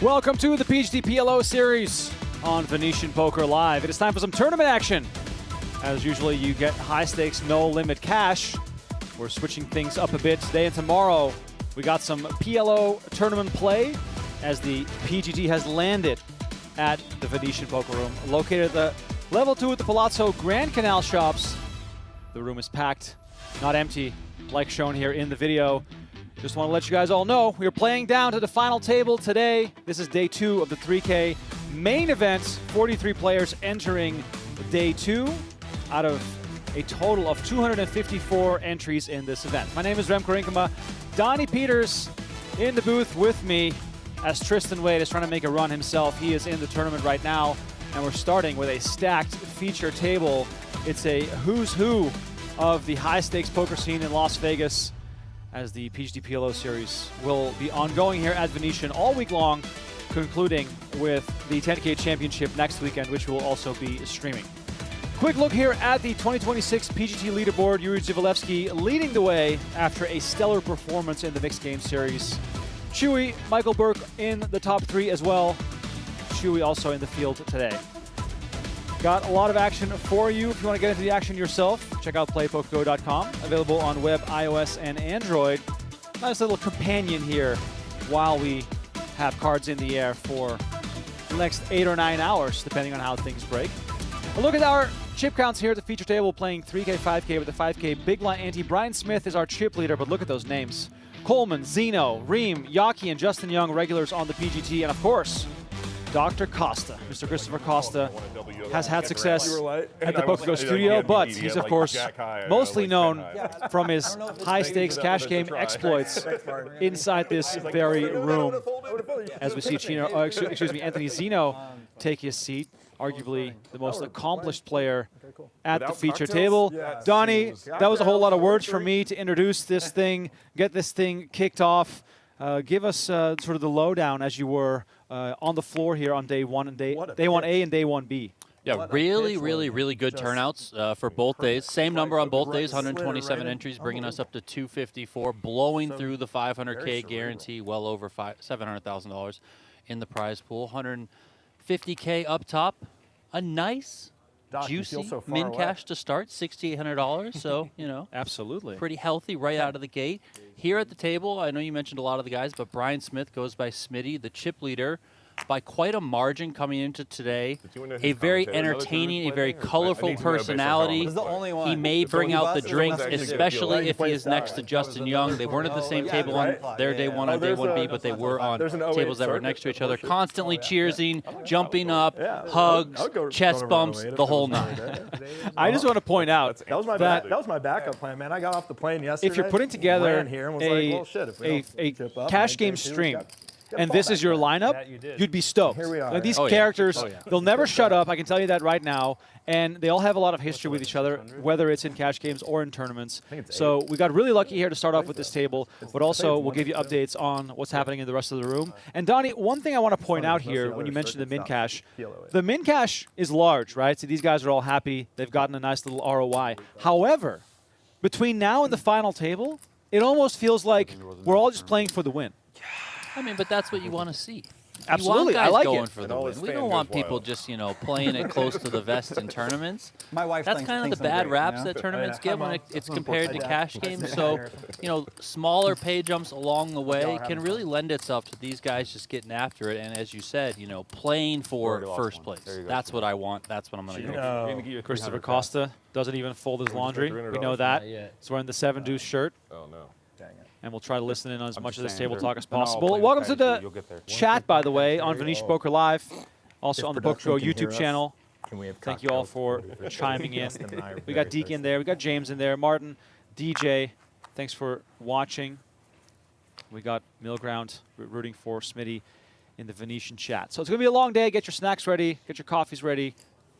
Welcome to the PGT PLO Series on Venetian Poker Live. It is time for some tournament action. As usually, you get high stakes, no limit cash. We're switching things up a bit today and tomorrow. We got some PLO tournament play as the PGT has landed at the Venetian Poker Room, located at the level 2 at the Palazzo Grand Canal Shops. The room is packed, not empty, like shown here in the video. Just want to let you guys all know, we are playing down to the final table today. This is day 2 of the 3K main event. 43 players entering day 2 out of a total of 254 entries in this event. My name is Remco Rinkema. Donnie Peters in the booth with me as Tristan Wade is trying to make a run himself. He is in the tournament right now, and we're starting with a stacked feature table. It's a who's who of the high-stakes poker scene in Las Vegas, as the PGT PLO Series will be ongoing here at Venetian all week long, concluding with the 10K Championship next weekend, which will also be streaming. Quick look here at the 2026 PGT leaderboard. Yuri Zivalevsky leading the way after a stellar performance in the Mixed Game Series. Chewy, Michael Burke in the top 3 as well. Chewy also in the field today. Got a lot of action for you. If you want to get into the action yourself, check out playpokergo.com. Available on web, iOS, and Android. Nice little companion here while we have cards in the air for the next 8 or 9 hours, depending on how things break. A look at our chip counts here at the feature table, playing 3K, 5K with the 5K big blind ante. Brian Smith is our chip leader, but look at those names. Coleman, Zeno, Rheem, Yaki, and Justin Young, regulars on the PGT, and of course, Dr. Costa, Mr. Christopher Costa, has had success at the PokerGo studio, but he's, of course, mostly known from his high-stakes cash game exploits inside this very room. As we see Anthony Zeno take his seat, arguably the most accomplished player at the feature table. Donnie, that was a whole lot of words for me to introduce this thing, get this thing kicked off. Give us sort of the lowdown as you were on the floor here on day 1 and day 1A and day 1B. Yeah, really good turnouts for both days. Same number on both days, 127 entries, bringing us up to 254, blowing through the 500K guarantee, well over $700,000 in the prize pool. 150K up top, a nice, juicy min cash to start, $6,800. So, you know, absolutely pretty healthy right out of the gate. Here at the table, I know you mentioned a lot of the guys, but Brian Smith goes by Smitty, the chip leader, by quite a margin coming into today. A very entertaining, a very colorful personality. He may bring out the drinks, especially if he is next to Justin Young. They weren't at the same table on their day 1 and day 1B, but they were on tables that were next to each other, constantly cheersing, jumping up, hugs, chest bumps, the whole nine. I just want to point out that was my backup plan, man. I got off the plane yesterday. If you're putting together a cash game stream, and this is your lineup, you'd be stoked. Here we are. Like these characters, they'll never shut up, I can tell you that right now, and they all have a lot of history with each other, whether it's in cash games or in tournaments. So we got really lucky here to start off with this table, but also we'll give you updates on what's happening in the rest of the room. And Donnie, one thing I want to point out here when you mentioned the min cash, the min cash is large, right? So these guys are all happy. They've gotten a nice little ROI. However, between now and the final table, it almost feels like we're all just playing for the win. I mean, but that's what you want to see. Absolutely, you want guys I like going it. for the win. We don't want people just, you know, playing it close to the vest in tournaments. That's kind of the bad raps that tournaments get when it's compared to cash games. So, you know, smaller pay jumps along the way can really lend itself to these guys just getting after it. And as you said, you know, playing for first place. That's what I want. That's what I'm going to go for. Christopher Costa doesn't even fold his laundry. We know that. He's wearing the 7 Deuce shirt. Oh, no. And we'll try to listen in on as much of this table talk as possible. Welcome to the chat, by the way, on Venetian Poker Live, also on the PokerGo YouTube channel. Thank you all for chiming in. We got Deke in there. We got James in there. Martin, DJ, thanks for watching. We got Millground rooting for Smitty in the Venetian chat. So it's going to be a long day. Get your snacks ready. Get your coffees ready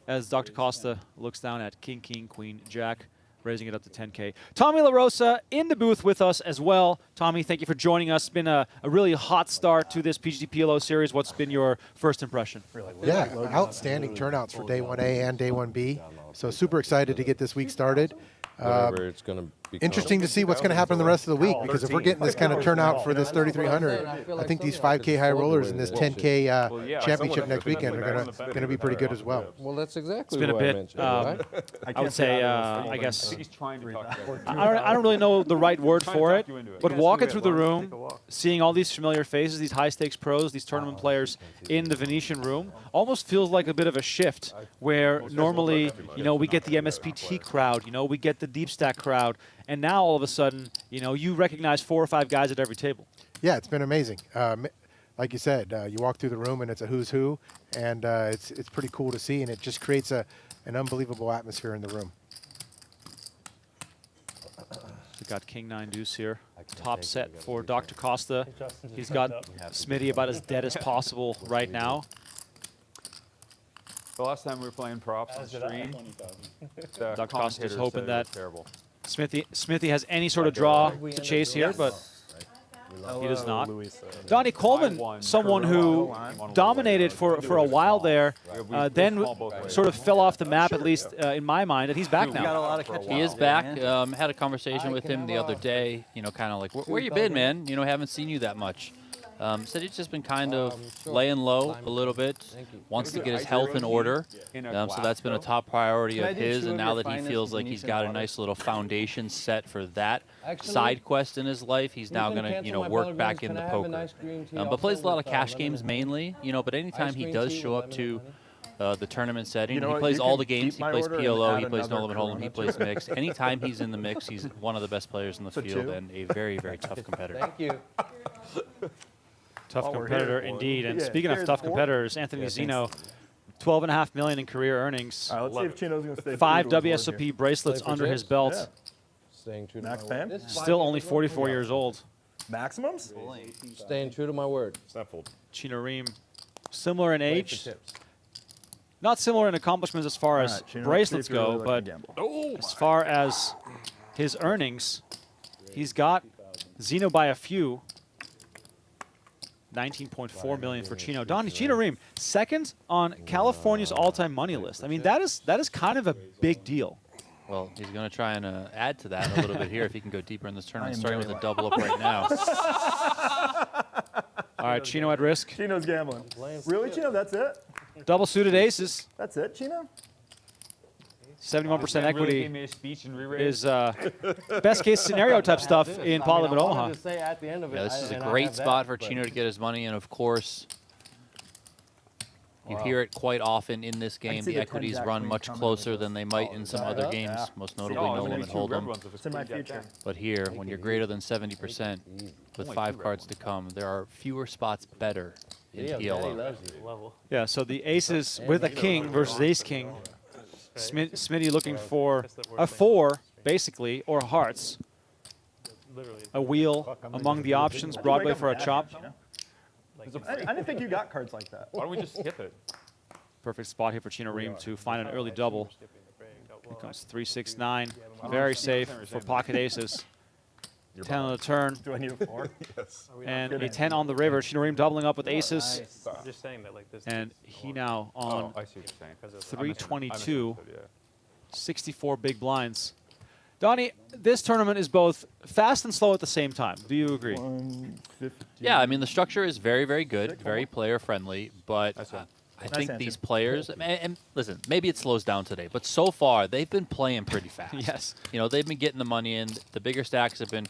as Dr. Costa looks down at King, King, Queen, Jack, raising it up to 10K. Tommy LaRosa in the booth with us as well. Tommy, thank you for joining us. It's been a really hot start to this PGT PLO series. What's been your first impression? Yeah, outstanding turnouts for day 1A and day 1B. So super excited to get this week started. whatever it's going to be. Interesting to see what's going to happen the rest of the week, because if we're getting this kind of turnout for this 3,300, I think these 5K high rollers and this 10K championship next weekend are going to be pretty good as well. Well, that's exactly It's been a what I bit, mentioned, right? I would say, I guess, I don't really know the right word for it, but walking through the room, seeing all these familiar faces, these high-stakes pros, these tournament players in the Venetian room, almost feels like a bit of a shift where normally, you know, we get the MSPT crowd, you know, we get the deep stack crowd, and now all of a sudden, you know, you recognize 4 or 5 guys at every table. Yeah, it's been amazing. Like you said, you walk through the room and it's a who's who, and it's pretty cool to see, and it just creates an unbelievable atmosphere in the room. We got King 9 deuce here. Top set for Dr. Costa. He's got Smitty about as dead as possible right now. The last time we were playing props on stream, Dr. Costa is hoping that Smithy has any sort of draw to chase here, but he does not. Donnie Coleman, someone who dominated for a while there, then sort of fell off the map, at least in my mind, and he's back now. He is back. Had a conversation with him the other day, you know, kind of like, where you been, man? You know, haven't seen you that much. Said he's just been kind of laying low a little bit, wants to get his health in order. So that's been a top priority of his, and now that he feels like he's got a nice little foundation set for that side quest in his life, he's now going to, you know, work back into poker. But plays a lot of cash games mainly, you know, but anytime he does show up to the tournament setting, he plays all the games. He plays PLO, he plays No Limit Hold'em, he plays Mix. Anytime he's in the mix, he's one of the best players in the field and a very, very tough competitor. Thank you. Tough competitor indeed. And speaking of tough competitors, Anthony Zeno, $12.5 million in career earnings. All right, let's see if Chino's going to stay 5 true to his word WSOP here. bracelets under his belt. Yeah. Staying true to Max my word. fan? Still only 44 years old. Maximums? Staying true to my word. Chino Rheem, similar in age. Not similar in accomplishments as far as Chino, bracelets see if you really go, like but to gamble. as far as his earnings, he's got Zeno by a few. 19.4 million for Chino. Chino Rheem, second on California's all-time money list. I mean, that is kind of a big deal. Well, he's going to try and add to that a little bit here if he can go deeper in this tournament, starting with a double up right now. All right, Chino at risk. Chino's gambling. Really, Chino? That's it? Double suited aces. That's it, Chino? 71% equity is best case scenario type stuff in Pot-Limit Omaha. Yeah, this is a great spot for Chino to get his money, and of course, you hear it quite often in this game. The equities run much closer than they might in some other games, most notably No Limit Hold'em. It's in my future. But here, when you're greater than 70% with 5 cards to come, there are fewer spots better in PLO. Yeah, so the aces with a king versus ace-king. Smitty looking for a 4, basically, or hearts. A wheel among the options. Broadway for a chop. I didn't think you got cards like that. Why don't we just skip it? Perfect spot here for Chino Rheem to find an early double. Here comes 3, 6, 9. Very safe for pocket aces. 10 on the turn. Do I need a 4? Yes. And a 10 on the river. Chino Rheem doubling up with aces. Just saying that like this. And he now on I see what you're saying. 322. 64 big blinds. Donnie, this tournament is both fast and slow at the same time. Do you agree? Yeah, I mean, the structure is very, very good, very player-friendly, but I think these players, and listen, maybe it slows down today, but so far, they've been playing pretty fast. Yes. You know, they've been getting the money in. The bigger stacks have been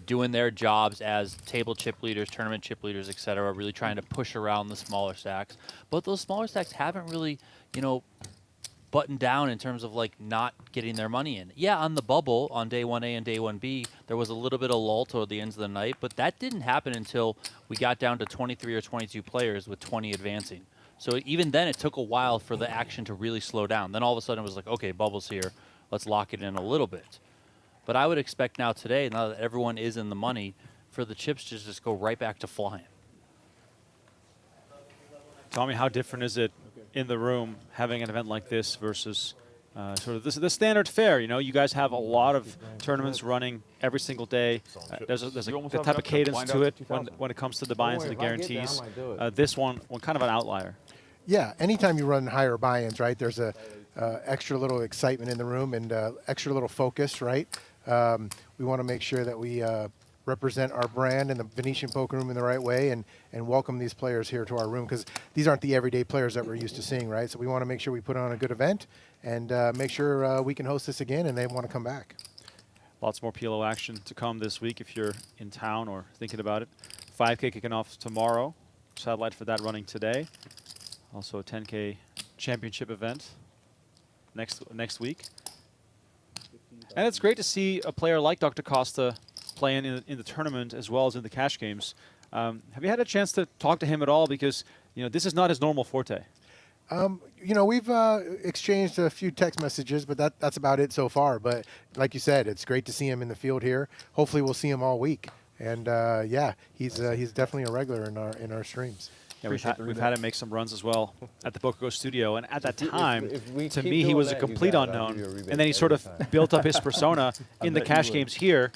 doing their jobs as table chip leaders, tournament chip leaders, et cetera, really trying to push around the smaller stacks. But those smaller stacks haven't really, you know, buttoned down in terms of like not getting their money in. Yeah, on the bubble on day 1A and day 1B, there was a little bit of lull toward the ends of the night, but that didn't happen until we got down to 23 or 22 players with 20 advancing. So even then, it took a while for the action to really slow down. Then all of a sudden, it was like, okay, bubble's here. Let's lock it in a little bit. But I would expect now today, now that everyone is in the money, for the chips to just go right back to flying. Tell me, how different is it in the room having an event like this versus sort of the standard fare? You know, you guys have a lot of tournaments running every single day. There's a type of cadence to it when it comes to the buy-ins and the guarantees. This one kind of an outlier. Yeah, anytime you run higher buy-ins, right, there's a extra little excitement in the room and extra little focus, right? We want to make sure that we represent our brand and the Venetian poker room in the right way and welcome these players here to our room, because these aren't the everyday players that we're used to seeing, right? So we want to make sure we put on a good event and make sure we can host this again and they want to come back. Lots more PLO action to come this week if you're in town or thinking about it. 5K kicking off tomorrow. Satellite for that running today. Also a 10K championship event next week. And it's great to see a player like Dr. Costa playing in the tournament as well as in the cash games. Have you had a chance to talk to him at all? Because this is not his normal forte. We've exchanged a few text messages, but that's about it so far. But like you said, it's great to see him in the field here. Hopefully we'll see him all week. And yeah, he's definitely a regular in our streams. Yeah, we've had him make some runs as well at the PokerGo studio, and at that time, if to keep me, he doing was a that, you complete got it. I'll unknown, give you a rebate and then he sort of every time. built up his persona in the bet cash you games here,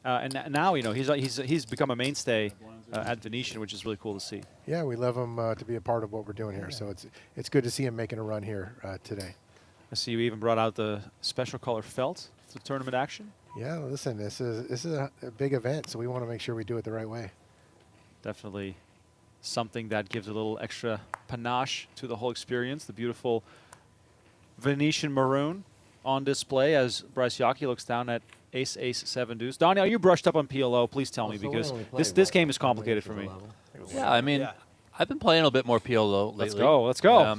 and now he's become a mainstay at Venetian, which is really cool to see. Yeah, we love him to be a part of what we're doing here. So it's good to see him making a run here today. I see you even brought out the special color felt for tournament action. Yeah, listen, this is a big event, so we want to make sure we do it the right way. Definitely something that gives a little extra panache to the whole experience. The beautiful Venetian maroon on display as Bryce Yockey looks down at ace, ace, 7 deuce. Donnie, are you brushed up on PLO? Please tell me, So we because only play this what, game is 20 complicated for inches me. of level? Yeah, I mean, I've been playing a bit more PLO lately. Let's go. Let's go.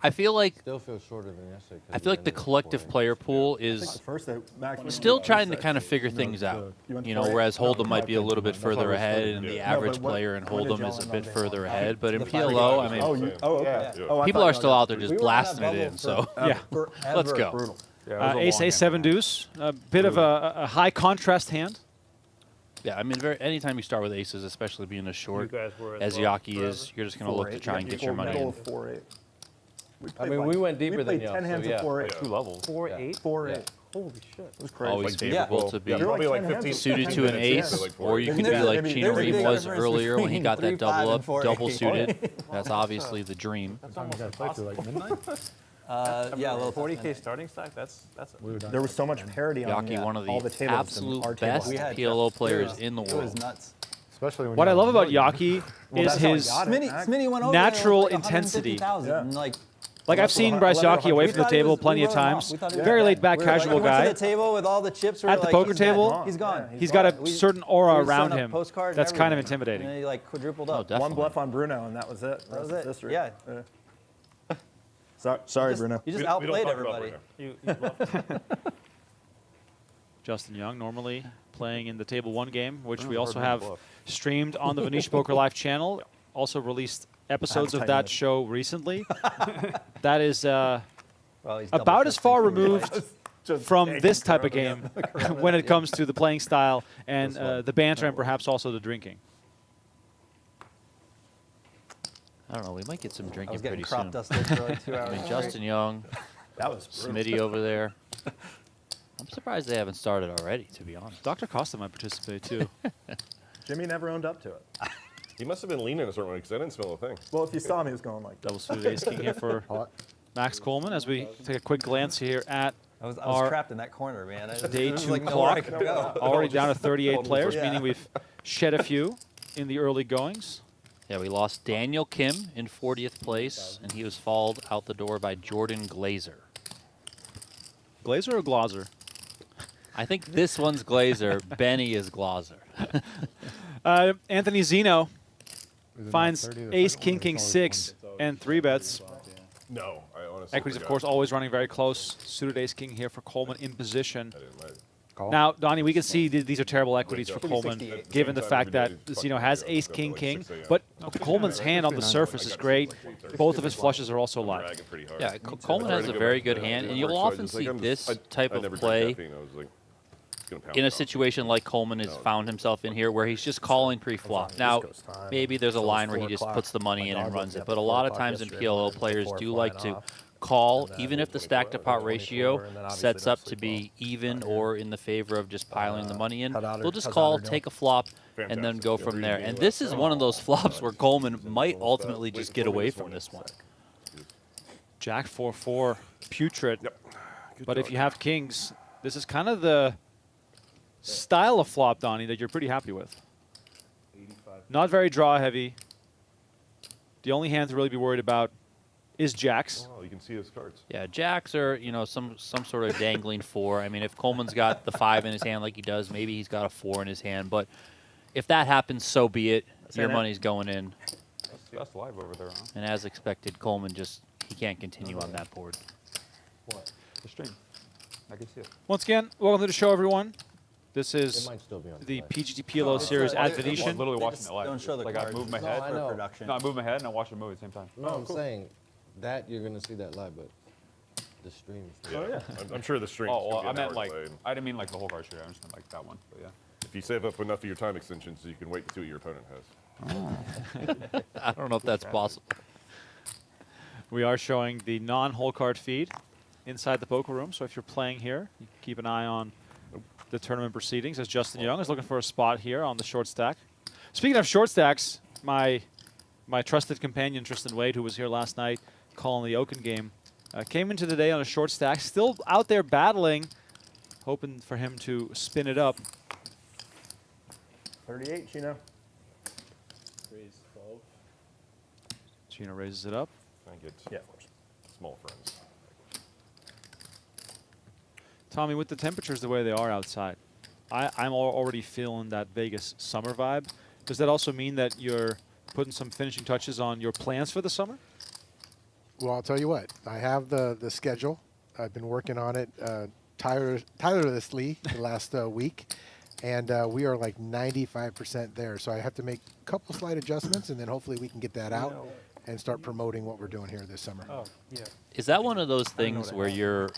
I feel like Still feels shorter than yesterday. 'cause I feel we like the ended at collective 4 player inches. pool The is first that Max went still to trying to 6. kind of figure No, things out. you went You for know, eight? whereas No, Hold'em might be a little bit that's what I further was ahead, thinking. and the No, average but what- player in when did Hold'em y'all is a end bit on further day ahead. But in The PLO, I Oh, mean, okay. Oh, I people thought are y'all still got out there three. just blasting it in. So Yeah. Let's go. Brutal. Yeah, it was a Ace, long ace, 7 game. deuce. A bit of a high contrast hand. yeah, I mean, anytime you start with aces, especially being as short You guys were as well Yockey is, you're just going to look to 4-8. try and get your money in. 4-8. I mean, we went deeper we than played y'all, 10 hands so yeah. of 4-8. 2 levels. 4-8? 4-8. Holy shit. It was crazy. Always Like favorable yeah. to be Yeah, They're probably like like 10 hands. 15 suited to an minutes, ace, like or you And could be there's- like I mean, Chino there's a Rheem big was difference earlier when he got that between 3-5 double and up, 4-8. double suited. That's obviously the dream. Yeah, a little 40K starting stack. That's There was so much parity on Yockey, one of all the the tables and absolute our table. best We had- PLO players it was- in the It was world. nuts. Especially when What I love about Yockey is that's how he his got it. Smitty went over natural there with like intensity. 150,000, Yeah. and, Like I've seen Bryce Yockey away from the table plenty of times. Very laid back, casual We went guy. to the table with all the chips. We At were the like, poker he's dead. table, He's gone. He's got a We- certain we aura were around setting up him postcards and that's kind of everything. intimidating. And he like quadrupled Oh, up. definitely. One bluff on Bruno, and that was it. That was That's it. history. Yeah. Sorry, Bruno. You just We don't outplayed talk about everybody. Justin Young normally playing in the Table 1 game, which we I've also heard him have bluff. streamed on the Venetian Poker Live channel. Also released episodes of that show recently. That is Well, he's double about as fisting far too, removed from this type of game when it comes to the playing style and the banter and perhaps also the drinking. I don't know. We might get some I drinking was getting pretty crop soon. dusted for like 2 hours. I mean, straight. Justin Young, That was brutal. Smitty over there. I'm surprised they haven't started already, to be honest. Dr. Costa might participate too. Jimmy never owned up to it. He must have been leaning a certain way because I didn't smell a thing. Well, if you saw him, he was going like Double suited ace king here for Max Coleman as we take a quick glance here at I was our trapped in that corner, man. day There was, 2 like, nowhere I clock. could go. Already down to 38 players, Yeah. meaning we've shed a few in the early goings. Yeah, we lost Daniel Kim in 40th place, and he was fouled out the door by Jordan Glazer. Glazer or Glazer? I think this one's Glazer. Benny is Glazer. Anthony Zeno finds ace, king, king, 6, and 3 bets. No, I honestly Equities, of forgot. course, always running very close. Suited ace, king here for Coleman in position. I didn't mind. Now, Donnie, we can see these are terrible equities for Coleman, 68. given the Same fact time every that day, Zeno fucking has go. ace, Got king, like king. 6 a.m. But Coleman's hand on the surface is great. Both of his flushes are also live. Dragging pretty hard. Yeah, Coleman has a very good hand, and you'll often see this type of play in a situation like Coleman has found himself in here, where he's just calling pre-flop. Now, maybe there's a line where he just puts the money in and runs it, but a lot of times in PLO, players do like to call, even if the stack to pot ratio sets up to be even or in the favor of just piling the money in. They'll just call, take a flop, and then go from there. And this is one of those flops where Coleman might ultimately just get away from this one. Jack 4-4, putrid. Yep. Good But if dog. you have kings, this is kind of the style of flop, Donnie, that you're pretty happy with. Not very draw heavy. The only hand to really be worried about is jacks. Oh, you can see his cards. Yeah, jacks are, some sort of dangling 4. I mean, if Coleman's got the 5 in his hand like he does, maybe he's got a 4 in his hand. But if that happens, so be it. Your money's going in. That's live over there, huh? And as expected, Coleman he can't continue on that board. What? The stream. I can see it. Once again, welcome to the show, everyone. This It is might still be on the display. PGT PLO Series at I'm Venetian. literally watching it live. don't show the like cards. I move my No, head. I know. Production. No, I move my head and I watch the movie at the same time. No, I'm saying that you're going to see that live, but the stream. Yeah. I'm sure the stream. Oh, well, I meant like, I didn't mean like the whole card stream. I just meant like that one. But yeah. If you save up enough of your time extensions, so you can wait to see what your opponent has. I don't know if that's possible. We are showing the non-hole card feed inside the poker room. So if you're playing here, you can keep an eye on the tournament proceedings as Justin Young is looking for a spot here on the short stack. Speaking of short stacks, my trusted companion Tristan Wade, who was here last night calling the Oaken game, came into the day on a short stack, still out there battling, hoping for him to spin it up. 38, Chino. Chino raises it up. I get small friends. Tommy, with the temperatures the way they are outside, I'm already feeling that Vegas summer vibe. Does that also mean that you're putting some finishing touches on your plans for the summer? Well, I'll tell you what. I have the schedule. I've been working on it tirelessly the last week, and we are like 95% there. So I have to make a couple slight adjustments, and then hopefully we can get that out and start promoting what we're doing here this summer. Is that one of those things where you're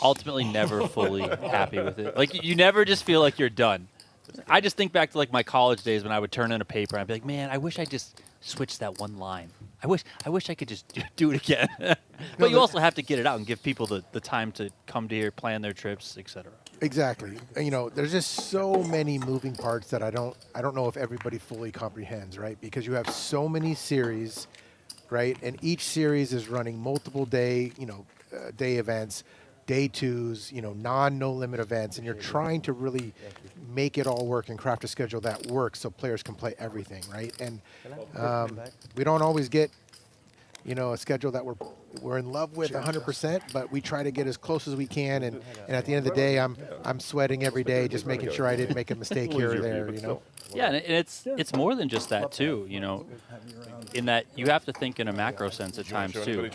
ultimately never fully happy with it? Like, you never just feel like you're done. I just think back to, like, my college days when I would turn in a paper and I'd be like, man, I wish I just switched that one line. I wish I could just do it again. But you also have to get it out and give people the time to come to here, plan their trips, etc. Exactly. You know, there's just so many moving parts that I don't know if everybody fully comprehends, right? Because you have so many series, right? And each series is running multiple day events, day twos, no limit events, and you're trying to really make it all work and craft a schedule that works so players can play everything, right? And we don't always get a schedule that we're in love with 100%, but we try to get as close as we can. And at the end of the day, I'm sweating every day, just making sure I didn't make a mistake here or there. Yeah, and it's more than just that too. In that you have to think in a macro sense at times too.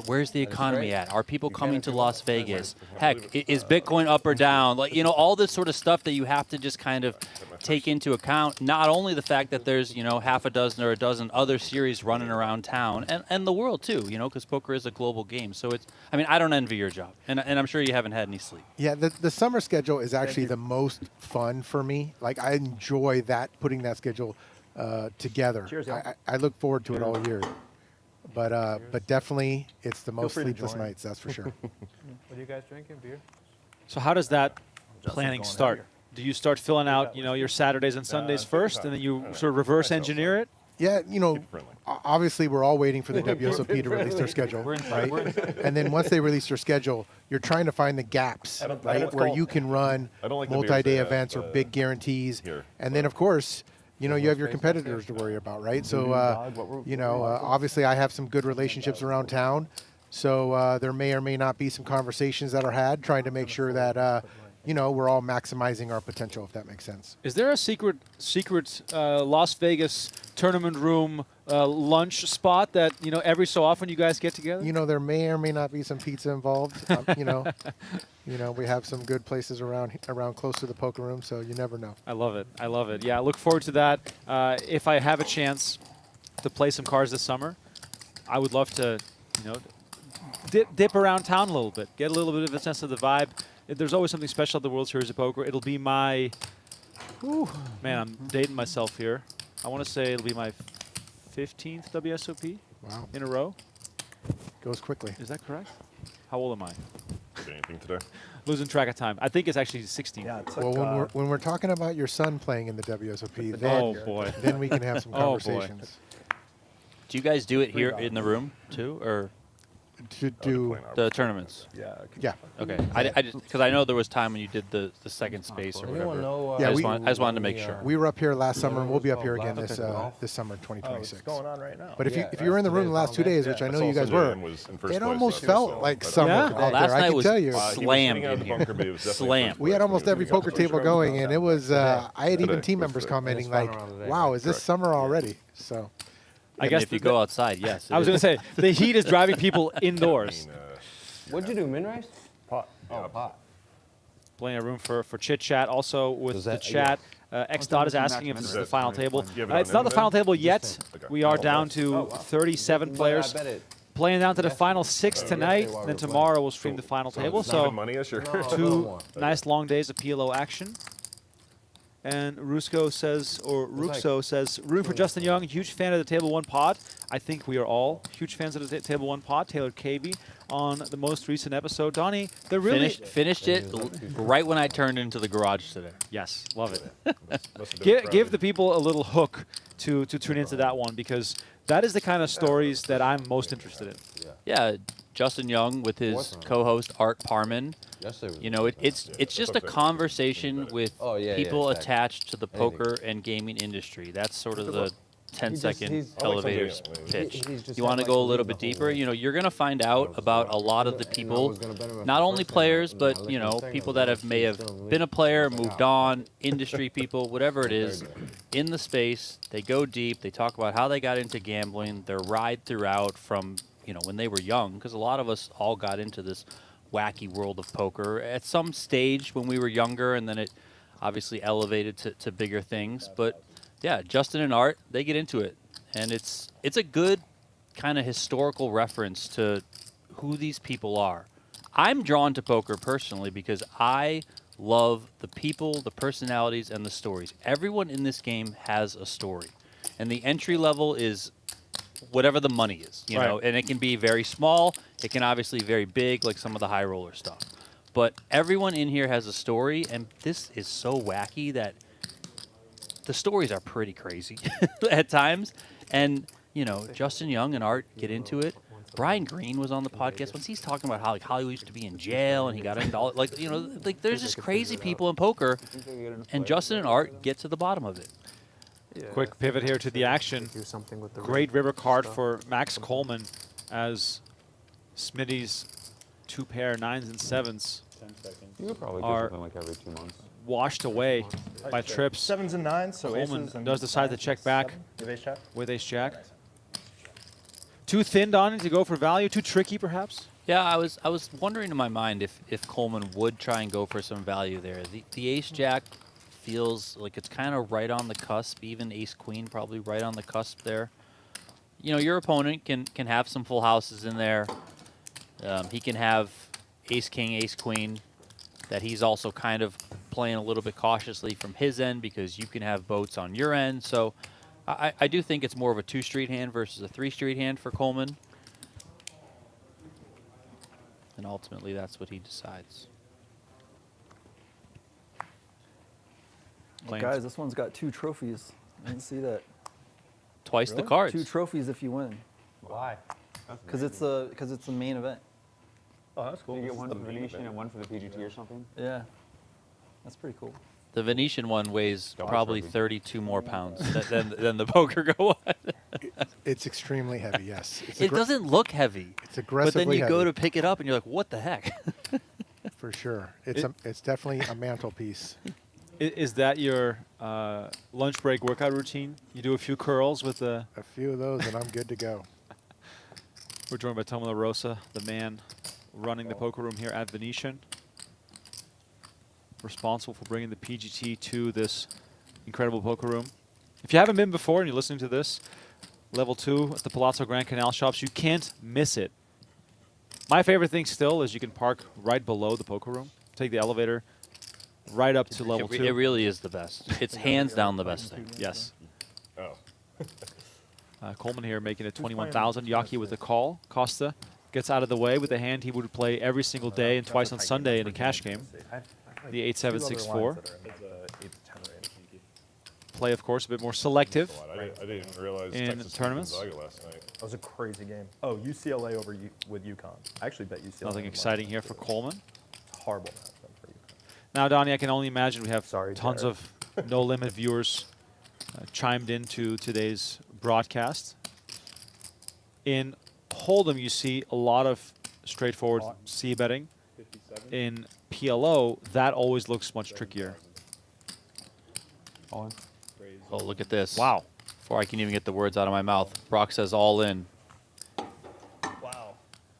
Where's the economy at? Are people coming to Las Vegas? Heck, is Bitcoin up or down? Like, all this sort of stuff that you have to just kind of take into account. Not only the fact that there's half a dozen or a dozen other series running around town and the world too. Because poker is a global game. So I don't envy your job, and I'm sure you haven't had any sleep. Yeah, the summer schedule is actually the most fun for me. Like, I enjoy putting that schedule together. Cheers, y'all. I look forward to it all year. But definitely it's the most free to sleepless join. nights, that's for sure. What are you guys drinking? Beer? So how does that planning going start? heavier. Do you start filling out, your Saturdays and Sundays first, and then you sort of reverse engineer it? Yeah, friendly. obviously we're all waiting for the WSOP to release their schedule, right? And then once they release their schedule, you're trying to find the gaps, right, where you can run I don't like the multi-day beers they events or have, big guarantees. here. And then, of course, you have your competitors to worry about, right? So, obviously I have some good relationships around town. So there may or may not be some conversations that are had, trying to make sure that, we're all maximizing our potential, if that makes sense. Is there a secret Las Vegas tournament room lunch spot that every so often you guys get together? There may or may not be some pizza involved. We have some good places around close to the poker room, so you never know. I love it. I love it. Yeah, I look forward to that. If I have a chance to play some cards this summer, I would love to, dip around town a little bit, get a little bit of a sense of the vibe. There's always something special at the World Series of Poker. It'll be my, man, I'm dating myself here. I want to say it'll be my 15th WSOP in a row. Goes quickly. Is that correct? How old am I? Did anything today? Losing track of time. I think it's actually 16. Yeah, it's Well, like, when we're talking about your son playing in the WSOP, Oh, boy. then we can have some Oh, boy. conversations. Do you guys do it here in the room too, or to do. The tournaments. Yeah. Yeah. Okay. I just because I know there was time when you did the second space or Anyone whatever. know? Yeah, I just wanted to make sure. We were up here last summer, and we'll be up here Okay. again this summer, Oh, 2026. it's going on right now. But if Yeah, you were in the room the last 2 days, yeah. which I I know saw you guys Sunday were, and was in first it place almost last felt year, like but- summer Yeah? today. Oh, last there, I night can was tell you. He was slammed sitting out in the here. bunker, but he was definitely Slammed. first We had place almost when every we got poker to table first going, round. and it was. I had even Today, team first members day. commenting It's like, final round today. "Wow, is this Correct. summer already?" So I guess if you the- go outside, yes. I was going to say, the heat is driving people indoors. What'd you do, min rice? Pot. Oh, pot. Plenty of room for chit chat. Also with Was the that- chat, X Dot is asking if this is the final table. Give it on It's not in the then? final table yet. Okay. We are Oh, down nice. to 37 But players. I bet it. Playing down to the final 6 tonight. while Then we're playing. tomorrow we'll stream the final table. It's even So money, sure. No, no two more. nice long days of PLO action. And Rusko says, or Ruxo says, room for Justin Young, huge fan of the Table 1 pod. I think we are all huge fans of the Table 1 pod. Taylor KB on the most recent episode. Donnie, they're really... Finished it right when I turned into the garage today. Yes, love it. Must have been Give crowded. the people a little hook to tune into that one, because that is the kind of stories that I'm most interested in. Yeah, Justin Young with his co-host Art Parman. Yesterday was You know, it's just a conversation with Oh, yeah, yeah, people exactly. attached to the Anything. poker and gaming industry. That's sort of the 10-second he's- elevator something- pitch. he's just You want to had, go a like, little the bit whole deeper. way. You know, you're going to find out about a lot of the people, not only players, but, you know, people that may have been a player, moved on, industry people, whatever it is, in the space. They go deep. They talk about how they got into gambling, their ride throughout from, you know, when they were young, because a lot of us all got into this wacky world of poker at some stage when we were younger, and then it obviously elevated to bigger things. But yeah, Justin and Art, they get into it, and it's a good kind of historical reference to who these people are. I'm drawn to poker personally because I love the people, the personalities, and the stories. Everyone in this game has a story, and the entry level is whatever the money is, you know, and it can be very small. It can obviously very big, like some of the high roller stuff. But everyone in here has a story, and this is so wacky that the stories are pretty crazy at times. And, you know, Justin Young and Art get into it. Brian Green was on the podcast once. He's talking about how like Hollywood used to be in jail, and he got into all, like, you know, like there's just crazy people in poker, and Justin and Art get to the bottom of it. Quick pivot here to the action. Great river card for Max Coleman as Smitty's 2 pair 9s and 7s You could probably do are something like every 2 months. washed away by trips. 7s and 9s, so Coleman aces and does decide to check back. 7. You have ace jack? With ace jack. Too thin, Donnie, to go for value. Too tricky, perhaps. Yeah, I was wondering in my mind if Coleman would try and go for some value there. The ace jack feels like it's kind of right on the cusp. Even ace queen probably right on the cusp there. You know, your opponent can have some full houses in there. He can have ace king, ace queen that he's also kind of playing a little bit cautiously from his end because you can have boats on your end. So I do think it's more of a 2-street hand versus a 3-street hand for Coleman. And ultimately, that's what he decides. Playing Guys, this one's got 2 trophies. I didn't see that. Twice the cards. 2 trophies if you win. Why? Because it's the main event. Oh, that's cool. You get This is one the for main Venetian event. and one for the PGT or something? Yeah. That's pretty cool. The Venetian one weighs Double probably trophy. 32 more pounds than the poker go one. it's extremely heavy. Yes, it's It doesn't look heavy. It's But aggressively then you go heavy, to pick it up and you're like, what the heck? for sure. It's definitely a mantelpiece. Is that your lunch break workout routine? You do a few curls with the... A few of those, and I'm good to go. We're joined by Tom La Rosa, the man running the poker room here at Venetian. Responsible for bringing the PGT to this incredible poker room. If you haven't been before and you're listening to this, level 2 at the Palazzo Grand Canal shops, you can't miss it. My favorite thing still is you can park right below the poker room, take the elevator right up to level 2. It really is the best. It's hands down the best thing. Yes. Oh. Coleman here making it 21,000. Yaki with the call. Costa gets out of the way with the hand he would play every single day and twice on Sunday in a cash game. The 8-7-6-4. play, of course, a bit more selective. I didn't realize In Texas tournaments? beat Gonzaga last night. That was a crazy game. Oh, UCLA over with UConn. I actually bet UCLA. Nothing exciting here for Coleman. Horrible matchup for UConn. Now, Donnie, I can only imagine we have Sorry, tons Jared. of No Limit viewers chimed into today's broadcast. In Hold'em, you see a lot of straightforward C betting. In PLO, that always looks much trickier. All in. Oh, look at this. Wow. Before I can even get the words out of my mouth, Brock says all in. Wow.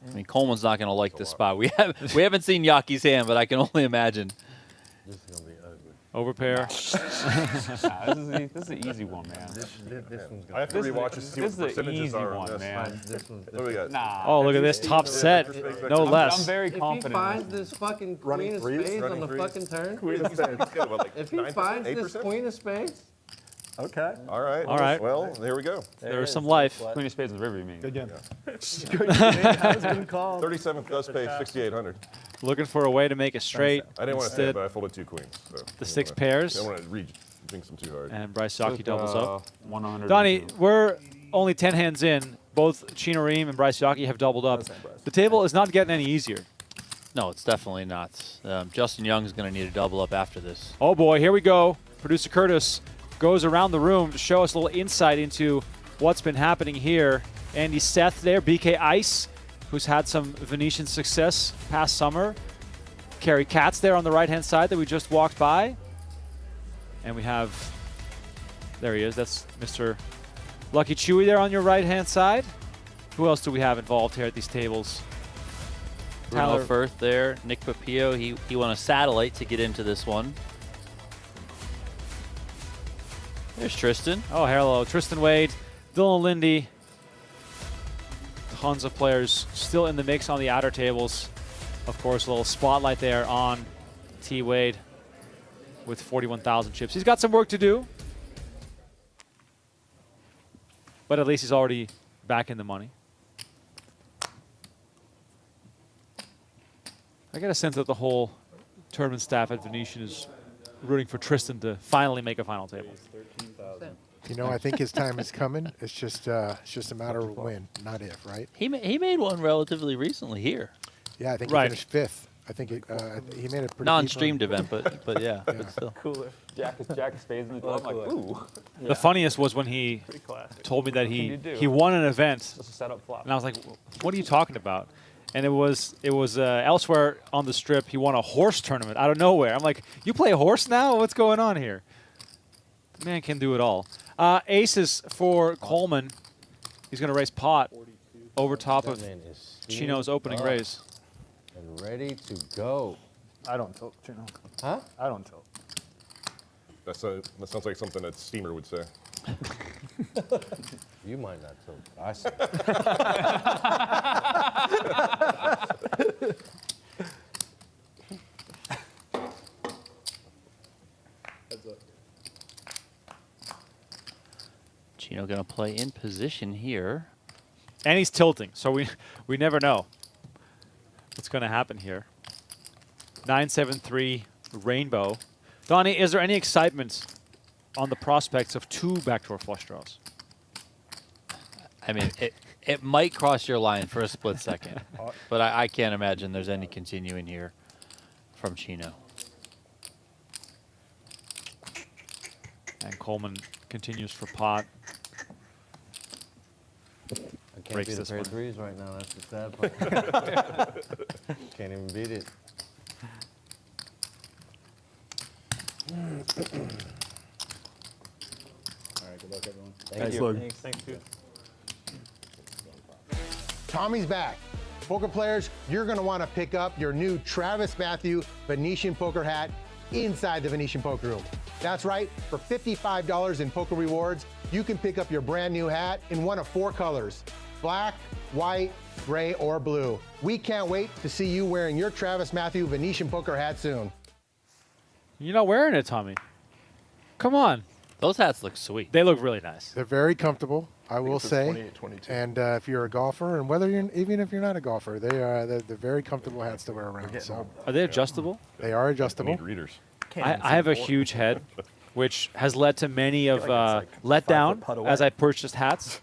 I mean, Coleman's not going to like this spot. We haven't seen Yaki's hand, but I can only imagine. This is gonna be ugly. Overpair. This is an easy one, man. This one's I have to rewatch to see what This the is an percentages easy are on one, this. man. This one's What do we got? Nah. Oh, look at this top set. No I'm less. very If he confident. finds this fucking queen of threes? spades on Running the threes? fucking turn, Queen of spades. He's got what, like if he 9%, finds this 8%? queen of spades, Okay. All right. All right. Well, there we go. There's some life. Queen of spades in the river, you mean? Good game. That was a good call. 37th does pay 6,800. Looking for a way to make it straight. I didn't want to say it, Instead, but I folded 2 queens. So the 6 pairs. I don't want to jinx them too hard. And Bryce Yockey doubles up. 100. Donnie, we're only 10 hands in. Both Chino Rheem and Bryce Yockey have doubled up. The table is not getting any easier. No, it's definitely not. Justin Young's going to need a double up after this. Oh boy, here we go. Producer Curtis goes around the room to show us a little insight into what's been happening here. Andy Seth there, BK Ice, who's had some Venetian success past summer. Cary Katz there on the right-hand side that we just walked by. And we have, there he is, that's Mr. Lucky Chewy there on your right-hand side. Who else do we have involved here at these tables? Bruno Tyler Firth there. Nick Papillo, he won a satellite to get into this one. There's Tristan. Oh, hello. Tristan Wade, Dylan Linde. Tons of players still in the mix on the outer tables. Of course, a little spotlight there on T. Wade with 41,000 chips. He's got some work to do, but at least he's already back in the money. I get a sense that the whole tournament staff at Venetian is rooting for Tristan to finally make a final table. You know, I think his time is coming. It's just a matter of when, not if, right? He made one relatively recently here. Yeah, I think Right. he finished 5th. I think he made it pretty Non-streamed event, but yeah, but still. Cooler. Jack of spades in the club. I'm like, ooh. The funniest was when he Pretty classic. told me that What can you do? he won an event, Just a setup flop. and I was like, "What are you talking about?" And it was elsewhere on the strip. He won a horse tournament out of nowhere. I'm like, "You play horse now? What's going on here?" The man can do it all. Aces for Coleman. He's going to raise pot over top that of man is Chino's opening up raise. and ready to go. I don't tilt, Chino. Huh? I don't tilt. That sounds like something that Steamer would say. You might not tilt. I see. Chino going to play in position here. And he's tilting, so we never know what's going to happen here. 9-7-3 Rainbow. Donnie, is there any excitement on the prospects of 2 backdoor flush draws? I mean, it might cross your line for a split second, but I can't imagine there's any continuing here from Chino. And Coleman continues for pot. I can't Breaks beat a this pair of one. threes right now. That's the sad part. Can't even beat it. All right, good luck, everyone. Thank you. Thanks, dude. Tommy's back. Poker players, you're going to want to pick up your new Travis Matthew Venetian poker hat inside the Venetian Poker Room. That's right, for $55 in poker rewards, you can pick up your brand new hat in one of 4 colors: black, white, gray, or blue. We can't wait to see you wearing your Travis Matthew Venetian poker hat soon. You're not wearing it, Tommy. Come on. Those hats look sweet. They look really nice. They're very comfortable, I will it's say. 28, 22. And if you're a golfer, and even if you're not a golfer, they're very comfortable hats to wear around. So Are they adjustable? they are I adjustable. need readers. I have a huge head, which has led to many of like it's like 5 letdown foot putt away. as I purchased hats.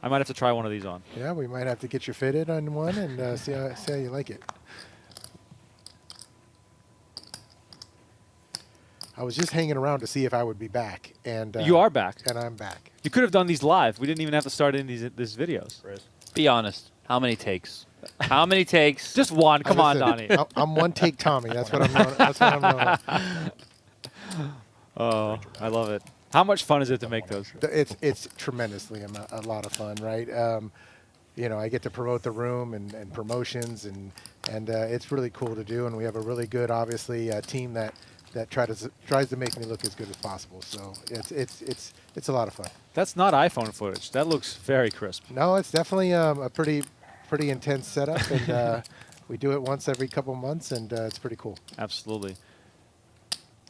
I might have to try one of these on. Yeah, we might have to get you fitted on one and see how you like it. I was just hanging around to see if I would be back, and You are back. and I'm back. You could have done these live. We didn't even have to start in these videos. Be honest. How many takes? How many takes? Just one. Come on, Listen, Donnie. I'm one take Tommy. That's what I'm known. That's what I'm known. Oh, I love it. How much fun is it to make those? It's tremendously a lot of fun, right? You know, I get to promote the room and promotions, and it's really cool to do. And we have a really good, obviously, team that tries to make me look as good as possible. So it's a lot of fun. That's not iPhone footage. That looks very crisp. No, it's definitely a pretty intense setup, and we do it once every couple months, and it's pretty cool. Absolutely.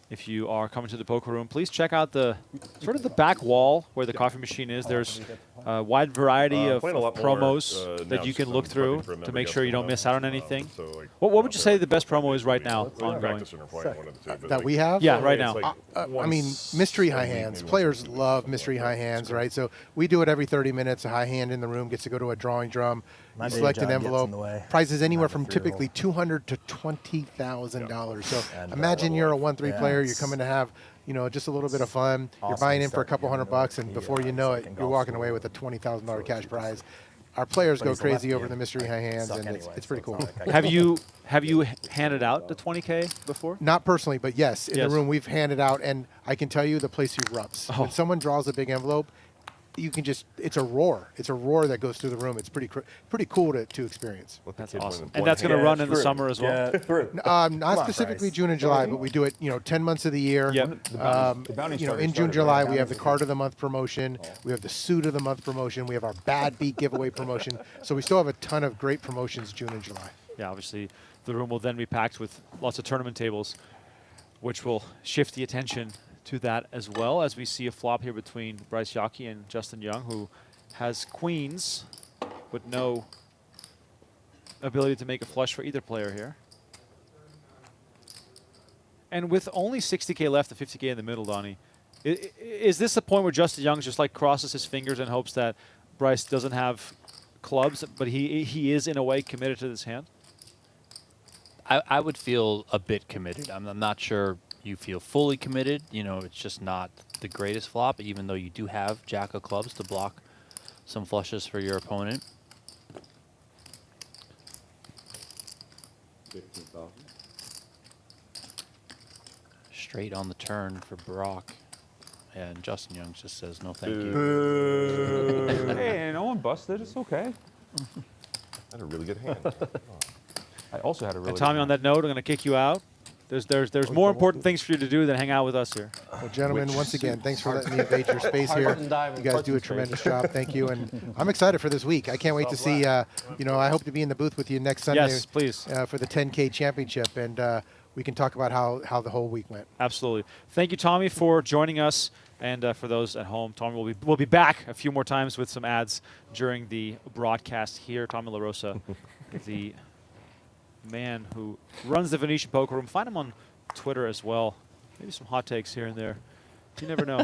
If you are coming to the poker room, please check out the sort of the back wall where the coffee machine is. There's a wide variety of playing a lot more, promos that now you can since look I'm through prepping for a to member make guest sure you don't coming miss up. out on anything. So, like, What would you say the best promo is right now ongoing? practicing or playing one of the two, but, That like, we have? Yeah, right it's now. like I mean, once mystery a high week, hands. maybe Players once a week. love mystery high hands, right? So we do it every 30 minutes. A high hand in the room gets to go to a drawing drum. My You day select job an gets in envelope. the way. Prizes anywhere Not from the fear typically $200 to $20,000. So And, imagine you're a 1-3 yeah, player. You're it's coming to have, you know, just a little bit of fun. You're awesome buying in for a stuff. couple You $100 know, and the, before you know it, second you're golf walking school. away with a $20,000 So cash it's prize. Our players But go he's a crazy lefty over the and mystery I high hands, suck and anyway, it's so pretty it's cool. not like I Have you handed out the 20K before? Not personally, but yes, in Yes. the room we've handed out, and I can tell you the place erupts. Oh. When someone draws a big envelope, you can just, it's a roar. It's a roar that goes through the room. It's pretty cool to experience. That's kid win awesome. in And that's going to Get run in the through. summer as well? Get through. Not on, specifically Bryce. June and July, but we do it, 10 months of the year. Yep. The bounty You know, starter in June, started, July, right? we have the card of the month promotion. We have the suit of the month promotion. We have our bad beat giveaway promotion. So we still have a ton of great promotions June and July. Yeah, obviously the room will then be packed with lots of tournament tables, which will shift the attention to that as well, as we see a flop here between Bryce Yockey and Justin Young, who has queens with no ability to make a flush for either player here. And with only 60K left and 50K in the middle, Donnie, is this the point where Justin Young just like crosses his fingers and hopes that Bryce doesn't have clubs, but he is in a way committed to this hand? I would feel a bit committed. I'm not sure you feel fully committed. You know, it's just not the greatest flop, even though you do have Jack of clubs to block some flushes for your opponent. Straight on the turn for Brock. And Justin Young just says no thank you. Hey, no one busted. It's okay. Had a really good hand. I also had a really And Tommy, good on that note, I'm going to kick you out. There's more important things for you to do than hang out with us here. Well, gentlemen, once again, thanks for letting me invade your space here. You guys do a tremendous job. Thank you. And I'm excited for this week. I can't wait to see, I hope to be in the booth with you next Sunday. Yes, please. For the 10K championship. And we can talk about how the whole week went. Absolutely. Thank you, Tommy, for joining us. And for those at home, Tommy will be back a few more times with some ads during the broadcast here. Tommy LaRosa, the man who runs the Venetian Poker Room. Find him on Twitter as well. Maybe some hot takes here and there. You never know.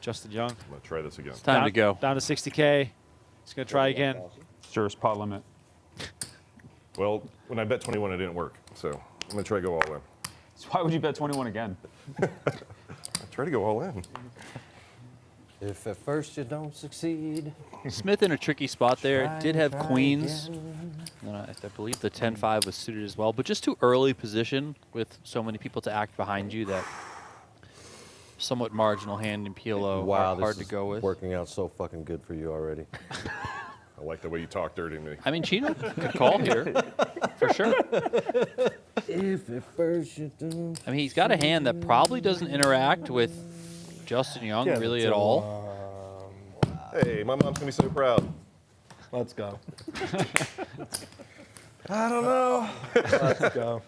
Justin Young. I'm going to try this again. It's time to go. Down to 60K. He's going to try again. Sure, it's pot limit. Well, when I bet 21, it didn't work. So I'm going to try to go all in. So why would you bet 21 again? I try to go all in. If at first you don't succeed. Smith in a tricky spot there. Try Did and have try queens. again. I believe the 10-5 was suited as well, but just too early position with so many people to act behind you that somewhat marginal hand in PLO. Wow, hard this to go is with. working out so fucking good for you already. I like the way you talk dirty to me. I mean, Chino could call here for sure. If at first you don't. I mean, he's got a hand that probably doesn't interact with Justin Young Yeah, really that's at a, all. Hey, my mom's going to be so proud. Let's go. I don't know. Let's go.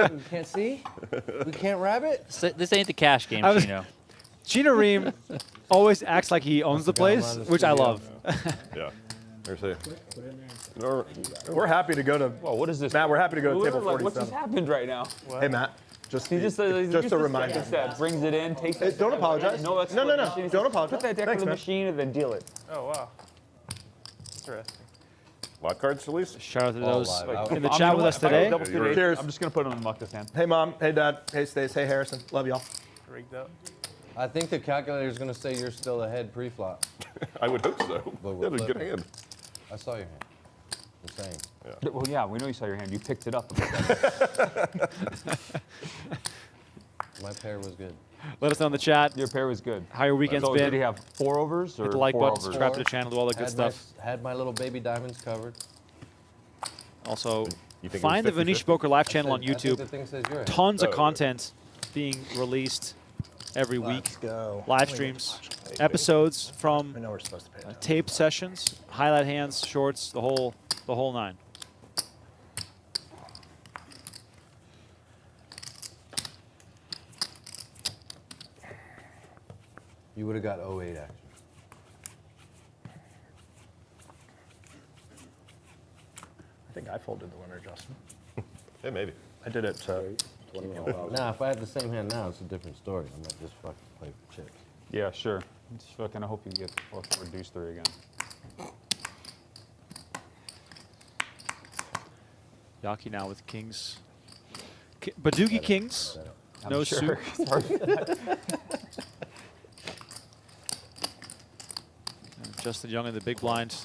We can't see? We can't rabbit? This ain't the cash game, I was- Chino. Chino Rheem always acts like he owns the place, which I love. Yeah. There's a. We're happy to go to. Whoa, what is this? Matt, we're happy to go to What table is- like, What 47. just happened right now? Hey, Matt. Just He just a reminder. That brings it in, takes Hey, it. don't apologize. No, that's No. machine. Don't apologize. Put that deck Thanks, on the man. machine and then deal it. Oh, wow. Interesting. Lot cards, Elise? Shout out to All those live. in the I'm chat gonna with us if I go today. double Yeah, you're right. Cheers. I'm just gonna put them in Mucka's hand. Hey, Mom. Hey, Dad. Hey, Stace. Hey, Harrison. Love y'all. Rigged up. I think the calculator is going to say you're still ahead pre-flop. I would hope so. But That was a we're good hand. I saw your hand. I'm saying. Well, yeah, we know you saw your hand. You picked it up. My pair was good. Let us know in the chat Your pair was good. how your weekend's So did he been. have 4 overs or Hit the like 4 button, overs? subscribe to the channel, do all the good stuff. Had my little baby diamonds covered. Also, You think it find the was 50-50? Venetian Poker Live channel on I think YouTube. the thing says you're ahead. Tons of Oh, okay. content being released every week. Let's go. Live streams, episodes from I know we're supposed to pay attention. tape sessions, highlight hands, shorts, the whole 9. You would have got 08 action. I think I folded the winner, Justin. Yeah, maybe. I did it. Now, if I had the same hand now, it's a different story. I might just fucking play for chips. Yeah, sure. Just fucking hope you get 4 reduce 3 again. Yaki now with kings. Badugi kings. No sure. suit. And Justin Young in the big blind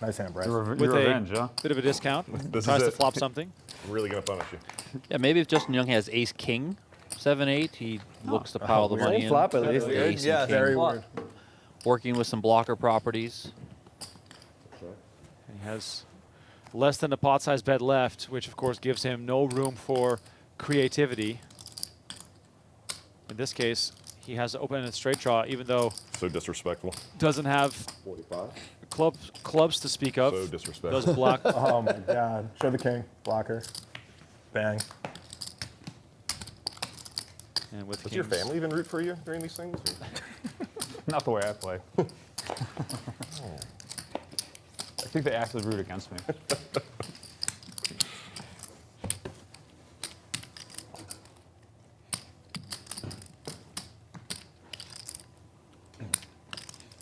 Nice hand, Bryce. Your with revenge, a huh? bit of a discount. This Tries is to it. flop something. I'm really going to punish you. Yeah, maybe if Justin Young has ace king, 7-8, he looks to pile the money in. flop at least. with the ace and Yeah, king. Very flop. weird. Working with some blocker properties. And he has less than a pot-sized bet left, which of course gives him no room for creativity. In this case, he has to open a straight draw, even though So disrespectful. doesn't have 45. clubs to speak of. So disrespectful. Does block. Oh my God. Show the king. Blocker. Bang. And with Does your kings. family even root for you during these things? or- Not the way I play. I think they actually root against me.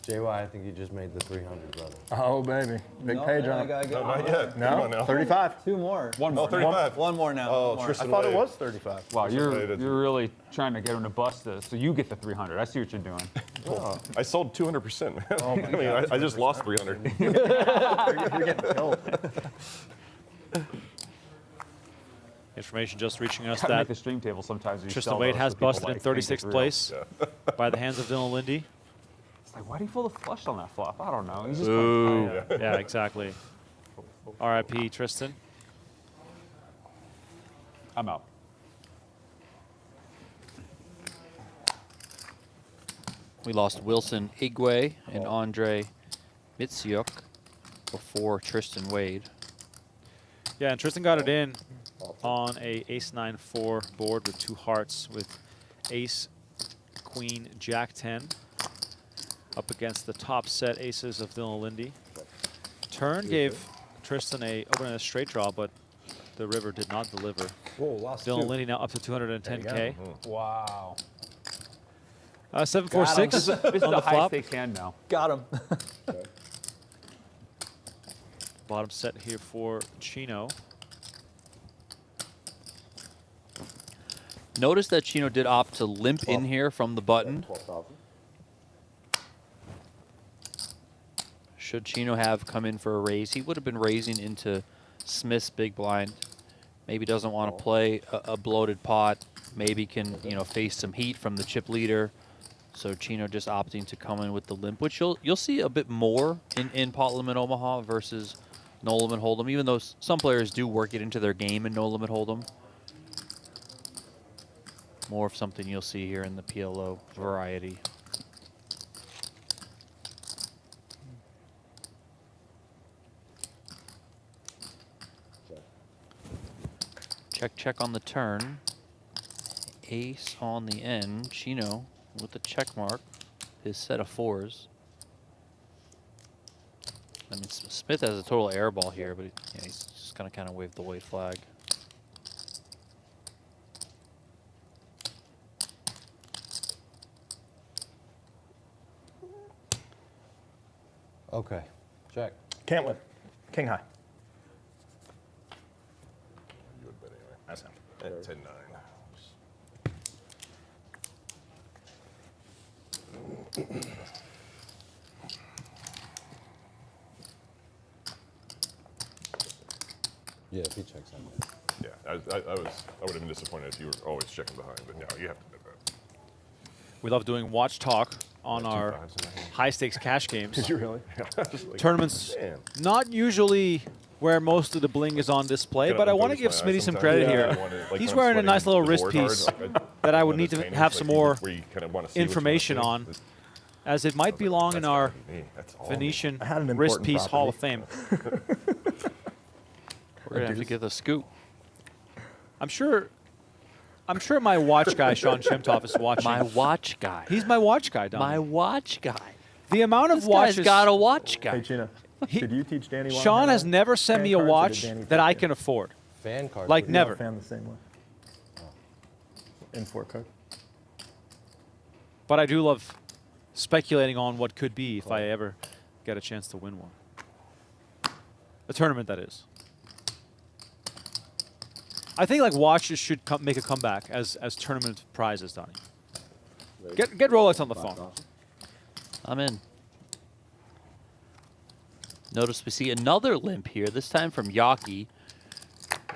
JY, I think you just made the 300, brother. Oh, baby. Big No, pay I jump. gotta go. Not yet. Come on No? now. 35. 2 more. One more. 35. One more now. Oh, one more. I Tristan thought it Wade. was 35. Wow, Wade you're is- really trying to get him to bust this, so you get the 300. I see what you're doing. Oh, I sold 200%, man. I mean, I just lost 300. You're getting killed. Information just reaching us Gotta make that the stream table sometimes. You Tristan sell Wade those has so people busted in like think it's 36th real. place by the hands of Dylan Linde. It's like, why do you fold a flush on that flop? I don't know. He's just Ooh. playing. Yeah, exactly. R.I.P. Tristan. I'm out. We lost Wilson Igwe and Andre Mitsyuk before Tristan Wade. Yeah, and Tristan got it in on a ace-9-4 board with 2 hearts with ace, queen, jack 10 up against the top set aces of Dylan Linde. Turn gave Tristan a open and a straight draw, but the river did not deliver. Whoa, lost Dylan 2. Linde now up to 210K. Wow. 7-4-6 This is on a the high flop. stakes hand now. Got him. Bottom set here for Chino. Notice that Chino did opt to limp in here from the button. Should Chino have come in for a raise, he would have been raising into Smith's big blind. Maybe doesn't want to play a bloated pot. Maybe can, you know, face some heat from the chip leader. So Chino just opting to come in with the limp, which you'll see a bit more in Pot-Limit Omaha versus No Limit Hold'em, even though some players do work it into their game in No Limit Hold'em. More of something you'll see here in the PLO variety. Check, check on the turn. Ace on the end. Chino with the check mark. His set of 4s. I mean, Smith has a total air ball here, but yeah, he's just going to kind of wave the white flag. Okay, check. Can't win. King high. You would bet anyway. That's him. At 10-9. Yeah, if he checks on that. Yeah, I would have been disappointed if you were always checking behind, but no, you have to bet that. We love doing watch talk on Two our fives in that hand. high stakes cash games. Did you really? Just like, Tournaments damn. not usually where most of the bling is on display, Get but up I and want to focus give my Smitty eyes some sometimes. credit Yeah, here. I want it, like He's when I'm wearing a nice sweating little the wrist board hard, piece like, that I would one need of to those have paintings, some like, you more just- where you kind of want to see what you wanna information see. on, as it might belong in That's our gotta be me. That's all me. Venetian I had an wrist important piece Hall of property. Fame. We're going to have to get the scoop. I'm sure my watch guy, Sean Chimtoff, is watching. My watch guy. He's my watch guy, Don. My watch guy. The amount of This guy's watches got a watch guy. Hey, Chino, did you teach Danny Wong Sean how has to never sent fan me a cards, or did watch Danny that teach I you? can afford. Fan card. Like please. never. Fan the same way. In 4 card. But I do love speculating on what could be if I ever get a chance to win one. A tournament, that is. I think like watches should make a comeback as tournament prizes, Donnie. Get Rolex on the phone. I'm in. Notice we see another limp here, this time from Yaki.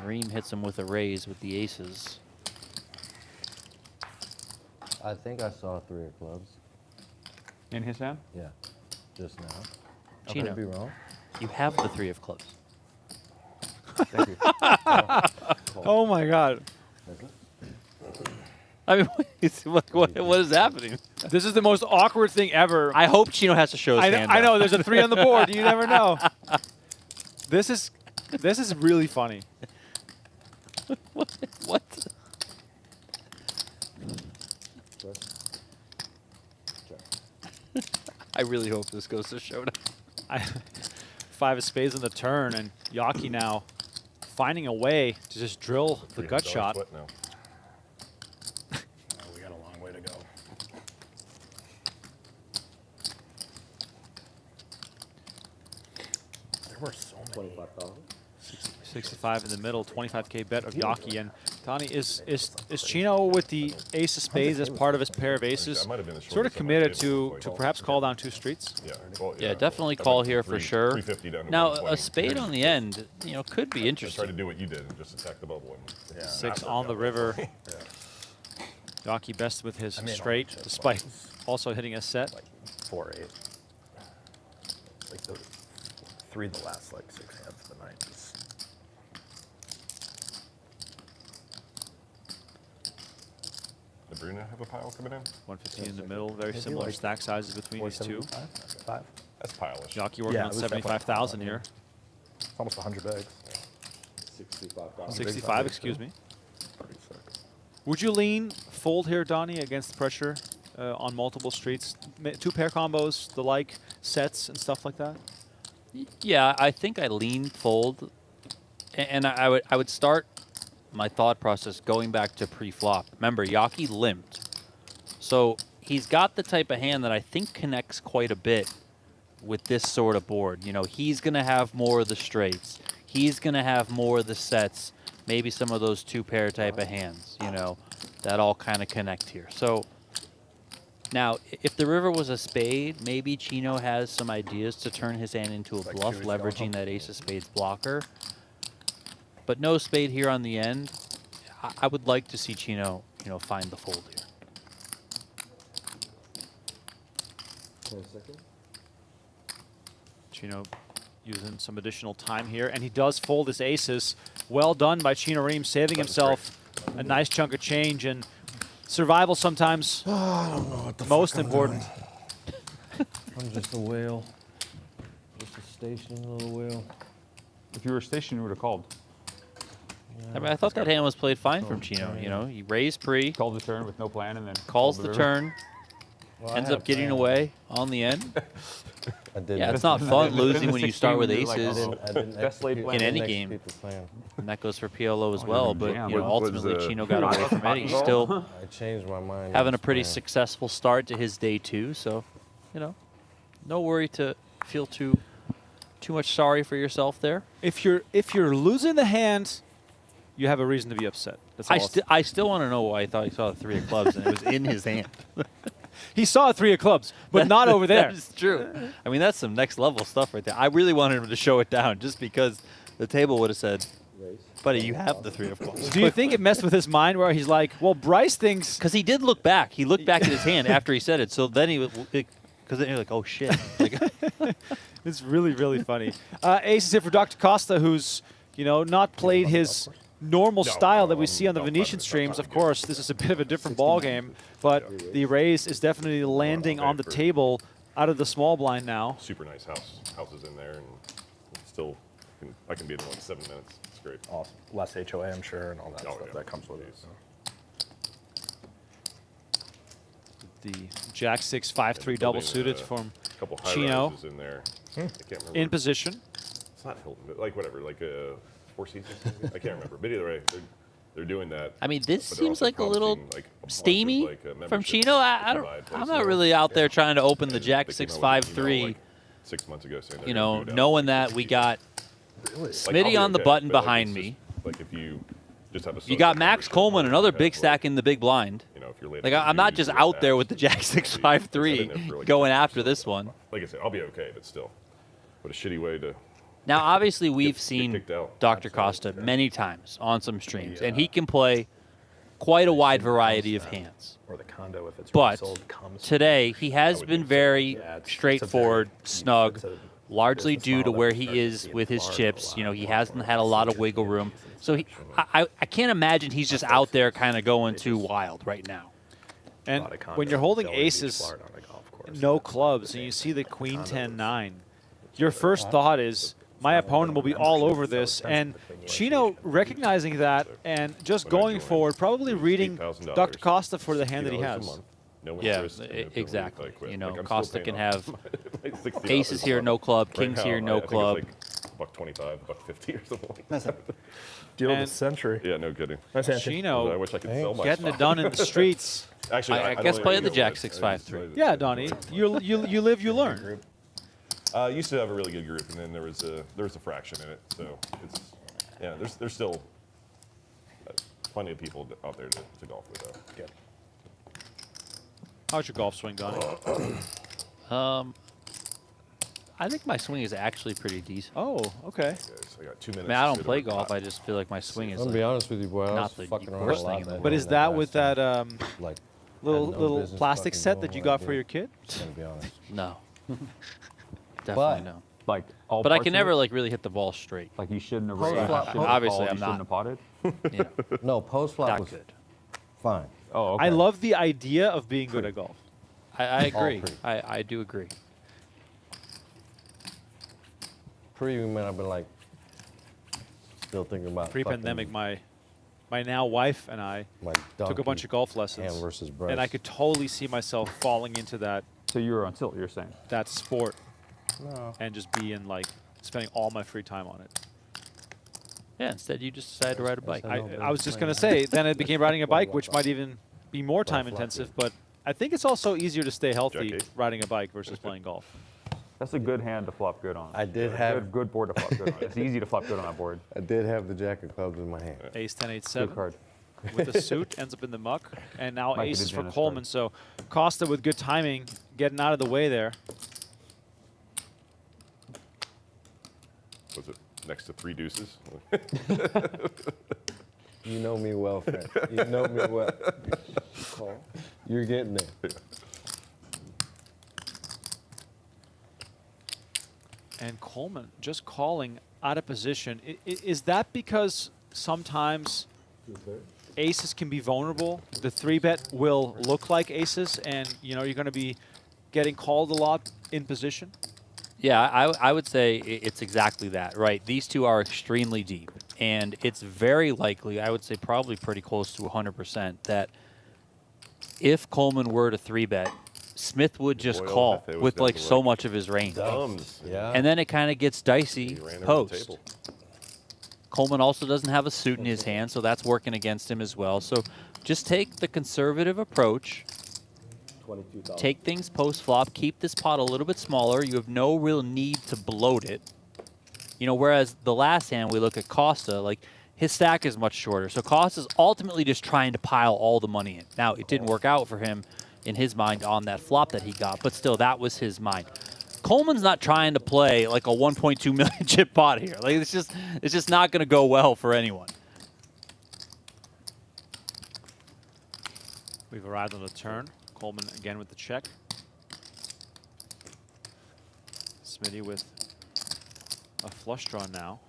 Rheem hits him with a raise with the aces. I think I saw 3 of clubs. In his hand? Yeah, just now. I Chino. could be wrong. You have the 3 of clubs. Thank you. Oh my God. I mean, what is happening? This is the most awkward thing ever. I hope Chino has to show his hand. I know out. there's a 3 on the board. You never know. This is really funny. What? I really hope this goes to showdown. 5 of spades on the turn, and Yaki now finding a way to just drill the gut $300 shot. split now. We got a long way to go. There were so many. 65 in the middle, 25K bet of Yaki. And Donnie, is Chino with the ace of spades as part of his pair of aces That might have been the sort of shortest on my committed table, to like, perhaps call down 2 streets? Yeah, well, Yeah, definitely I call went here from for sure. 350 down to Now, 120. a spade on the end, you know, could be I tried to interesting. do what you did and just attack the bubble. And Yeah. 6 not on worked the out river. well. Yaki best with his I made straight, all the despite ones. also hitting a set. Like 4-8. Like the 3 of the last like 6 hands of the night. Did Bruno have a pile coming in? 115 in the middle, very similar stack sizes between these two. 5. That's pile-ish. Yaki working Yeah, on it was definitely 75,000 here. It's almost 100 bags. 65, excuse me. Pretty sick. Would you lean fold here, Donnie, against pressure on multiple streets? 2 pair combos, the like, sets and stuff like that? Yeah, I think I lean fold, and I would start my thought process going back to pre-flop. Remember, Yaki limped, so he's got the type of hand that I think connects quite a bit with this sort of board. You know, he's gonna have more of the straights. He's gonna have more of the sets. Maybe some of those 2 pair type of hands. You know, that all kind of connect here. So. Now, if the river was a spade, maybe Chino has some ideas to turn his hand into a Like bluff, two is going leveraging home. that ace of spades blocker. But no spade here on the end. I would like to see Chino, you know, find the fold here. 20 seconds. Chino using some additional time here, and he does fold his aces. Well done by Chino Rheem, saving himself a nice chunk of change, and survival sometimes most important. I'm just a whale. Just a stationary little whale. If you were stationed, you would have called. I mean, I thought that hand was played fine from Chino. You know, he raised pre, Called the turn with no plan and then calls called the river. turn. Well, I ends had up a getting plan. away on the end. I didn't. Yeah, it's not fun losing when you start with I aces, didn't Best laid execute- plan. In I any didn't game. execute the plan. and that goes for PLO as Oh, well. you're But jam. you know, Was, ultimately, uh, Chino got away from it. He's still I changed my mind. having on a this pretty plan. successful start to his day 2. So, you know, no worry to feel too much sorry for yourself there. If you're losing the hand, you have a reason to be upset. That's all. I still want to know why I thought he saw the 3 of clubs and it was in his hand. He saw a 3 of clubs, but not over there. That's true. I mean, that's some next level stuff right there. I really wanted him to show it down just because the table would have said, buddy, you have the 3 of clubs. Do you think it messed with his mind where he's like, well, Bryce thinks Because he did look back. He looked back at his hand after he said it. So then he was, because then you're like, oh shit. Like, it's really, really funny. Ace is here for Dr. Costa, who's, you know, not played his normal style that we see on the Venetian streams. Of course, this is a bit of a different ball game, but the raise is definitely landing on the table out of the small blind now. Super nice houses in there, and still, I can be there in like 7 minutes. It's great. Awesome. Less HOA, I'm sure, and all that Oh, stuff yeah. that comes with it. So. The Jack 6 5-3 double suited from Couple high Chino rises in there. I can't remember. in position. It's not Hilton, but like whatever, like Four Seasons. Maybe? I can't remember. But either way, they're doing that. I mean, this but they're seems also like a little promising, like, a bunch of, steamy like, from memberships Chino. I to don't, provide I'm places. not really out there trying to open the And Jack they 6 came out with an 5-3. email, like, 6 months ago saying that You they're know, gonna do it knowing out. that we got Like, I'll Smitty be on the okay, button but, like, behind it's me. just, like if you just have a You got social Maxx membership, Coleman, another have, big like, stack in the big blind. You know, if you're late Like, at I'm not you just do out there with the that, Jack I've 6 been in there 5-3 for, like, going 2 after months, this so, one. Like I said, I'll be okay, but still. What a shitty way to. Now, obviously, we've get seen kicked out. Dr. Costa many times on some streams, and he can play quite a wide variety of hands. Or the condo, if it's But resold, comes. today, he has would been think so. very Yeah, it's a straightforward, very- snug, it's a largely business due to model that where we he started to is see in with his Florida a chips. lot You know, he more hasn't where had a it's lot of like wiggle room. So section. I can't imagine he's just out there kind of going too wild right now. And lot of condos when you're in holding Delray Beach, aces, Florida, on a golf course. no That's clubs, the and you same. see the Queen Condos. 10-9, your first thought is, my opponent will be all over this. And Chino recognizing that and just going forward, probably reading Dr. Costa for the hand that he has. No Yeah, interest, and no exactly. penalty if I quit. You know, Like, I'm still Costa paying can off have like $60 aces here, no club, Right kings now, here, I no think club. It's like $1.25, $1.50 or something like Nice. that. Deal of the And- century. Yeah, no kidding. Nice hand. I Chino wish I could sell my getting it stock. done in the streets. Actually, I don't guess even play the know Jack what. 6 I just 5-3. played it. Yeah, Donnie, you live, you learn. Used to have a really good group, and then there was a fraction in it. So it's there's still plenty of people out there to golf with though. Good. How's your golf swing, Donnie? I think my swing is actually pretty decent. Oh, okay. Okay, so I got 2 minutes. I mean, I to don't sit play over golf. top. I just feel like my swing is I'm gonna be like, honest with you, boy. I was not the fucking around worst a lot thing in the that world. But day is and that last with time. that Like little had no little business plastic fucking set doing that you what I got for did. your kid? Gonna be honest. no. But- Definitely no. Like all But I parts can of never it? like really hit the ball straight. Like you shouldn't have. Post raised, flop- shouldn't have obviously called, I'm you not. shouldn't have potted. Yeah. No, post flop Not was good. fine. Oh, okay. I love the idea of being good at golf. I agree. pretty. I do agree. Pre, we might have been like still thinking about Pre-pandemic, my now wife and I my took a bunch of golf lessons, hand versus breast. and I could totally see myself falling into that So you were on tilt. You're saying. sport No. and just being like spending all my free time on it. Yeah, instead you just decided to ride a bike. I was just gonna say, then it became riding a bike, which might even be more time intensive, but I think it's also easier to stay healthy Jack eight. riding a bike versus playing golf. That's a good hand to flop good on. I did Good- have good board to flop good on. It's easy to flop good on that board. I did have the jack of clubs in my hand. Ace 10 8 Good 7 card. with a suit ends up in the muck, and now Might be the aces for Janus Coleman. card. So Costa with good timing, getting out of the way there. Was it next to 3 deuces? You know me well, friend. You know me well. You're getting there. And Coleman just calling out of position. Is that because sometimes aces can be vulnerable? The 3-bet will look like aces, and you're going to be getting called a lot in position? Yeah, I would say it's exactly that, right? These two are extremely deep, and it's very likely, I would say probably pretty close to 100%, that if Coleman were to 3-bet, Smith would just Boyle, call Hefe was with down like to so like much of his range. Thumbs. Yeah. And then it kind of gets dicey He ran over the post. table. Coleman also doesn't have a suit in his hand, so that's working against him as well. So just take the conservative approach. Take things post-flop. Keep this pot a little bit smaller. You have no real need to bloat it. You know, whereas the last hand we look at Costa, like his stack is much shorter. So Costa's ultimately just trying to pile all the money in. Now, it didn't work out for him in his mind on that flop that he got, but still, that was his mind. Coleman's not trying to play like a 1.2 million chip pot here. Like it's just not going to go well for anyone. We've arrived on the turn. Coleman again with the check. Smitty with a flush draw now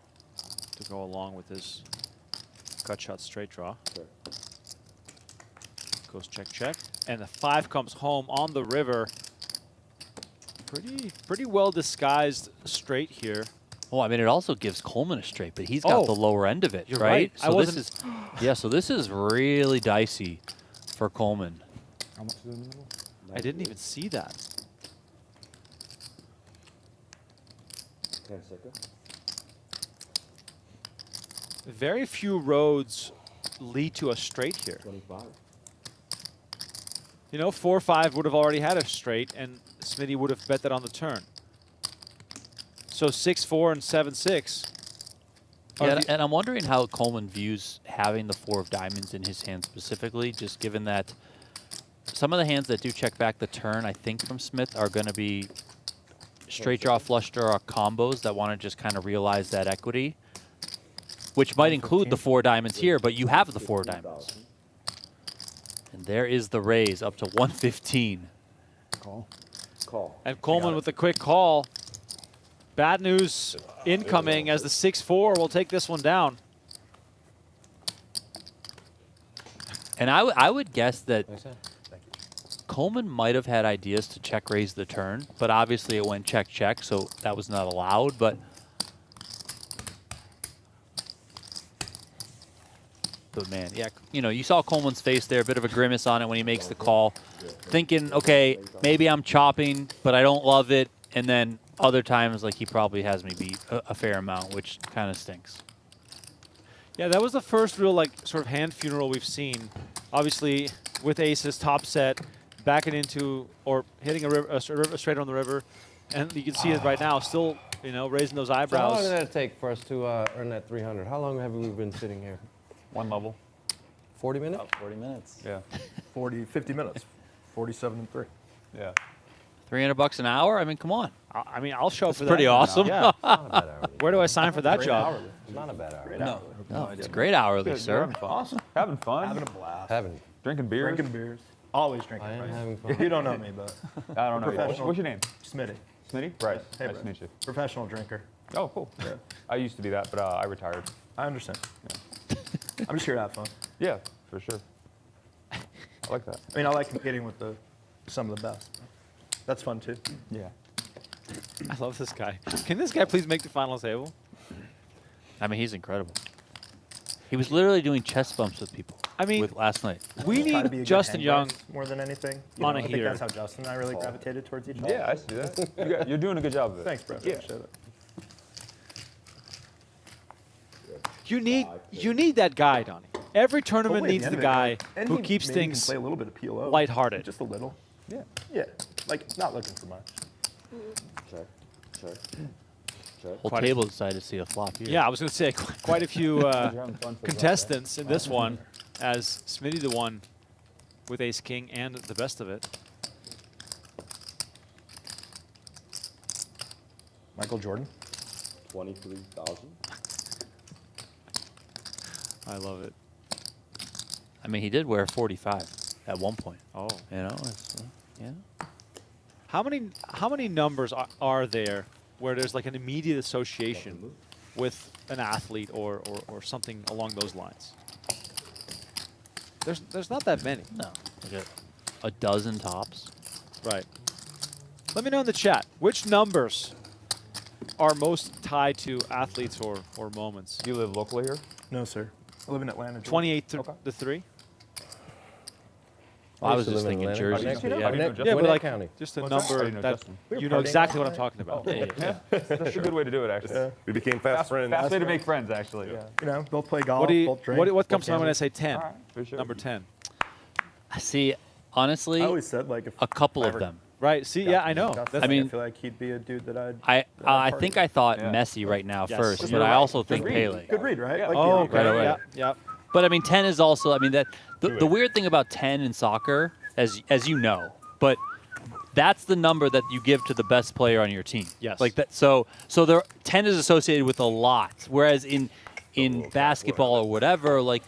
to go along with his gut shot straight draw. Goes check, check. And the 5 comes home on the river. Pretty well disguised straight here. Well, I mean, it also gives Coleman a straight, but he's got the lower end of it, you're right? right. So this is, yeah, so this is really dicey for Coleman. How much is in the middle? I didn't even see that. Very few roads lead to a straight here. 25. You know, 4-5 would have already had a straight, and Smitty would have bet that on the turn. So 6-4 and 7-6. Yeah, and I'm wondering how Coleman views having the 4 of diamonds in his hand specifically, just given that some of the hands that do check back the turn, I think, from Smith are going to be straight draw, flush draw combos that want to just kind of realize that equity, which might include the 4 diamonds here, but you have the 4 diamonds. And there is the raise up to 115. Call. And Coleman with a quick call. Bad news incoming as the 6-4 will take this one down. And I would guess that Coleman might have had ideas to check raise the turn, but obviously it went check, check, so that was not allowed. But man, yeah, you know, you saw Coleman's face there, a bit of a grimace on it when he makes the call, thinking, okay, maybe I'm chopping, but I don't love it. And then other times, like, he probably has me beat a fair amount, which kind of stinks. Yeah, that was the first real, like, sort of hand funeral we've seen. Obviously, with aces, top set, backing into or hitting a straight on the river. And you can see it right now, still, you know, raising those So how long eyebrows. did that take for us to earn that 300? How long have we been sitting here? One level. 40 minutes? About 40 minutes. Yeah. 50 minutes. 47 and 3. Yeah. $300 an hour? I mean, come on. I mean, I'll show up for Pretty that. awesome. Yeah. Not a bad hourly. Where do I sign for that job? It's not a bad hourly. No, it's great hourly, Good, sir. having fun. Awesome. Having fun. Having a blast. Haven't. Drinking beers. Drinking beers. Always drinking. I am Bryce. having fun. You don't know me, but I don't know. What's, Professional. what's your name? Smitty. Smitty? Bryce. Hey, nice Bryce. to meet you. Professional drinker. Oh, cool. Yeah. I used to be that, but I retired. I understand. I'm just here to have fun. Yeah, for sure. I like that. I mean, I like competing with some of the best. That's fun, too. Yeah. I love this guy. Can this guy please make the final table? I mean, he's incredible. He was literally doing chest bumps with people. I mean, with last night. We Try to be a need good Justin hang Young Bryce more than anything. on a I think heater. that's how Justin and I really gravitated towards each other. Yeah, I see that. You're doing a good job of it. Thanks, bro. Yeah. Appreciate it. You need that guy, Donnie. Every tournament Hopefully at needs the the end of guy it, and who he keeps maybe things can play a little bit of PLO. lighthearted. Just a little. Yeah. Yeah. Like, not looking for much. Check. Check. Check. Whole table decided to see a flop here. Yeah, I was going to say quite a few You're having fun for contestants in this one, as Smitty the one with ace king and the best of it. Michael Jordan. 23,000. I love it. I mean, he did wear 45 at one point. Oh, You know, it's, yeah. how many numbers are there where there's like an immediate association with an athlete or something along those lines? There's not that many. No, like a dozen tops. Right. Let me know in the chat which numbers are most tied to athletes or moments. Do you live locally here? No, sir. I live in Atlanta. Georgia. 28 to Okay. the 3. Well, I was used to just live in thinking Atlanta. jerseys, but How do yeah. you know Gwinnett- Justin? Yeah, but Gwinnett like County. just a What's that? How do number you know that Justin? you know exactly what I'm talking about. That's a good way to do it, actually. We became fast friends. Fast way to make friends, actually. You know, both play golf, What do you, both drink. what both comes to mind when I gamble. say 10? All right, for sure. Number 10. See, honestly, I always said like if a couple I of ever them. Right. See, yeah, I know. got That's, I mean- I feel like he'd be a dude that I'd. I think I thought Yeah. Messi right now Yes. first, You're but I right. also think Good Pele. read. Good read, right? Yeah. Like, oh, yeah, okay. Right away. Yeah, yeah. But I mean, 10 is also. I mean, that the weird thing about 10 in soccer, as you know, but that's the number that you give to the best player on your team. Yes. Like that. So there 10 is associated with a lot, whereas in basketball or whatever, like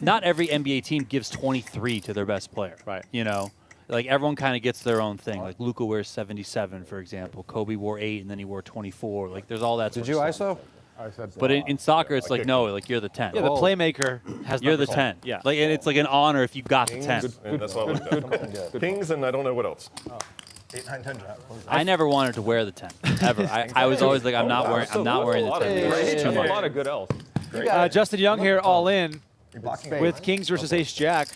not every NBA team gives 23 to their best player. Right. You know. Like everyone kind of gets their own thing. Like Luka wears 77, for example. Kobe wore 8, and then he wore 24. Like there's all that. Did sort you of stuff. ISO? I said But in soccer, it's I like kicked no, him. like you're the 10. Yeah, the playmaker has You're the numbers. 10. Yeah. Like, and it's like an honor if you got the 10. Kings, and that's all I looked at. Kings, and I don't know what else. 8, 9, 10 drop. I never wanted to wear the 10 ever. I was always like, I'm not wearing the 10. It's too There's a much. lot of good L's. Justin Young here, all in Blocking with Kings versus Ace Jack.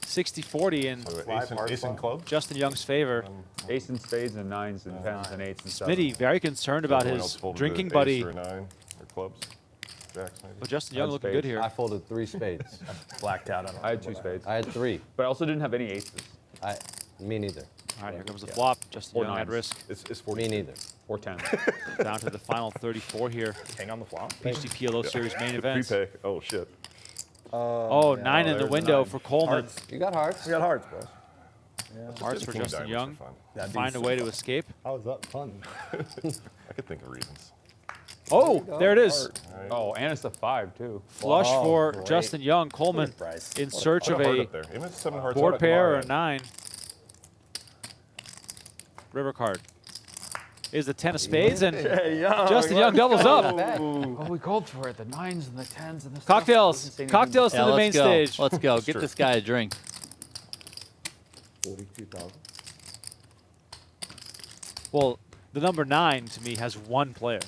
60-40 in Ace and club. Justin Young's favor. Ace and spades and nines and tens and eights and stuff. Smitty very concerned about Everyone his else folded drinking ace buddy. Or 9 or clubs. Jacks maybe. But Justin Young Had looking spades. good here. I folded 3 spades. blacked out on I had 2 spades, I had 3. but I also didn't have any aces Me neither. All right, here comes the flop. Justin Or Young at nines. risk. It's 40. Me neither. or 10s. Down to the final 34 here. King on the flop. PGT PLO Series main event. Prepay. Oh shit. Oh, 9 in the there's a window 9. for Coleman. You got hearts. We got hearts, boys. Hearts for King Justin diamonds Young. for fun. That'd be Find a so way to fun. escape. How is that fun? I could think of reasons. Oh, there it is. Oh, and it's a 5 too. Flush Oh, for great. Justin Young. Coleman Bryce. in search of Put a heart a up there. Even if it's 7 hearts board up, pair or a come 9. River card. Is the 10 of spades, and Justin Young doubles up. Oh, we called for it. The 9s and the 10s and the Cocktails. Cocktails to Yeah, the main let's go. stage. Let's go. Get true. this guy a drink. 42,000. Well, the number 9 to me has one player.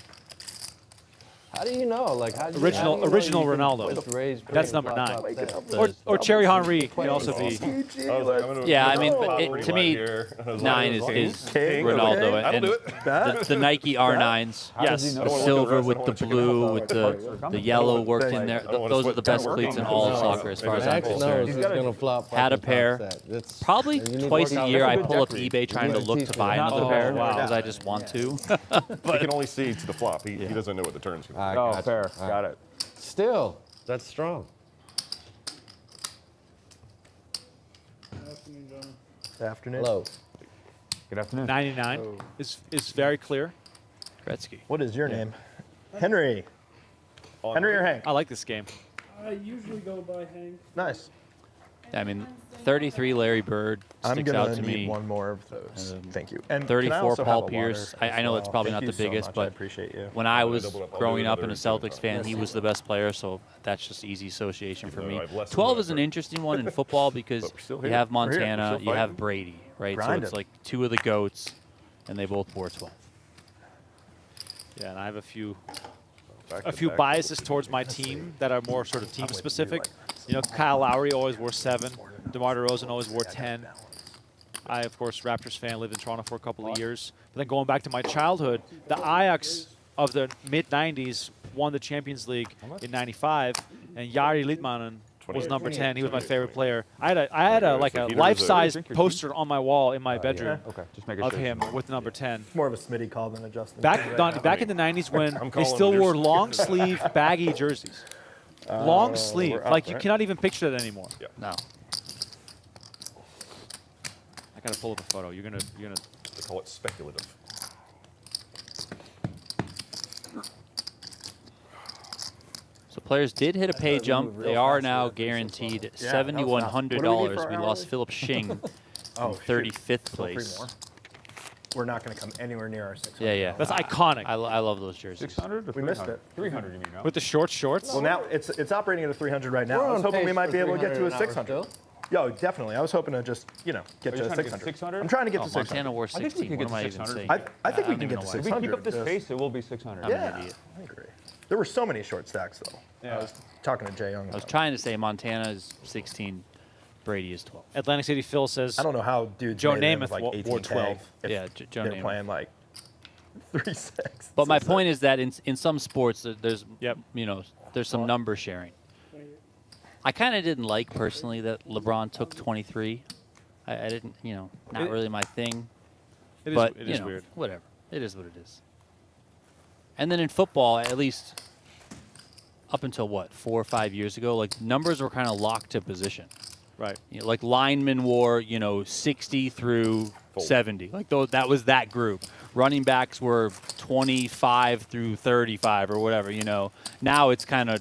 How do you know? Like how do you, Original- how do you know original you can Ronaldo. just raise, That's play, number flop, 9. flop, that? Or Cherry Henry can also be. Yeah, I mean, but to me, 9 is King, Ronaldo, That'll and do it. the Nike R9s. Yes. The silver with the blue, with the yellow worked in there. don't wanna Those are switch- the best don't work cleats in on all it. of soccer, as far as I'm Max knows concerned. it's gonna flop. Had a pair. It's Probably and you need twice more a year I confidence. pull up eBay trying to look to buy another Oh, pair wow. because I just want to. He can only see to the flop. He doesn't know what the turn's going to I Oh, got fair. you. Got it. Still, that's strong. Afternoon. Low. Good afternoon. 99 is very clear. Gretzky. What is your name? Henry. Henry or Hank? I like this game. I usually go by Hank. Nice. I mean, 33 Larry Bird I'm sticks gonna out to need me. one more of those. Thank you. And can I 34 also Paul have a Pierce. water I know as that's well? probably Thank not the you so biggest, much. but I appreciate you. when I was double up. I'll do growing up and a another Celtics fan, Yes. he was the best player, so that's just easy association for Even me. though I have less than 12 what is an I've interesting one in football because But we're still you here. have We're here. We're Montana, still you have fighting. Brady, right? So Grinding. it's like 2 of the GOATs, and they both wore 12. Yeah, and I have a few back. biases towards my team that are more sort of team specific. You know, Kyle Lowry always wore 7. DeMar DeRozan always wore 10. I, of course, Raptors fan, lived in Toronto for a couple of years. But then going back to my childhood, the Ajax of the mid-90s won the Champions League in 95, and Jari Litmanen was number 10. He was my favorite player. I had a like a life-size poster on my wall in my bedroom Okay, just make it of him with number 10. More of a Smitty call than a Justin. Back in the 90s when I'm they calling still him wore yours. long sleeve baggy jerseys. Long sleeve. we're up, Like you right? cannot even picture that anymore. No. I gotta pull up a photo. You're gonna They call it speculative. So players did hit a pay jump. They are now guaranteed $7,100. We lost Philip Shing Oh, from 35th Still 3 place. more. We're not going to come anywhere near our 600. Yeah, yeah. that's iconic. I love those jerseys. 600 or We missed 300? it. 300, you mean, no? With the shorts. Well, now it's operating at a 300 right now. We're I was on hoping we pace might for be able to get to 300 a an hour 600. still. Yo, definitely. I was hoping to just, get Are to you trying to get 600. 600? I'm trying to get Oh, to 600. Montana wore I think we 16. could What get am I to even 600. saying? I think we don't can even get to know why. If 600. we keep up this Just- pace, it will be 600. I'm an Yeah, idiot. I agree. There were so many short stacks, though. I was talking to Jay Young. I was trying to say Montana is 16. Brady is 12. Atlantic City Phil says I don't know how dudes Joe made it in Namath with like wore 18K 12. if Yeah, Joe they're Namath. playing like 3-6. But my point is that in some sports, there's Yep. you know, there's some number sharing. I kind of didn't like personally that LeBron took 23. I didn't, you know, not really my thing. it But is you know, weird. whatever. It is what it is. And then in football, at least up until what, 4 or 5 years ago, like numbers were kind of locked to position. Right. You know, like linemen wore, you know, 60 through 70. Like that was that group. Running backs were 25 through 35 or whatever, you know. Now it's kind of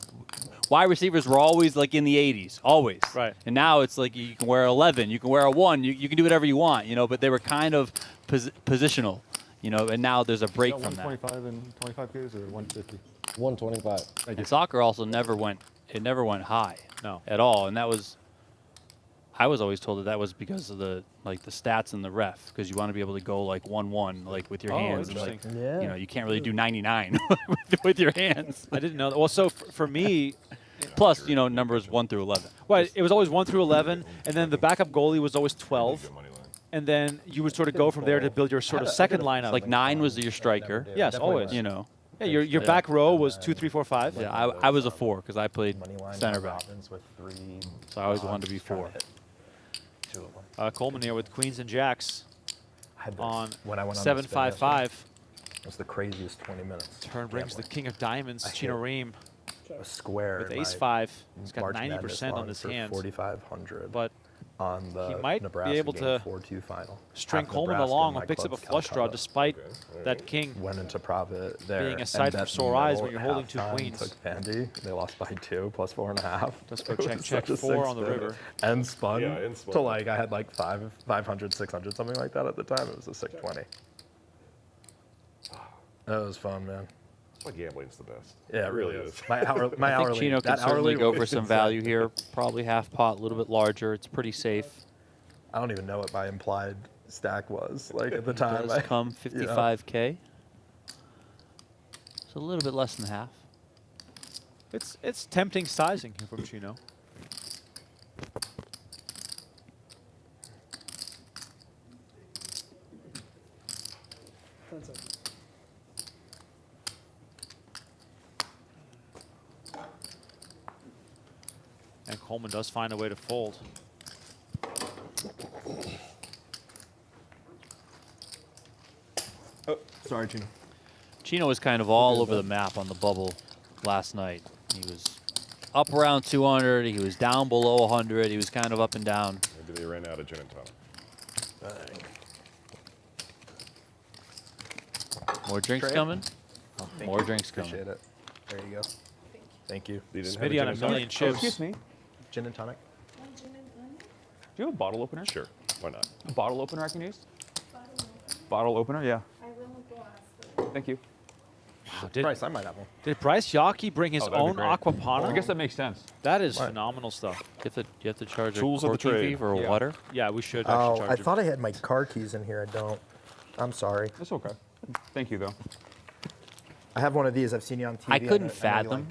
wide receivers were always like in the 80s, always. Right. And now it's like you can wear 11, you can wear a 1, you can do whatever you want, you know, but they were kind of positional, you know, and now there's a break from that. 125 and 25 Ks or 150? 125. And soccer also never went high. No. At all. And that was I was always told that was because of the stats and the ref, because you want to be able to go like 1-1 like with your hands. And, like, Yeah. you know, you can't really do 99 with your hands. I didn't know that. Well, so for me, Plus, you know, numbers 1 through 11. well, it was always 1 through 11, and then the backup goalie was always 12, Good money line. and then you would sort of go from there to build your sort of second lineup. Like 9 was your striker. Yes, always. You know. Yeah, your back row was 2, 3, 4, 5. Yeah, I was a 4 because I played Money line center on back, Robbins with 3. so I always wanted to be trying 4. hit 2 of them. Coleman here with queens and jacks I had this on when I went on 7-5-5. It was the craziest 20 minutes. Turn brings the gambling. king of diamonds, I Chino hit Rheem, a square with in ace my 5. He's got March Madness 90% on line his for hands, 4,500 but on the he might be Nebraska able game, to 4-2 final. string Half Coleman Nebraska along in my and picks up a club's flush draw Calcutta. despite Okay, all right. that king. Went into profit there. Being a and sight for bet sore eyes middle when you're holding 2 halftime, queens. Took Vandy. They lost by 2 plus 4.5. Let's go It check, was check such a 4 sick on the spin. river. And spun. Yeah, and spun. To like, I had like 500, 600, something like that at the time. It was a sick 20. That was fun, man. That's why gambling's the best. Yeah, it really is. My I think hourly. Chino can that certainly hourly go rate for is some insane. value here. Probably half pot, a little bit larger. It's pretty safe. I don't even know what my implied stack was. Like at the time. Does I, come you know. 55K. It's a little bit less than half. It's tempting sizing here from Chino. And Coleman does find a way to fold. Oh, sorry, Chino. Chino was kind of all over the map on the bubble last night. He was up around 200. He was down below 100. He was kind of up and down. Maybe they ran out of gin and tonic. More drinks Trey? coming? Thank More you. drinks coming. Appreciate it. There you go. Thank you. You didn't have Smitty on gin a and million tonic? chips. Excuse me. Gin and tonic. Do you have a bottle opener? Sure. Why not? A bottle opener I can use? Bottle opener, yeah. Thank you. Wow, did, Bryce, I might have one. did Bryce Yockey bring his Oh, that'd be own great. Aquapana? I guess that makes sense. That is Right. phenomenal stuff. You have to charge Tools a of the corking fee trade. for Yeah. water? Yeah, we should Oh, actually I charge him. thought I had my car keys in here. I don't. I'm sorry. That's okay. Thank you, though. I have one of these. I've seen you on TV. I couldn't know you fathom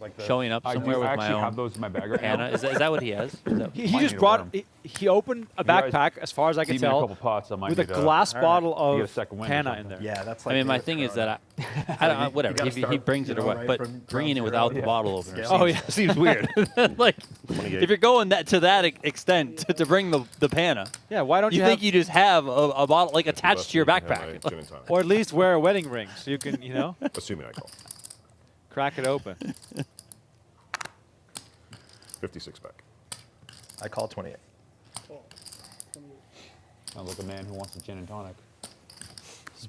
like the- showing up I somewhere do with actually my have own those in my bag right Hannah. now. Is that what he has? Is that- He Might just need to brought, wear 'em. he opened a You guys backpack, as far as I can Leave me a tell, couple pots. I might with a need to glass get bottle a of second wind or Pana in something. there. Yeah, that's I like. mean, my with thing is Corona. that I don't, whatever. gotta He start, brings you it or know, what, right but from bringing it ground without zero. the bottle opener. Yeah. Oh, yeah. seems weird. Like, if you're going to that extent to bring the Pana, Yeah, why don't you you think have, you just have a bottle like attached to your Busted, have backpack? my gin and tonic. or at least wear a wedding ring so you can, you know, Assuming I call. crack it open. 56 pack. I call 28. Sounds like a man who wants a gin and tonic.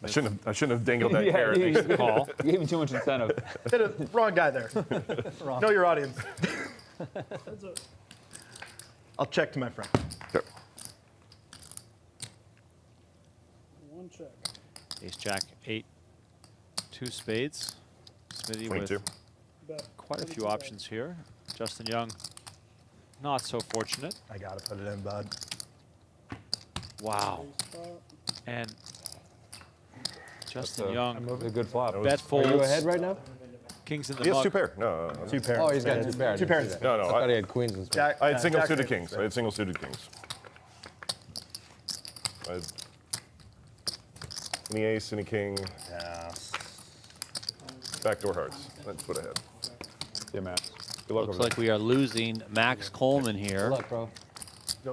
I shouldn't have dangled that Yeah, carrot. you- next to the Call. You gave me too much incentive. Wrong guy there. Know your audience. I'll check to my friend. Sure. One check. Ace Jack 8, 2 spades. Smitty 22. with Bet. quite a few 22 options here. Justin Young, not so fortunate. I gotta put it in, bud. Wow. Ace pot. And Justin That's Young a good flop. bet Are folds. you ahead right now? Kings in the He has mug. two pair. No. Two pairs. Oh, he's got two pairs. Two pairs. No, I thought he had queens and spades. I had single suited Jack- kings. I had single suited kings. I had any ace, any king, Yeah. backdoor hearts. That's what I had. Yeah, Matt. Good luck Looks over like we are losing Maxx Coleman here. Good luck, bro.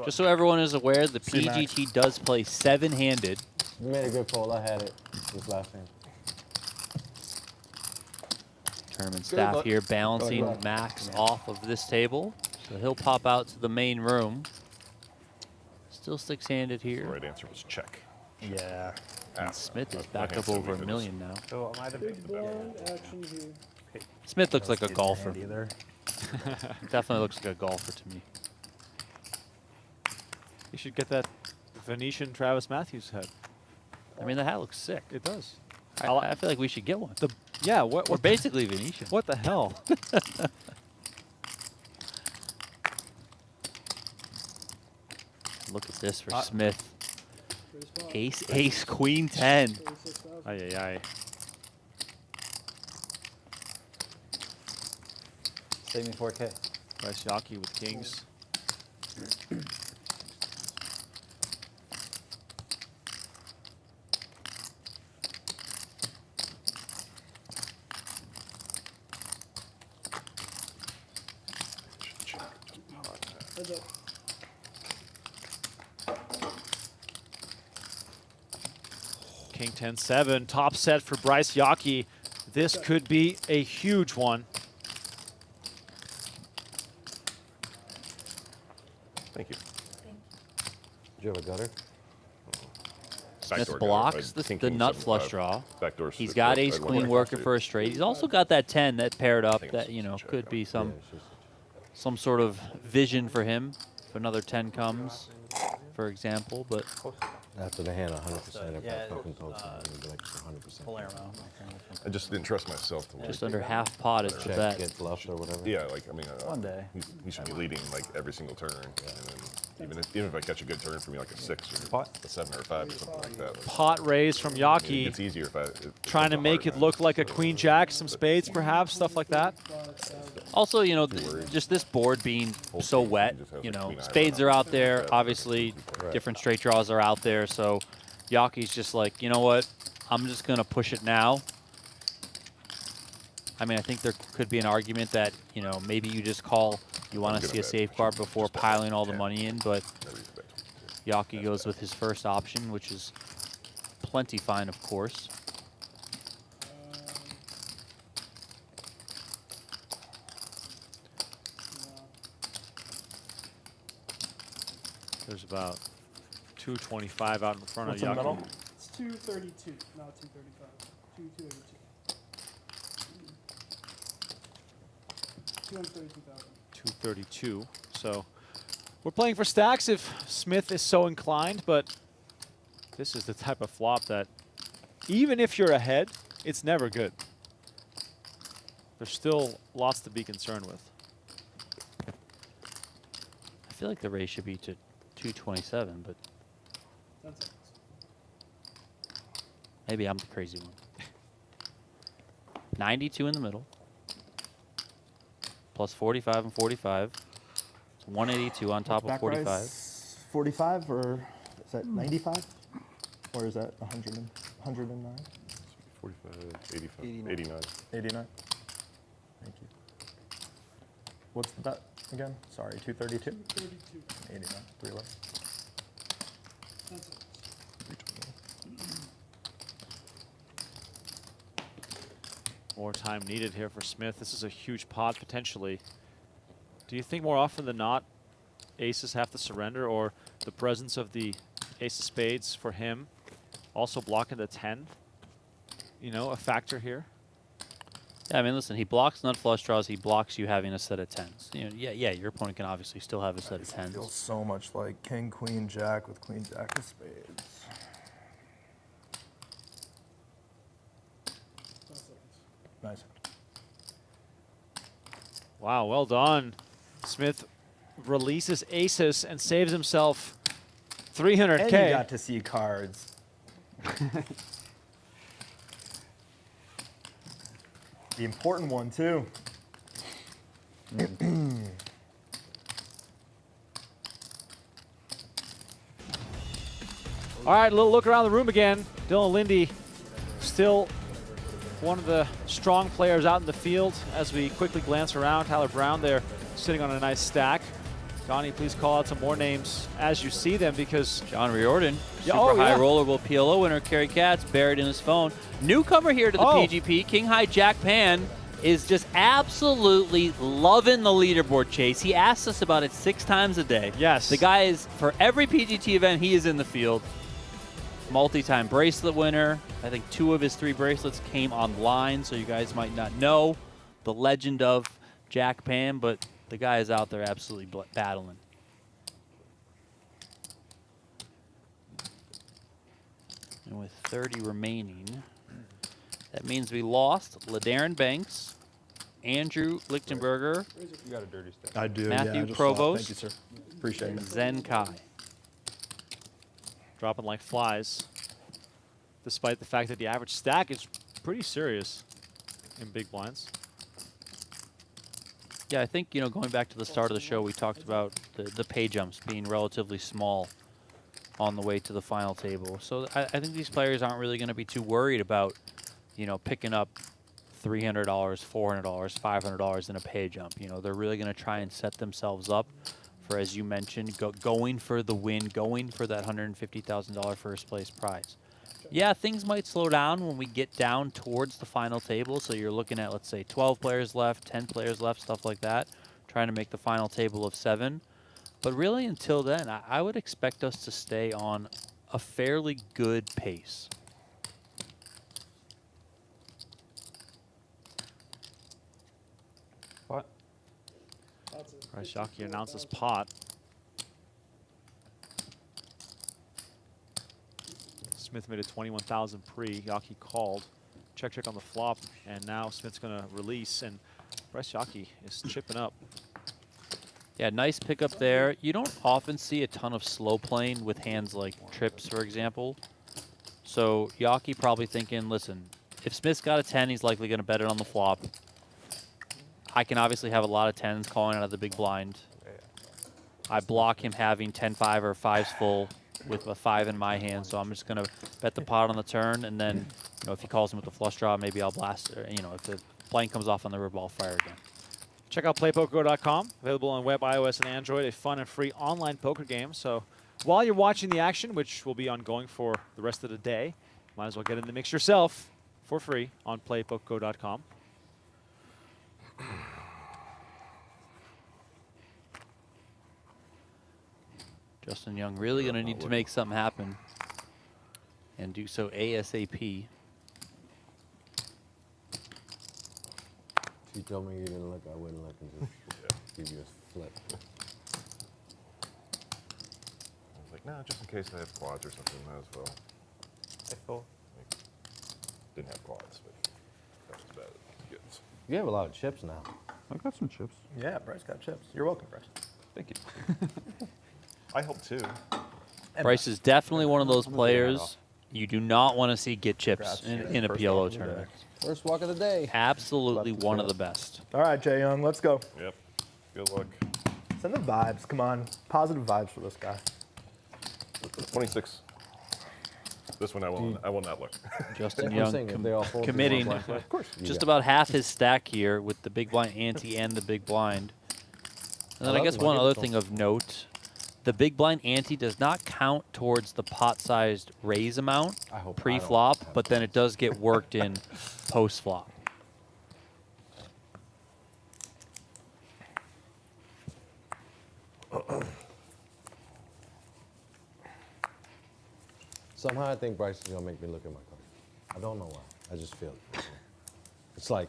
Just so everyone is aware, the See, Max. PGT does play 7-handed. You made a good fold. I had it this last hand. Tournament staff luck. here balancing luck. Maxx off of this table. So he'll pop out to the main room. Still 6-handed The here. right answer was check. Yeah. And Smith is My back hand's up so over weak a for million now. So am I the Big blind action here. Smith looks like a golfer. Either. Definitely looks like a golfer to me. You should get that Venetian Travis Matthews head. I mean, the hat looks sick. It does. I feel like we should get one. Yeah, what We're basically Venetian. what the hell? Look at this for Smith. Great spot. Ace, ace, queen, 10. 36,000. Ay, ay, ay. Save me 4K. Bryce Yockey with kings. Heads up. King 10-7, top set for Bryce Yockey. This could be a huge one. Thank you. Do you have a gutter? Smith Backdoor gutter. blocks I the think king nut 7-5. flush draw. Backdoor He's six, got I'd ace want queen to working straight. for a straight. He's also got that 10 that paired up think that, it's you know, check, could be some Yeah, it's just some sort of vision for him if another 10 comes, for example. But after the hand, 100%. If yeah, I fucking told someone, it'd be like 100%. Pull it around. I just didn't trust myself to just under half pot is the Check, bet. get bluffed or whatever. Yeah, like, I mean, One day. he should be leading like every single turn. And then even if I catch a good turn for me, like a 6 or a 7 or a 5 or something like that. Pot raise from It Yockey, gets easier if I trying to make it look like a queen jack, some spades perhaps, stuff like that. Also, you know, just this board being so wet, you know, spades are out there. Obviously, different straight draws are out there. So Yockey's just like, you know what? I'm just going to push it now. I mean, I think there could be an argument that, you know, maybe you just call, you want to see a safeguard before piling all the money in, but Yockey goes with his first option, which is plenty fine, of course. There's about 225 out in front What's of in the Yockey. middle? It's 232, not 235. 282. 232,000. 232. So we're playing for stacks if Smith is so inclined, but this is the type of flop that even if you're ahead, it's never good. There's still lots to be concerned with. I feel like the raise should be to 227, but 10 seconds. maybe I'm the crazy one. 92 in the middle. Plus 45 and 45. It's 182 on top of Back 45. rise, 45 or is that 95? Or is that 100 and, 109? 45, 85, 89. 89. 89. Thank you. What's the bet again? Sorry, 232? 232. 89. 3 less. 10 seconds. More time needed here for Smith. This is a huge pot potentially. Do you think more often than not aces have to surrender, or the presence of the ace of spades for him also blocking the 10? You know, a factor here? Yeah, I mean, listen, he blocks nut flush draws. He blocks you having a set of 10s. You know, yeah, your opponent can obviously still have a set of 10s. Feels so much like king, queen, jack with queen, jack of spades. 10 seconds. Nice. Wow, well done. Smith releases aces and saves himself 300K. And you got to see cards. The important one, too. All right, a little look around the room again. Dylan Linde still one of the strong players out in the field as we quickly glance around. Tyler Brown there sitting on a nice stack. Johnny, please call out some more names as you see them because John Riordan, super high rollerball PLO winner, Cary Katz, buried in his phone. Newcomer here to the PGP, King High Jack Pan, is just absolutely loving the leaderboard chase. He asks us about it 6 times a day. Yes. The guy is, for every PGT event, he is in the field. Multi-time bracelet winner. I think 2 of his 3 bracelets came online, so you guys might not know the legend of Jack Pan, but the guy is out there absolutely battling. And with 30 remaining, that means we lost LaDarren Banks, Andrew Lichtenberger, You got a dirty stack. I do. Matthew yeah, I just Provost, Thank you, sir. Appreciate and it. Zen Kai. dropping like flies, despite the fact that the average stack is pretty serious in big blinds. Yeah, I think, you know, going back to the start of the show, we talked about the pay jumps being relatively small on the way to the final table. So I think these players aren't really going to be too worried about, you know, picking up $300, $400, $500 in a pay jump. You know, they're really going to try and set themselves up for, as you mentioned, going for the win, going for that $150,000 first place prize. Yeah, things might slow down when we get down towards the final table. So you're looking at, let's say, 12 players left, 10 players left, stuff like that, trying to make the final table of 7. But really, until then, I would expect us to stay on a fairly good pace. What? Bryce Yockey announces pot. Smith made a 21,000 pre. Yockey called. Check on the flop, and now Smith's going to release, and Bryce Yockey is chipping up. Yeah, nice pickup there. You don't often see a ton of slow playing with hands like trips, for example. So Yockey probably thinking, listen, if Smith's got a 10, he's likely going to bet it on the flop. I can obviously have a lot of 10s calling out of the big blind. I block him having 10-5 or 5s full with a 5 in my hand, so I'm just going to bet the pot on the turn, and then, you know, if he calls him with the flush draw, maybe I'll blast, or, you know, if the blank comes off on the river, I'll fire again. Check out playpokergo.com, available on web, iOS, and Android, a fun and free online poker game. So while you're watching the action, which will be ongoing for the rest of the day, might as well get in the mix yourself for free on playpokergo.com. Justin Young really going to need to make something happen and do so ASAP. If you told me you didn't look, I wouldn't look and just give you a flip. I was like, no, just in case I have quads or something, might as well. Hey, Phil. Didn't have quads, but that was bad. Good. You have a lot of chips now. I got some chips. Yeah, Bryce got chips. You're welcome, Bryce. Thank you. I help too. Bryce is definitely one of those players you do not want to see get chips Congrats. in a First PLO walk of the tournament. First walk of the day. Absolutely Left to one do of it. the best. All right, Jay Young, let's go. Yep. Good luck. Send the vibes. Come on. Positive vibes for this guy. 26. This one I will not look. Justin I'm Young saying if they all fold, committing they all play. Of course. just about half his stack here with the big blind ante and the big blind. And then I love guess it. one I'll other give it to thing of note, the big blind ante does not count towards the pot-sized raise amount I hope I don't pre-flop, have but then it does get worked in post-flop. Somehow I think Bryce is going to make me look at my card. I don't know why. I just feel it. It's like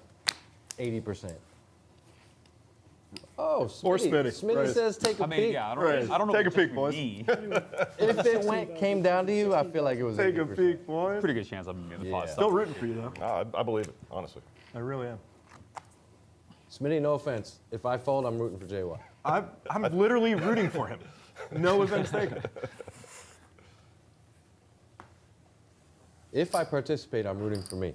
80%. Oh, Smitty. Or Smitty. Smitty Right. says take a I mean, peek. yeah, I Right. don't know. Take if a it's peek, boys. me. If it came down to you, I feel like it was Take a 80%. peek, boy. Pretty good chance I'm gonna get the pot Yeah. Still stuff. rooting for you, though. No, I believe it, honestly. I really am. Smitty, no offense. If I fold, I'm rooting for JY. I'm literally rooting for him. No offense taken. If I participate, I'm rooting for me.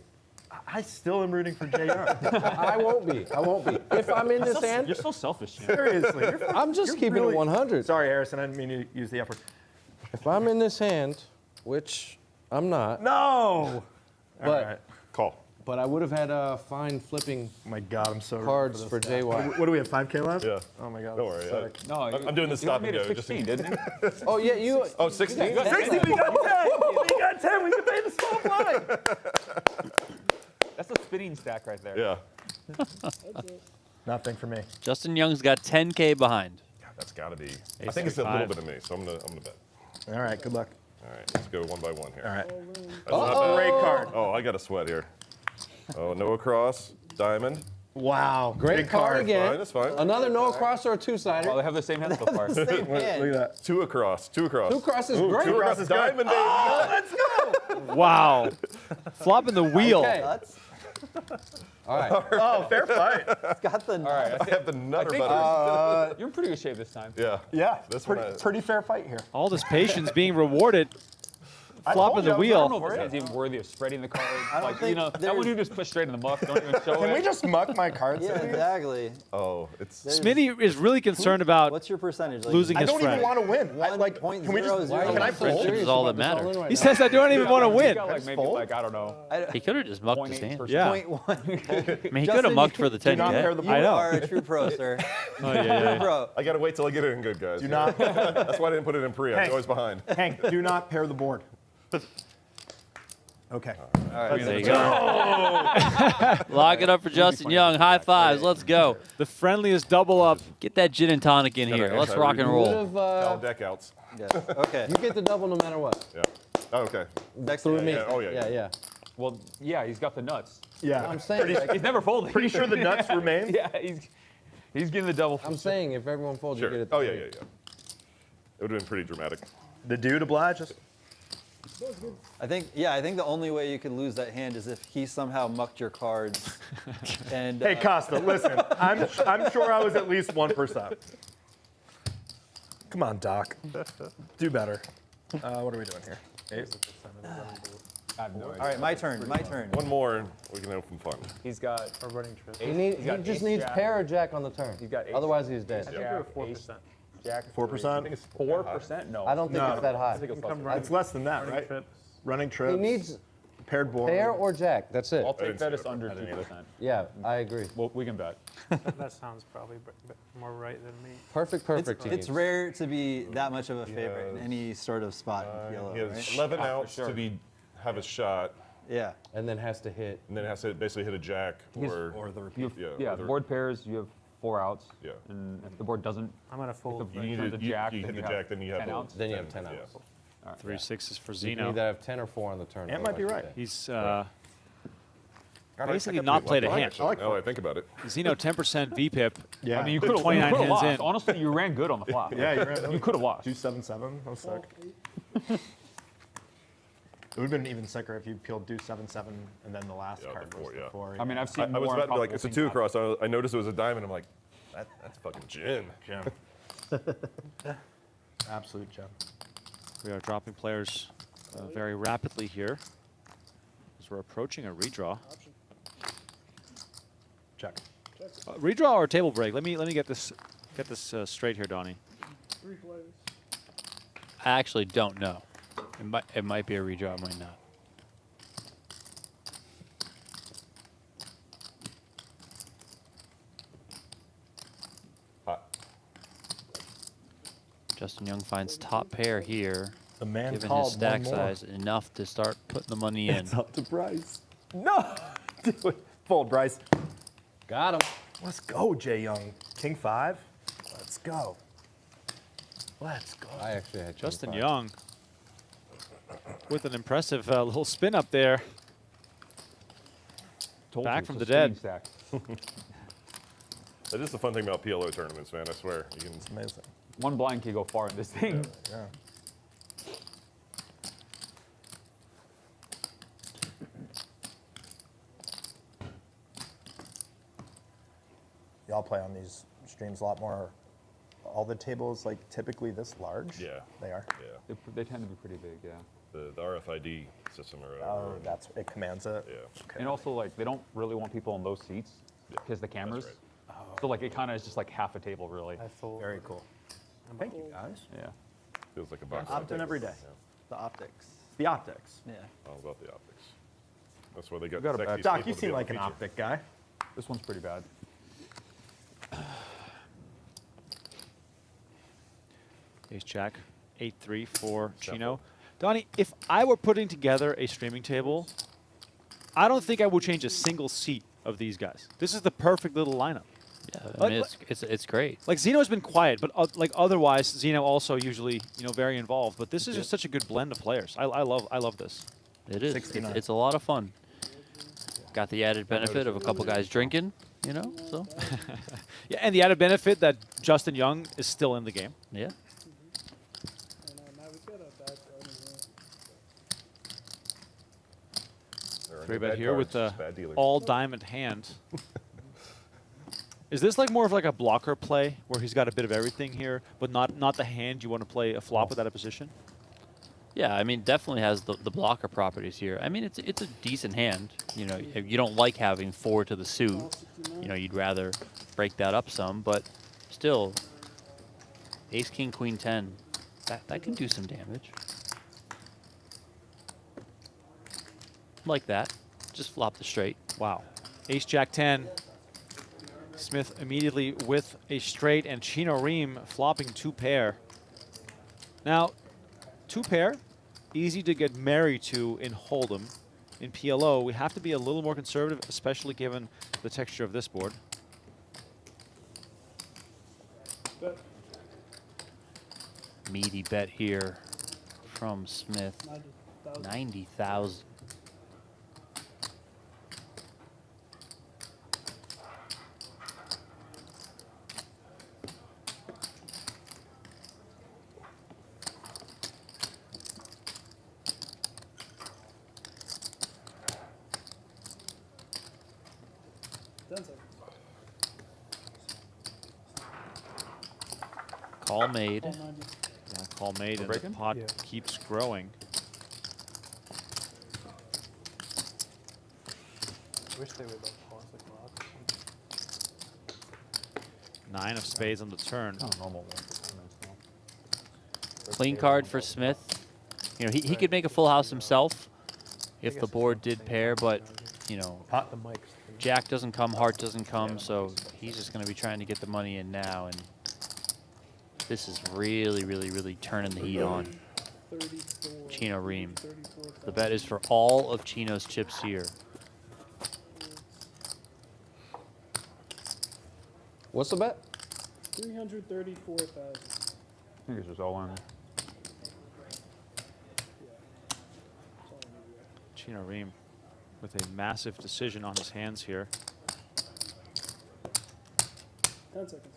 I still am rooting for JR. I won't be. I won't be. If I'm in this hand, You're so selfish, Chan. Seriously. I'm just keeping it 100. Sorry, Harrison. I didn't mean to use the F word. If I'm in this hand, which I'm not, No. but All right. Call. but I would have had fine flipping Oh my God, I'm so cards rooting for this now. JY. What do we have? 5K left? Yeah. Oh my God. Don't worry. Sick. No, I'm doing the stop and made it go. Just 16, in- didn't it? Oh yeah, you. Oh, 16. 60, we got 10. We got 10. We can pay the small blind. That's a spinning stack right there. Yeah. Nothing for me. Justin Young's got 10K behind. God, that's got to be. I think it's a little bit of me, so I'm gonna bet. All right, good luck. All right, let's go one by one here. All right. That's not bad. Great card. Oh, I got a sweat here. Oh, no across, diamond. Wow. Great Big card card. again. Fine, that's fine. Another no across or a two-sider. Well, they have the same hand so far. Look at that. Two across, two across. Two cross is great. Two across is diamond, baby. Oh, let's go. Wow. Flopping the wheel. Okay. Nuts. All right. Oh, fair fight. It's got the All right, I have the nutter think butters. you're in pretty good shape this time. Yeah. Yeah. This pretty, one I- pretty fair fight here. All this patience being rewarded. Flopping the I don't wheel. know if this guy's even worthy of spreading the cards. don't Like, you think know, that there's- one you just push straight in the muck. Don't even show Can it. we just muck my cards? Yeah, exactly. Oh, it's. Smitty is really concerned about What's your percentage? Like, losing I his don't friend. even want to win. Like, Point can we just? zero zero Can I one. fold? This is all that matters. He says, I don't even want to He's win. got like maybe fold? like, I don't know. He could have just mucked his hand. 0.8%. Yeah. Point one. I mean, he could have Justin, mucked for the Do not pair 10K. the You board. know. are a true pro, sir. Oh, yeah. True pro. I gotta wait till I get it in good, guys. Do not. That's why I didn't put it in pre. I was Hank. always behind. Hank, do not pair the board. Okay. There you go. Lock it up for Justin Young. High fives. Let's go. The friendliest double up. Get that gin and tonic in here. Let's rock and roll. All deck outs. Yes. Okay. You get the double no matter what. Yeah. Oh, okay. Next Through one. me. Yeah, oh, yeah, Yeah, yeah. yeah. Well, yeah, he's got the nuts. Yeah. I'm saying. Like, He's never folded. Pretty sure the nuts remain. Yeah, he's getting the double. I'm saying if everyone folds, you Sure. get it. Oh, yeah, yeah, yeah. It would have been pretty dramatic. The dude obliges. I think the only way you could lose that hand is if he somehow mucked your cards. And Hey, Costa, listen. I'm sure I was at least 1%. Come on, Doc. Do better. What are we doing here? I have no idea. all right, my turn. My turn. One more, and we can have some fun. He's got A running trip. He got just ace needs jack. pair or jack on the turn. He's got ace. Otherwise, he's dead. Jack, ace, Jack. 4%? I think it's 4%? No. I don't think No. it's that high. I think it's less than that. It's less than that, right? Running trips. He needs paired board. pair or jack. That's it. I'll didn't take that see as it. under I didn't 2%. Yeah, I agree. Well, we can bet. That sounds probably more right than me. Perfect. It's teams. rare to be that much of a favorite in any sort of spot in PLO, He has right? 11 for outs sure. to have a shot, Yeah. And then has to hit. and then has to basically hit a jack or the repeat. You have, Yeah, yeah, or the- board pairs, you have 4 outs. Yeah. And if the board doesn't, I'm gonna fold. you need turns to a jack, you then hit the you have jack, then you have 10 a- outs. Then you have 10 yeah. outs. all right. 3 6s for You can Zeno. either have 10 or 4 on the turn. That might be otherwise right. you're He's God, basically I got not pretty played a lucky, hand. actually, now I think about it. Zeno 10% VPIP. Yeah. I mean, you could have 29 hands lost. in. Honestly, you ran good on the flop. Yeah, you ran. You could have lost. 2-7-7. That was sick. It would have been even sicker if you peeled deuce 7-7 and then the last Yeah, card before, was yeah. the 4. I mean, I've seen I was more about to be like, improbable it's a things 2 happen. across. I noticed it was a diamond. I'm like, that's fucking gin. Absolute gem. We are dropping players very rapidly here as we're approaching a redraw. Check. Redraw or table break? Let me get this straight here, Donnie. 3 players. I actually don't know. It might be a redraw, it might not. Hot. Justin Young finds top pair here, The man given his called stack one more. size enough to start putting the money in. It's up to Bryce. No! Do it. Fold, Bryce. Got him. Let's go, Jay Young. King 5. Let's go. Let's go. I actually had Justin 25. Young with an impressive little spin up there. Told Back you, from it's the a dead. spinning stack. That is the fun thing about PLO tournaments, man. I swear. You can. It's amazing. One blind can go far in this thing. Yeah. Y'all play on these streams a lot more all the tables like typically this large? Yeah. They are? Yeah. They tend to be pretty big, yeah. The RFID system or Oh, it commands it? Yeah. Okay. And also, like, they don't really want people in those seats because the cameras. right. So, like, it kind of is just like half a table, really. Very cool. Thank you, guys. Yeah. Feels like a box. Optin every day. The optics. The optics. Yeah. All about the optics. That's why they got, got a sexy bad- Doc, people you to be seem able like to an feature. optic guy. This one's pretty bad. Ace Jack, 8-3 for Chino. Donnie, if I were putting together a streaming table, I don't think I would change a single seat of these guys. This is the perfect little lineup. Yeah, I mean, it's great. Like Zeno's been quiet, but like otherwise, Zeno also usually very involved. But this is just such a good blend of players. I love this. It is. It's a lot of fun. Got the added benefit of a couple guys drinking, so. Yeah, and the added benefit that Justin Young is still in the game. Yeah. And now we've got a bad card in here. There are no Three bet bad here with cards, the just bad dealers. all diamond hand. Is this like more of like a blocker play where he's got a bit of everything here, but not the hand you want to play a flop with out of position? Yeah, I mean, definitely has the blocker properties here. I mean, it's a decent hand. If you don't like having 4 to the suit, you'd rather break that up some, but still, ace, king, queen, 10, that can do some damage. Like that. Just flop the straight. Wow. Ace, jack, 10. Smith immediately with a straight, and Chino Rheem flopping 2 pair. Now, 2 pair, easy to get married to in Hold'em. In PLO, we have to be a little more conservative, especially given the texture of this board. But Meaty bet here from Smith. 90,000. 90,000. Call made. All 90. Yeah, call made, and the breaking? pot Yeah. keeps growing. Wish they would like pause the clock. 9 of spades on the turn. Kind of normal one. Clean card for Smith. He could make a full house himself if the board did pair, but, Pot the mics. Jack doesn't come, heart doesn't come, so he's just going to be trying to get the money in now, and this is really, really, really turning the heat on 34. Chino Rheem. 34,000. The bet is for all of Chino's chips here. What's the bet? 334,000. I think it's just all in. Chino Rheem with a massive decision on his hands here. 10 seconds.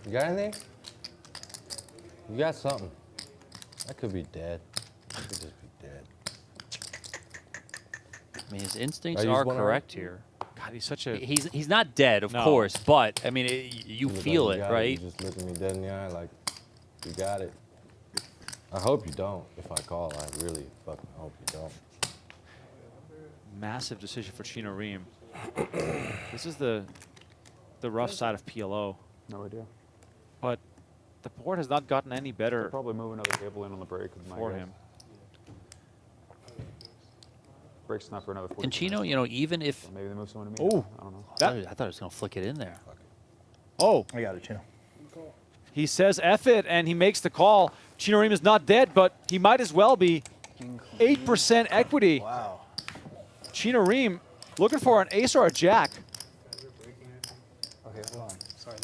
You got anything? You got something. That could be dead. That could just be dead. I mean, his instincts I use are one correct here. God, he's such a... He's not dead, of No. course, but I mean, you Look like feel you it, got right? You just look at me dead in the eye like, you got it. I hope you don't. If I call, I really fucking hope you don't. Massive decision for Chino Rheem. This is the rough side of PLO, No idea. but the board has not gotten any better Probably move another table in on the break. is my for guess. him. Break's not for another 40. And Chino, even if So maybe they move someone to me. Ooh. I don't know. I thought it was going to flick it in there. Oh, I got it, Chino. Call. he says F it, and he makes the call. Chino Rheem is not dead, but he might as well be. 8% equity. Wow. Chino Rheem looking for an ace or a jack. Okay, hold on. Sorry.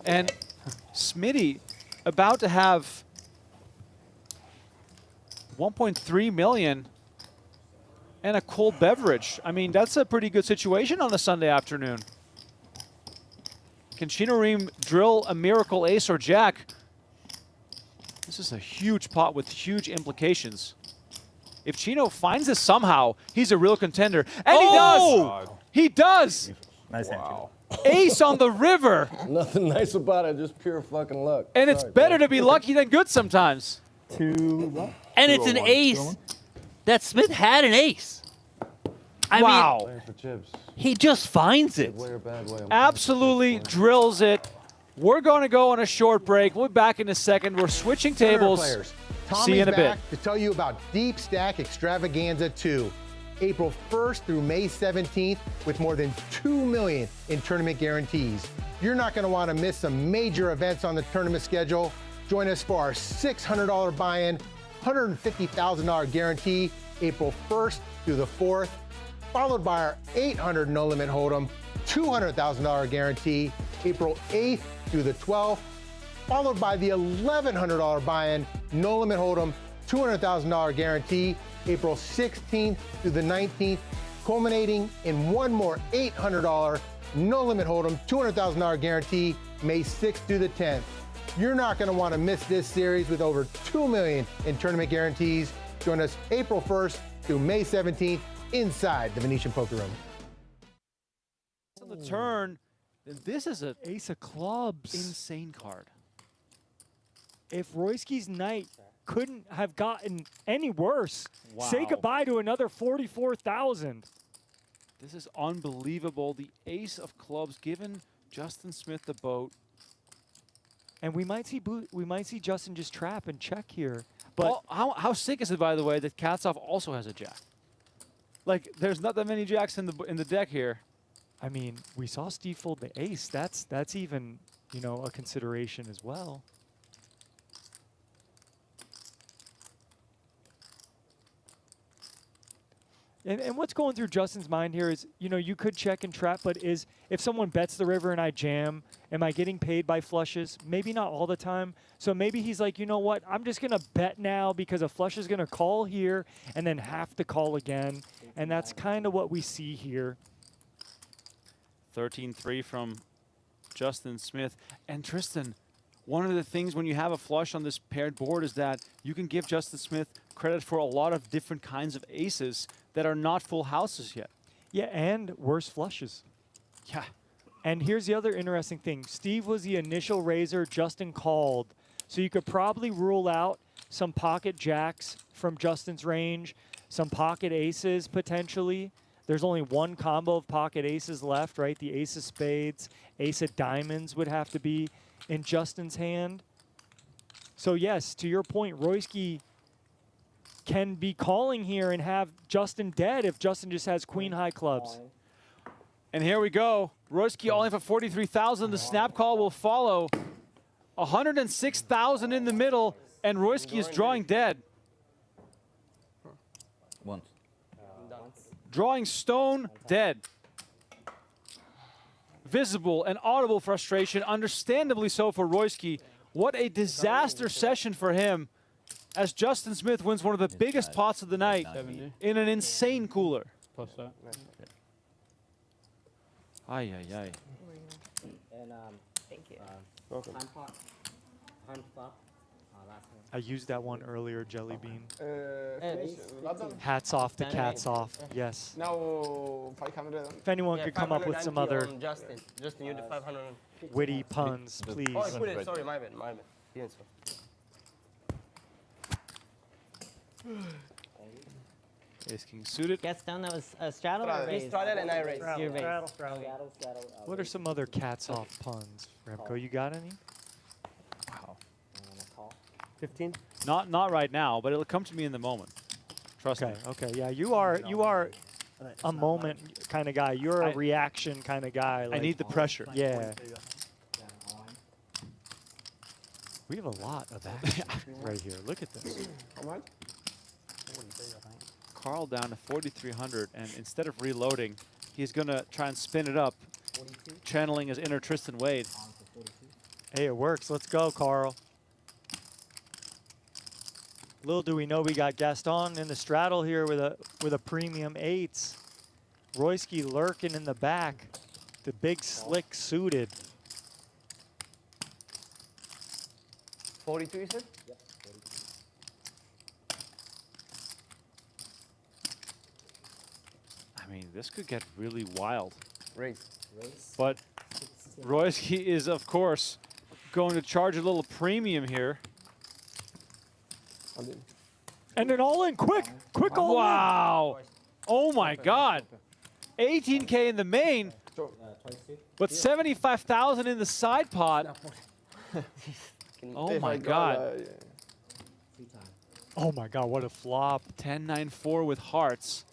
And Smitty about to have 1.3 million and a cold beverage. I mean, that's a pretty good situation on a Sunday afternoon. Can Chino Rheem drill a miracle ace or jack? This is a huge pot with huge implications. If Chino finds this somehow, he's a real contender. And he does! God. He does! Nice hand, Chino. Ace on the river. Nothing nice about it, just pure fucking luck. And it's Sorry, better bro. to be lucky than good sometimes. Two. And it's an ace that Smith had an ace. I Wow. mean, Playing for chips. he just finds it. Good way or bad way. I'm Absolutely drills it. We're going to go on a short break. We'll be back in a second. We're switching tables. Players, See Tommy's you in a bit. back to tell you about Deep Stack Extravaganza 2, April 1st through May 17th, with more than $2 million in tournament guarantees. You're not going to want to miss some major events on the tournament schedule. Join us for our $600 buy-in, $150,000 guarantee, April 1st through the 4th, followed by our $800 No Limit Hold'em, $200,000 guarantee, April 8th through the 12th, followed by the $1,100 buy-in, No Limit Hold'em, $200,000 guarantee, April 16th through the 19th, culminating in one more $800 No Limit Hold'em, $200,000 guarantee, May 6th through the 10th. You're not going to want to miss this series with over $2 million in tournament guarantees. Join us April 1st through May 17th inside the Venetian Poker Room. On the turn, this is an Ace of clubs. insane card. If Royski's night couldn't have gotten any worse, say Wow. goodbye to another 44,000. This is unbelievable. The ace of clubs giving Justin Smith the boat. And we might see Justin just trap and check here. But Well, how sick is it, by the way, that Katzhoff also has a jack? Like, there's not that many jacks in the deck here. I mean, we saw Steve fold the ace. That's even, you know, a consideration as well. And what's going through Justin's mind here is, you know, you could check and trap, but if someone bets the river and I jam, am I getting paid by flushes? Maybe not all the time. So maybe he's like, you know what, I'm just going to bet now because a flush is going to call here and then have to call again. And that's kind of what we see here. 13-3 from Justin Smith. And Tristan, one of the things when you have a flush on this paired board is that you can give Justin Smith credit for a lot of different kinds of aces that are not full houses yet. Yeah, and worse flushes. Yeah. And here's the other interesting thing. Steve was the initial raiser, Justin called. So you could probably rule out some pocket jacks from Justin's range, some pocket aces potentially. There's only one combo of pocket aces left, right? The ace of spades, ace of diamonds would have to be in Justin's hand. So yes, to your point, Royski can be calling here and have Justin dead if Justin just has queen high clubs. And here we go. Royski all in for 43,000. The snap call will follow. 106,000 in the middle, and Royski is drawing dead. Once. Drawing stone dead. Visible and audible frustration, understandably so for Royski. What a disaster session for him as Justin Smith wins one of the biggest pots of the night in an insane cooler. Ay, ay, ay. And thank you. Hand pot, hand flop, last one. I used that one earlier, Jelly Bean. Ace, Hats off to Cats off. Yes. Now 500. If anyone could come up with some other Justin, you the 500. witty puns, please. Oh, I put it. Sorry, my bad, my bad. Yes, sir. Ace King suited. Gets down. That was a straddle or raise? Straddle and I raise. You raise. Straddle. What are some other Cats off puns, Remco? You got any? Wow. 15. Not right now, but it'll come to me in the moment. Trust me. Okay, yeah, you are a moment kind of guy. You're a reaction kind of guy. I need the pressure. Yeah. We have a lot of action right here. Look at this. How much? Carl down to 4,300, and instead of reloading, he's going to try and spin it up, channeling his inner Tristan Wade. Hey, it works. Let's go, Carl. Little do we know we got Gaston in the straddle here with a premium eights. Royski lurking in the back. The big slick suited. 42, you said? Yep. I mean, this could get really wild. Raise. But Royski is, of course, going to charge a little premium here. And an all-in, quick all in. Wow. Oh, my God. 18K in the main, but 75,000 in the side pot. Oh, my God. Oh my God, what a flop. 10-9-4 with hearts.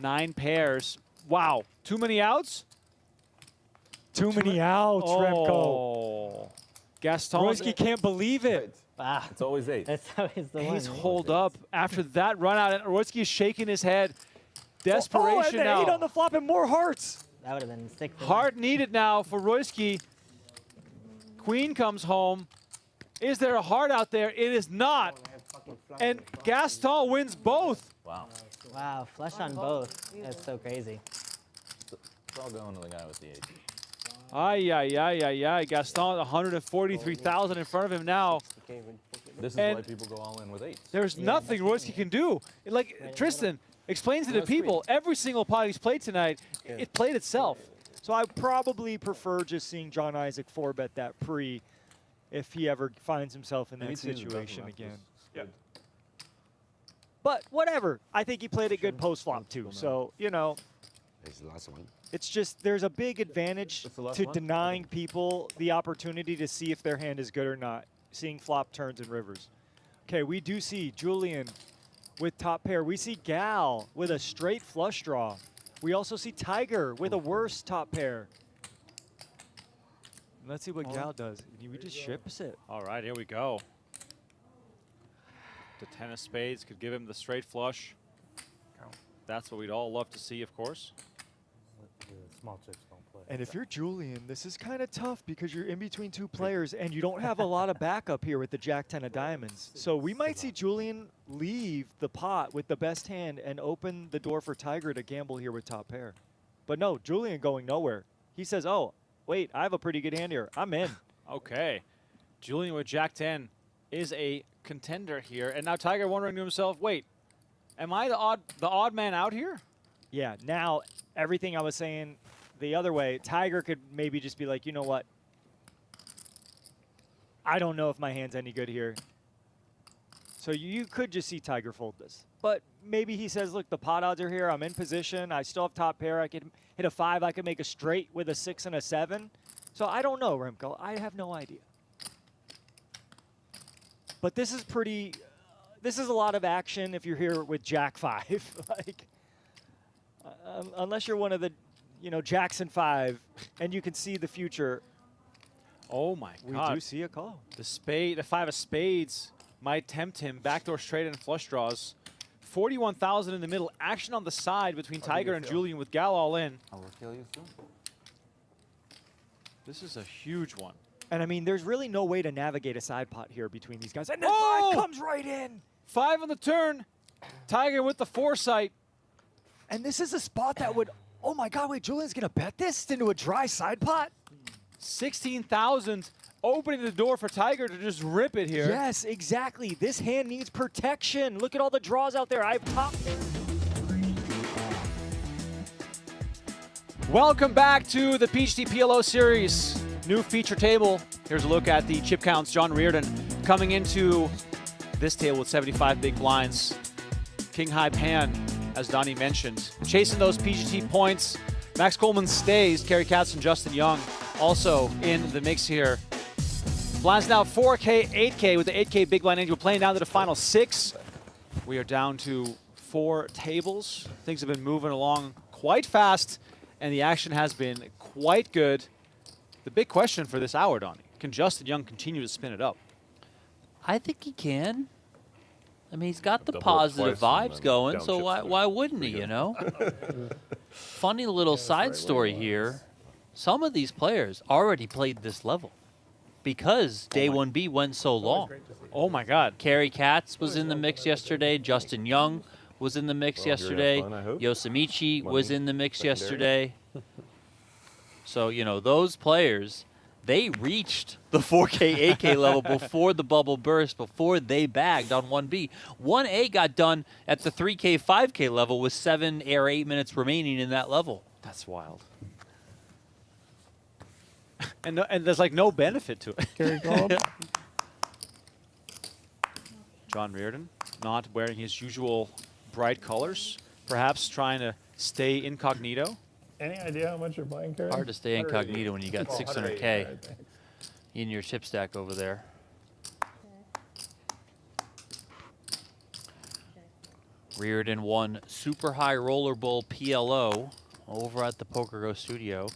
9 pairs. Wow. Too many outs? Too many outs, Remco. Oh. Gaston. Royski can't believe it. Ah, It's always 8. That's always the one. He's holed up after that run out, and Royski is shaking his head. Desperation and the now. 8 on the flop and more hearts. That would have been sick. Heart needed now for Royski. Queen comes home. Is there a heart out there? It is not. And Gaston wins both. Wow. Wow, flush on both. That's so crazy. It's all going to the guy with the 8. Ay, ay, ay, ay, ay. Gaston, 143,000 in front of him now. This is And why people go all in with 8s. There's nothing Royski can do. Like Tristan explains to the people, every single pot he's played tonight, it played itself. So I probably prefer just seeing John Isaac 4-bet that pre if he ever finds himself in that situation again. But whatever. I think he played a good post-flop too. So, you know, It's the last one. it's just there's a big advantage to denying people the opportunity to see if their hand is good or not, seeing flop turns and rivers. Okay, we do see Julian with top pair. We see Gal with a straight flush draw. We also see Tiger with a worse top pair. Let's see what Gal does. We just ships it. All right, here we go. The 10 of spades could give him the straight flush. That's what we'd all love to see, of course. Small chips don't play. And if you're Julian, this is kind of tough because you're in between 2 players and you don't have a lot of backup here with the Jack-10 of diamonds. So we might see Julian leave the pot with the best hand and open the door for Tiger to gamble here with top pair. But no, Julian going nowhere. He says, oh, wait, I have a pretty good hand here. I'm in. Okay. Julian with Jack-10 is a contender here. And now Tiger wondering to himself, wait, am I the odd man out here? Yeah, now everything I was saying the other way, Tiger could maybe just be like, you know what? I don't know if my hand's any good here. So you could just see Tiger fold this. But maybe he says, look, the pot odds are here. I'm in position. I still have top pair. I could hit a 5. I could make a straight with a 6 and a 7. So I don't know, Remco. I have no idea. But this is pretty, this is a lot of action if you're here with Jack 5. Like, unless you're one of the, you know, Jackson 5 and you can see the future. Oh my God. We do see a call. The 5 of spades might tempt him. Backdoor straight and flush draws. 41,000 in the middle. Action on the side between Tiger and Julian with Gal all in. This is a huge one. And I mean, there's really no way to navigate a side pot here between these guys. And then 5 comes right in. 5 on the turn. Tiger with the foresight. And this is a spot that would, oh my God, wait, Julian's going to bet this into a dry side pot? 16,000 opening the door for Tiger to just rip it here. Yes, exactly. This hand needs protection. Look at all the draws out there. I popped. Welcome back to the PGT PLO Series. New feature table. Here's a look at the chip counts. John Riordan coming into this table with 75 big blinds. King high pan, as Donnie mentioned. Chasing those PGT points. Maxx Coleman stays. Cary Katz and Justin Young also in the mix here. Blinds now 4K, 8K with the 8K big blind angel playing down to the final 6. We are down to 4 tables. Things have been moving along quite fast, and the action has been quite good. The big question for this hour, Donnie, can Justin Young continue to spin it up? I think he can. I mean, he's got the positive vibes going, so why wouldn't he, you know? Funny little side story here. Some of these players already played this level because Day 1B went so long. Oh, my God. Cary Katz was in the mix yesterday. Justin Young was in the mix yesterday. Yosemichi was in the mix yesterday. So, you know, those players, they reached the 4K, 8K level before the bubble burst, before they bagged on 1B. 1A got done at the 3K, 5K level with 7 or 8 minutes remaining in that level. That's wild. And there's like no benefit to it. Cary called. John Riordan not wearing his usual bright colors, perhaps trying to stay incognito. Any idea how much you're playing, Cary? Hard to stay incognito when you got 600K Right, thanks. in your chip stack over there. Riordan won Super High Roller Bowl PLO over at the PokerGo studio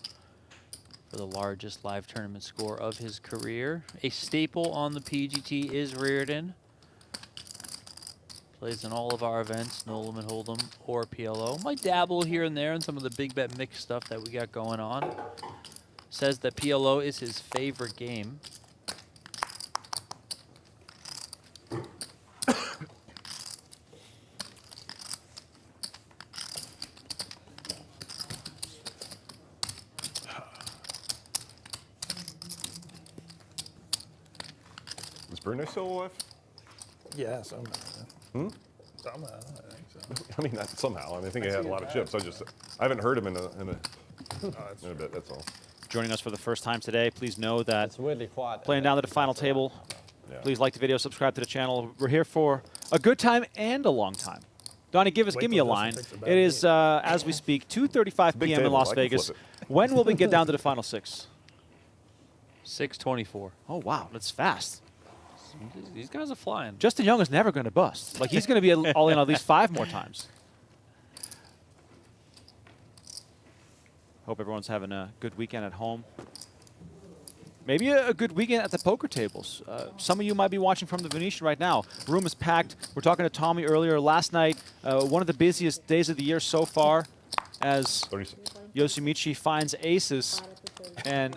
for the largest live tournament score of his career. A staple on the PGT is Riordan. Plays in all of our events, No Limit Hold'em or PLO. Might dabble here and there in some of the big bet mix stuff that we got going on. Says that PLO is his favorite game. Is Bruno still alive? Yeah, somehow. Hmm? Somehow, I think so. I mean, not somehow. I mean, I think he had a lot of chips. I haven't heard him in a bit. That's all. Joining us for the first time today, please know that It's really quiet. playing down to the final table. Yeah. Please like the video, subscribe to the channel. We're here for a good time and a long time. Donnie, give me a line. It is, as we speak, 2:35 p.m. in table. Las I can Vegas. flip When will we get down to the final six? 624. Oh, wow, that's fast. These guys are flying. Justin Young is never going to bust. Like, he's going to be all in at least 5 more times. Hope everyone's having a good weekend at home. Maybe a good weekend at the poker tables. Some of you might be watching from the Venetian right now. Room is packed. We're talking to Tommy earlier. Last night, one of the busiest days of the year so far, as Yoshimichi finds aces, and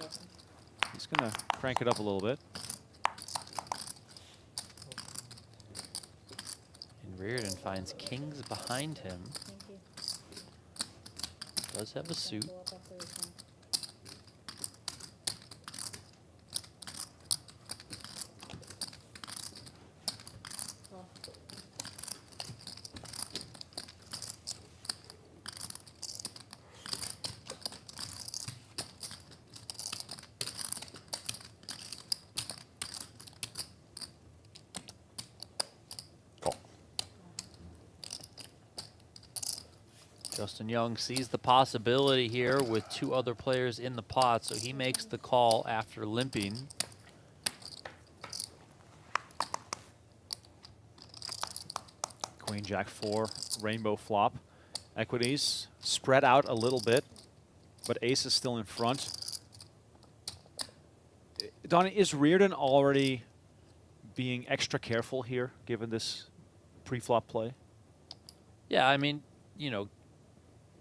he's going to crank it up a little bit. And Riordan finds kings behind him. Does have a suit. Justin Young sees the possibility here with 2 other players in the pot, so he makes the call after limping. Queen Jack 4, rainbow flop. Equities spread out a little bit, but ace is still in front. Donnie, is Riordan already being extra careful here, given this pre-flop play? Yeah, I mean, you know,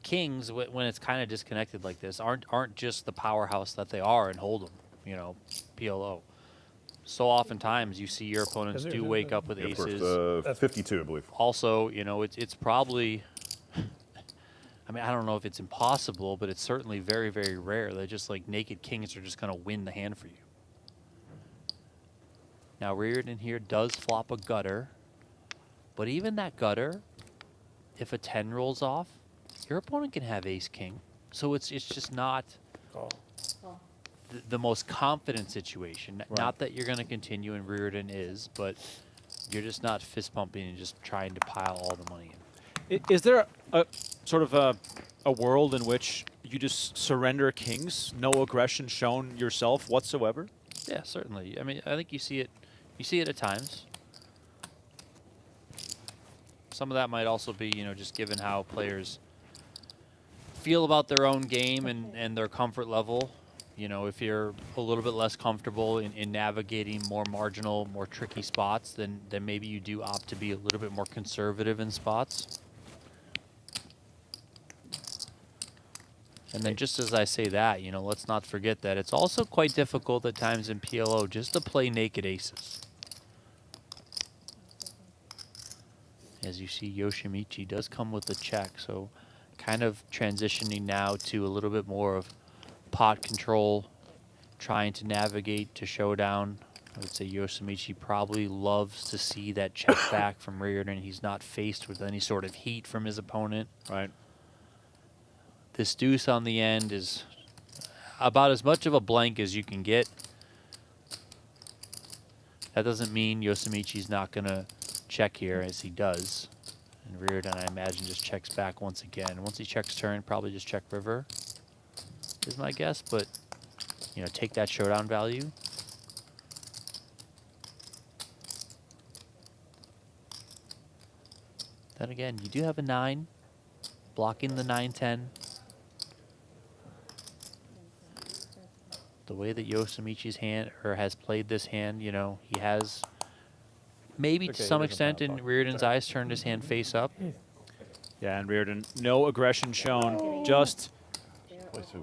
kings, when it's kind of disconnected like this, aren't just the powerhouse that they are in Hold'em, you know, PLO. So oftentimes you see your opponents do wake up with aces. 52, I believe. Also, you know, it's probably, I mean, I don't know if it's impossible, but it's certainly very, very rare that just like naked kings are just going to win the hand for you. Now, Riordan here does flop a gutter, but even that gutter, if a 10 rolls off, your opponent can have ace-king. So it's just not the most confident situation. Right. Not that you're going to continue, and Riordan is, but you're just not fist-pumping and just trying to pile all the money in. Is there a sort of a world in which you just surrender kings, no aggression shown yourself whatsoever? Yeah, certainly. I mean, I think you see it at times. Some of that might also be, you know, just given how players feel about their own game and their comfort level. You know, if you're a little bit less comfortable in navigating more marginal, more tricky spots, then maybe you do opt to be a little bit more conservative in spots. And then just as I say that, you know, let's not forget that it's also quite difficult at times in PLO just to play naked aces. As you see, Yoshimichi does come with a check, so kind of transitioning now to a little bit more of pot control, trying to navigate to showdown. I would say Yoshimichi probably loves to see that check back from Riordan. He's not faced with any sort of heat from his opponent. Right. This deuce on the end is, about as much of a blank as you can get. That doesn't mean Yosimichi's not going to check here, as he does. And Riordan, I imagine, just checks back once again. Once he checks turn, probably just check river, is my guess. But, you know, take that showdown value. Then again, you do have a 9, blocking the 9-10. The way that Yosimichi's hand, or has played this hand, you know, he has maybe to some extent in Riordan's eyes turned his hand face up. Yeah, and Riordan, no aggression shown, just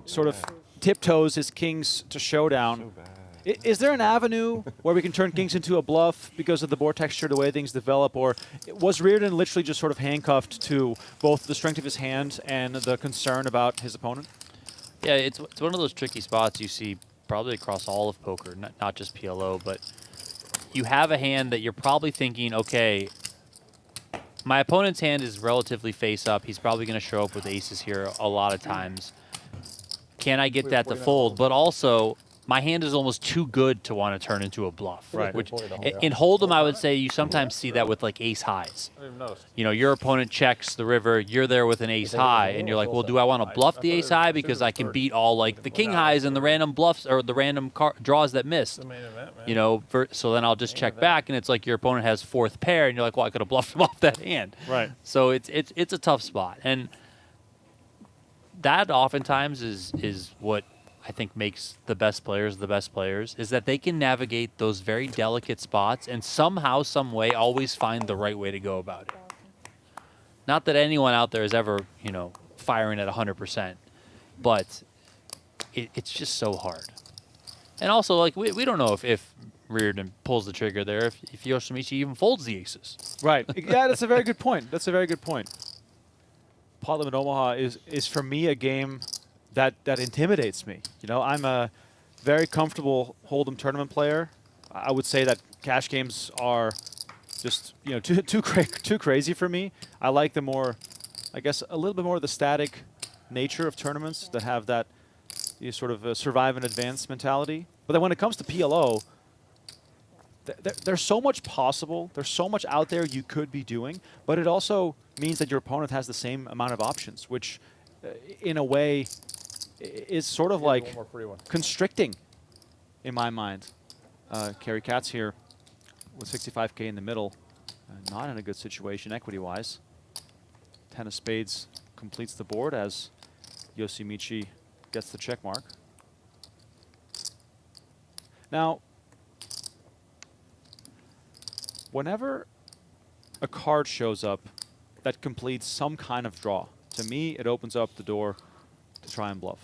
sort of tiptoes his kings to showdown. Is there an avenue where we can turn kings into a bluff because of the board texture, the way things develop, or was Riordan literally just sort of handcuffed to both the strength of his hand and the concern about his opponent? Yeah, it's one of those tricky spots you see probably across all of poker, not just PLO, but you have a hand that you're probably thinking, okay, my opponent's hand is relatively face up. He's probably going to show up with aces here a lot of times. Can I get that to fold? But also, my hand is almost too good to want to turn into a bluff. Right. Which, in Hold'em, I would say you sometimes see that with like ace highs. You know, your opponent checks the river, you're there with an ace high, and you're like, well, do I want to bluff the ace high because I can beat all like the king highs and the random bluffs or the random draws that missed? You know, so then I'll just check back, and it's like your opponent has 4th pair, and you're like, well, I could have bluffed him off that hand. Right. So it's a tough spot, and that oftentimes is what I think makes the best players, is that they can navigate those very delicate spots and somehow, some way, always find the right way to go about it. Not that anyone out there is ever, you know, firing at 100%, but it's just so hard. And also, like, we don't know if Riordan pulls the trigger there, if Yosimichi even folds the aces. Right. Yeah, that's a very good point. That's a very good point. Pot-Limit Omaha is for me a game that intimidates me. You know, I'm a very comfortable Hold'em tournament player. I would say that cash games are just, you know, too crazy for me. I like the more, I guess, a little bit more of the static nature of tournaments that have that sort of survive and advance mentality. But then when it comes to PLO, there's so much possible. There's so much out there you could be doing, but it also means that your opponent has the same amount of options, which in a way is sort of like constricting in my mind. Cary Katz here with 65K in the middle, not in a good situation equity-wise. 10 of spades completes the board as Yosimichi gets the check mark. Now, whenever a card shows up that completes some kind of draw, to me, it opens up the door to try and bluff.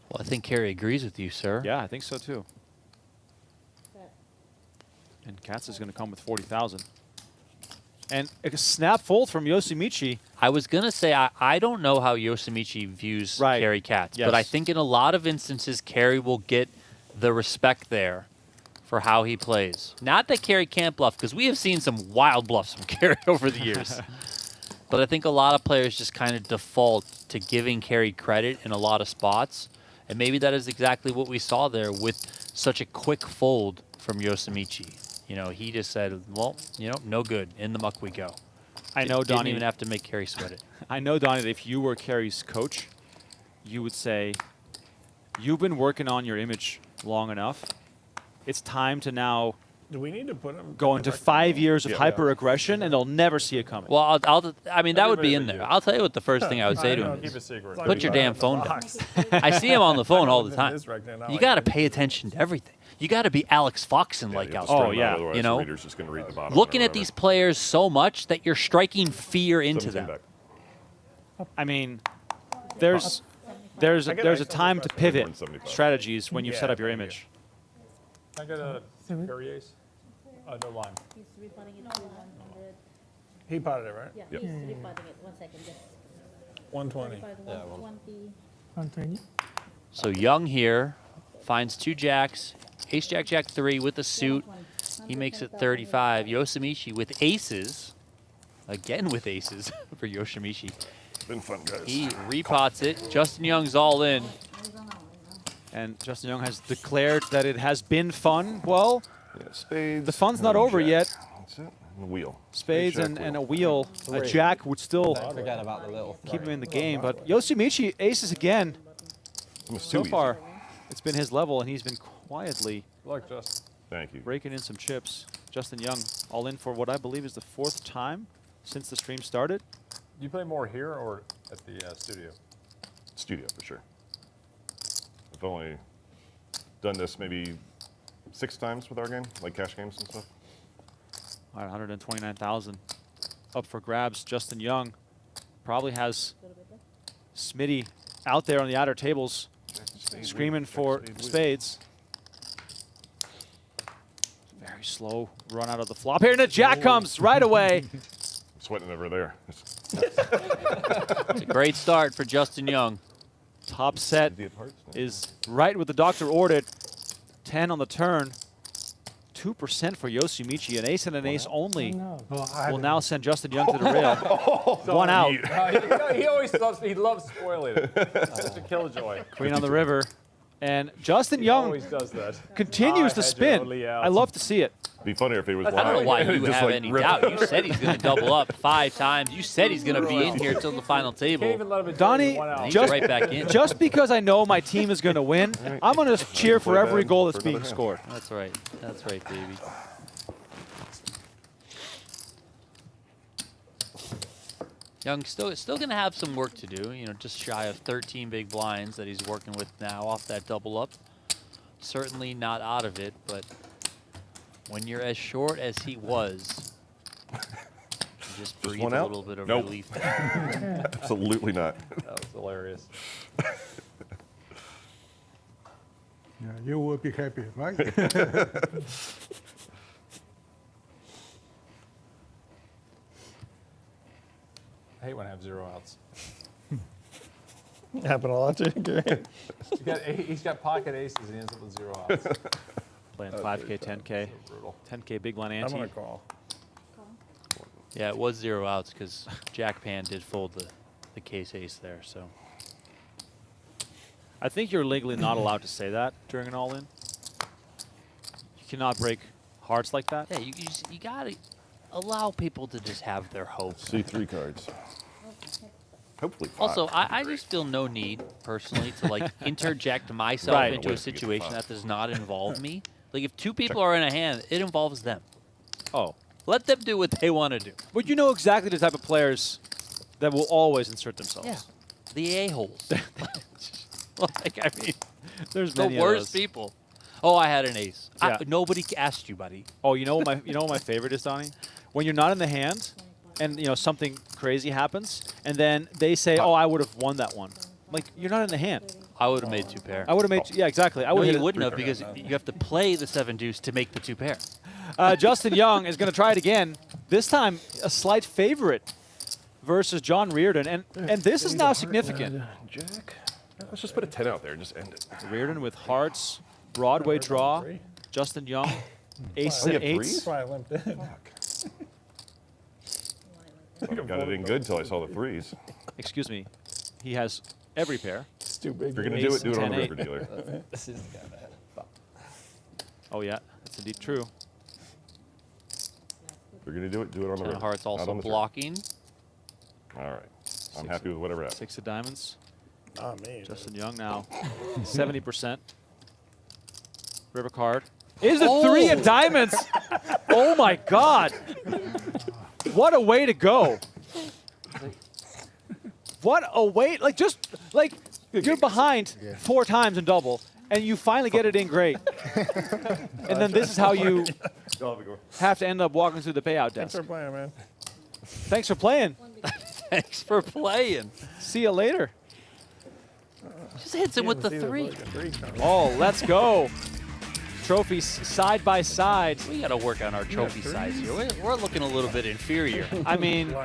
Well, I think Cary agrees with you, sir. Yeah, I think so too. And Katz is going to come with 40,000. And a snap fold from Yosimichi. I was going to say, I don't know how Yosimichi views Cary Katz, but I think in a lot of instances, Cary will get the respect there for how he plays. Not that Cary can't bluff, because we have seen some wild bluffs from Cary over the years. But I think a lot of players just kind of default to giving Cary credit in a lot of spots. And maybe that is exactly what we saw there with such a quick fold from Yosimichi. You know, he just said, well, you know, no good. In the muck we go. I know, Didn't Donnie. even have to make Cary sweat it. I know, Donnie, that if you were Cary's coach, you would say, you've been working on your image long enough. It's time to now do we need to put him go into 5 years of hyper-aggression, and they'll never see it coming. Well, I mean, that would be in there. I'll tell you what the first thing I would say to him is, put your damn phone down. I see him on the phone all the time. You got to pay attention to everything. You got to be Alex Foxen-like out there. Oh, yeah. You know, Just gonna read the bottom looking at these players so much that you're striking fear into them. I mean, there's a time to pivot strategies when you set up your image. I got a Cary ace. No line. He's repotting it to 100. He potted it, right? Yeah, Yep. he's repotting it. 1 second, just. 120. 120. So Young here finds 2 jacks, ace, jack, jack 3 with the suit. He makes it 35. Yosimichi with aces, again with aces for Yosimichi. It's been fun, guys. He repots it. Justin Young's all in. And Justin Young has declared that it has been fun. Well, yeah, spades. The fun's not over jack. yet. That's it. And a wheel. Spades Jack, and a wheel. A jack would still keep him in the game. But Yoshimichi aces again. Almost So too far, it's been his level, and he's been quietly Thank you. raking in some chips. Justin Young all in for what I believe is the 4th time since the stream started. Do you play more here or at the studio? Studio, for sure. I've only done this maybe 6 times with our game, like cash games and stuff. All right, 129,000 up for grabs. Justin Young probably has Smitty out there on the outer tables screaming for spades. Very slow run out of the flop here, and a jack comes right away. I'm sweating over there. It's a great start for Justin Young. Top set is right with the doctor ordered. 10 on the turn. 2% for Yoshimichi. An ace and an ace only will now send Justin Young to the rail. One out. He always loves spoiling it. Such a killjoy. Queen on the river. And Justin Young always does that. continues to spin. I love to see it. Be funnier if he was I don't know why you Just have like any rip. doubt. You said he's going to double up 5 times. You said he's going to be in here till the final table. Donnie, He's just, right back in. just because I know my team is going to win, I'm going to cheer for every goal that's being scored. That's right. That's right, baby. Young still going to have some work to do. You know, just shy of 13 big blinds that he's working with now off that double up. Certainly not out of it, but when you're as short as he was, you just breathe one a out? little bit of Nope. relief. Absolutely not. That was hilarious. Yeah, you will be happy, right? I hate when I have 0 outs. Happen a lot to you, He's got pocket aces and he ends up with 0 outs. Playing 5K, 10K. 10K big blind ante. I'm going to call. Yeah, it was 0 outs because Jack Pan did fold the case ace there. So I think you're legally not allowed to say that during an all-in. You cannot break hearts like that. yeah, you got to allow people to just have their hope. See 3 cards. Hopefully 5. Also, I just feel no need, personally, to like interject myself Right. into a situation that does not involve me. Like, if 2 people are in a hand, it involves them. Oh. Let them do what they want to do. But you know exactly the type of players that will always insert themselves. Yeah. The a-holes. Like, I mean, There's the many of worst those. people. Oh, I had an ace. Yeah. Nobody asked you, buddy. Oh, you know what my favorite is, Donnie? When you're not in the hand, and you know something crazy happens, and then they say, "Oh, I would have won that one." Like, you're not in the hand. I would have made 2 pair. I would have made. Yeah, exactly. I No, would. you wouldn't have because you have to play the 7 deuce to make the 2 pair. Justin Young is going to try it again. This time, a slight favorite versus John Riordan, and this is now significant. Jack. Let's just put a 10 out there and just end it. Riordan with hearts, Broadway draw. Justin Young, ace and eights. Got it in good until I saw the 3s. Excuse me. He has every pair. It's too big. If you're going to do it on the river dealer. This is the guy that. Oh yeah, that's indeed true. If you're going to do it on the 10 river. of hearts not also on the turn. blocking. All right. I'm happy with whatever happens. 6 of diamonds. Not me. Justin Young now 70%. River card. Is a 3 of diamonds. Oh my God. What a way to go. What a way. Like, just like you're behind 4 times in double and you finally get it in great. And then this is how you have to end up walking through the payout Thanks desk. for playing, man. Thanks for playing. Thanks for playing. See you later. Just hits him with the 3. Oh, let's go. Trophies side by side. We got to work on our trophy size here. We're looking a little bit inferior. I mean,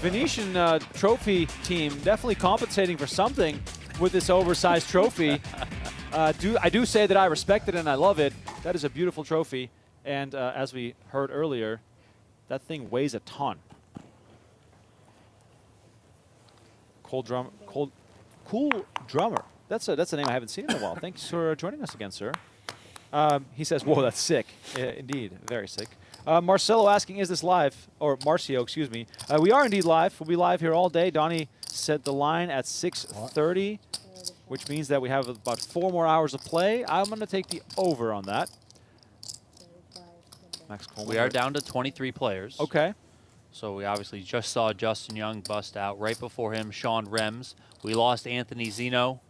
Venetian trophy team definitely compensating for something with this oversized trophy. I do say that I respect it and I love it. That is a beautiful trophy. And as we heard earlier, that thing weighs a ton. Cool Drummer. That's a name I haven't seen in a while. Thanks for joining us again, sir. He says, whoa, that's sick. Indeed, very sick. Marcelo asking, is this live? Or Marcio, excuse me. We are indeed live. We'll be live here all day. Donnie set the line at 6:30, which means that we have about 4 more hours of play. I'm going to take the over on that. Max Coleman. We are down to 23 players. Okay. So we obviously just saw Justin Young bust out. Right before him, Sean Rheem. We lost Anthony Zeno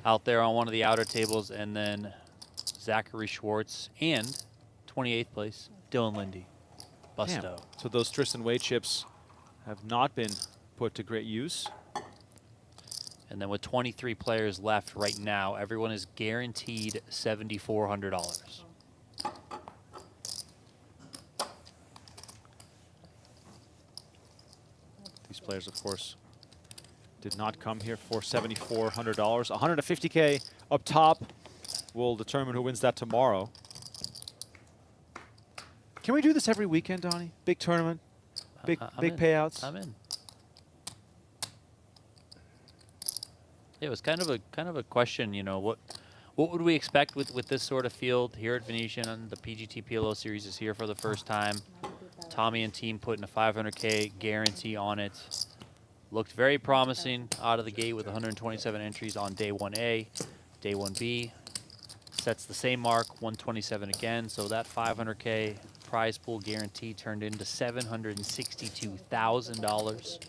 out there on one of the outer tables. And then Zachary Schwartz and 28th place, Dylan Linde. Bust out. So those Tristan Wade chips have not been put to great use. And then with 23 players left right now, everyone is guaranteed $7,400. These players, of course, did not come here for $7,400. $150K up top will determine who wins that tomorrow. Can we do this every weekend, Donnie? Big tournament, big payouts. I'm in. It was kind of a question, you know, what would we expect with this sort of field here at Venetian? The PGT PLO Series is here for the first time. Tommy and team putting a $500K guarantee on it. Looked very promising out of the gate with 127 entries on day 1A. Day 1B sets the same mark, 127 again. So that $500K prize pool guarantee turned into $762,000.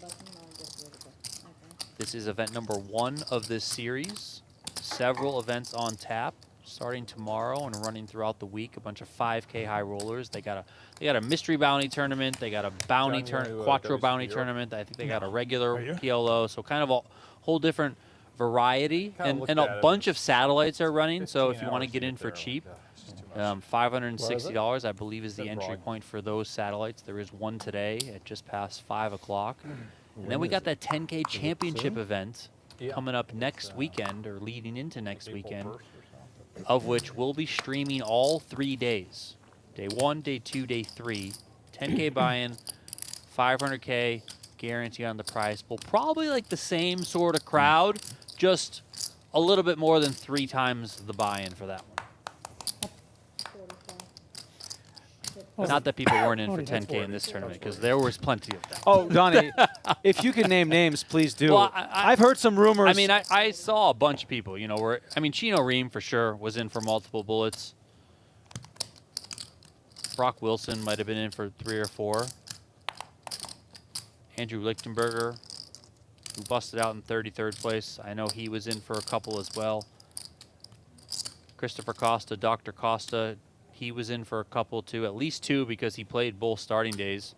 This is event number 1 of this series. Several events on tap, starting tomorrow and running throughout the week. A bunch of 5K high rollers. They got a mystery bounty tournament. They got a bounty quattro bounty tournament. I think they got a regular PLO. So kind of a whole different variety, and a bunch of satellites are running. So if you want to get in for cheap, $560 I believe is the entry point for those satellites. There is one today at just past 5 o'clock. And then we got that 10K championship event coming up next weekend, or leading into next weekend, of which we'll be streaming all 3 days. Day 1, day 2, day 3. 10K buy-in, $500K guarantee on the prize pool. Probably like the same sort of crowd, just a little bit more than 3 times the buy-in for that one. Not that people weren't in for 10K in this tournament, because there was plenty of them. Oh, Donnie, if you can name names, please do. Well, I've heard some rumors. I mean, I saw a bunch of people, you know, Chino Rheem for sure was in for multiple bullets. Brock Wilson might have been in for 3 or 4. Andrew Lichtenberger, who busted out in 33rd place. I know he was in for a couple as well. Christopher Costa, Dr. Costa, he was in for a couple too, at least 2, because he played both starting days.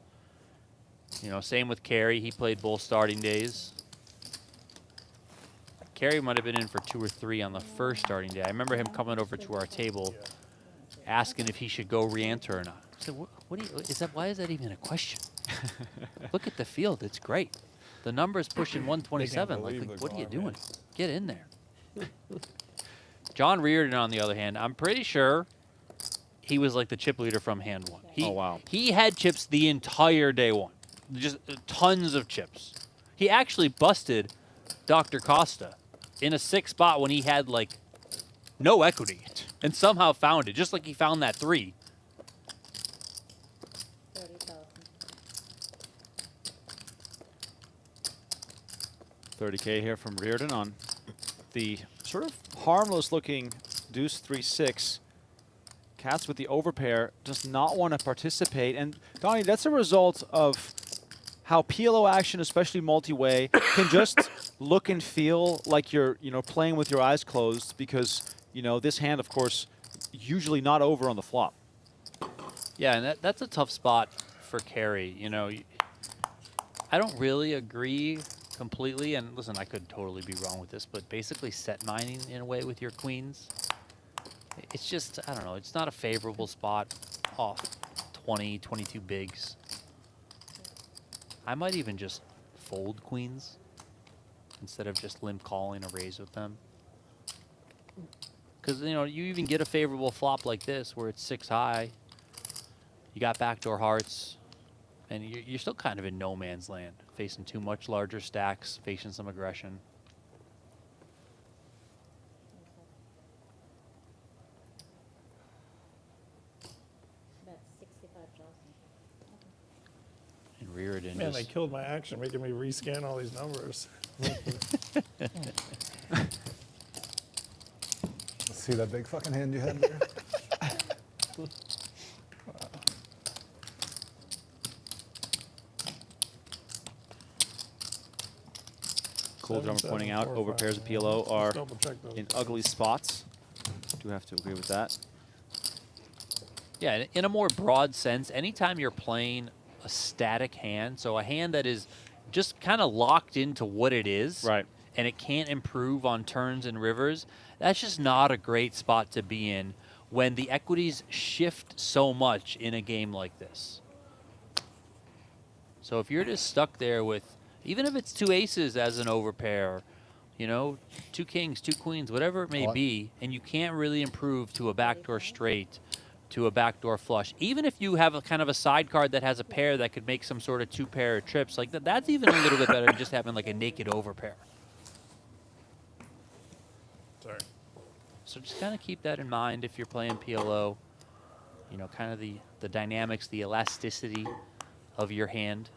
You know, same with Cary, he played both starting days. Cary might have been in for 2 or 3 on the first starting day. I remember him coming over to our table asking if he should go re-enter or not. I said, why is that even a question? Look at the field, it's great. The number's pushing 127. Like, what are you doing? Get in there. John Riordan, on the other hand, I'm pretty sure he was like the chip leader from hand 1. Oh, wow. He had chips the entire day 1. Just tons of chips. He actually busted Dr. Costa in a 6 spot when he had like no equity and somehow found it, just like he found that 3. $30K here from Riordan on the sort of harmless looking deuce 3-6. Katz with the overpair does not want to participate. And Donnie, that's a result of how PLO action, especially multi-way, can just look and feel like you're, playing with your eyes closed, because, this hand, of course, usually not over on the flop. Yeah, and that's a tough spot for Cary. I don't really agree completely, and listen, I could totally be wrong with this, but basically set mining in a way with your queens, it's just, I don't know, it's not a favorable spot off 20, 22 bigs. I might even just fold queens instead of just limp calling a raise with them. Because, you even get a favorable flop like this where it's 6 high. You got backdoor hearts. And you're still kind of in no man's land, facing too much larger stacks, facing some aggression. About 65,000. And Riordan Man, just... they killed my action, making me rescan all these numbers. See that big fucking hand you had there? Cool drummer pointing out over pairs of PLO are in ugly spots. Do have to agree with that. Yeah, in a more broad sense, anytime you're playing a static hand, so a hand that is just kind of locked into what it is, right, and it can't improve on turns and rivers, that's just not a great spot to be in when the equities shift so much in a game like this. So if you're just stuck there with, even if it's 2 aces as an overpair, you know, 2 kings, 2 queens, whatever it may be, and you can't really improve to a backdoor straight, to a backdoor flush, even if you have a kind of a side card that has a pair that could make some sort of 2-pair trips, like that's even a little bit better than just having like a naked overpair. Sorry. So just kind of keep that in mind if you're playing PLO. You know, kind of the dynamics, the elasticity of your hand.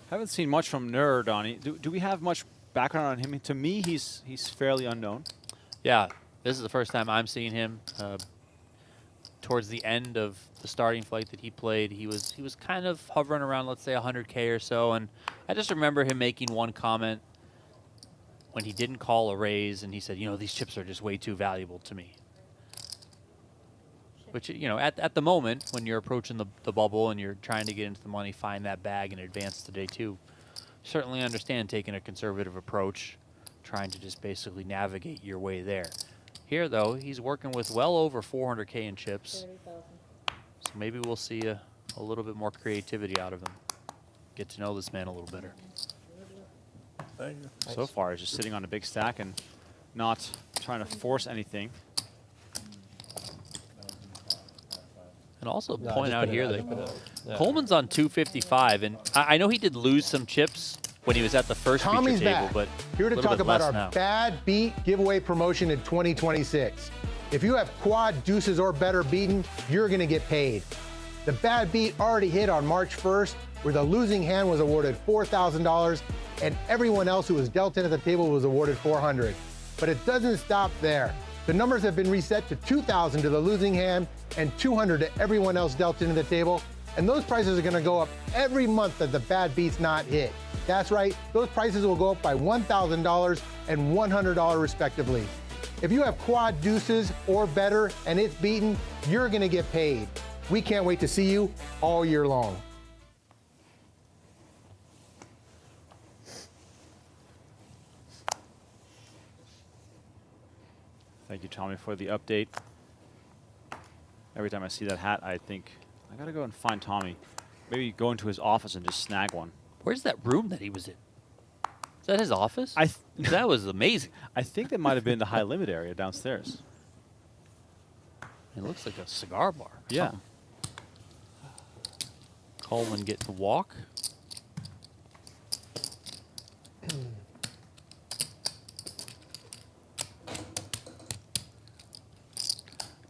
Haven't seen much from Riordan. Do we have much background on him? To me, he's fairly unknown. Yeah, this is the first time I'm seeing him. Towards the end of the starting flight that he played, he was kind of hovering around, let's say, 100K or so. And I just remember him making one comment when he didn't call a raise, and he said, you know, these chips are just way too valuable to me. Which, you know, at the moment, when you're approaching the bubble and you're trying to get into the money, find that bag and advance to day 2, certainly understand taking a conservative approach, trying to just basically navigate your way there. Here, though, he's working with well over 400K in chips. 30,000. So maybe we'll see a little bit more creativity out of him. Get to know this man a little better. Thank you. So far, he's just sitting on a big stack and not trying to force anything. And also No, point just out put it here out, that just put it out. Yeah. Coleman's on 255, and I know he did lose some chips when he was at the first Tommy's feature table, back. but Here a to little talk bit about less our now. Bad Beat giveaway promotion in 2026. If you have quad, deuces, or better beaten, you're going to get paid. The Bad Beat already hit on March 1st, where the losing hand was awarded $4,000, and everyone else who was dealt in at the table was awarded $400. But it doesn't stop there. The numbers have been reset to $2,000 to the losing hand and $200 to everyone else dealt into the table. And those prices are going to go up every month that the Bad Beat's not hit. That's right, those prices will go up by $1,000 and $100 respectively. If you have quad deuces or better and it's beaten, you're going to get paid. We can't wait to see you all year long. Thank you, Tommy, for the update. Every time I see that hat, I think, I gotta go and find Tommy. Maybe go into his office and just snag one. Where's that room that he was in? Is that his office? I that was amazing. I think that might have been the high limit area downstairs. It looks like a cigar bar. Yeah. Coleman getting to walk.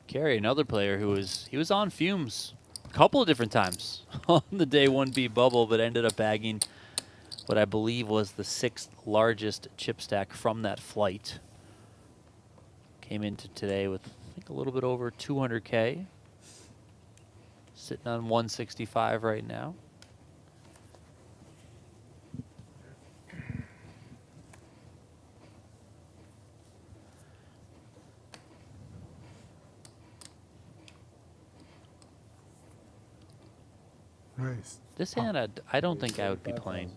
Cary, another player who was on fumes a couple of different times on the day 1B bubble, but ended up bagging what I believe was the 6th largest chip stack from that flight. Came into today with, I think, a little bit over 200K. Sitting on 165 right now. Nice. This hand, I don't think I would be playing.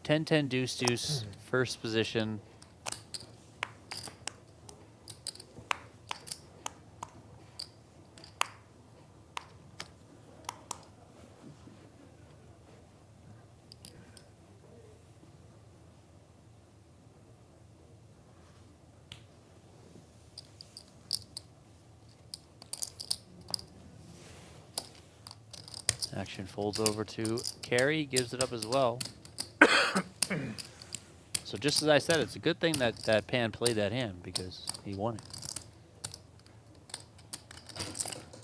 10-10 deuce deuce, first position. Action folds over to Cary, gives it up as well. So just as I said, it's a good thing that Pan played that hand because he won it.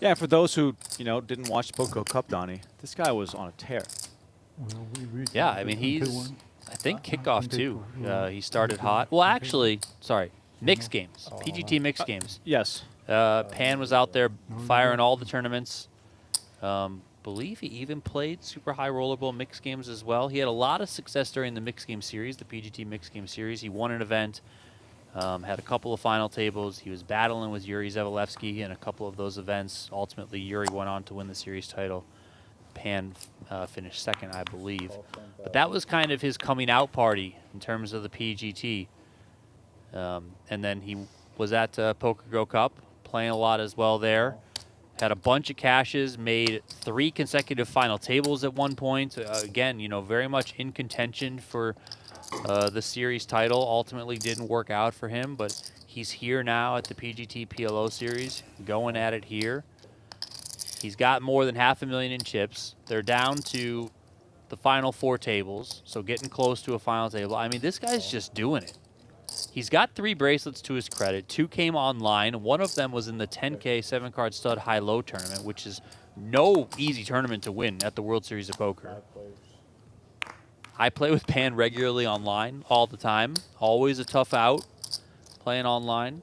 Yeah, for those who, you know, didn't watch Poco Cup, Donnie, this guy was on a tear. Yeah, I mean, he's, I think, kickoff too. He started hot. Well, actually, sorry, mixed games, PGT mixed games. Yes. Pan was out there firing all the tournaments. Believe he even played super high rollerball mixed games as well. He had a lot of success during the mixed game series, the PGT mixed game series. He won an event, had a couple of final tables. He was battling with Yuri Zavalevsky in a couple of those events. Ultimately, Yuri went on to win the series title. Pan finished second, I believe. But that was kind of his coming out party in terms of the PGT. And then he was at Poker Go Cup, playing a lot as well there. Had a bunch of cashes, made 3 consecutive final tables at one point. Again, you know, very much in contention for the series title. Ultimately didn't work out for him, but he's here now at the PGT PLO Series, going at it here. He's got more than $500,000 in chips. They're down to the final 4 tables, so getting close to a final table. I mean, this guy's just doing it. He's got 3 bracelets to his credit. 2 came online. One of them was in the 10K 7-card stud high-low tournament, which is no easy tournament to win at the World Series of Poker. I play with Pan regularly online all the time. Always a tough out playing online.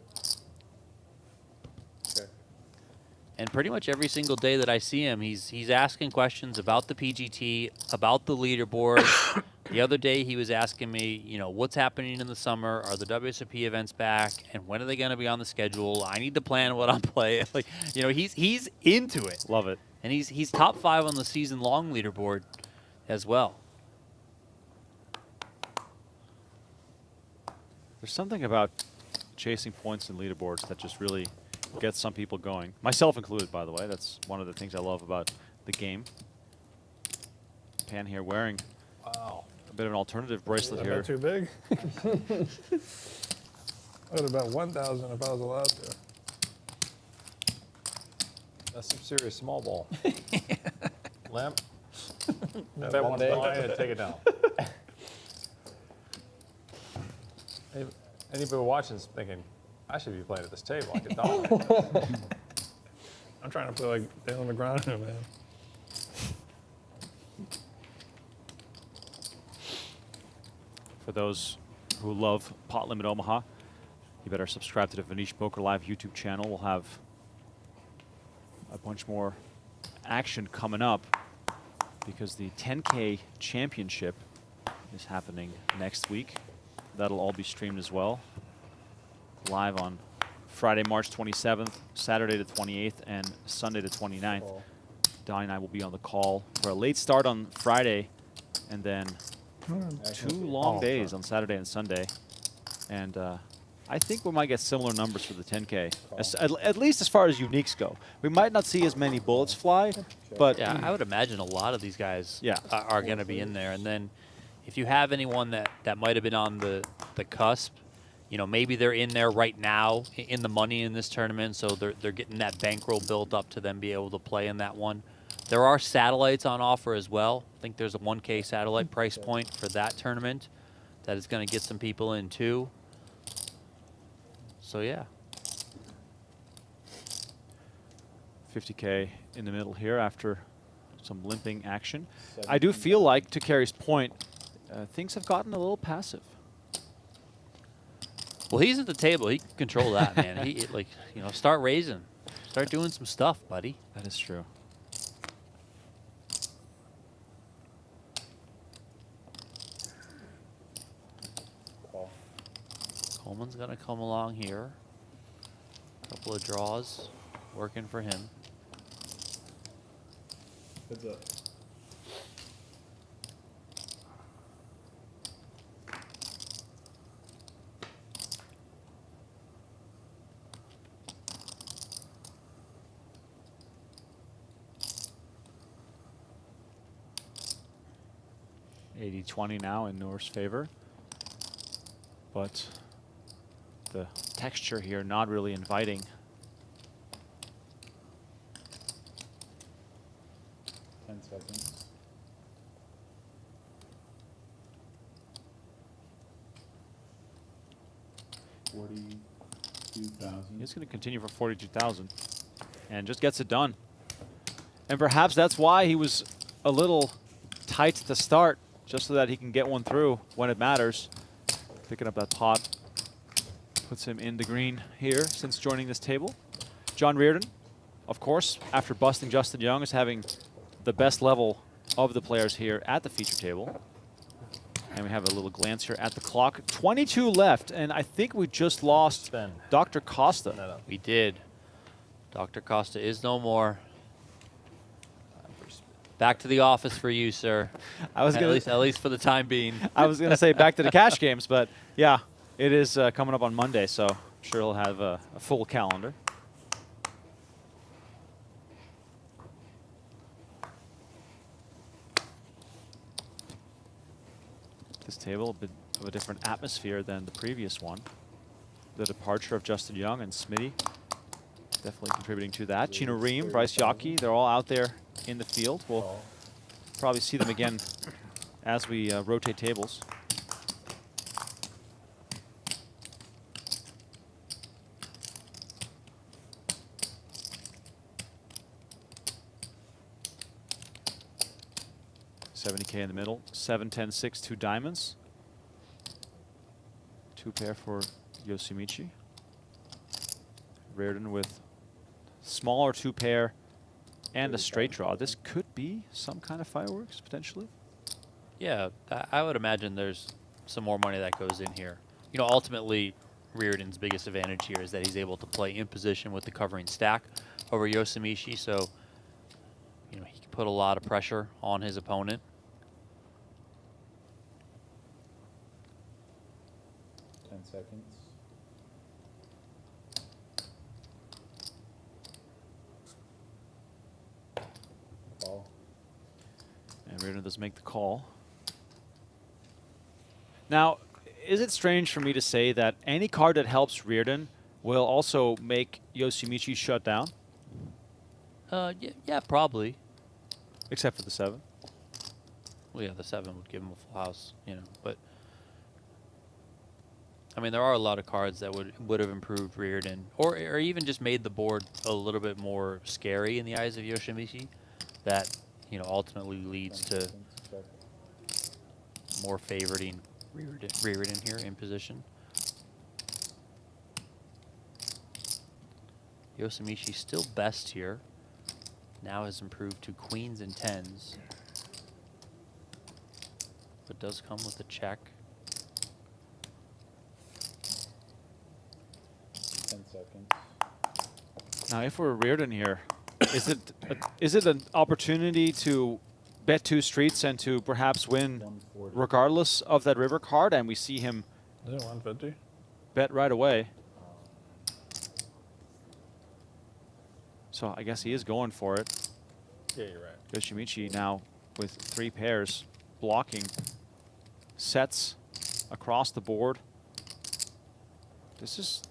And pretty much every single day that I see him, he's asking questions about the PGT, about the leaderboard. The other day he was asking me, you know, what's happening in the summer? Are the WSOP events back? And when are they going to be on the schedule? I need to plan what I'm playing. Like, you know, he's into it. Love it. And he's top 5 on the season-long leaderboard as well. There's something about chasing points in leaderboards that just really gets some people going. Myself included, by the way. That's one of the things I love about the game. Pan here wearing a bit of an alternative bracelet here. Is that too big? I would about 1,000 if I was allowed to. That's some serious small ball. Lamp. No, I bet one one day. day and take it down. Anybody watching is thinking, I should be playing at this table. I could dominate. I'm trying to play like Dylan Linde, man. For those who love Pot-Limit Omaha, you better subscribe to the Venetian Poker Live YouTube channel. We'll have a bunch more action coming up because the 10K championship is happening next week. That'll all be streamed as well. Live on Friday, March 27th, Saturday the 28th, and Sunday the 29th. Donnie and I will be on the call for a late start on Friday, and then 2 long days on Saturday and Sunday. And I think we might get similar numbers for the 10K, at least as far as uniques go. We might not see as many bullets fly, but yeah, I would imagine a lot of these guys are going to be in there. And then if you have anyone that might have been on the cusp, you know, maybe they're in there right now in the money in this tournament, so they're getting that bankroll built up to then be able to play in that one. There are satellites on offer as well. I think there's a 1K satellite price point for that tournament that is going to get some people in too. So yeah. 50K in the middle here after some limping action. I do feel like, to Cary's point, things have gotten a little passive. Well, he's at the table. He can control that, man. He, like, you know, start raising. Start doing some stuff, buddy. That is true. Coleman's going to come along here. Couple of draws working for him. Heads up. $80-20 now in Noor's favor, but the texture here not really inviting. seconds. 42,000. He's going to continue for 42,000 and just gets it done. And perhaps that's why he was a little tight to start, just so that he can get one through when it matters. Picking up that pot puts him in the green here since joining this table. John Riordan, of course, after busting Justin Young, is having the best level of the players here at the feature table. And we have a little glance here at the clock. 22 left, and I think we just lost Dr. Costa. We did. Dr. Costa is no more. Back to the office for you, sir. I was at least for the time being. I was going to say back to the cash games, but yeah, it is coming up on Monday, so I'm sure he'll have a full calendar. This table, a bit of a different atmosphere than the previous one. The departure of Justin Young and Smitty definitely contributing to that. Chino Rheem, Bryce Yockey, they're all out there in the field. We'll probably see them again as we rotate tables. $70K in the middle, 7, 10, 6, 2 diamonds. 2 pair for Yoshimichi. Riordan with smaller 2 pair and a straight draw. This could be some kind of fireworks, potentially. Yeah, I would imagine there's some more money that goes in here. You know, ultimately, Riordan's biggest advantage here is that he's able to play in position with the covering stack over Yoshimichi, so you know he can put a lot of pressure on his opponent. 10 seconds. Call. And Riordan does make the call. Now, is it strange for me to say that any card that helps Riordan will also make Yoshimichi shut down? Yeah, probably. Except for the 7. Well, yeah, the 7 would give him a full house, you know. But I mean, there are a lot of cards that would have improved Riordan, or even just made the board a little bit more scary in the eyes of Yoshimichi. That ultimately leads to more favoriting Riordan here in position. Yoshimichi still best here. Now has improved to queens and 10s. But does come with a check. 10 seconds. Now, if we're Riordan here, is it an opportunity to bet 2 streets and to perhaps win regardless of that river card? And we see him Is it 150? bet right away. So I guess he is going for it. Yeah, you're right. Yoshimichi now with 3 pairs blocking sets across the board. This is...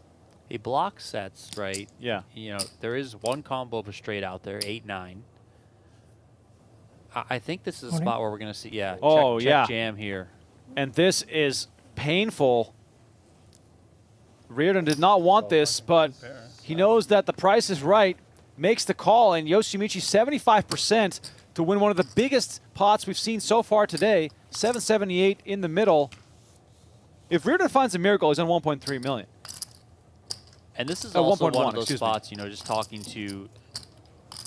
He blocks sets, right? Yeah. You know, there is one combo of a straight out there, 8-9. I think this is a spot where we're going to see, check jam here. And this is painful. Riordan did not want this, but he knows that the price is right, makes the call, and Yoshimichi 75% to win one of the biggest pots we've seen so far today, 778 in the middle. If Riordan finds a miracle, he's on 1.3 million. And this is also one of those spots, just talking to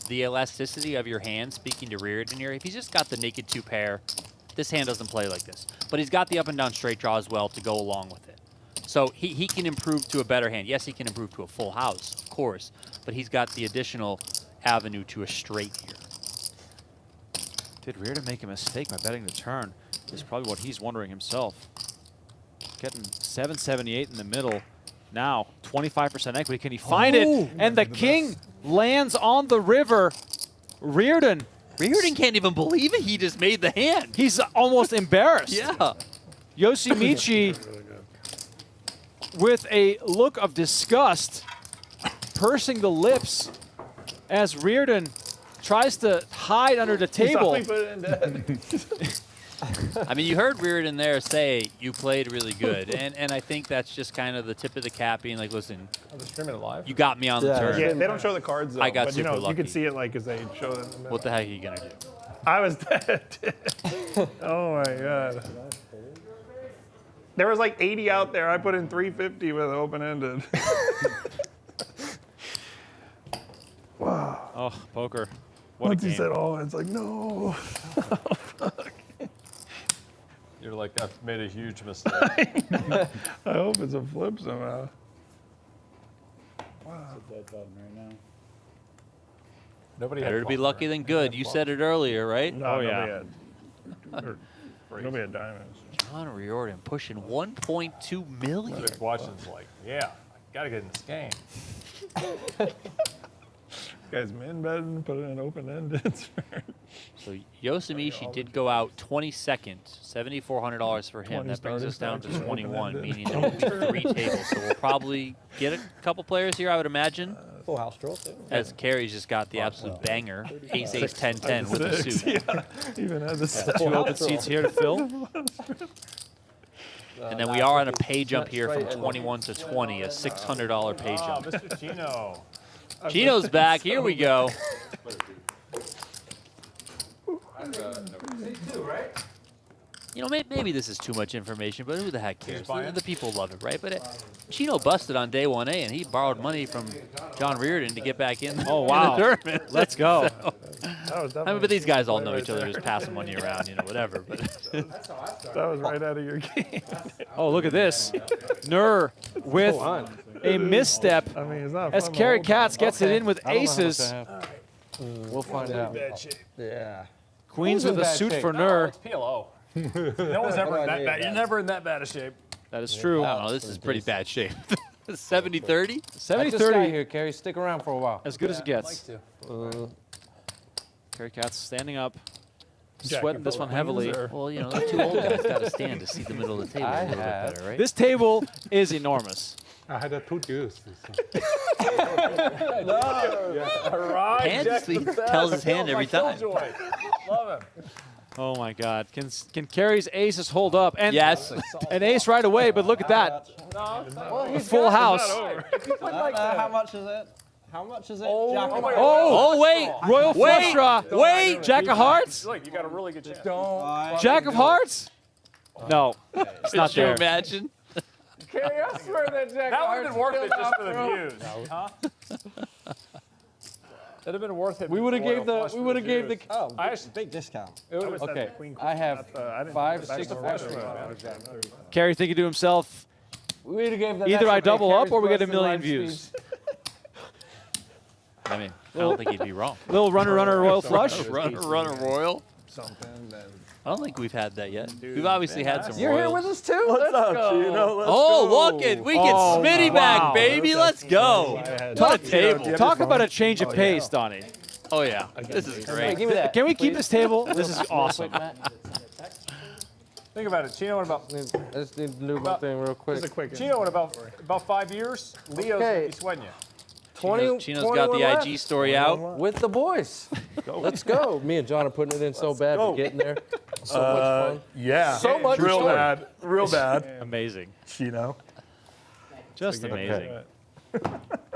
the elasticity of your hand, speaking to Riordan here. If he's just got the naked 2 pair, this hand doesn't play like this. But he's got the up and down straight draw as well to go along with it. So he can improve to a better hand. Yes, he can improve to a full house, of course, but he's got the additional avenue to a straight here. Did Riordan make a mistake by betting the turn? Is probably what he's wondering himself. Getting 778 in the middle. Now, 25% equity. Can he find it? And the king lands on the river. Riordan can't even believe it. He just made the hand. He's almost embarrassed. Yeah. Yoshimichi with a look of disgust, pursing the lips as Riordan tries to hide under the table. I mean, you heard Riordan there say you played really good, and I think that's just kind of the tip of the cap being like, listen, Are they streaming it live? you got me on the turn. Yeah, they don't show the cards though. I got but, you super know, lucky. you can see it like as they show it in the middle. What the heck are you gonna do? I was dead. Oh my god. There was like 80 out there. I put in 350 with open-ended. Wow. Oh, poker. What Once a game. he said, "Oh," it's like, no. You're like, I've made a huge mistake. I hope it's a flip somehow. Wow. It's a dead button right now. Nobody Better had to be flop, lucky than good. You said it earlier, right? No, nobody had diamonds. John Riordan pushing 1.2 million. Washington's like, yeah, I gotta get in this game. Guys, min betting, put it in open-ended. So Yosemichi did go out 22nd, $7,400 for him. 20 That brings us down to starters, 21, open-ended. meaning there will be 3 tables. So we'll probably get a couple players here, I would imagine. Full house draw too. As Cary's just got the absolute banger, ace, ace, 10, 10 with the suit. Yeah, even had the 2 open seats here to fill. And then we are on a pay jump here from 21 to 20, a $600 pay jump. Mr. Chino. Chino's back. Here we go. You know, maybe this is too much information, but who the heck cares? The people love it, right? But Chino busted on day 1A, and he borrowed money from John Riordan to get back in, Oh, wow. in the tournament. Let's go. So, I mean, but these guys all know each other, just passing money around, you know, whatever. But That was right out of your game. Oh, look at this. Nur with a misstep I mean, it's not as fun to Cary hold. Katz gets it in with I don't know how much aces. I have. We'll find out. Yeah. Queens with a bad suit shape? for No, Nur. it's PLO. No one's ever in that bad. You're never in that bad a shape. That is true. I don't know, this is pretty bad shape. 70-30? 70-30. Here, Cary. Stick around for a while. As good as it gets. Cary Katz standing up, sweating this one heavily. Well, you know, the 2 old guys got to stand to see the middle of the table a little bit better, right? This table is enormous. I had a tooth use. Hands, he tells his hand every time. Love him. Oh my God! Can Cary's aces hold up? And Yes. an ace right away. But look at that, a full house. How much is it? How much is it? Oh, wait, royal flush draw. wait. Jack of hearts. Look, you got a really good chance. Jack of hearts. No, it's not Could you there. imagine? Carrie, I swear that Jack that would have been worth it just for the views. Huh? That'd have been worth it. We would have gave the. We would have gave the. Oh, I actually big discount. Okay. I have 5, 6, 7. Cary thinking to himself, We would have gave the. either I double up or we get a million views. I mean, I don't think he'd be wrong. Little runner royal flush. Runner royal. Something then. I don't think we've had that yet. We've obviously had some You're here royals. with us too? Let's go. Look it. We get Oh, Smitty wow. back, baby. Let's go. What a table. Talk about a change of pace, Donnie. Oh, yeah. This is great. Give me that. Can we keep this table? This is awesome. think about it. Chino, in about I just need to do my thing real quick. Chino, in about 5 years, Leo's gonna be sweating you. Chino's got the IG story out. With the boys. Let's go. Me and John are putting it in so bad for getting there. So much fun. Yeah. So much Real fun. bad. Real bad. Amazing. Chino. Just amazing.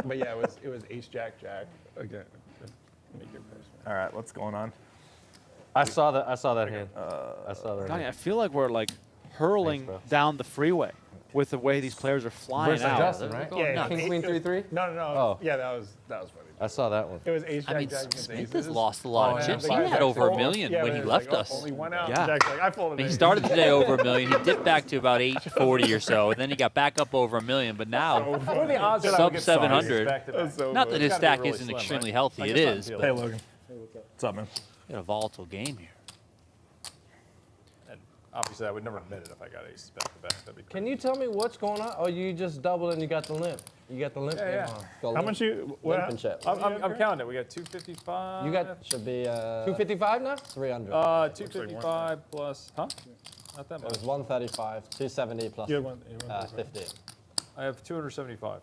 But yeah, it was ace jack jack. Okay. Make your first. All right, what's going on? I saw that hand. I saw that. Donnie, I feel like we're like hurling down the freeway with the way these players are flying Versus out. Justin, right? Yeah, King, queen, 3-3? No. Oh. Yeah, that was funny. I saw that one. It was ace jack I mean, jack against Smith aces. has lost a lot of yeah. chips. He had over $1 million when he left us. Only one out. Yeah. Jack's like, I folded He ace. started the day over $1 million. He dipped back to about 840 or so, and then he got back up over $1 million. But now, What are the odds that I would sub get 700. back-to-back? So Not that his It's gotta be stack really isn't slim, extremely right? healthy. Like, It it's is, not but Hey, Logan. What's up, man? we got a volatile game here. And obviously, I would never admit it if I got aces back-to-back. That'd be crazy. Can you tell me what's going on? Oh, you just doubled and you got the limp. You got the limp Yeah, game on. How much you? What? Limp and chip. I'm counting it. We got 255. You got Should be 255 now? 300. 255 plus, huh? Not that It much. was 135, 270 plus You had one. You had one 50. I have 275.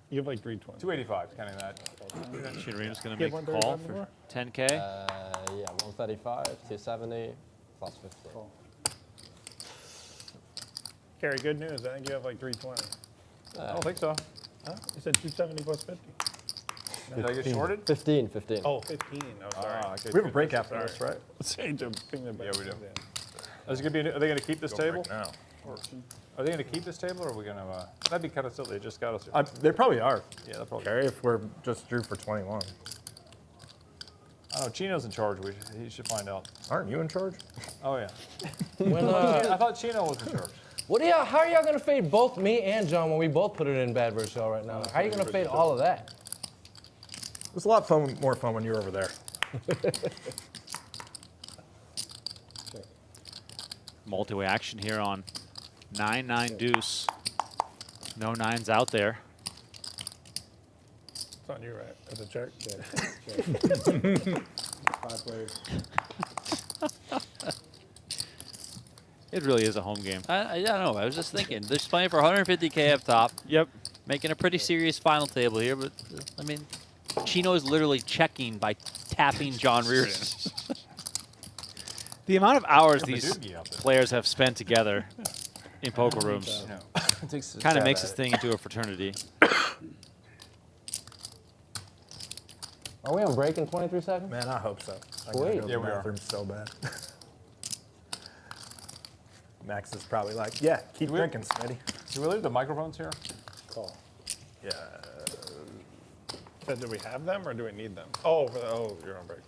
You have like 320. 285, counting that. Chino Rheem's going to Get make a call 135 for more? 10K. Yeah, 135, 270, plus 50. Cary, good news. I think you have like 320. I don't think so. Huh? You said 270 plus 50. Did I get shorted? 15. Oh, 15. Oh, sorry. Okay, We have a break after this, right? Let's change the thing. Yeah, we do. Is it gonna be? Are they going to keep this table? Now. Are they going to keep this table, or are we going to? That'd be kind of silly. They just got us. They probably are. Yeah, they'll probably. Cary, if we're just drew for 21. Oh, Chino's in charge. He should find out. Aren't you in charge? Oh yeah. When, I thought Chino was in charge. how are y'all gonna fade both me and John when we both put it in bad versus y'all right now? How are you gonna fade all of that? It was a lot more fun when you were over there. Multi-way action here on 9-9 deuce. No nines out there. It's on you, right? As a check. Five players. It really is a home game. I don't know. I was just thinking. They're just playing for 150K up top. Yep. Making a pretty serious final table here, but I mean, Chino is literally checking by tapping John Riordan. The amount of hours Yeah, these Doogie out there. players have spent together in poker rooms kind of makes this thing into a fraternity. Are we on break in 23 seconds? Man, I hope so. I Sweet. gotta go to Yeah, the we are. bathroom so bad. Max is probably like, yeah, keep Do we- drinking, Smitty. Do we leave the microphones here? Call. Yeah. So do we have them or do we need them? Oh, you're on break.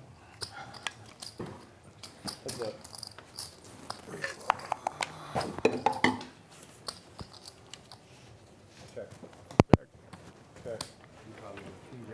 Heads up. Check. Check.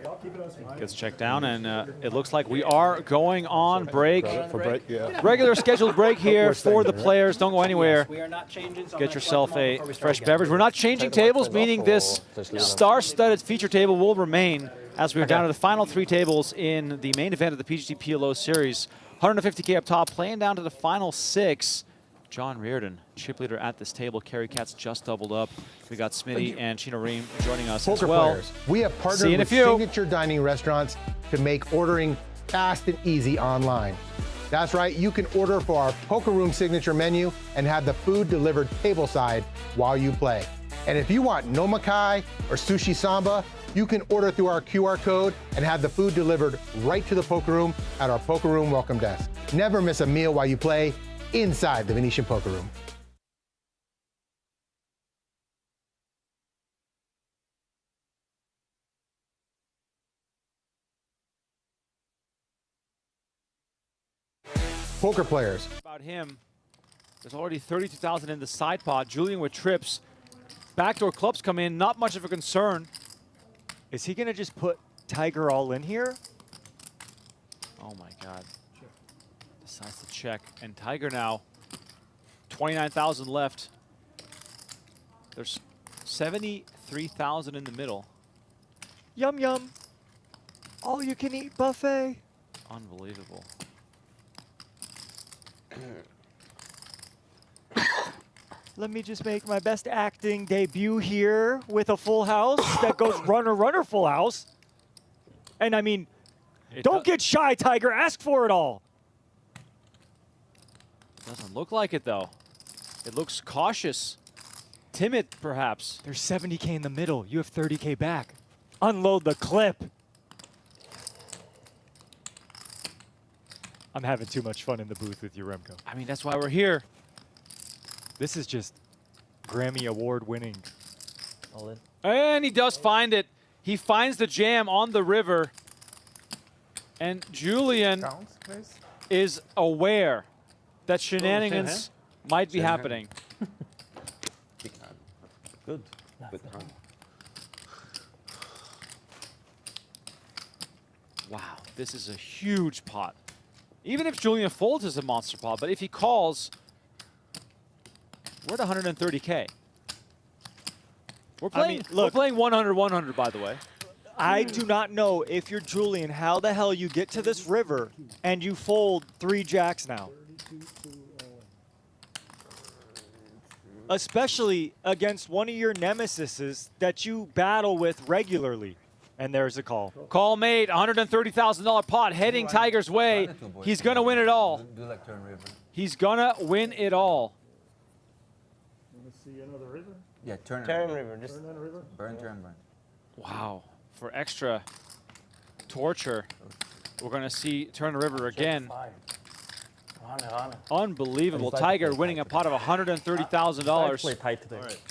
I'll keep it on smile. Gets checked down, and it looks like we are going on break. For break, yeah. Regular scheduled break here for the players. Don't go anywhere. We are not changing. So I'm Get gonna yourself collect them all a before we start fresh again. beverage. We're not changing tables, meaning this star-studded feature table will remain as we are down to the final three tables in the main event of the PGT PLO Series. 150K up top, playing down to the final six. John Riordan, chip leader at this table. Cary Katz just doubled up. We got Smitty and Chino Rheem joining us Poker as well. players, we have See you partnered in a with few. signature dining restaurants to make ordering fast and easy online. That's right, you can order for our poker room signature menu and have the food delivered tableside while you play. And if you want nomakai or sushi samba, you can order through our QR code and have the food delivered right to the poker room at our poker room welcome desk. Never miss a meal while you play inside the Venetian Poker Room. Poker players. About him, there's already 32,000 in the side pot. Julian with trips. Backdoor clubs come in, not much of a concern. Is he going to just put Tiger all in here? Oh my God. Decides to check. And Tiger now, 29,000 left. There's 73,000 in the middle. Yum, yum. All you can eat buffet. Unbelievable. Let me just make my best acting debut here with a full house that goes runner, runner, full house. And I mean, don't get shy, Tiger. Ask for it all. Doesn't look like it, though. It looks cautious. Timid, perhaps. There's 70K in the middle. You have 30K back. Unload the clip. I'm having too much fun in the booth with you, Remco. I mean, that's why we're here. This is just Grammy Award winning. All in. And he does find it. He finds the jam on the river. And Julian is aware that shenanigans might be happening. Good. Wow, this is a huge pot. Even if Julian folds, is a monster pot. But if he calls, we're at 130K. We're playing, look, we're playing 100-100, by the way. I do not know if you're Julian, how the hell you get to this river and you fold 3 jacks now. Especially against one of your nemesises that you battle with regularly. And there's a call. Call made, $130,000 pot heading Tiger's way. He's going to win it all. Do like turn river. He's going to win it all. Let's see another river. Yeah, turn river. Just Turn and a river. burn, turn, burn. Wow. For extra torture, we're going to see turn the river again. Unbelievable. Tiger winning a pot of $130,000. Play tight today. All right.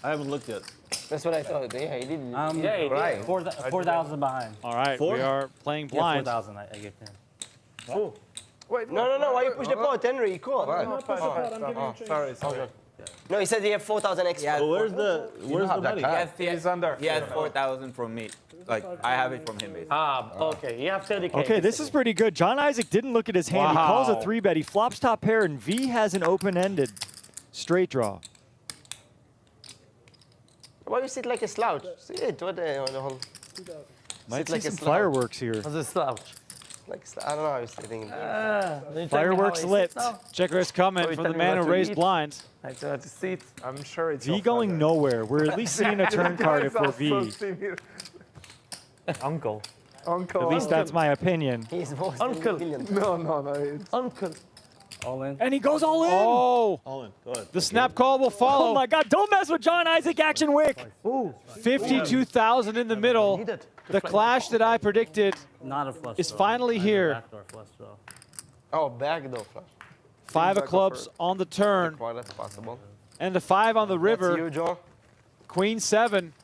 I haven't looked yet. That's what I thought. Yeah, he didn't. Yeah, he did. 4,000 behind. All right, Four? we are playing Yeah, blind. 4,000 I gave him. Oh. Wait, no. Why you push the pot, Henry? You called. I'm not pushing the pot. I'm giving you change. Sorry. No, he said he had 4,000 extra. So where's the money? He's under. He had 4,000 from me. Like, I have it from him, basically. Okay. You have 30K. Okay, this is pretty good. John Isaac didn't look at his hand. He calls a Wow. 3-bet. He flops top pair, and V has an open-ended straight draw. Why you sit like a slouch? Sit. What the whole? 2,000. Might Sit see like a some slouch. fireworks here. What's a slouch? Like I don't know. I was sitting. Fireworks lit. Check raise coming from the man who raised blinds. I tried to see it. I'm sure it's V going nowhere. We're at least seeing a turn card if we're V. Uncle. At least that's my opinion. He's most Uncle. brilliant. No. It's Uncle. All in. And he goes all in. Oh, All in. Go ahead. the snap call will follow. Oh my God! Don't mess with John Isaac Action Wick. Ooh. 52,000 in the middle. The clash that I predicted Not a flush is draw. finally here. Backdoor flush draw. Oh, backdoor flush. 5 of Back clubs offer. on the turn, Well, that's possible. and the 5 on the That's river. you, Joe. Queen 7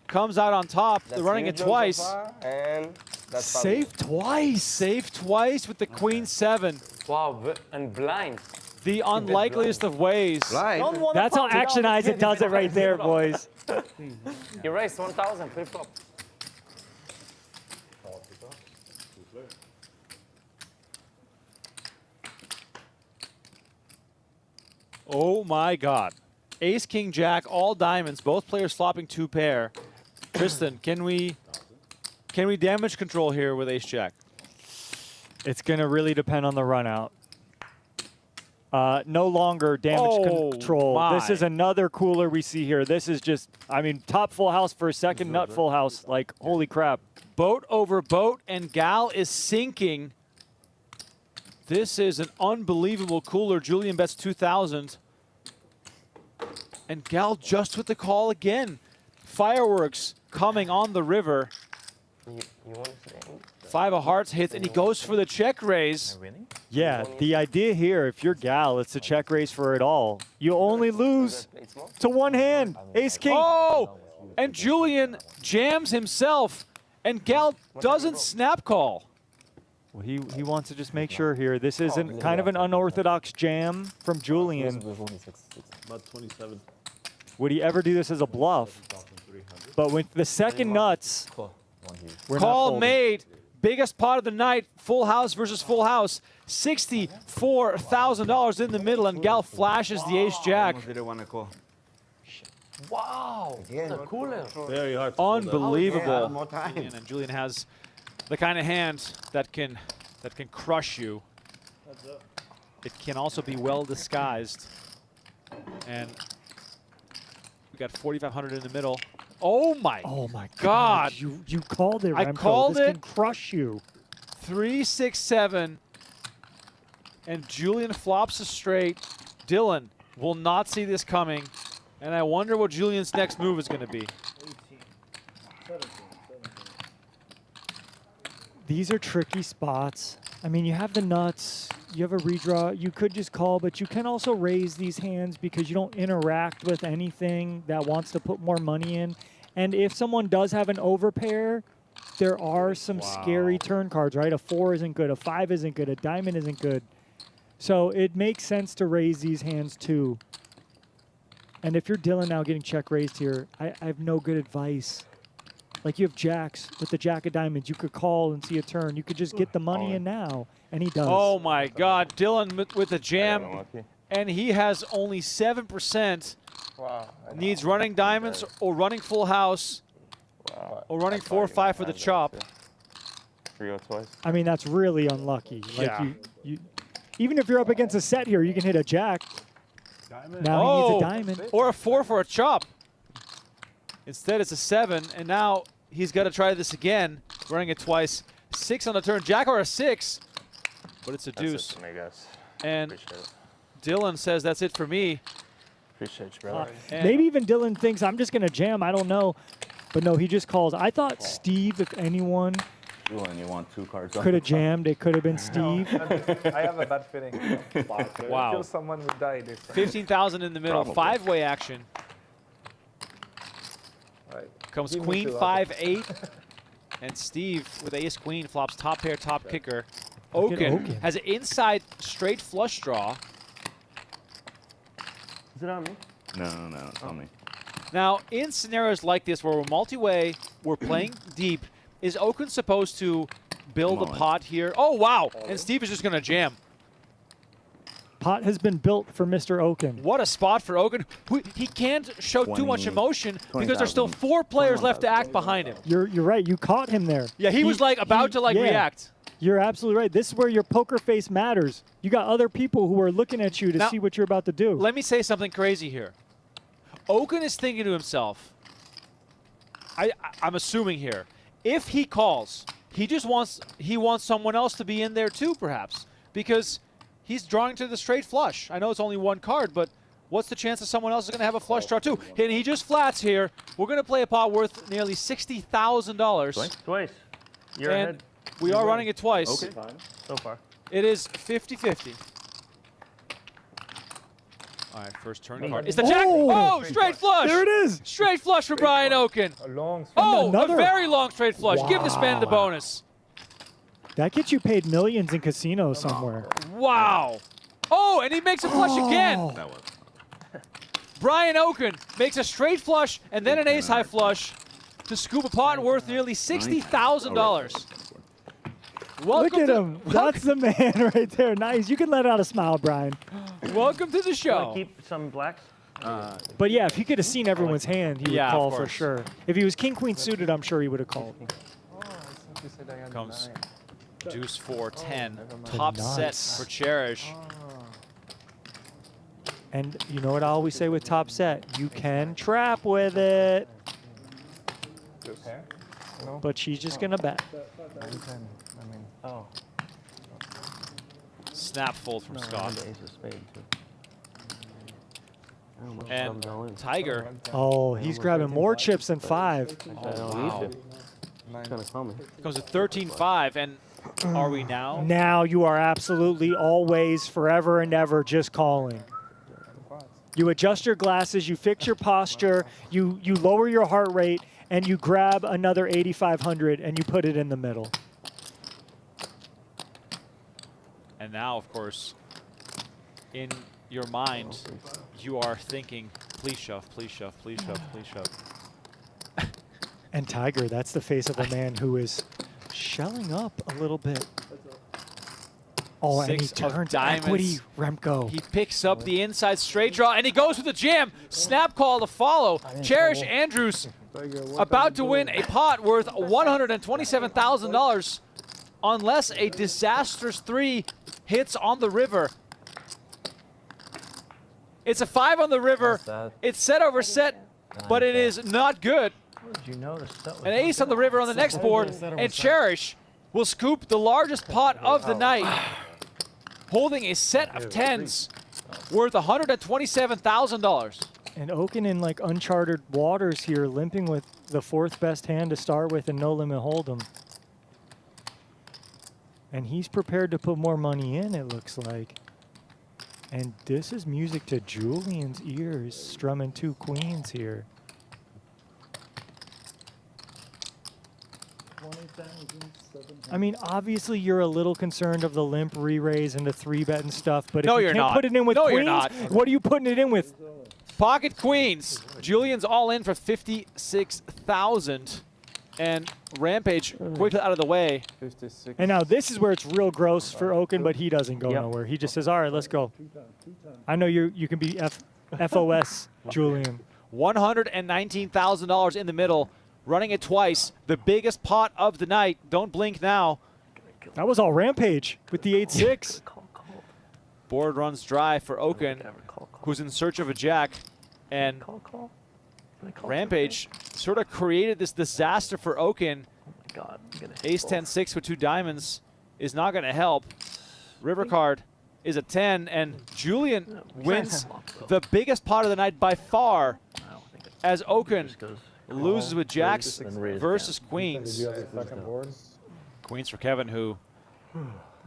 comes out on top. That's They're running you, it Joe, twice. so far, and that's Safe twice. Safe twice with the Queen 7. wow, and blind. The unlikeliest of ways. That's how Action Isaac does it right there, boys. He raised 1,000 pre-flop. Oh my God. Ace, King, Jack, all diamonds. Both players flopping 2 pair. Tristan, can we damage control here with Ace, Jack? It's going to really depend on the run out. No longer damage control. my. This is another cooler we see here. This is just, I mean, top full house for a second, nut full house. Like, holy crap. Boat over boat, and Gal is sinking. This is an unbelievable cooler. Julian bets 2,000. And Gal just with the call again. Fireworks coming on the river. You want to say? 5 of hearts hits, and he goes for the check raise. Yeah, the idea here, if you're Gal, it's a check raise for it all. You only lose to one hand. Ace, King. Oh! And Julian jams himself, and Gal doesn't snap call. Well, he wants to just make sure here. This isn't kind of an unorthodox jam from Julian. About 27. Would he ever do this as a bluff? But with the second nuts, we're not Call folding. made. Biggest pot of the night. Full house versus full house. $64,000 in the middle, and Gal flashes the ace jack. Didn't want to call. Wow. The cooler. Very hard to fold that. Unbelievable. More time. And Julian has the kind of hand that can crush you. It can also be well disguised. And we got 4,500 in the middle. Oh my God. You called it, I Remco. called this it. can crush you. 3, 6, 7. And Julian flops a straight. Dylan will not see this coming. And I wonder what Julian's next move is going to be. These are tricky spots. I mean, you have the nuts, you have a redraw, you could just call, but you can also raise these hands because you don't interact with anything that wants to put more money in. And if someone does have an overpair, there are some scary turn cards, right? A 4 isn't good, a 5 isn't good, a diamond isn't good. So it makes sense to raise these hands too. And if you're Dylan now getting check raised here, I have no good advice. Like you have jacks with the jack of diamonds. You could call and see a turn. You could just get the money in now, and he does. Oh my God, Dylan with the jam, and he has only 7%. Wow. Needs running diamonds or running full house, or running 4 or 5 for the chop. I mean, that's really unlucky. Like Yeah. you, even if you're up against a set here, you can hit a jack. Now he needs a diamond. Or a 4 for a chop. Instead, it's a 7, and now he's got to try this again. Running it twice. 6 on the turn. Jack or a 6, but it's a deuce. That's it for me, guys. And Appreciate it. Dylan says that's it for me. Appreciate you, brother. Maybe even Dylan thinks I'm just going to jam. I don't know. But no, he just calls. I thought Steve, if anyone Julian, you want 2 cards? could have jammed, it could have been Steve. I have a bad feeling. Wow. Until someone would die this time. 15,000 in the middle. Probably. 5-way action. Right. Comes Give me queen 2, 5-8. And Steve with ace queen flops top pair, top kicker. Oaken has an inside straight flush draw. Is it on me? No, it's on me. Now, in scenarios like this where we're multi-way, we're playing deep, is Oaken supposed to build a pot here? Oh, wow. And Steve is just going to jam. Pot has been built for Mr. Oaken. What a spot for Oaken. He can't show too much emotion because there's still 4 players left to act behind him. You're right. You caught him there. Yeah, he was like about to like react. You're absolutely right. This is where your poker face matters. You got other people who are looking at you to Now, see what you're about to do. Let me say something crazy here. Oaken is thinking to himself, I'm assuming here, if he calls, he wants someone else to be in there too, perhaps, because he's drawing to the straight flush. I know it's only 1 card, but what's the chance that someone else is going to have a flush draw too? And he just flats here. We're going to play a pot worth nearly $60,000. Twice. You're and ahead. we are running it twice. Okay. So far. It is 50-50. All right, first turn card. It's the Oh! jack. Oh, straight flush. There it is. Straight flush for Brian Oaken. A long Oh, Another. a very long straight flush. Give this man the bonus. That gets you paid millions in casinos somewhere. Wow. Oh, and he makes a flush again. That was. Brian Oaken makes a straight flush and then an ace-high flush to scoop a pot worth nearly $60,000. Look at him. That's the man right there. Nice. You can let out a smile, Brian. Welcome to the Want show. to keep some blacks? But yeah, if he could have seen everyone's hand, he would Yeah, call of for course. sure. If he was king-queen suited, I'm sure he would have called. Comes deuce 4-10. Top set nuts. for Cherish. And you know what I always say with top set? You can trap with it. But she's just going to bet. Oh. Snap fold from Scott. Ace of spade, too. And Tiger. Oh, he's grabbing more chips than 5. Wow. Kind of coming. Comes at 13-5, and are we now? Now you are absolutely always, forever and ever just calling. You adjust your glasses, you fix your posture, you lower your heart rate, and you grab another 8,500 and you put it in the middle. And now, of course, in your mind, you are thinking, please shove, please shove, please shove, please shove. And Tiger, that's the face of a man who is shelling up a little bit. Oh, and he 6 of turns diamonds. equity, Remco. He picks up the inside straight draw, and he goes with the jam. Snap call to follow. Cherish Andrews about to win a pot worth $127,000 unless a disastrous 3 hits on the river. It's a 5 on the river. It's set over set, but it is not good. Did you notice that was An ace on the river on the next board, and Cherish will scoop the largest pot of the night, holding a set of 10s worth $127,000. And Oaken in like uncharted waters here, limping with the 4th best hand to start with and no limit hold'em. And he's prepared to put more money in, it looks like. And this is music to Julian's ears, strumming 2 queens here. I mean, obviously you're a little concerned of the limp re-raise and the 3-bet and stuff, but No, if you you're can't not. put it in with No, queens, you're not. what are you putting it in with? Pocket queens. Julian's all in for $56,000. And Rampage quickly out of the way. 56. And now this is where it's real gross for Oaken, but he doesn't go nowhere. He just says, all right, let's go. I know you can be FOS, Julian. $119,000 in the middle. Running it twice. The biggest pot of the night. Don't blink now. That was all Rampage with the 8-6. Board runs dry for Oaken, who's in search of a jack. And Rampage sort of created this disaster for Oaken. God, Ace 10-6 with 2 diamonds is not going to help. River card is a 10, and Julian wins the biggest pot of the night by far as Oaken loses with jacks versus queens. Queens for Kevin, who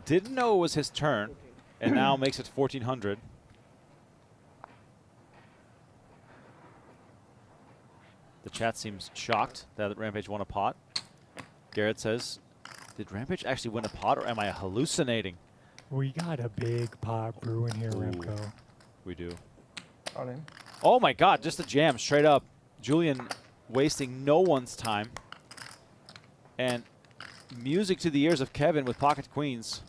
didn't know it was his turn and now makes it 1,400. The chat seems shocked that Rampage won a pot. Garrett says, did Rampage actually win a pot, or am I hallucinating? We got a big pot brewing here, Remco. We do. On in. Oh my God, just a jam straight up. Julian wasting no one's time. And music to the ears of Kevin with pocket queens.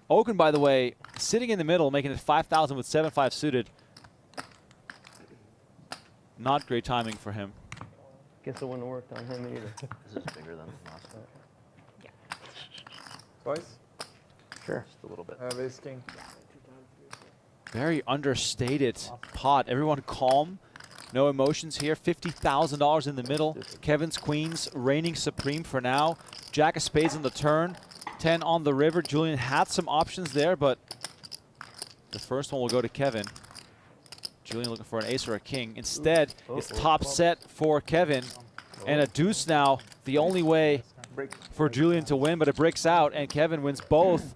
Oaken, by the way, sitting in the middle, making it 5,000 with 7-5 suited. Not great timing for him. Guess it wouldn't have worked on him either. This is bigger than last time. Yeah. Twice? Sure. Just a little bit. Ace king. Very understated pot. Everyone calm. No emotions here. $50,000 in the middle. Kevin's queens reigning supreme for now. Jack of spades on the turn. 10 on the river. Julian had some options there, but the first one will go to Kevin. Julian looking for an ace or a king. Instead, it's top set for Kevin. And a deuce now, the only way for Julian to win, but it breaks out, and Kevin wins both.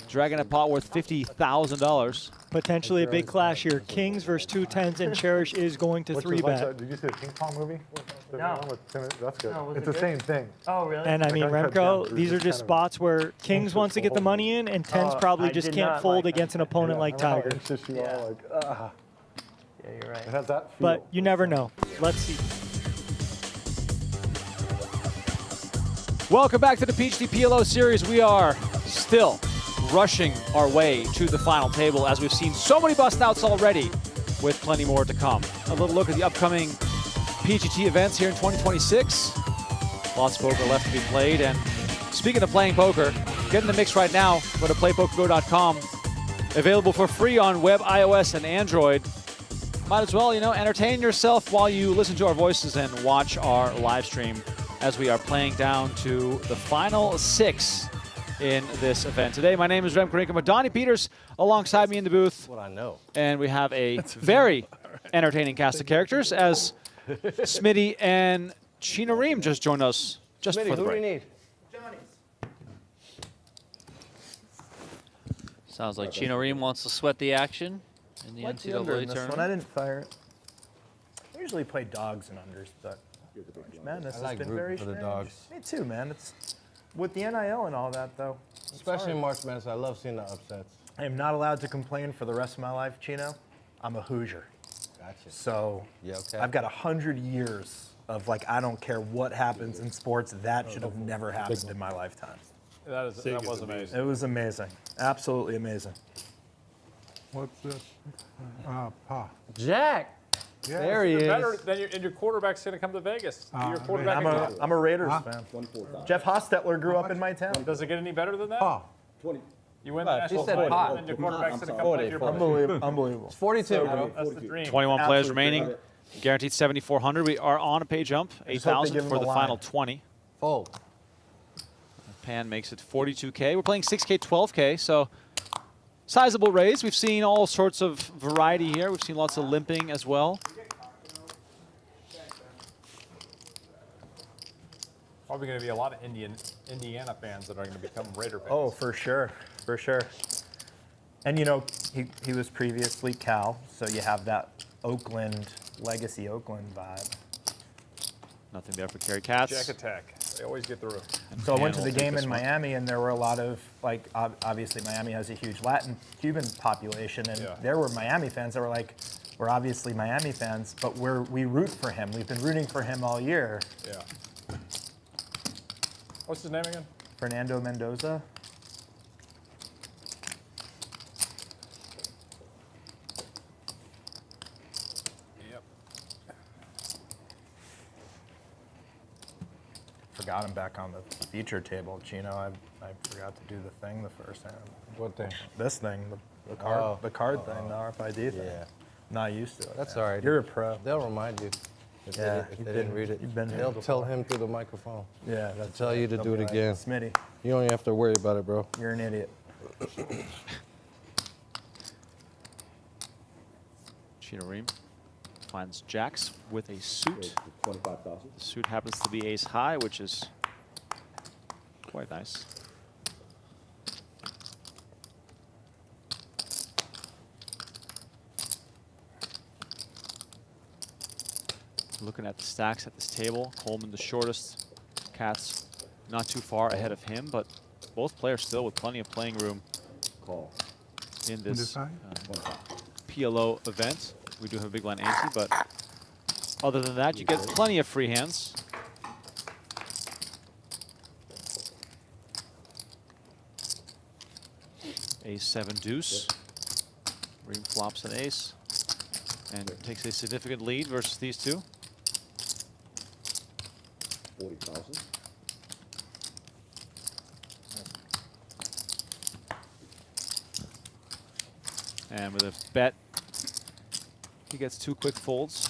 Dragging a pot worth $50,000. Potentially a big clash here. Kings versus 2 10s, and Cherish is going to 3-bet. Did you see the ping pong movie? No. That's good. No, it's the same thing. Oh, really? And I mean, Remco, these are just spots where Kings wants to get the money in, and 10s probably just can't fold against an opponent like Tiger. Yeah, you're right. It has that feel. But you never know. Let's see. Welcome back to the PGT PLO Series. We are still rushing our way to the final table as we've seen so many bust outs already, with plenty more to come. A little look at the upcoming PGT events here in 2026. Lots of poker left to be played. And speaking of playing poker, get in the mix right now. Go to playpokergo.com. Available for free on web, iOS, and Android. Might as well, entertain yourself while you listen to our voices and watch our live stream as we are playing down to the final 6 in this event today. My name is Remco Rinkum with Donnie Peters alongside me in the booth. What I know. And we have a very entertaining cast of characters as Smitty and Chino Rheem just joined us just Smitty, for the who break. do you need? Sounds like Chino Rheem wants to sweat the action in the What's the under NCAA in this tournament. one? I didn't fire it. I usually play dogs and unders, but March Madness I like has been very rooting for the strange. dogs. Me too, man. It's with the NIL and all that, though. Especially in March Madness, I love seeing the upsets. I am not allowed to complain for the rest of my life, Chino. I'm a Hoosier. Gotcha. So okay. I've got 100 years of I don't care what happens in sports. That should have never happened in my lifetime. That was amazing. It was amazing. Absolutely amazing. What's this? Pa. Jack. Yeah. There he You're is. better than and your quarterback's going to come to Vegas. Your quarterback. I'm a Raiders fan. Jeff Hostetler grew up in my town. Does it get any better than that? Pa. 20. You win the national said title, pot. and then your quarterback's going to come play your Unbelievable. It's 42, bro. That's the dream. 21 players Absolutely remaining. great. Guaranteed 7,400. We are on a pay jump. just hope they 8,000 give him for the the line. final 20. Fold. Pan makes it 42K. We're playing 6K, 12K, so sizable raise. We've seen all sorts of variety here. We've seen lots of limping as well. Probably going to be a lot of Indiana fans that are going to become Raider fans. Oh, for sure, for sure. And he was previously Cal, so you have that Oakland, legacy Oakland vibe. Nothing there for Cary Katz. Jack attack. They always get through. So I went to will the take game this in one. Miami, and there were a lot of, obviously Miami has a huge Latin, Cuban population, and there were Miami fans that were like, we're obviously Miami fans, but we root for him. We've been rooting for him all year. Yeah. What's his name again? Fernando Mendoza. Yep. Forgot him back on the feature table, Chino. I forgot to do the thing the first time. What thing? This thing, the card, the card thing, the RFID thing. Yeah. Not used to it. That's all right. You're a pro. They'll remind you if Yeah, they you've didn't been- read it. you've been here They'll before. tell him through the microphone. Yeah, They'll tell you to they'll do be it like, again. Smitty, You don't even have to worry about it, bro. you're an idiot. Chino Rheem finds jacks with a suit. 25,000. The suit happens to be ace high, which is quite nice. Looking at the stacks at this table, Coleman the shortest, Katz not too far ahead of him, but both players still with plenty of playing room Call. in this PLO event. We do have a big blind ante, but other than that, you get plenty of free hands. Ace 7 deuce. Rheem flops an ace and takes a significant lead versus these two. 40,000. And with a bet, he gets 2 quick folds.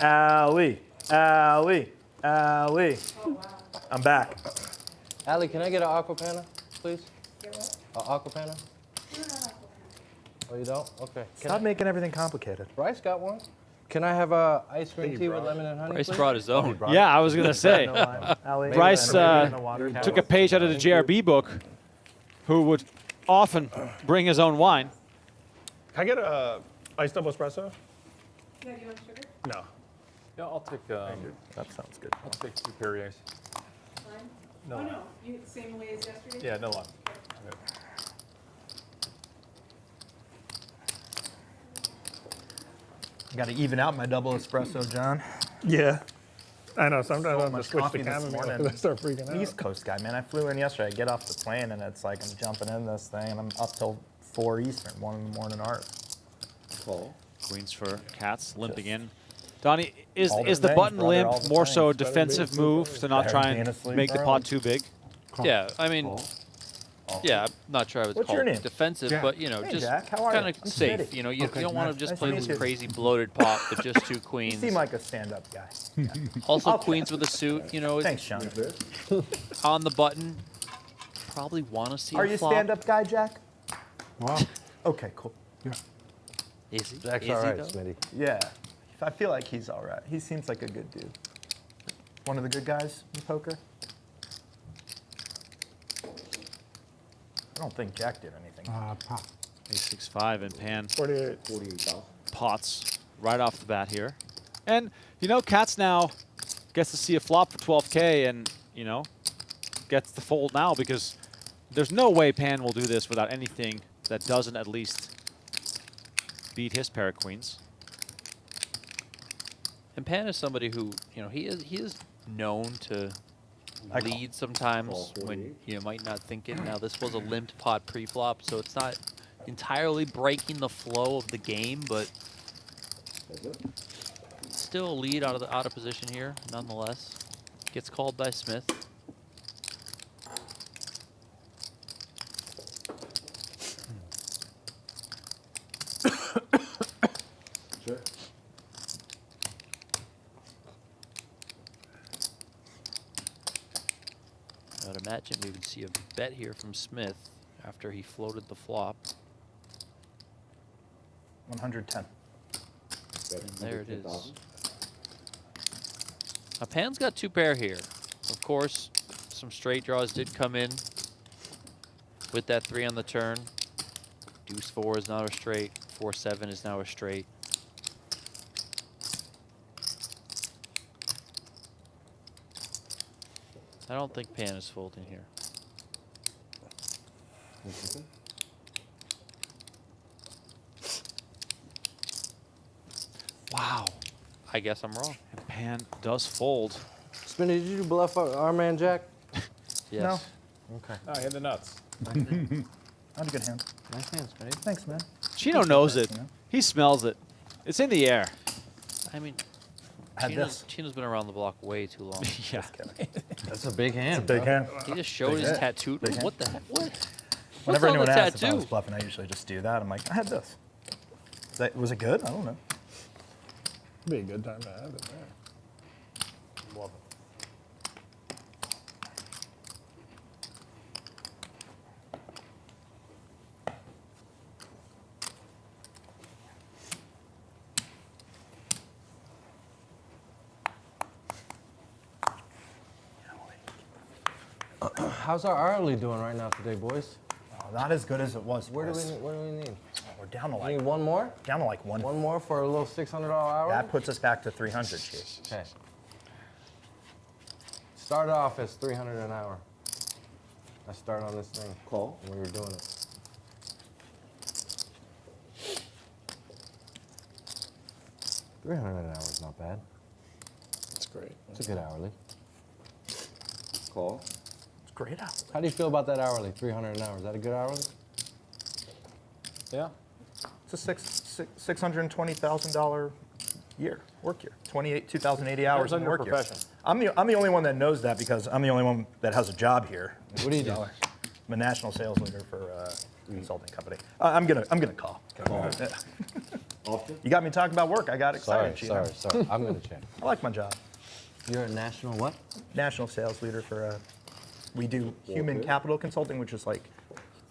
Ali, Ali, Ali. I'm back. Allie, can I get an aquapana, please? An aquapana? Oh, you don't? Okay. Stop making everything complicated. Bryce got one. Can I have a ice cream tea with lemon and honey, Bryce please? brought his own. Yeah, I was going to say. Ali, Bryce maybe took a page out of the JRB book, who would often bring his own wine. Can I get a iced double espresso? Yeah, do you want sugar? No. Yeah, I'll take. That sounds good. I'll take 2 Perriers. Fine? No. Oh, no. You same way as yesterday? Yeah, no luck. Got to even out my double espresso, John. Yeah. I know. Sometimes I have to much switch to coffee this chamomile morning. because I start freaking out. East Coast guy, man. I flew in yesterday. I get off the plane and it's like I'm jumping in this thing and I'm up till 4 Eastern, 1 in the morning art. Call. Queens for Katz, limping in. Donnie, is All the the things, button brother, limp all the more so a things. defensive move to not try and make the pot too big? Yeah, I mean, yeah, I'm not sure I would What's call your it name? defensive, Jack. but you know, Hey, just Jack. How are kind you? of I'm safe. Smitty. You know, you don't want to just play nice to this meet you. crazy bloated pot, but just 2 You queens. seem like a stand-up guy. Also, Okay. queens with a suit. You know, Thanks, Sean. on the button. Probably want to see Are a you a flop. stand-up guy, Jack? Wow. Okay, cool. Is he? Jack's Is all he, right, though? Smitty. Yeah. I feel like he's all right. He seems like a good dude. One of the good guys in poker. I don't think Jack did anything. Pop. Ace 6-5 and pan 48,000. pots right off the bat here. And, you know, Katz now gets to see a flop for 12K and, you know, gets the fold now because there's no way Pan will do this without anything that doesn't at least beat his pair of queens. And Pan is somebody who, you know, he is known to lead sometimes when you might not think it. Now this was a limped pot pre-flop, so it's not entirely breaking the flow of the game, but still a lead out of position here, nonetheless. Gets called by Smith. Sure. I would imagine we would see a bet here from Smith after he floated the flop. 110. And there it is. Now Pan's got 2 pair here. Of course, some straight draws did come in with that 3 on the turn. Deuce 4 is now a straight. 4-7 is now a straight. I don't think Pan is folding here. Wow. I guess I'm wrong. And Pan does fold. Smitty, did you bluff our man Jack? Yes. No. Okay. Oh, hit the nuts. Not a good hand. Nice hand, Smitty. Thanks, man. Chino knows it. He smells it. It's in the air. I mean, Had this. Chino's been around the block way too long. Yeah. That's a big hand. It's a big hand. He just showed Big his hand. tattoo. Big hand. What the heck? What? Whenever What's on anyone the asks if I tattoo? was bluffing, I usually just do that. I'm like, I had this. Was it good? I don't know. Be a good time to have it there. Love How's our hourly doing right now today, boys? Oh, not as good as it was. What do boys. we need? We're down to We like need one more? down to like one. One more for a little $600 hour? That puts us back to 300, Chief. Okay. Started off as 300 an hour. I started on this thing. Call. When we were doing it. $300 an hour is not bad. That's great. It's a good hourly. Call. It's great out. How do you feel about that hourly? 300 an hour. Is that a good hourly? Yeah. It's a $620,000 year, work year. 2,080 hours Depends in on your work year. profession. I'm the only one that knows that because I'm the only one that has a job here. What do you do? I'm a national sales leader for a consulting company. I'm gonna call. Yeah. Often? You got me talking about work. I got excited. Sorry. Chino. I'm gonna check. I like my job. You're a national what? National sales leader for we do human capital consulting, which is like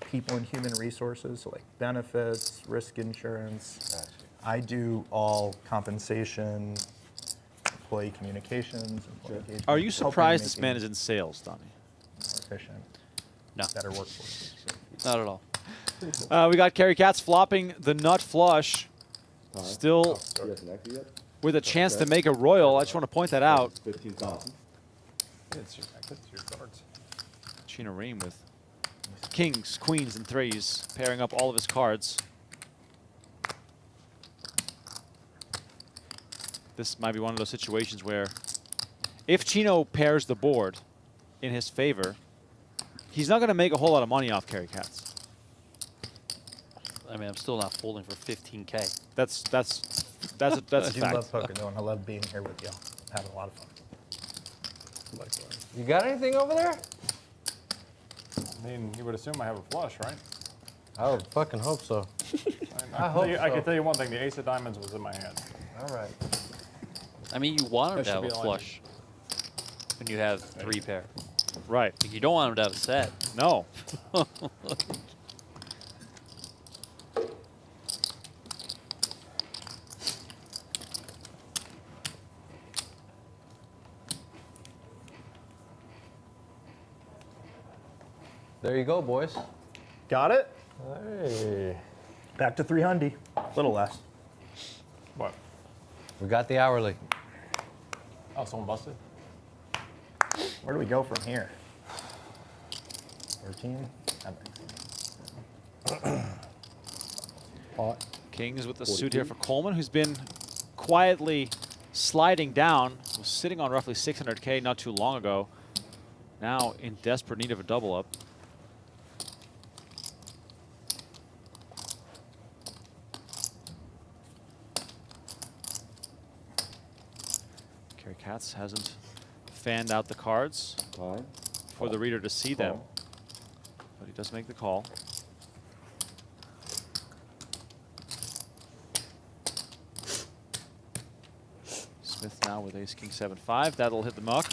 people and human resources, so like benefits, risk insurance. Gotcha. I do all compensation, employee communications, employee engagement. Are you surprised this helping man make is in sales, Donnie? it more efficient? No. Better workforce. Not at all. We got Cary Katz flopping the nut flush. Still with a chance to make a royal. I just want to point that out. 15,000. It's your cards. Chino Rheem with kings, queens, and threes, pairing up all of his cards. This might be one of those situations where if Chino pairs the board in his favor, he's not going to make a whole lot of money off Cary Katz. I mean, I'm still not folding for 15K. That's a I fact. do love poker, though, and I love being here with y'all. Having a lot of fun. You got anything over there? I mean, you would assume I have a flush, right? I would fucking hope so. I can tell you one thing. The ace of diamonds was in my hand. All right. I mean, you want him That to should have be a line. flush when you have 3 pair. Right. Like, you don't want him to have a set. No. There you go, boys. Got it? Hey. Back to 300. A little less. What? We got the hourly. Oh, someone busted? Where do we go from here? 13? Kings with the suit here for Coleman, who's been quietly sliding down. Was sitting on roughly 600K not too long ago. Now in desperate need of a double up. Cary Katz hasn't fanned out the cards for the reader to see them, but he does make the call. Smith now with ace king 7-5. That'll hit the muck.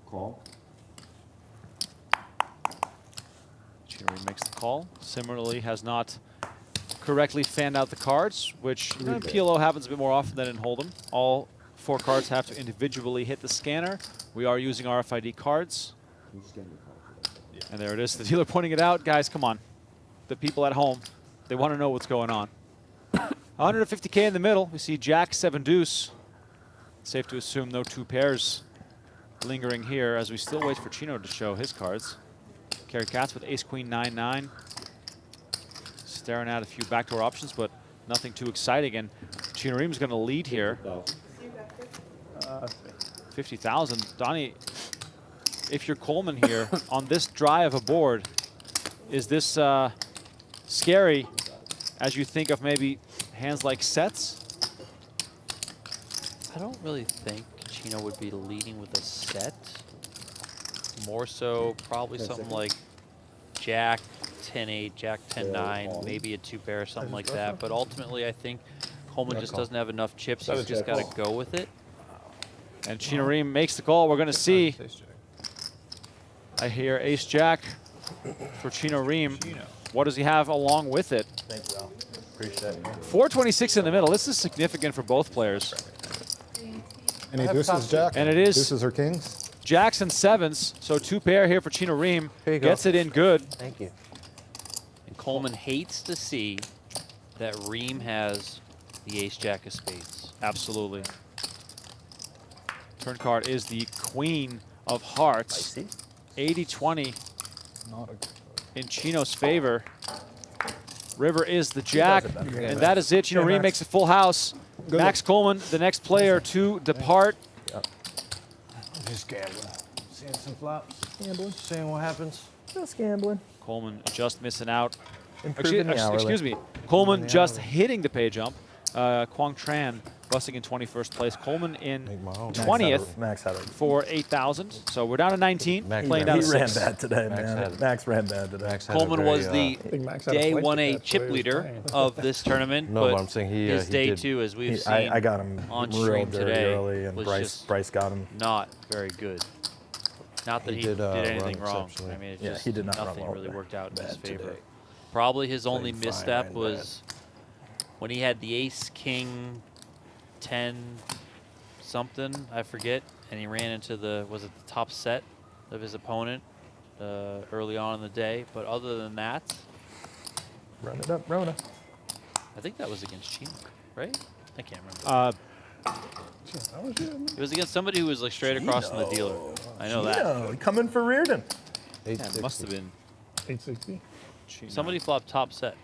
Call. Chino Rheem makes the call. Similarly, has not correctly fanned out the cards, which in PLO happens a bit more often than in Hold'em. All 4 cards have to individually hit the scanner. We are using RFID cards. And there it is, the dealer pointing it out. Guys, come on. The people at home, they want to know what's going on. 150K in the middle. We see Jack 7 deuce. Safe to assume no 2 pairs lingering here as we still wait for Chino to show his cards. Cary Katz with ace queen 9-9. staring at a few backdoor options, but nothing too exciting. And Chino Rheem's going to lead here. 50,000. Donnie, if you're Coleman here on this dry of a board, is this scary as you think of maybe hands like sets? I don't really think Chino would be leading with a set. More so probably something like Jack 10-8, Jack 10-9, maybe a 2-pair or something like that. But ultimately, I think Coleman just doesn't have enough chips. He's just got to go with it. And Chino Rheem makes the call. We're going to see. I hear ace-jack for Chino Rheem. What does he have along with it? Thank you, Al. Appreciate it. 426 in the middle. This is significant for both players. Any deuces, Jack? And it is Deuces or kings? jacks and sevens. So 2-pair here for Chino Rheem. Gets it in good. Thank you. And Coleman hates to see that Rheem has the ace-jack of spades. Absolutely. Turn card is the queen of hearts. 80-20 in Chino's favor. River is the jack, and that is it. Chino Rheem makes a full house. Max Coleman, the next player to depart. Just gambling. Seeing some flops. Gambling. Seeing what happens. Just gambling. Coleman just missing out. Improving the hourly. Excuse me. Coleman just hitting the pay jump. Quang Tran busting in 21st place. Coleman in 20th Max had it. for 8,000. So we're down to 19. Playing down to He ran 6. bad today, man. Max ran bad today. Coleman was the day 1A chip leader of this tournament. No, but I'm saying his he day did. 2, as we've seen I got him on real stream dirty today, early, and was Bryce got him. not very good. Not that he did anything run wrong. exceptionally. I mean, it's Yeah, just he did not run nothing well really today. worked out in his Bad favor. today. Probably his only Playing misstep fine, was when he had the ace king 10 something, I forget, and he ran into the top set of his opponent early on in the day. But other than that, Run it up, Rona. I think that was against Chino, right? I can't remember. It was against somebody who was like straight across from the dealer. I know that. Coming for Riordan. Yeah, it must have been 860. somebody flopped top set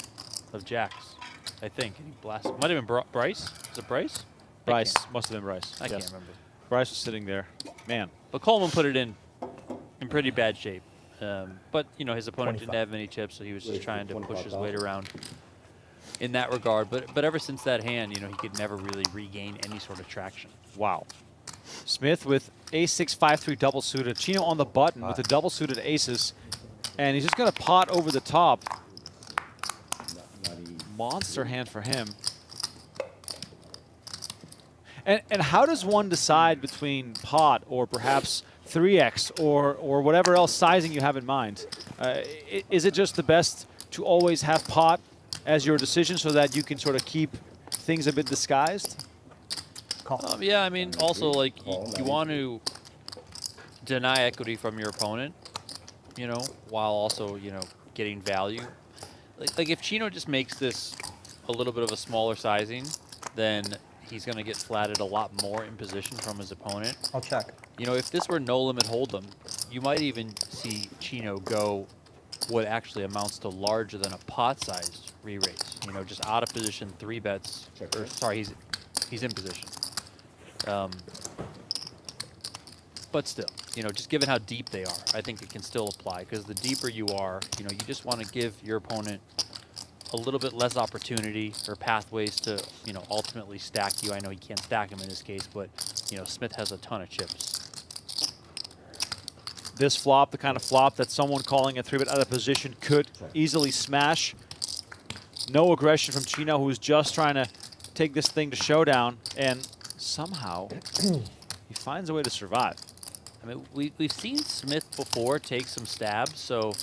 of jacks, I think. And he blasted. Might have been Bryce. Is it Bryce? Bryce. Must have been Bryce. I Yes. can't remember. Bryce was sitting there. Man. But Coleman put it in pretty bad shape. But, you know, his opponent didn't have many chips, so he was just trying to push his weight around in that regard. But ever since that hand, you know, he could never really regain any sort of traction. Wow. Smith with ace-6, 5-3 double suited. Chino on the button with the double suited aces. And he's just going to pot over the top. Monster hand for him. And how does one decide between pot or perhaps 3x or whatever else sizing you have in mind? Is it just the best to always have pot as your decision so that you can sort of keep things a bit disguised? Yeah, I mean, also, like, you want to deny equity from your opponent, you know, while also, you know, getting value. Like if Chino just makes this a little bit of a smaller sizing, then he's going to get flatted a lot more in position from his opponent. I'll check. You know, if this were no limit hold'em, you might even see Chino go what actually amounts to larger than a pot-sized re-raise. You know, just out of position 3 bets. Or, sorry, he's in position. But still, you know, just given how deep they are, I think it can still apply. Because the deeper you are, you know, you just want to give your opponent a little bit less opportunity or pathways to, you know, ultimately stack you. I know he can't stack him in this case, but, you know, Smith has a ton of chips. This flop, the kind of flop that someone calling a 3-bet out of position could easily smash. No aggression from Chino, who's just trying to take this thing to showdown, and somehow he finds a way to survive. I mean, we've seen Smith before take some stabs, so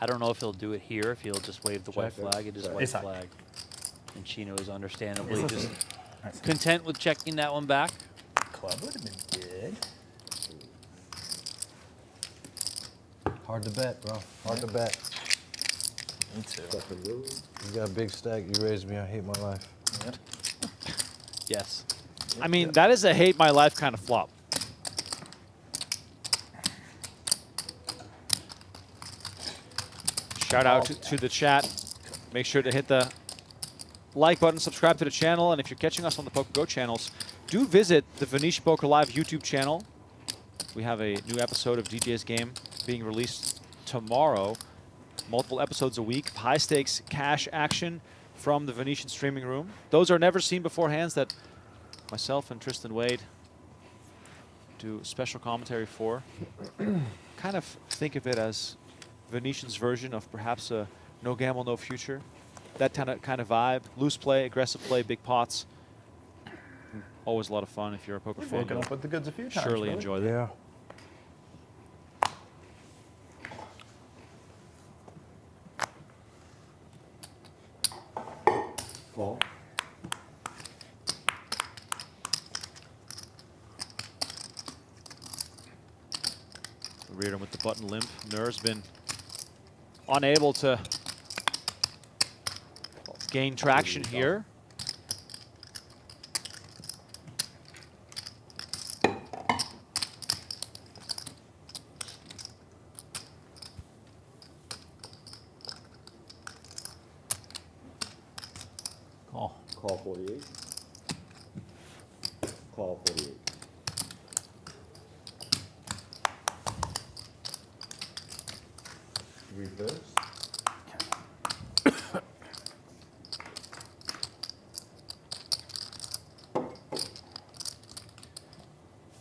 I don't know if he'll do it here, if he'll just wave the white flag. It is white flag. And Chino is understandably just content with checking that one back. Club would have been good. Hard to bet, bro. Hard to bet. Me too. You got a big stack. You raised me. I hate my life. Yep. Yes. I mean, that is a hate my life kind of flop. Shout out to the chat. make sure to hit the like button, subscribe to the channel, and if you're catching us on the PokerGo channels, do visit the Venetian Poker Live YouTube channel. We have a new episode of DJ's Game being released tomorrow. Multiple episodes a week, high stakes cash action from the Venetian streaming room. Those are never seen before hands that myself and Tristan Wade do special commentary for. Kind of think of it as Venetian's version of perhaps a no gamble, no future. That kind of vibe. Loose play, aggressive play, big pots. Always a lot of fun if you're a poker We've fan. woken up with the goods a few times. Surely really. enjoy that. Yeah. Call. Riordan with the button limp. Nur's been unable to gain traction here. Call 48. Call 48. Reverse.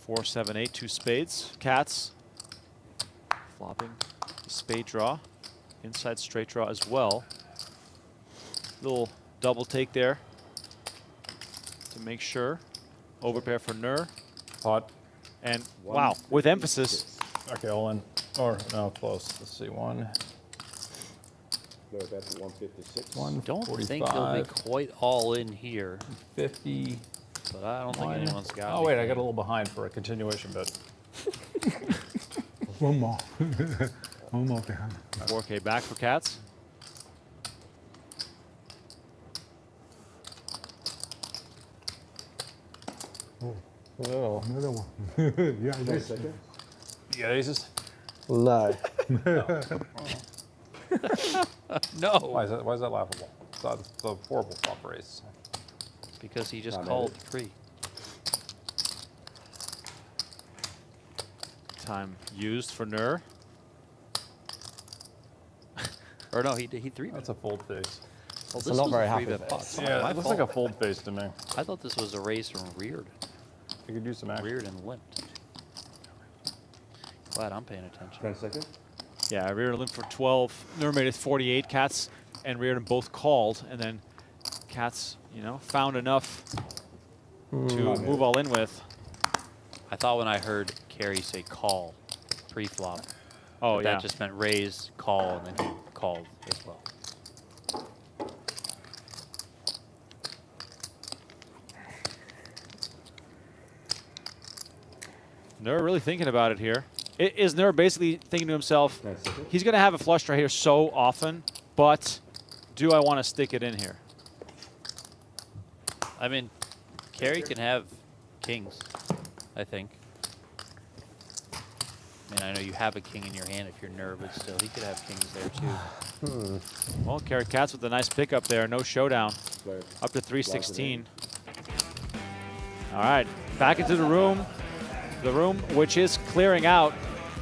4, 7, 8, 2 spades. Katz flopping the spade draw. Inside straight draw as well. Little double take there to make sure. Overpair for Nur. Pot. And wow, with emphasis. Okay, all in. Or no, close. Let's see. No, that's 156. Don't think he'll be quite all in here. 50. But I don't think anyone's got Oh, wait, I got a little behind for a continuation bet. One more. One more behind. 4K back for Katz. Oh. Another one. Yeah, Wait a yes. second. You got aces? No. No. Why is that laughable? It's a horrible flop for ace. Because he just called free. Time used for Nur. Or no, he three. That's a fold face. Well, It's not very happy bet face. pot. Yeah, My it looks fault. like a fold face to me. I thought this was a raise from Riordan. You could do some action. Riordan limped. Glad I'm paying attention. 10 seconds. Yeah, Riordan limped for 12. Nur made it 48. Katz and Riordan both called, and then Katz, you know, found enough to move all in with. I thought when I heard Cary say call pre-flop, Oh, that yeah. just meant raise, call, and then he called as well. Nur really thinking about it here. Is Nur basically thinking to himself, he's going to have a flush draw here so often, but do I want to stick it in here? I mean, Cary can have kings, I think. I mean, I know you have a king in your hand if you're Nur, but still, he could have kings there too. Well, Cary Katz with a nice pickup there. No showdown. Up to 316. All right, back into the room. The room which is clearing out.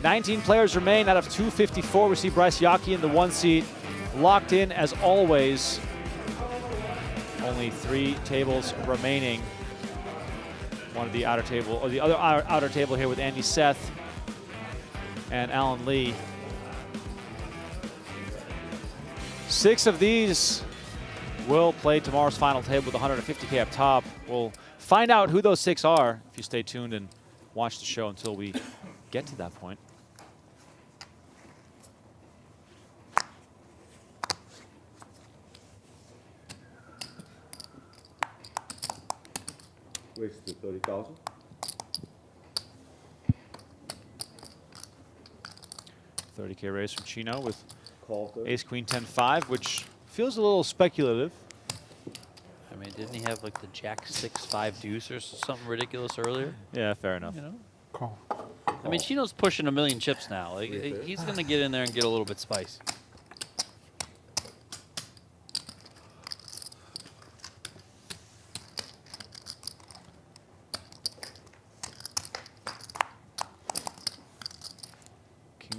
19 players remain out of 254. We see Bryce Yockey in the 1 seat. Locked in as always. Only 3 tables remaining. One of the outer table, or the other outer table here with Andy Seth and Allan Lee. 6 of these will play tomorrow's final table with 150K up top. We'll find out who those 6 are if you stay tuned and watch the show until we get to that point. Wasted 30,000. $30K raise from Chino with Call 30. Ace Queen 10-5, which feels a little speculative. I mean, didn't he have like the Jack 6-5 deuce or something ridiculous earlier? Yeah, fair enough. You know? Call. I mean, Chino's pushing a million chips now. Like, he's going to get in there and get a little bit spicy.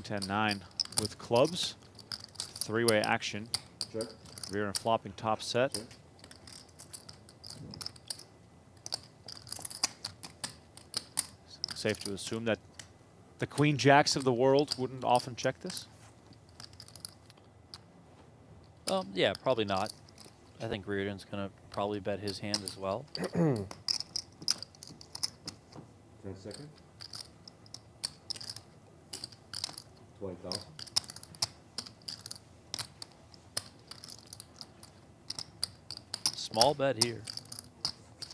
King 10-9 with clubs. Three-way action. Sure. Riordan flopping top set. Sure. Safe to assume that the Queen Jacks of the world wouldn't often check this? Yeah, probably not. I think Riordan's going to probably bet his hand as well. 10 seconds. 20,000. Small bet here,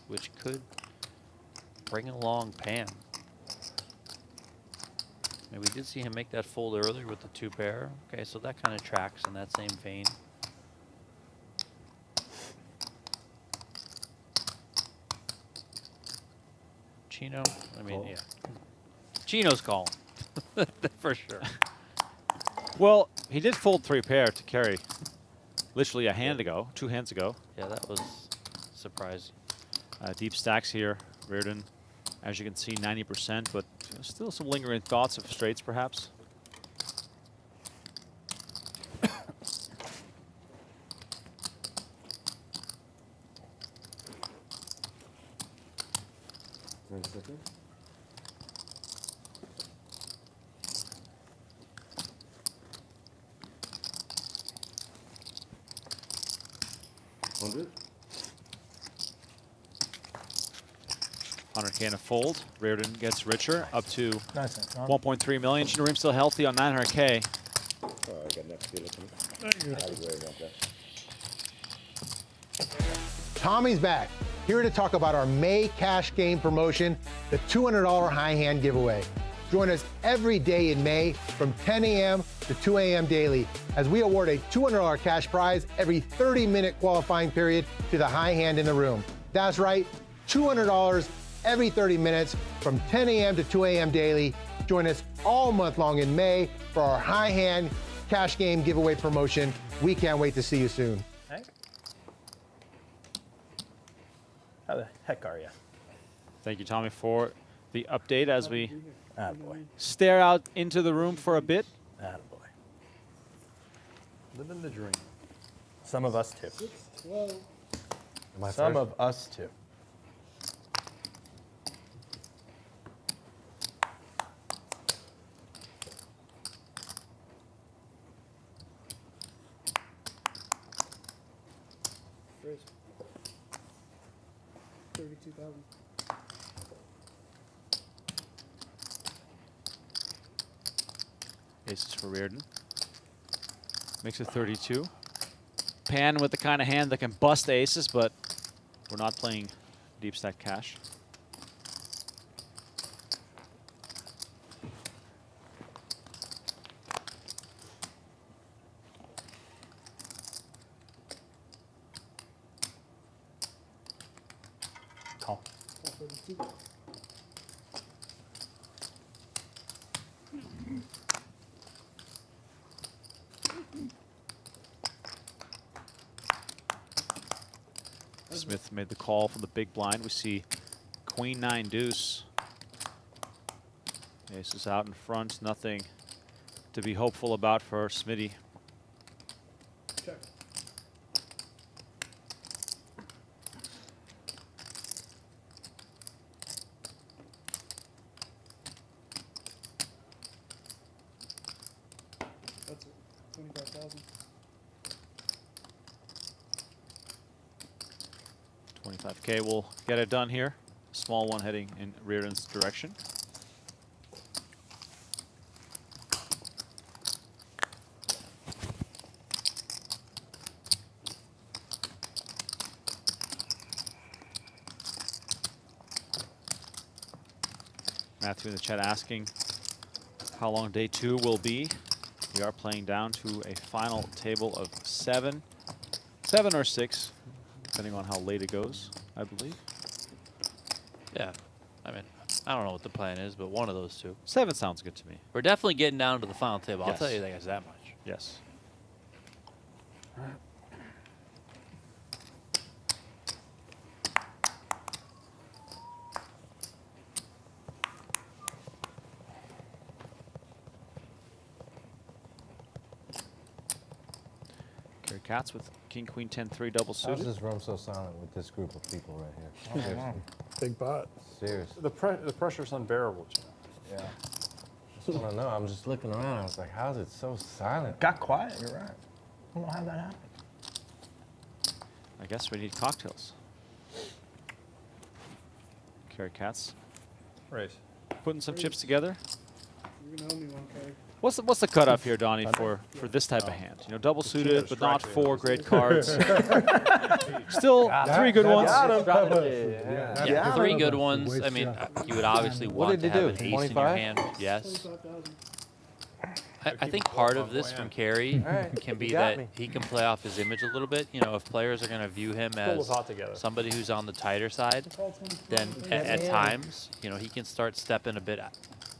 which could bring along Pan. And we did see him make that fold earlier with the 2 pair. Okay, so that kind of tracks in that same vein. Chino, I mean, yeah. Chino's calling, for sure. Well, he did fold 3 pair to Cary literally a hand ago, 2 hands ago. Yeah, that was surprising. Deep stacks here. Riordan, as you can see, 90%, but still some lingering thoughts of straights, perhaps. Second. $100. 100K in a fold. Riordan gets richer, up to Nice. 1.3 million. Chino Rheem still healthy on 900K. Oh, I got next deal coming. Thank you. I was worried about that. Tommy's back, here to talk about our May cash game promotion, the $200 high hand giveaway. Join us every day in May from 10 a.m. to 2 a.m. daily as we award a $200 cash prize every 30-minute qualifying period to the high hand in the room. That's right, $200 every 30 minutes from 10 a.m. to 2 a.m. daily. Join us all month long in May for our high hand cash game giveaway promotion. We can't wait to see you soon. Hank? How the heck are you? Thank you, Tommy, for the update as we Attaboy. stare out into the room for a bit. Attaboy. Living the dream. Some of us too. 12. Some of us too. Raise. 32,000. Aces for Riordan. Makes it 32. Pan with the kind of hand that can bust aces, but we're not playing deep stack cash. Call. 32. Smith made the call from the big blind. We see Queen 9 deuce. Ace is out in front. Nothing to be hopeful about for Smitty. Check. That's it. 25,000. 25K will get it done here. Small one heading in Riordan's direction. Matthew in the chat asking how long day 2 will be. We are playing down to a final table of 7 or 6. Depending on how late it goes, I believe. Yeah, I mean, I don't know what the plan is, but one of those two. 7 sounds good to me. We're definitely getting down to the final table. I'll Yes. tell you that, guys, that much. Yes. Katz with King Queen 10-3 double How's suited. this room so silent with this group of people right here? Seriously. Big pot. Seriously. The pressure's unbearable, Chino. Yeah. I just want to know. I'm just looking around. I was like, how's it so silent? Got quiet, you're right. I don't know how that happened. I guess we need cocktails. Cary Katz Raise. putting some chips together. You're gonna owe me one, Cary. What's the cutoff here, Donnie, for this type of hand? You know, double suited, but not 4 great cards. Still 3 good ones. Yeah, 3 good ones. I mean, you would obviously want to have an ace in your 25? hand. Yes. I think part of this from Cary can be that he can play off his image a little bit. You know, if players are going to view him as somebody who's on the tighter side, then at times, you know, he can start stepping a bit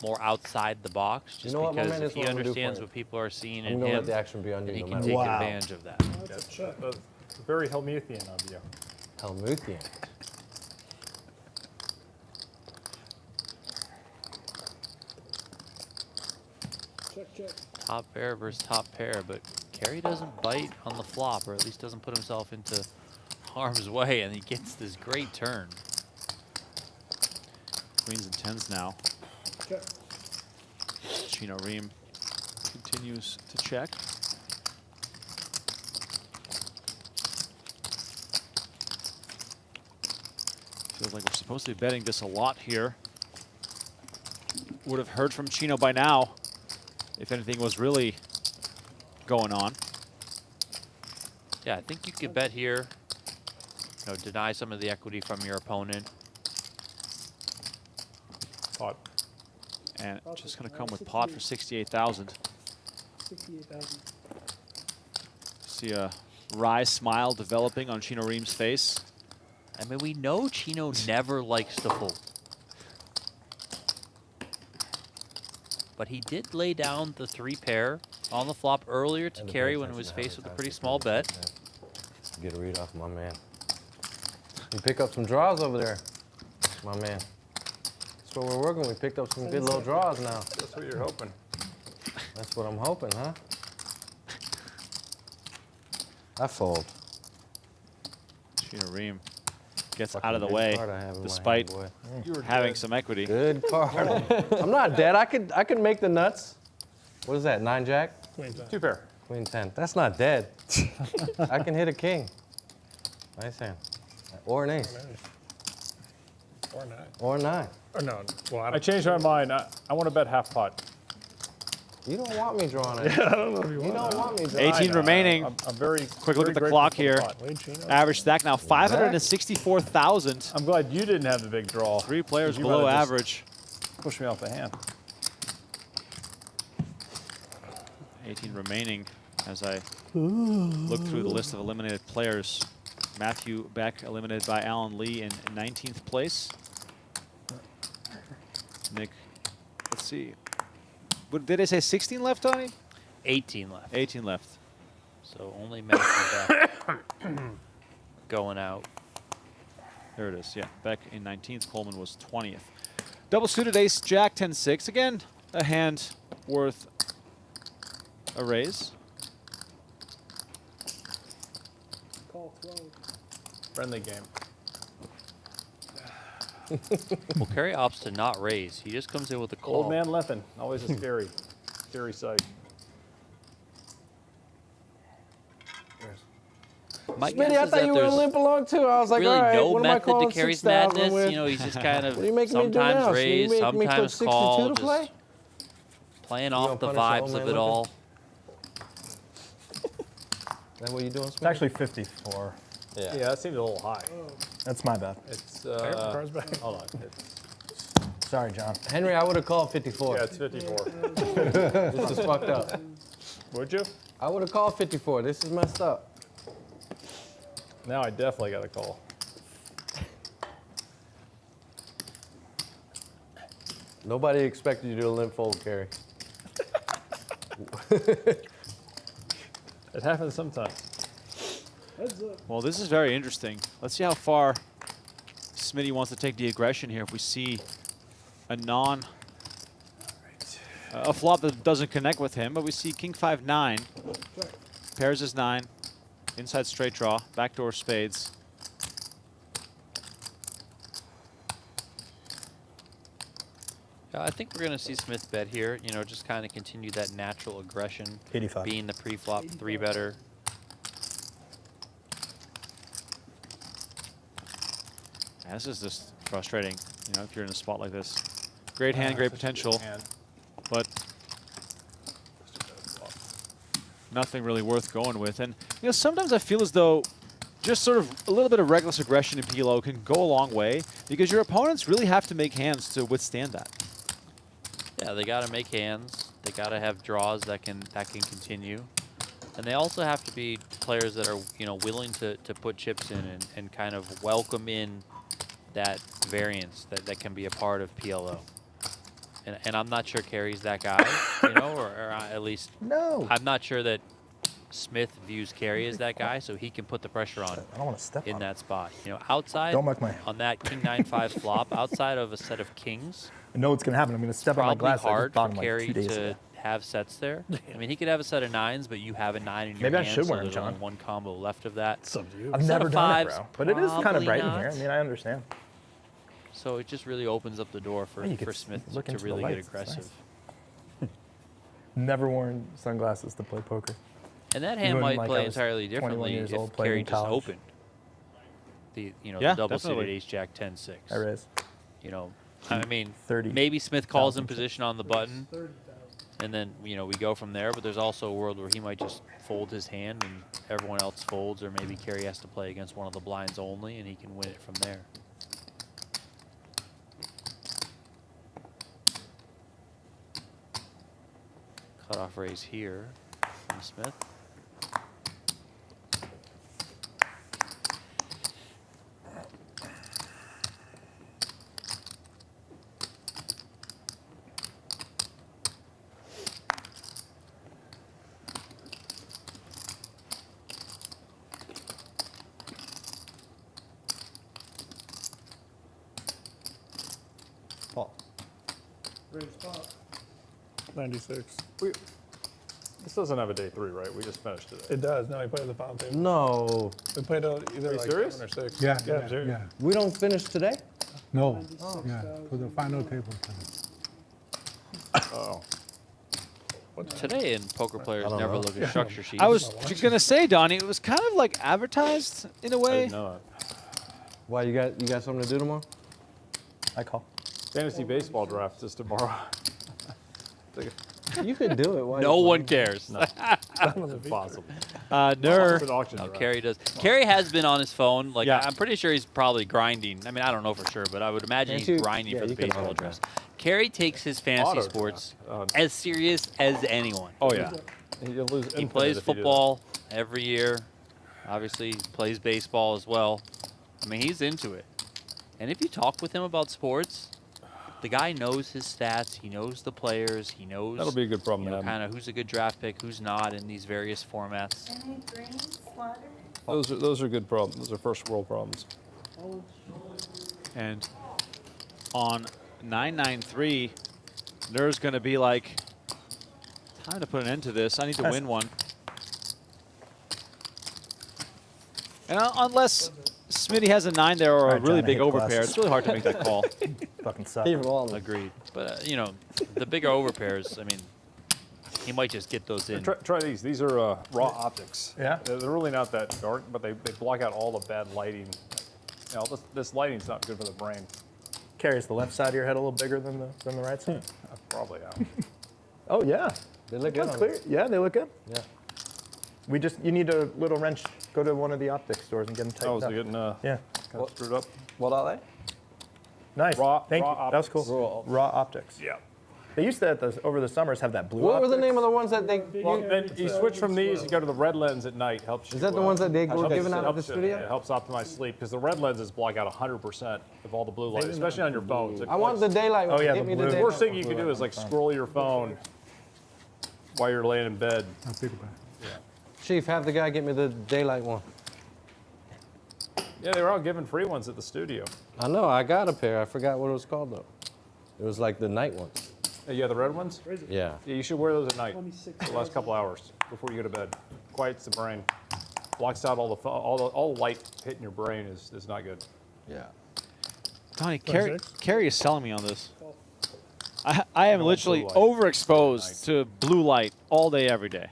more outside the box, just because if he understands what people are seeing in him, then he can take advantage of that. That's very Helmuthian of you. Helmuthian. Check. Top pair versus top pair, but Cary doesn't bite on the flop, or at least doesn't put himself into harm's way, and he gets this great turn. Queens and 10s now. Check. Chino Rheem continues to check. Feels like we're supposed to be betting this a lot here. Would have heard from Chino by now if anything was really going on. Yeah, I think you could bet here, you know, deny some of the equity from your opponent. Pot. And just going to come with pot for 68,000. 68,000. See a wry smile developing on Chino Rheem's face. I mean, we know Chino never likes to fold. But he did lay down the 3 pair on the flop earlier to Cary when it was faced with a pretty small bet. Get a read off my man. You pick up some draws over there, my man. That's what we're working. We picked up some good little draws now. That's what you're hoping. That's what I'm hoping, huh? I fold. Chino Rheem gets out of the way despite having some equity. Good card. I'm not dead. I could make the nuts. What is that? 9-jack? Queen 10. 2 pair. Queen 10. That's not dead. I can hit a king. Nice hand. Or an ace. Or 9. Or 9. Or no. Well, I changed my mind. I want to bet half pot. You don't want me drawing it. Yeah, I don't know if you want. You don't want me drawing 18 remaining. I'm very quick look at the clock here. Average stack now 564,000. I'm glad you didn't have the big draw. 3 players below average. Push me off the hand. 18 remaining as I look through the list of eliminated players. Matthew Beck eliminated by Allan Lee in 19th place. Nick, let's see. Did they say 16 left, Tony? 18 left. 18 left. So only Matthew Beck going out. There it is, yeah. Beck in 19th, Coleman was 20th. Double suited ace, jack, 10-6. Again, a hand worth a raise. Call 12. Friendly game. Well, Cary opts to not raise. He just comes in with a call. Old man limping. Always a scary, scary sight. My Smitty, guess I is thought that you were there's limp along too. I was like, really all right, no what am I method calling to Cary's 6,000 madness. with? You know, he's just kind of What are you making me do now? sometimes So you raise, make me put sometimes 62 call, to play? just playing gonna off the punish the vibes old of man it limping? all. Is that what you doing, It's actually 54. Yeah, that seems a little high. That's my bad. It's Cards back. hold on. Sorry, John. Henry, I would have called 54. Yeah, it's 54. This is fucked up. Would you? I would have called 54. This is messed up. Now I definitely got a call. Nobody expected you to limp fold, Cary. It happens sometimes. Well, this is very interesting. Let's see how far Smitty wants to take the aggression here. If we see a a flop that doesn't connect with him, but we see King 5-9. Pairs is 9. Inside straight draw, backdoor spades. I think we're going to see Smith bet here, you know, just kind of continue that natural aggression. 85. Being the pre-flop 3-better. Yeah, this is just frustrating, you know, if you're in a spot like this. Great hand, great potential, but nothing really worth going with. And, you know, sometimes I feel as though just sort of a little bit of reckless aggression in PLO can go a long way because your opponents really have to make hands to withstand that. Yeah, they got to make hands. They got to have draws that can continue. And they also have to be players that are, you know, willing to put chips in and kind of welcome in that variance that can be a part of PLO. And I'm not sure Cary's that guy, you know, or at least I'm not sure that Smith views Cary as that guy, so he can put the pressure on I don't want to step in that spot. You know, outside Don't muck my on that king 9-5 flop, outside of a set of kings, I know what's going to happen. I'm going to step on my probably glass. hard for like Cary 2 days to ago. have sets there. I mean, he could have a set of 9s, but you have a 9 in your Maybe I hand, should so wear 'em, there's only John. one combo left of that. I've Set never of done it, 5s, bro. But it is kind of probably bright in not. here. I mean, I understand. So it just really opens up the door for, Oh, you could Smith look to into the really get lights. It's aggressive. nice. Never worn sunglasses to play poker. And that hand Even might like play I was entirely 21 differently years if old playing Cary in just college. opened. The Yeah, the double suited definitely. ace jack 10-6. I raise. You know, I mean, 30. maybe Smith calls in position on the button, and then you know we go from there. But there's also a world where he might just fold his hand and everyone else folds, or maybe Cary has to play against one of the blinds only, and he can win it from there. Cutoff raise here from Smith. Paul. Raise spot. 96. This doesn't have a day 3, right? We just finished it. It does. No, we played at the bottom table. No. We played either Are you like serious? 7 or 6. Yeah, I'm serious. yeah. We don't finish today? No, yeah, for the final table. Oh. Today in poker players never know. look at structure sheets. I was going to say, Donnie, it was kind of like advertised in a I way. didn't know it. Why, you got something to do tomorrow? I call. Fantasy baseball draft is tomorrow. You could do it. Why No one cares. No. Impossible. Ner. It's an auction No, draft. Cary does. Cary has been on his phone. Like Yeah. I'm pretty sure he's probably grinding. I mean, I don't know for sure, but I would imagine Can't he's you- grinding yeah, for the you can baseball auto drafts. Cary takes his fantasy Auto sports draft. as serious as anyone. Oh, yeah. You'll lose He infinite plays if you do that. football every year. Obviously, he plays baseball as well. I mean, he's into it. And if you talk with him about sports, the guy knows his stats. He knows the players. He knows That'll be a good problem to have. kind of who's a good draft pick, who's not in these various formats. Any greens, water? Those are good problems. Those are first world problems. And on 993, Ner's going to be like, time to put an end to this. I need to win one. And unless Smitty has a 9 there or All a right, really John, I big hate overpair, glasses. it's really hard to make that call. Fucking suck. Agreed. But, you know, the bigger overpairs, I mean, he might just get those in. Try these. These are raw optics. Yeah? They're really not that dark, but they block out all the bad lighting. You know, this lighting's not good for the brain. Cary, is the left side of your head a little bigger than the right side? Probably, yeah. Oh, yeah. They look good. Clear. Yeah, they look good. Yeah. You need a little wrench. Go to one of the optics stores and get them tightened Oh, is up. it getting Yeah. kind of screwed up? What are they? Nice. Raw Thank you. That was optics. cool. Raw optics. Yeah. They used to, over the summers, have that blue What were the optics. name of the ones that they... Well, then you switch from these, you go to the red lens at night. Helps you. Is that the ones that they were helps- giving out at the helps- studio? It helps optimize sleep because the red lenses block out 100% of all the blue light, especially on your phones. I want the daylight one. Oh, yeah, Give the me the blue. The daylight worst thing one. you can do is like scroll your phone while you're laying in bed. I'll think about it. Chief, have the guy get me the daylight one. Yeah, they were all giving free ones at the studio. I know, I got a pair. I forgot what it was called, though. It was like the night ones. Yeah, the red ones? Yeah. Yeah, you should wear those at night 26. for the last couple hours before you go to bed. Quiets the brain. Blocks out all the light hitting your brain is not good. Yeah. Donnie, Cary is selling me on this. I am literally overexposed to blue light all day, every day.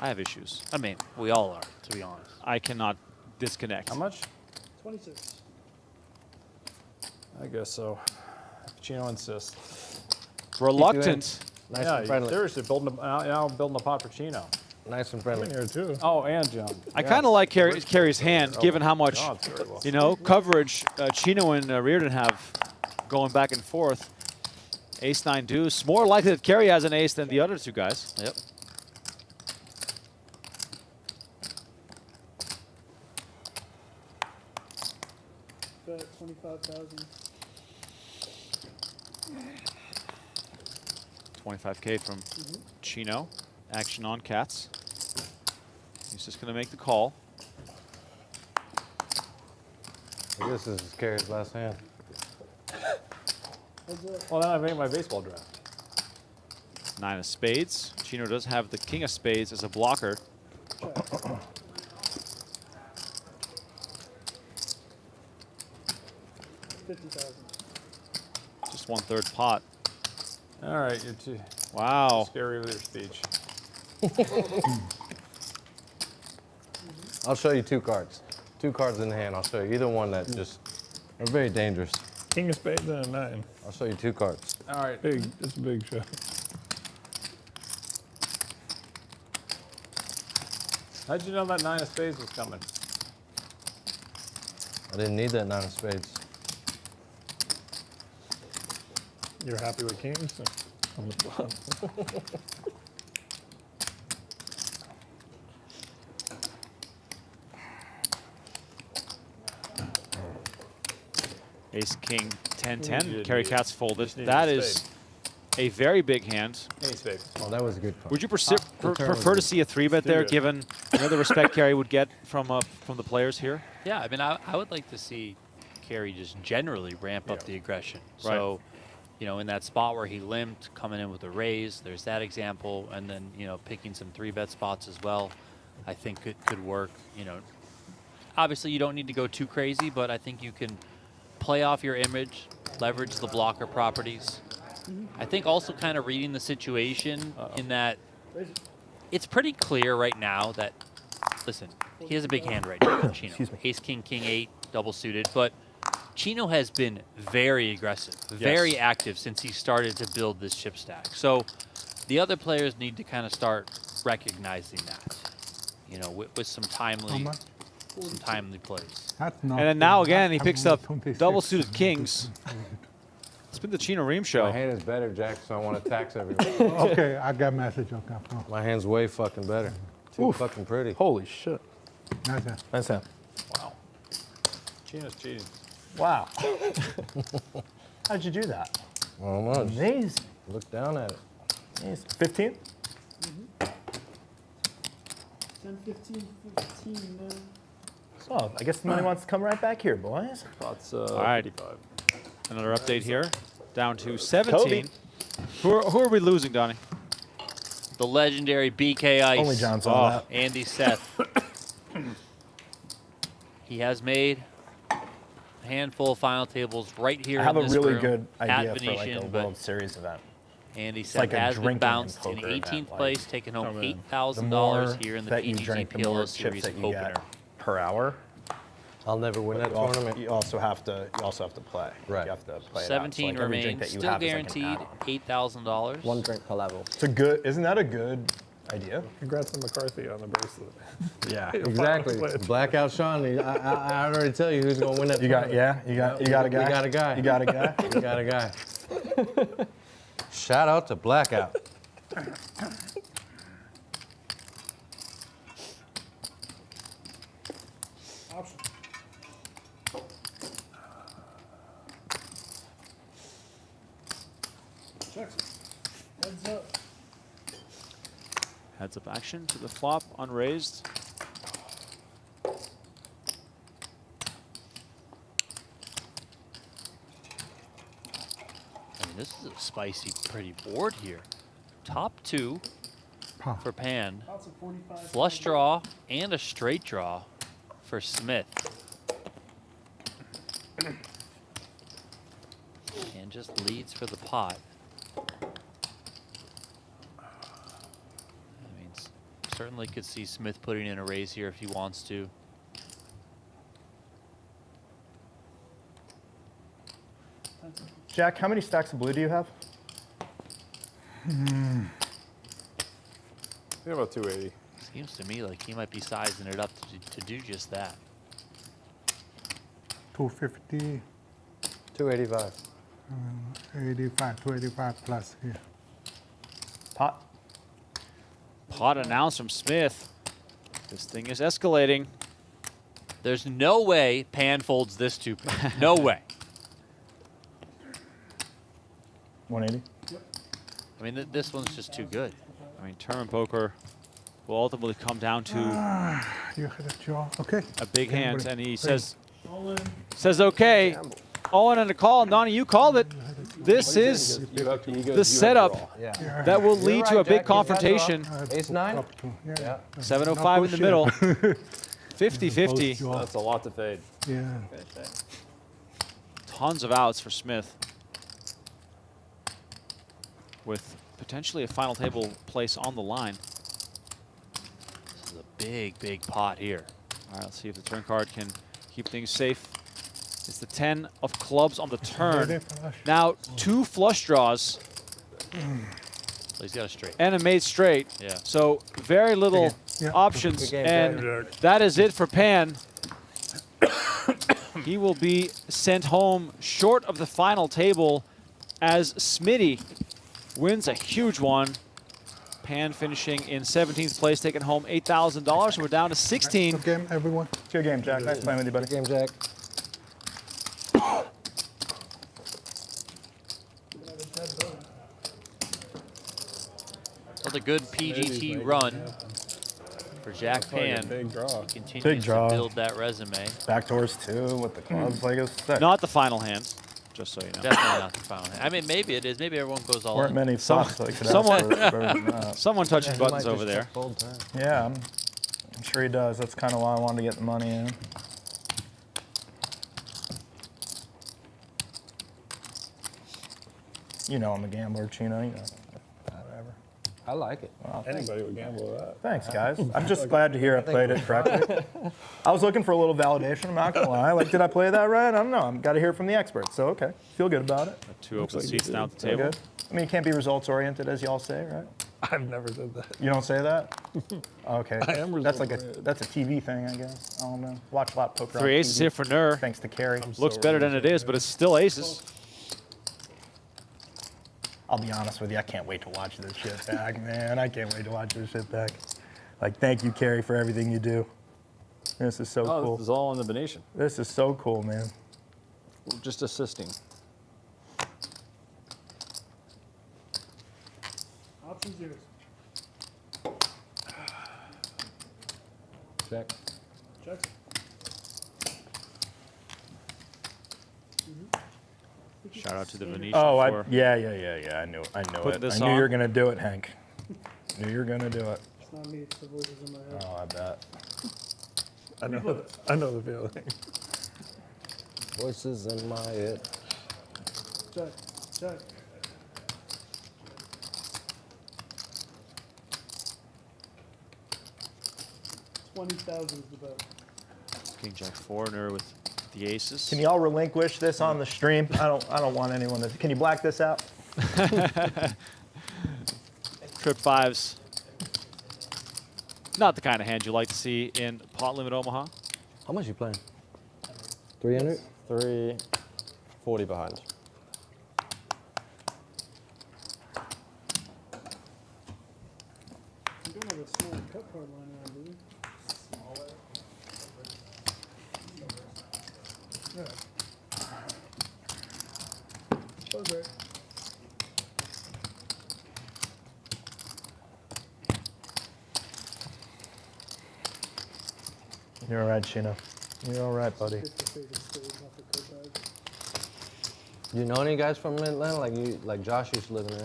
I have issues. I mean, we all are, to be honest. I cannot disconnect. How much? 26. I guess so. If Chino insists. Reluctant. Nice yeah, and friendly. seriously, now I'm building a pot for Chino. Nice and friendly. I'm in here too. Oh, and John. I kind of like Cary's hand, given how much, coverage Chino and Riordan have going back and forth. Ace-9 deuce. More likely that Cary has an ace than the other two guys. Yep. Bet 25,000. 25K from Chino. Action on Katz. He's just going to make the call. This is Cary's last hand. Well, then I made my baseball draft. 9 of spades. Chino does have the king of spades as a blocker. $50,000. Just 1/3 pot. All right, you're too scary with your speech. I'll show you 2 cards. 2 cards in the hand. I'll show you either one that just are very dangerous. King of spades and a 9. I'll show you 2 cards. All right. Big. It's a big show. How'd you know that 9 of spades was coming? I didn't need that 9 of spades. You're happy with kings on the flop. Ace, king, 10-10. Cary need- Katz folded. just need That a is spade. a very big hand. Any spade. Oh, that was a good card. Would you The turn was prefer to good. see a 3-bet there, Three-bet. given the respect Cary would get from the players here? Yeah, I mean, I would like to see Cary just generally ramp up the aggression. Right. So, you know, in that spot where he limped, coming in with a raise, there's that example, and then, you know, picking some 3-bet spots as well, I think it could work. You know, obviously you don't need to go too crazy, but I think you can play off your image, leverage the blocker properties. I think also kind of reading the situation in that it's pretty clear right now that, listen, he has a big hand right now, Chino. Ace, king, king, 8, double suited, but Chino has been very aggressive, very active since he started to build this chip stack. So the other players need to kind of start recognizing that, you know, with some timely plays. And then now again, he picks up double suited kings. It's been the Chino Rheem show. My hand is better, Jack, so I want to tax everyone. Okay, I got message. Okay. My hand's way fucking better. Too fucking pretty. Holy shit. Nice hand. Nice hand. Wow. Chino's cheating. Wow. How'd you do that? I don't know. just Amazing. Look down at it. Amazing. 15? 10, 15, 15, man. So I guess the money wants to come right back here, boys. That's All right. 55. Another update here. Down to 17. Who are we losing, Donnie? The legendary BK Ice. Only John saw that. Andy Seth. He has made a handful of final tables right here I have in a this really room good at idea for Venetian, like a but World Series event. Andy It's Seth like a has been drinking bounced and in poker 18th event, place, like, taking home the $8,000 more here in the that you PGT drink, the PLO more Series chips that you opener. get per hour. I'll never win that tournament. You also have to play. Right. You have to play 17 it out. So, like, every drink remains, that you still have is like an guaranteed add-on. $8,000. One drink per level. It's a good. Isn't that a good idea? Congrats to McCarthy on the bracelet. Yeah, exactly. Blackout Sean. I already tell you who's going to win that. You got tournament. you got a guy. We got a guy. You got a guy. We got a guy. Shout out to Blackout. Option. Checks it. Heads up. Heads up action to the flop, unraised. I mean, this is a spicy, pretty board here. Top 2, for Pan. Flush draw and a straight draw for Smith. And just leads for the pot. I mean, certainly could see Smith putting in a raise here if he wants to. Jack, how many stacks of blue do you have? I think about 280. Seems to me like he might be sizing it up to do just that. 250. 285. 85, 285 plus here. Pot. Pot announced from Smith. This thing is escalating. There's no way Pan folds this two. No way. 180. I mean, this one's just too good. I mean, tournament poker will ultimately come down to You had a draw. Okay. a big hand, and he says, All-in. okay. All in on a call. Nani, you called it. This is the setup that will lead to a big confrontation. Ace 9? Yeah. 705 in the middle. 50-50. That's a lot to fade. Yeah. Tons of outs for Smith, with potentially a final table place on the line. This is a big, big pot here. All right, let's see if the turn card can keep things safe. It's the 10 of clubs on the turn. Now, 2 flush draws. He's got a straight. And a made straight. Yeah. So very little options. And that is it for Pan. He will be sent home short of the final table as Smitty wins a huge one. Pan finishing in 17th place, taking home $8,000. We're down to 16. Good game, everyone. Good game, Jack. Nice playing with you, buddy. Good game, Jack. Another good PGT run for Jack Pan. Big draw. He continues Big draw. to build that resume. Backdoors too with the clubs. Like it's sick. Not the final hand, just so you know. Definitely not the final hand. I mean, maybe it is. Maybe everyone goes all Weren't in. many flops that could someone, someone touching buttons over there. Yeah, I'm sure he does. That's kind of why I wanted to get the money in. You know I'm a gambler, Chino. You know, whatever. I like it. Well, Anybody would gamble with that. Thanks, guys. I'm just glad to hear I played it correctly. I was looking for a little validation. I'm not gonna lie. Like, did I play that right? I don't know. I've got to hear it from the experts. So okay, feel good about it. 2 open seats now at the Feel table. good. I mean, you can't be results oriented, as y'all say, right? I've never said that. You don't say that? Okay. I am That's like results-oriented. that's a TV thing, I guess. I don't know. Watch a lot of poker. on 3 aces TV. here for Nur. Thanks to Cary. Looks better than it is, but it's still aces. I'll be honest with you, I can't wait to watch this shit back, man. I can't wait to watch this shit back. Like, thank you, Cary, for everything you do. This is so cool. This is all in the Venetian. This is so cool, man. We're just assisting. Options yours. Check. Check. Shout out to the Venetian Oh, for yeah. I knew it. I putting this knew you on. were gonna do it, Hank. Knew you were gonna do it. It's not me, it's the voices in my head. Oh, I bet. I know the feeling. Voices in my head. Check. Check. $20,000 is the bet. King Jack 4 Nur with the aces. Can y'all relinquish this on the stream? I don't want anyone to. Can you black this out? Trip 5s. Not the kind of hand you like to see in Pot-Limit Omaha. How much you playing? 300? 340 behind. You don't have a small cut card line around, do you? Smaller. Yeah. Okay. You're all right, Chino. You're all right, buddy. It's the favorite stage off the code bag. You know any guys from Atlanta? Like Josh used to live in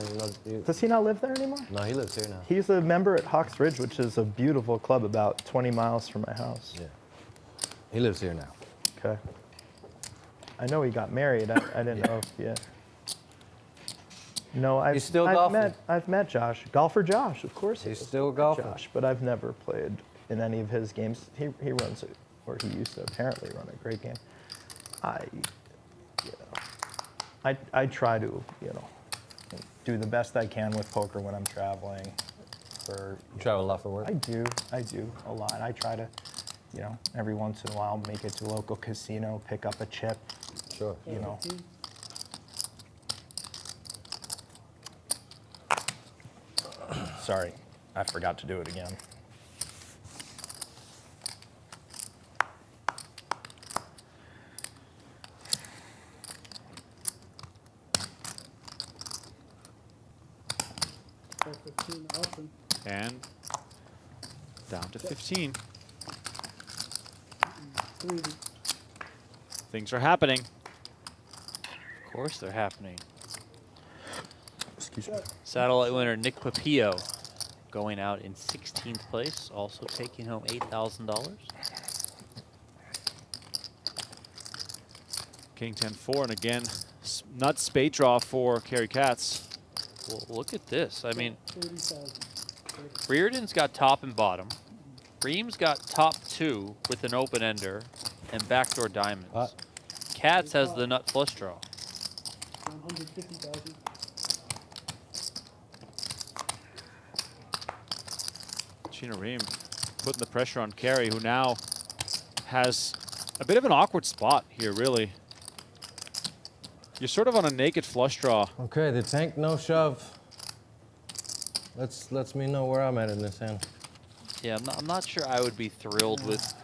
there. Does he not live there anymore? No, he lives here now. He's a member at Hawks Ridge, which is a beautiful club about 20 miles from my house. Yeah. He lives here now. Okay. I know he got married. I didn't know if, yeah. No, I've met Josh. Golfer Josh, of course. He's still golfing. Josh, but I've never played in any of his games. He runs it, or he used to apparently run a great game. I try to, do the best I can with poker when I'm traveling. You travel a lot for work? I do a lot. I try to, every once in a while make it to a local casino, pick up a chip. Sure. Sorry, I forgot to do it again. And down to 15. Things are happening. Of course they're happening. Excuse me. Satellite winner Nick Papillo going out in 16th place, also taking home $8,000. King 10-4, and again, nut spade draw for Cary Katz. Well, look at this. I mean, Riordan's got top and bottom. Rheem's got top 2 with an open ender and backdoor diamonds. Katz has the nut flush draw. 150,000. Chino Rheem putting the pressure on Cary, who now has a bit of an awkward spot here, really. You're sort of on a naked flush draw. Okay, the tank no shove. Lets me know where I'm at in this hand. Yeah, I'm not sure I would be thrilled with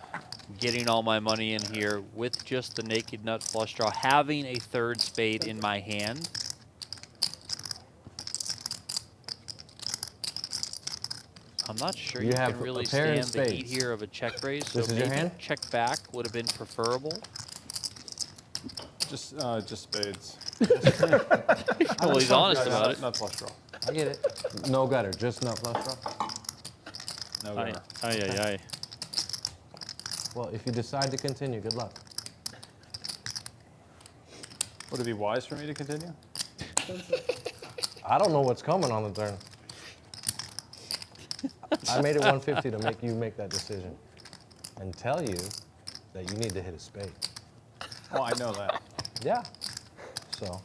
getting all my money in here with just the naked nut flush draw, having a third spade in my hand. I'm not sure you can really stand the heat here of a check raise, so maybe check back would have been preferable. Just spades. Well, he's honest about it. Nut flush draw. I get it. No gutter, just nut flush draw. No gutter. Aye. Well, if you decide to continue, good luck. Would it be wise for me to continue? I don't know what's coming on the turn. I made it 150 to make you make that decision and tell you that you need to hit a spade. Oh, I know that. Yeah. So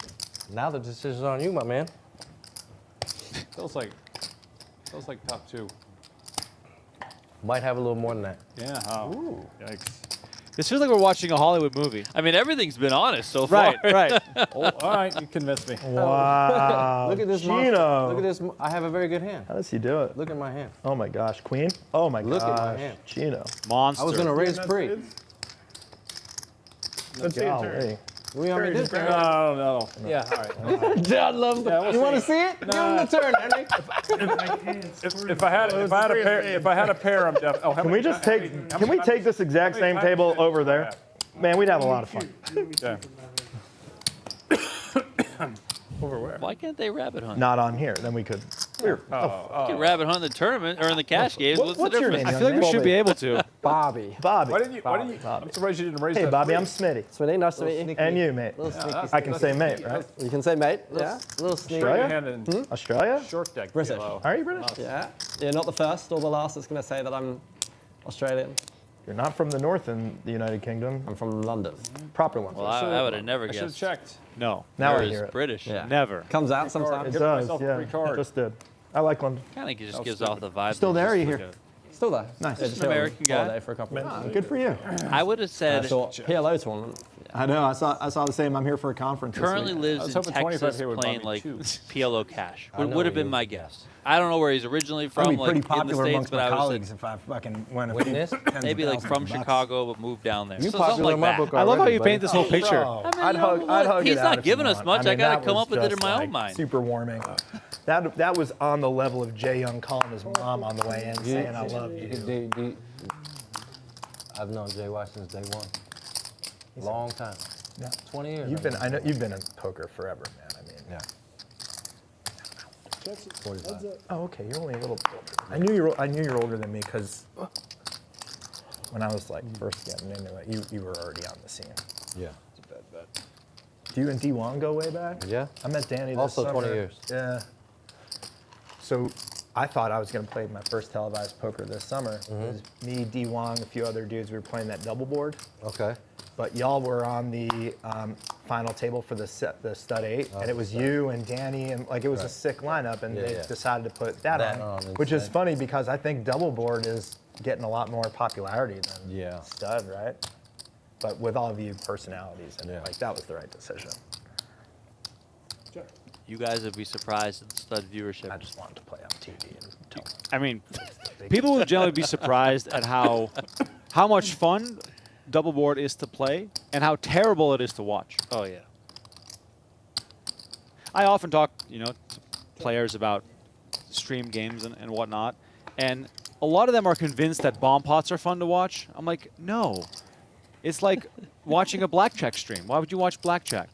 now the decision's on you, my man. Feels like top 2. Might have a little more than that. Yeah. Oh. Ooh. Yikes. This feels like we're watching a Hollywood movie. I mean, everything's been honest so far. Right. Oh, all right, you convinced me. Wow. Look at this Chino. monster. Look at this. I have a very good hand. How does he do it? Look at my hand. Oh my gosh, Queen. Oh my gosh. Look at my hand. Chino. Monster. I was going to raise pre. Let's see it turn. We want me to do it? No. Yeah, all right. John loves the. You want to see it? Give him the turn, Henry. If I had a pair, I'm deaf. Oh, Can we just take? Can we take this exact same table over there? Man, we'd have a lot of fun. Yeah. Over where? Why can't they rabbit hunt? Not on here. Then we could. You can rabbit hunt in the tournament or in the cash games. What's the your difference? name? I feel like we should be able to. Bobby. Bobby. Why didn't you? I'm surprised you didn't raise Hey, that. Bobby, I'm Smitty. Smitty, nice to meet you. And you, mate. I can say mate, right? You can say mate. Yeah. Little sneak. Australia? Australia? Short deck. British. PLO. Are you British? Yeah. You're not the first or the last that's going to say that I'm Australian. You're not from the north in the United Kingdom. I'm from London. Proper one. Well, I would have never I should have guessed. checked. No. Now I Whereas hear it. British. Yeah. Never. Comes out sometimes. It Give does, myself a yeah. free card. Just did. I like London. Kind of just gives off the vibe. Still that there, or it's you just here? like Still there. Nice. Yeah, just An American on guy. holiday for a couple of months. Good for you. I would have I said thought PLO tournament. I know. I saw the same. I'm here for a conference. currently lives in hoping 25 Texas here would buy playing me like 2. PLO cash. I know Would have been you. my guess. I don't know where he's originally from, I'd be pretty like in the popular States, amongst but my I would colleagues have if I fucking went a Witness? few maybe like from Chicago but moved down there. You So something popular like in my that. book I love how already, you buddy. paint this whole picture. I'd hug He's it out not if you giving us want. much. I gotta that come was up with it in just, my own like, mind. Super warming. That was on the level of Jay Young calling his mom on the way in, saying I love you. I've known Jay White since day one. Long time. Yeah. 20 years. You've been. I know you've been in poker forever, man. I mean. Yeah. Checks it. 45. Heads up. Oh, okay. You're only a little bit older. I knew you're older than me because when I was like first getting into it, you were already on the scene. Yeah. It's a bad bet. Do you and D Wong go way back? Yeah. I met Danny this Also summer. 20 years. Yeah. So I thought I was going to play my first televised poker this summer. It was me, D Wong, a few other dudes. We were playing that double board. Okay. But y'all were on the final table for the stud 8, and it was you and Danny, and like it was a sick lineup, and they decided to put that on, which is funny because I think double board is getting a lot more popularity than stud, right? But with all of you personalities, and like that was the right decision. You guys would be surprised at the stud viewership. I just wanted to play on TV and tell. I mean, people would generally be surprised at how much fun double board is to play and how terrible it is to watch. Oh yeah. I often talk, to players about stream games and whatnot, and a lot of them are convinced that bomb pots are fun to watch. I'm like, no. It's like watching a blackjack stream. Why would you watch blackjack?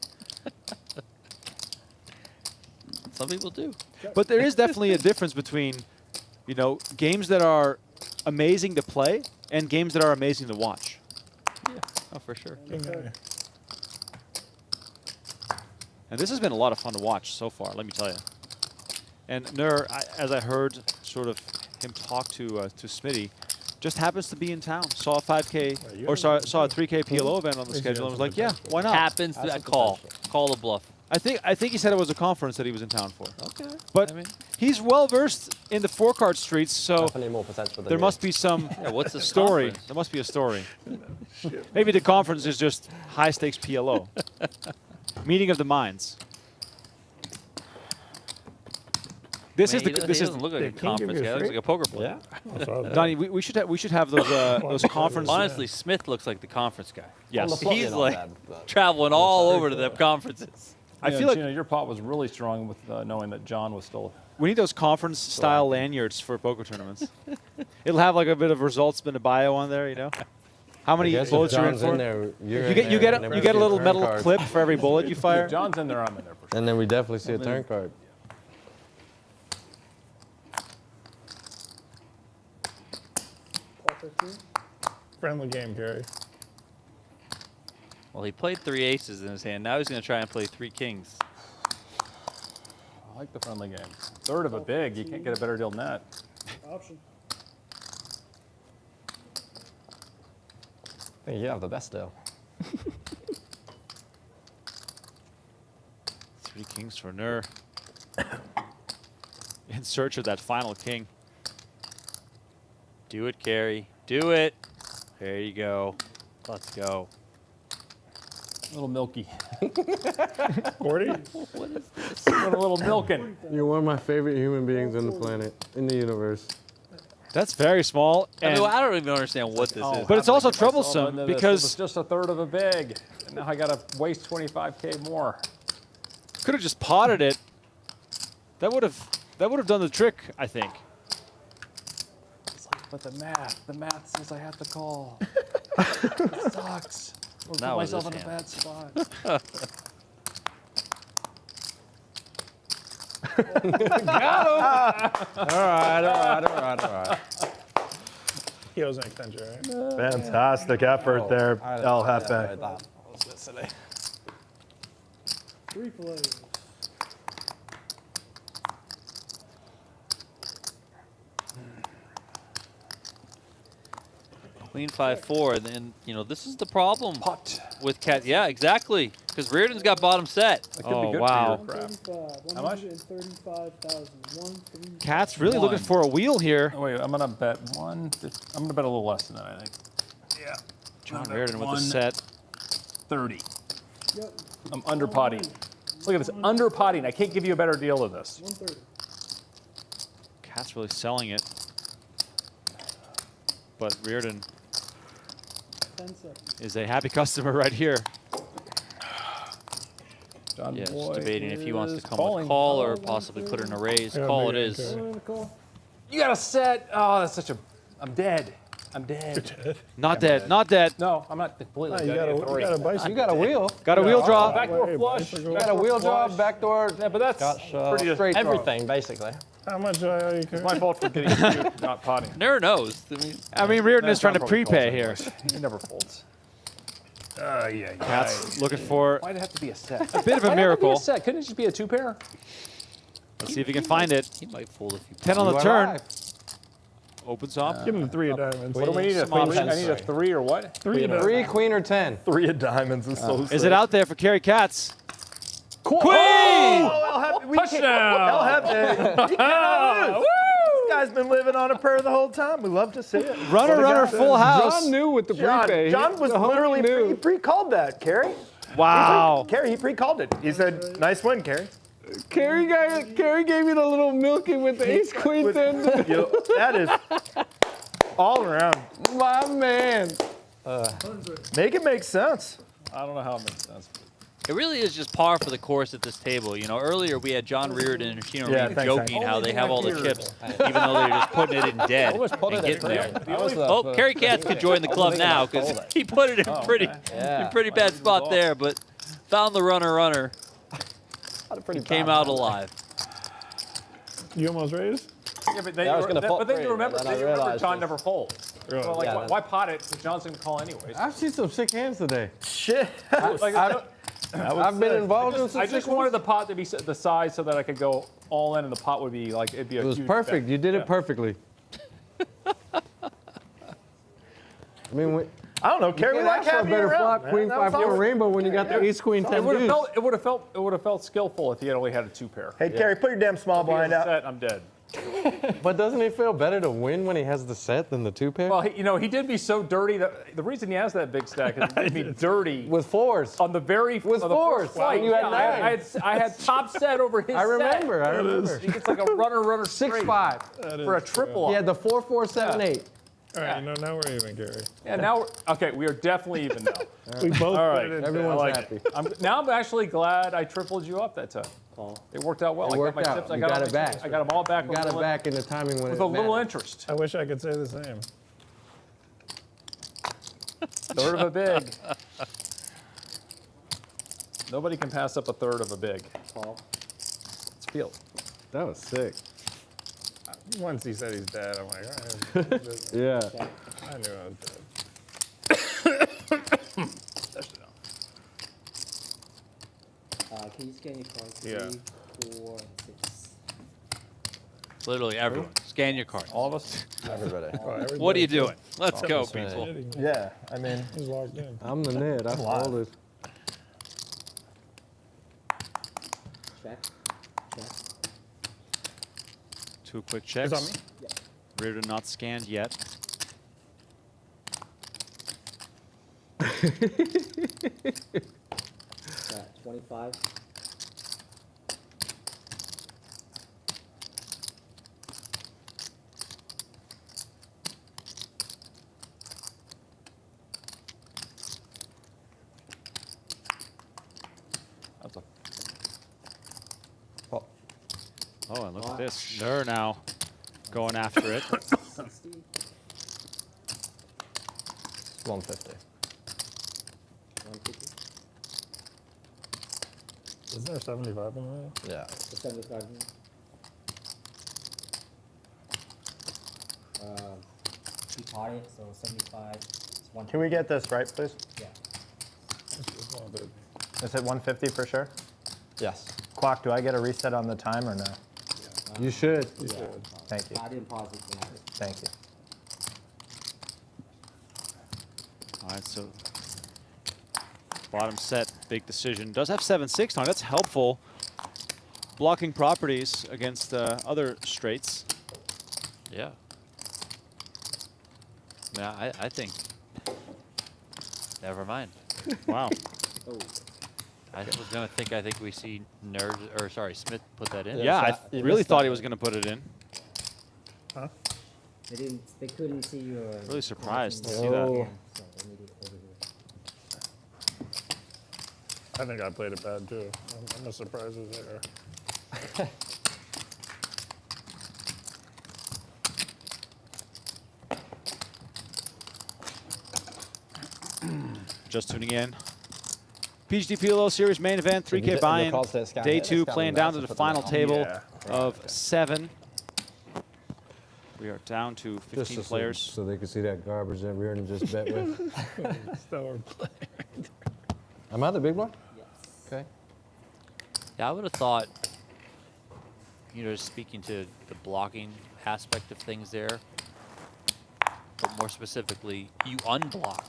Some people do. But there is definitely a difference between, games that are amazing to play and games that are amazing to watch. Yeah, oh, for sure. And this has been a lot of fun to watch so far, let me tell you. And Nur, as I heard sort of him talk to Smitty, just happens to be in town. Saw a 5K, or saw a 3K PLO event on the schedule and was like, yeah, why not? Happens to call the bluff. I think he said it was a conference that he was in town for. Okay. But he's well versed in the four-card streets, so more potential there must be some what's the story. conference? There must be a story. Maybe the conference is just high-stakes PLO. Meeting of the minds. This is He doesn't look like a conference guy. He looks like a poker player. Yeah. Donnie, we should have those conference. Honestly, Smith looks like the conference guy. Yes. He's like traveling all over to them conferences. I feel like your pot was really strong with knowing that John was still. We need those conference-style lanyards for poker tournaments. It'll have like a bit of results been a bio on there, How many bullets you're in for? You get a little metal clip for every bullet you fire. If John's in there, I'm in there for sure. And then we definitely see a turn card. Friendly game, Cary. Well, he played 3 aces in his hand. Now he's going to try and play 3 kings. I like the friendly game. Third of a big. You can't get a better deal than that. Option. I think you have the best deal. 3 kings for Nur. In search of that final king. Do it, Cary. Do it. There you go. Let's go. A little milky. 40? What is this? A little milking. You're one of my favorite human beings on the planet, in the universe. That's very small. I don't even understand what this is. But it's also troublesome because it's just a third of a big. And now I got to waste 25K more. Could have just potted it. That would have done the trick, I think. But the math says I have to call. It sucks. I'll put myself in a bad spot. Got him! All right. He was an extension, right? Fantastic effort there, El Jefe. Today. 3 plays. Queen 5-4, and then this is the problem with Katz. Yeah, exactly. Because Riordan's got bottom set. Oh wow! 135. How much? 135,000. Katz really looking for a wheel here. Oh, wait, I'm gonna bet I'm gonna bet a little less than that, I think. Yeah. John Riordan with the set. 30. Yep. I'm under potting. Look at this, under potting. I can't give you a better deal than this. 130. Katz really selling it. But Riordan 10 seconds. is a happy customer right here. John Yeah, Boy just debating if he wants to is come calling. with call or possibly put in a raise. Yeah, Call it maybe, is. okay. You got a set. Oh, that's such a. I'm dead. I'm dead. Not dead. Not dead. No, I'm not completely You dead. got a bicycle. You got a wheel. Got a wheel draw. Backdoor flush. You got a wheel draw, backdoor. Yeah, but that's pretty straight draw. Everything, basically. How much are you? It's my fault for getting you not potting. Never knows. I mean, Riordan is That's trying to not probably prepay folds here. anyway. He never folds. Yeah. Katz looking for Why'd it have to be a set? a bit of a Why'd it have to be miracle. a set? Couldn't it just be a 2-pair? Let's see if he can find it. He might fold if you 10 on the turn. Opens up. Give him 3 of diamonds. What do we need? Some options. I need a 3 or what? 3 of diamonds. 3, queen, or 10. 3 of diamonds is so Is it out there for Cary Katz? Queen! Touchdown! We cannot lose. This guy's been living on a pair the whole time. We love to see it. Runner, full house. John knew with the prepay. John was literally he pre-called that, Cary. Wow. He pre-called it. He said, "Nice win, Cary." Cary gave me the little milky with the ace queen 10. That is all around. My man. Make it make sense. I don't know how it makes sense. It really is just par for the course at this table. You know, earlier we had John Riordan and Chino Rheem joking how they have all the chips, even though they're just putting it in dead and getting there. Oh, Cary Katz could join the club now because he put it in pretty bad spot there, but found the runner. Came out alive. You almost raised? Yeah, but then you remember John never folds. Really? So like, why pot it if John's going to call anyways? I've seen some sick hands today. Shit. I've been involved in some I just wanted the pot to be the size so that I could go all in and the pot would be like, it'd be a huge It was perfect. bet. You did it perfectly. I mean, I don't know, Cary. We like for a having you better around, flop, man. queen That 5 was for a awesome. rainbow when you got the ace queen 10 deuce. It would have felt skillful if he had only had a 2-pair. Hey, Cary, put your damn small blind out. Set, I'm dead. But doesn't it feel better to win when he has the set than the 2-pair? Well, he did me so dirty that the reason he has that big stack is he did me dirty with 4s on the very with on the 4s. first flight. You had 9s. I had top set over his. I remember. Set. He gets like a runner 6-5 for a triple. He had the 4, 4, 7, 8. All right, now we're even, Cary. Yeah, now we are definitely even now. We both All right, put it in. Everyone's happy. I'm actually glad I tripled you up that time. It worked out well. It worked out. I You got got all it my back. tips. I got them all back. You got it back in the timing when it with a little mattered. interest. I wish I could say the same. Third of a big. Nobody can pass up a third of a big. Let's feel it. That was sick. Once he said he's dead, I'm like, all right. Yeah. I knew I was dead. Can you scan your cards? Yeah. 3, 4, 6. Literally everyone. Scan your card. All of us? Everybody. What are you doing? Let's go, people. Yeah, I mean, He's locked in. I'm the Ned. I folded. Check. Check. 2 quick checks. Is that me? Yeah. Riordan not scanned yet. 25. That's a Oh, and look at this. They're now going after it. 60. 150. 150. Isn't there 75 in there? Yeah. The 75. Keep potting, so 75. It's 150. can we get this right, please? Yeah. Is it 150 for sure? Yes. Clock, do I get a reset on the time or no? You should. Thank you. I didn't pause it for now. Thank you. All right, so bottom set, big decision. Does have 7-6 on it. That's helpful. Blocking properties against other straights. Yeah. Yeah, I think. Never mind. Wow. Oh. I was gonna think. I think we see Smith put that in. Yeah, I really thought he was going to put it in. Huh? They couldn't see your. Really surprised to see So that. they needed it over here. I think I played it bad too. I'm as surprised as they are. Just tuning in. PGT PLO Series main event, 3K buy-in. Day 2, playing down to the final table of 7. We are down to 15 players. So they can see that garbage that Riordan just bet with. Am I the big one? Yes. Okay. Yeah, I would have thought, you know, speaking to the blocking aspect of things there, but more specifically, you unblock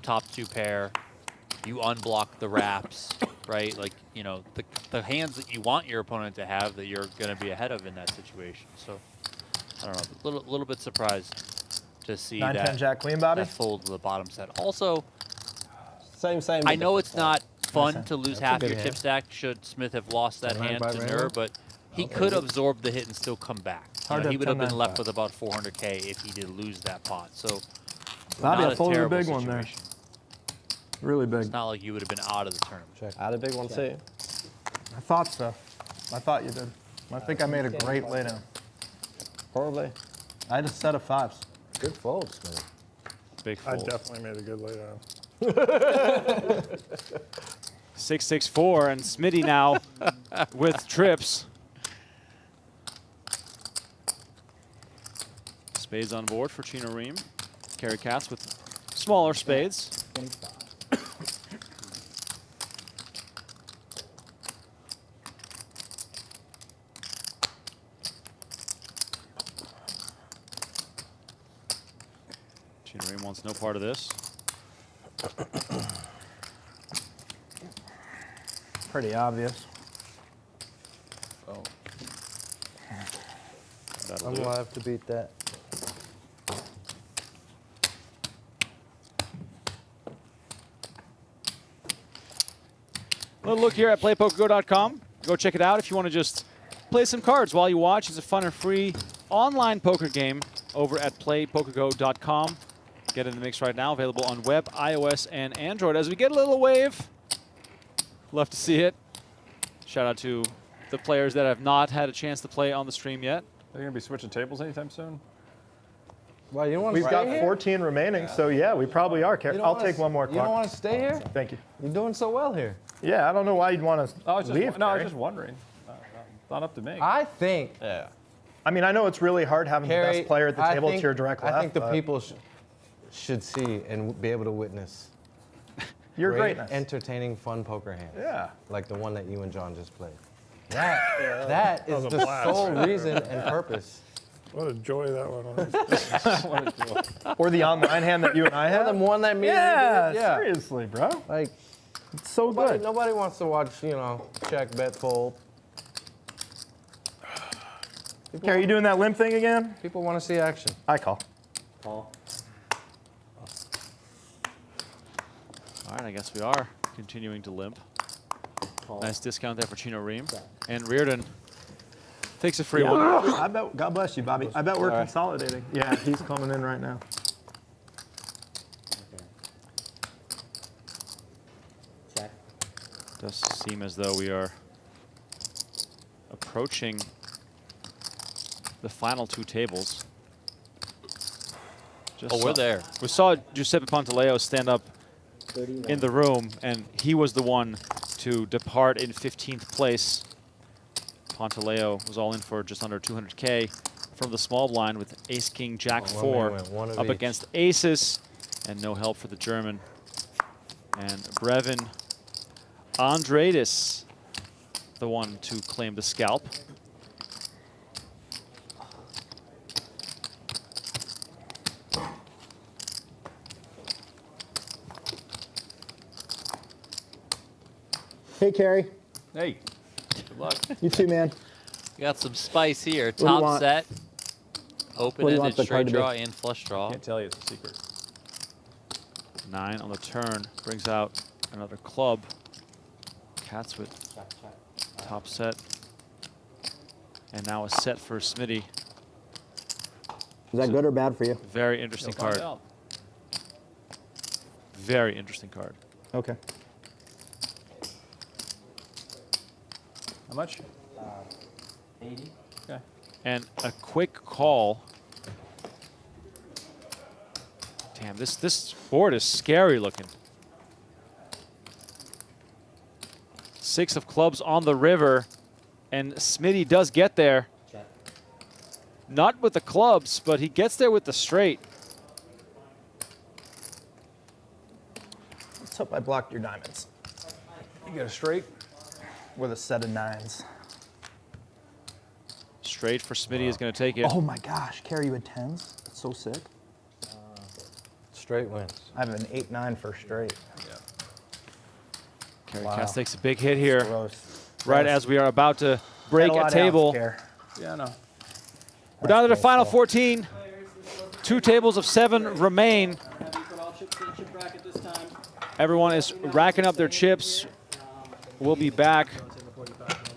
top 2 pair, you unblock the wraps, right? Like, you know, the hands that you want your opponent to have that you're going to be ahead of in that situation. So, I don't know, a little bit surprised to see 9-10 Jack Queen, Bobby. that fold to the bottom set. Also, same. I know it's not fun Nice to lose That's a half good your hand. chip stack should Smith have lost that 10-9 hand by to Rainbow? Nur, but he could absorb the hit and still come back. You hard know, to he would have been 10-9 left pot. with about 400K if he did lose that pot. So, Bobby, not I folded a terrible big one there. situation. Really big. It's not like you would have been out of the tournament. Check. I had a big one too. I thought so. I thought you did. I think I made a great laydown. Probably. I had a set of 5s. Good folds, man. Big I fold. definitely made a good laydown. 6-6-4, and Smitty now with trips. Spades on board for Chino Rheem. Cary Katz with smaller spades. 25. Chino Rheem wants no part of this. Pretty obvious. Oh. That'll I'm do it. gonna have to beat that. A little look here at playpokergo.com. Go check it out if you want to just play some cards while you watch. It's a fun and free online poker game over at playpokergo.com. Get in the mix right now. Available on web, iOS, and Android. As we get a little wave, love to see it. Shout out to the players that have not had a chance to play on the stream yet. Are you going to be switching tables anytime soon? Well, you want to We've stay got here? 14 remaining, so yeah, we probably are. You don't I'll wanna take one more You don't clock. want to stay here? Thank you. You're doing so well here. Yeah, I don't know why you'd want to I was just, leave. no, I was Cary. just wondering. Not up to me. I think, Yeah. I mean, I know it's really hard having the Cary, best player at the I table think- to your direct left. I think the but people should see and be able to witness your great, greatness. entertaining, fun poker hands. Yeah. Like the one that you and John just played. That is was a the blast sole right reason and purpose. What a joy that one was. Or the online hand that you and I The had. one that me and Yeah, you did, yeah. seriously, bro. Like, It's so good. nobody wants to watch, you know, check, bet, fold. Cary, you doing that limp thing again? People want to see action. I call. Call. All right, I guess we are continuing to limp. Call. Nice discount there for Chino Rheem. And Riordan takes a free Yeah. one. I bet. God bless you, Bobby. I bet we're consolidating. Yeah, he's coming in right now. Okay. Check. Does seem as though we are approaching the final 2 tables. Just Oh, we're there. We saw Giuseppe Pantaleo stand up 39. in the room, and he was the one to depart in 15th place. Pantaleo was all in for just under 200K from the small blind with Ace King Jack Oh, 4 one man went, one of up each. against aces, and no help for the German. And Brevin Andradis, the one to claim the scalp. Hey, Cary. Hey, good luck. You too, man. We got some spice here. do you Top want? set, What do you open-ended want the straight card to be? draw and flush draw. Can't tell you, it's a secret. 9 on the turn brings out another club. Katz with Check, check. top set. And now a set for Smitty. Is that good or bad for you? Very interesting You'll find card. out. Very interesting card. Okay. How much? 80. Okay. And a quick call. Damn, this board is scary looking. 6 of clubs on the river, and Smitty does get there. Not with the clubs, but he gets there with the straight. Let's hope I blocked your diamonds. You get a straight? With a set of 9s. Straight for Smitty is going to take it. Oh my gosh, Cary, you had 10s? That's so sick. Straight wins. I have an 8-9 for straight. Yeah. Cary Katz takes a big hit here. Gross. Right as we are about to break a table. Yeah, no. We're down to the final 14. 2 tables of 7 remain. Everyone is racking up their chips. We'll be back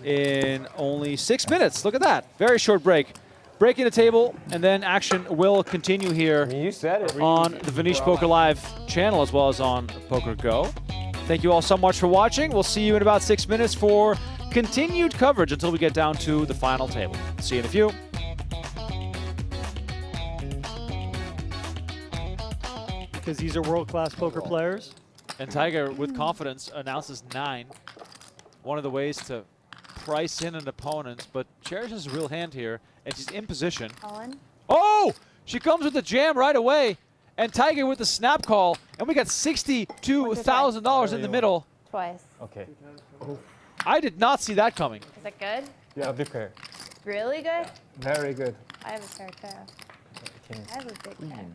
in only 6 minutes. Look at that. Very short break. Breaking the table, and then action will continue here on the Venetian Poker Live channel as well as on Poker Go. Thank you all so much for watching. We'll see you in about 6 minutes for continued coverage until we get down to the final table. See you in a few. Because these are world-class poker players. And Tiger, with confidence, announces 9. One of the ways to price in an opponent, but cherishes a real hand here, and she's in position. Allan? Oh! She comes with the jam right away, and Tiger with the snap call, and we got $62,000 in the middle. Twice. Okay. I did not see that coming. Is that good? Yeah, big pair. Really good? Very good. I have a pair too. I have a big pair.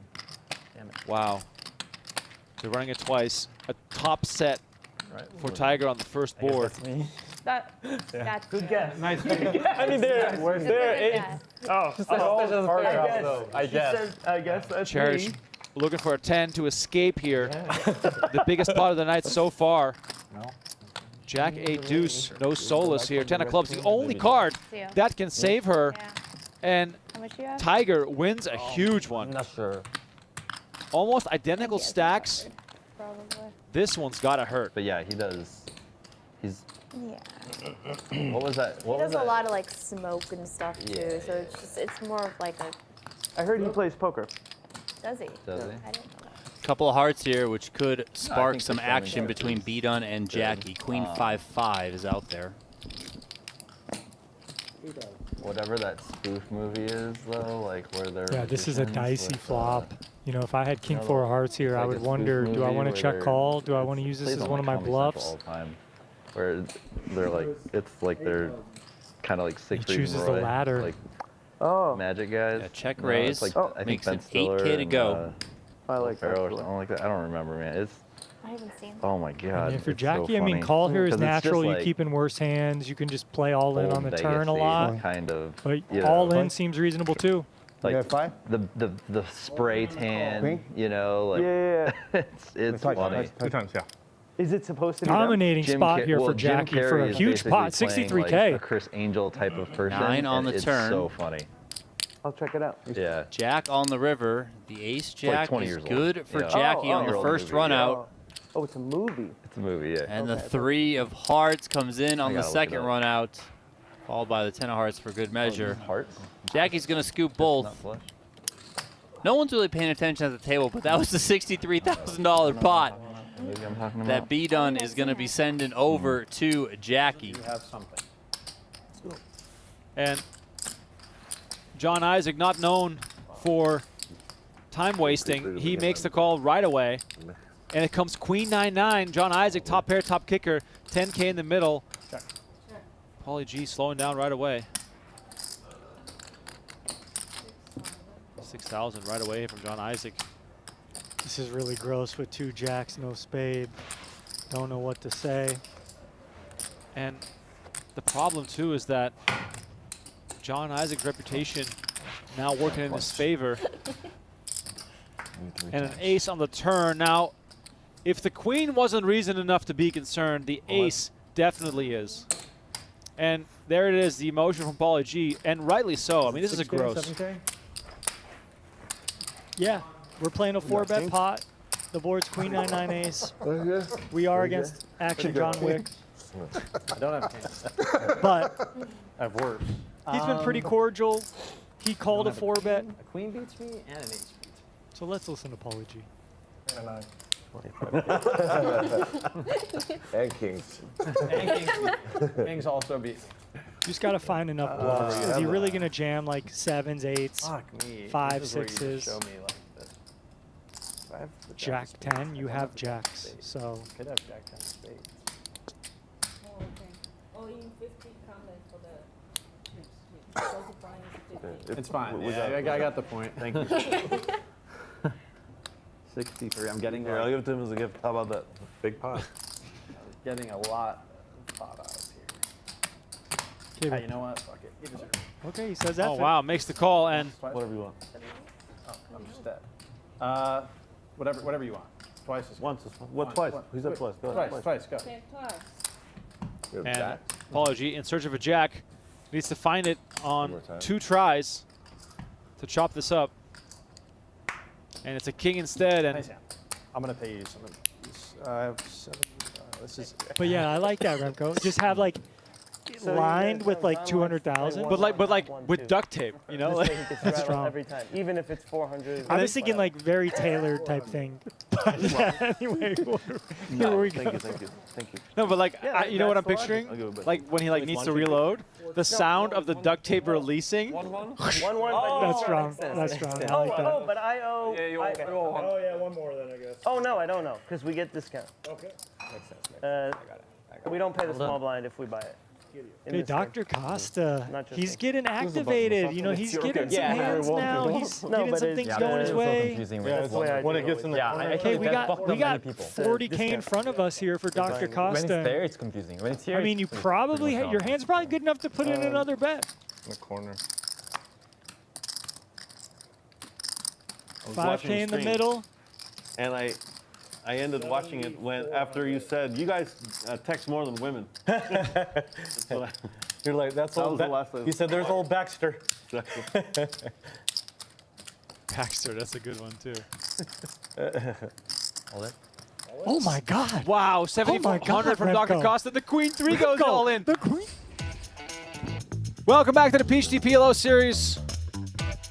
Wow. They're running it twice. A top set for Tiger on the first board. That's good guess. Nice. I mean, I guess. I guess that's Cherish me. looking for a 10 to escape here. The biggest pot of the night so far. Jack 8 deuce, no solace here. 10 of clubs, the only card that can save her. And Tiger wins a huge one. I'm not sure. Almost identical stacks. Probably. This one's gotta hurt. But yeah, he does. He's. Yeah. What was that? What He was does a that? lot of like smoke and stuff too, so it's more of like a. I heard he plays poker. Does he? Does he? I didn't know that. Couple of hearts here, which could spark think some this one action is between B-Dun and Jackie. Queen 5-5 is out there. Whatever that spoof movie is, though, like where they're. Yeah, this is a magicians dicey with, flop. You know, if I had King you know, 4 of hearts here, I like would a spoof wonder, do I movie want to where check they're- call? Do I want to use this plays as on, one of like, my Comedy bluffs? Central all the time, where they're like, it's like they're kind of like He Siegfried chooses and the Roy, ladder. like Oh. magic guys. Yeah, check You know, raise. it's like, I think Makes it Ben Stiller 8K to and, go. I like Pharaoh or that. something like that. I don't remember, man. It's. I haven't seen. Oh my God. And for it's Jackie, so I mean, funny. call here is 'Cause it's just natural. You like keep in worse hands. You can just play all in old on the Vegas turn a days, lot. kind of. But you all know, in seems reasonable too. like five? the spray tan, Queen? you know, like Yeah. it's funny. 2 times, yeah. Is it supposed to be? that? Dominating spot here for Jim Jackie for Carrey a is huge basically pot, playing, 63K. like a Chris Angel type of person. 9 on and the it's turn. so funny. I'll check it out. Yeah. Jack on the river. The ace like jack 20 is years old. good for Yeah. Jackie on the 20-year-old first movie, run yeah. out. Oh, it's a movie. It's a movie, yeah. And the 3 of hearts comes in on I the gotta look second it up. run out, followed by the 10 of hearts for good measure. Hearts? Jackie's going to scoop Not both. flush. No one's really paying attention at the table, but that was the $63,000 pot Maybe I'm talking about. that B-Dun is going to be sending over to Jackie. Have something. And John Isaac, not known for time wasting, he makes the call right away. And it comes Queen 9-9. John Isaac, top pair, top kicker, 10K in the middle. Paulie G slowing down right away. 6,000 right away from John Isaac. This is really gross with 2 jacks, no spade. Don't know what to say. And the problem too is that John Isaac's reputation now working in his favor. And an ace on the turn. Now, if the queen wasn't reason enough to be concerned, the ace definitely is. And there it is, the emotion from Paulie G, and rightly so. I mean, this is a 6K, gross. 7K? Yeah, we're playing a 4-bet pot. The board's Queen 9-9 ace. We are against Action John Wick. I don't have kings. But I have worse. he's been pretty cordial. He called a 4-bet. A queen beats me and an ace beats me. So let's listen to Paulie G. And a 9. And kings. Kings also beat. You just got to find enough bluffs. Is he really going to jam like 7s, 8s, Fuck me. 5, This is where you just 6s? show me like this. I have the Jack spades. 10, you I have the jack jacks, spades. so. Could have Jack 10 spades. Oh, okay. Oh, in 50 comment for the. It's fine. Was Yeah, that- I got the point. Thank you. 63. I'm getting Here, I'll give it to him as a gift. How about that? Big pot. Getting a lot of pot odds here. Hey, you know what? Fuck it. You deserve it. Okay, he says that. Oh, wow. Makes the call, and Whatever you want. Oh, I'm just dead. Whatever you want. Twice is Once is fine. What, twice? Who's that twice? Go ahead. Twice, go. Okay, twice. We have and Jack. Paulo G, in search of a jack, needs to find it on more time. 2 tries to chop this up. And it's a king instead. And Nice hand. I'm going to pay you some of these. I have 7. This is. But yeah, I like that, Remco. Just have like So lined you with like guys 200,000. like but like one, with two. duct tape, you know? This Like, way he gets That's rattled strong. every time, even if it's 400. I was thinking like very tailored type thing. But yeah, anyway, here we go. Thank you. no, but like, Yeah, you know what I'm that's the logic. picturing? I'll give it back. Like when he like needs to reload, the sound of the duct tape releasing. 1-1. That's strong. That's strong. I like that. But I owe. Yeah, you owe okay. one. Oh, yeah, one more then, I guess. Oh no, I don't know, because we get discount. Okay. Makes sense. We don't pay the small blind if we buy it. In Hey, this game. Dr. Costa, Not just he's me. getting activated. You know, he's getting some hands now. He's No, getting but some it's- things yeah, going his it's so way. confusing. Yeah, that's the way I When do it gets in the corner. Okay, we got 40K in front of us here for Dr. When it's Costa. there, it's confusing. When it's here, I mean, you it's probably pretty much your hand's probably good enough to put in another bet. In the corner. 5K in the middle. And I ended watching it when after you said you guys text more than women. You're like, that's That old. was the last He said, there's old Baxter. Baxter, that's a good one too. Oh my God! Wow, Oh 7,400 from my God, Dr. Remco. Costa. The Queen 3 goes Remco, all in. The Queen. Welcome back to the PGT PLO Series.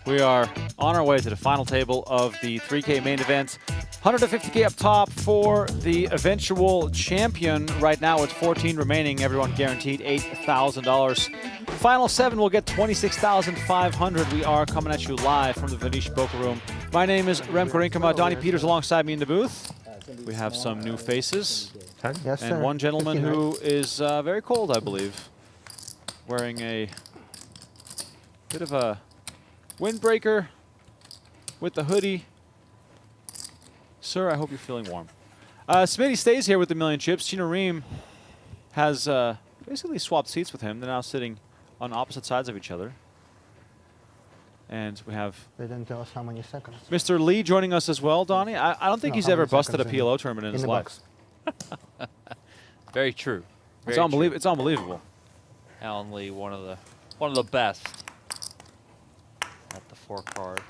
We are on our way to the final table of the 3K main event. 150K up top for the eventual champion. Right now it's 14 remaining. Everyone guaranteed $8,000. Final 7 will get $26,500. We are coming at you live from the Venetian Poker Room. My name is Remco Rinkema. Donnie Peters alongside me in the booth. We have some new faces. Yes, And sir. one gentleman who is very cold, I believe. Wearing a bit of a windbreaker with the hoodie. Sir, I hope you're feeling warm. Smitty stays here with the million chips. Chino Rheem has basically swapped seats with him. They're now sitting on opposite sides of each other. And we have They didn't tell us how many seconds. Mr. Lee joining us as well, Donnie. I don't think No, he's how ever many busted a seconds in- PLO tournament in his the life. box. Very true. It's Very unbelievable. true. It's unbelievable. Allan Lee, one of the best at the 4 card.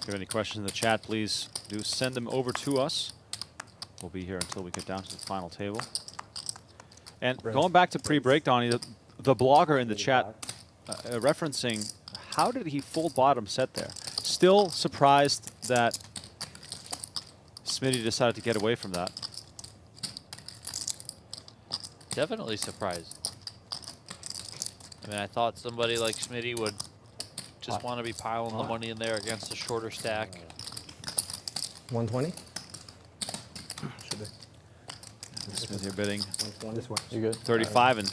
If you have any questions in the chat, please do send them over to us. We'll be here until we get down to the final table. And going back to pre-break, Donnie, the blogger in the chat referencing how did he full bottom set there? Still surprised that Smitty decided to get away from that. Definitely surprised. I mean, I thought somebody like Smitty would just want to be piling the money in there against a shorter stack. 120? Smitty here bidding. This one. You good? 35 and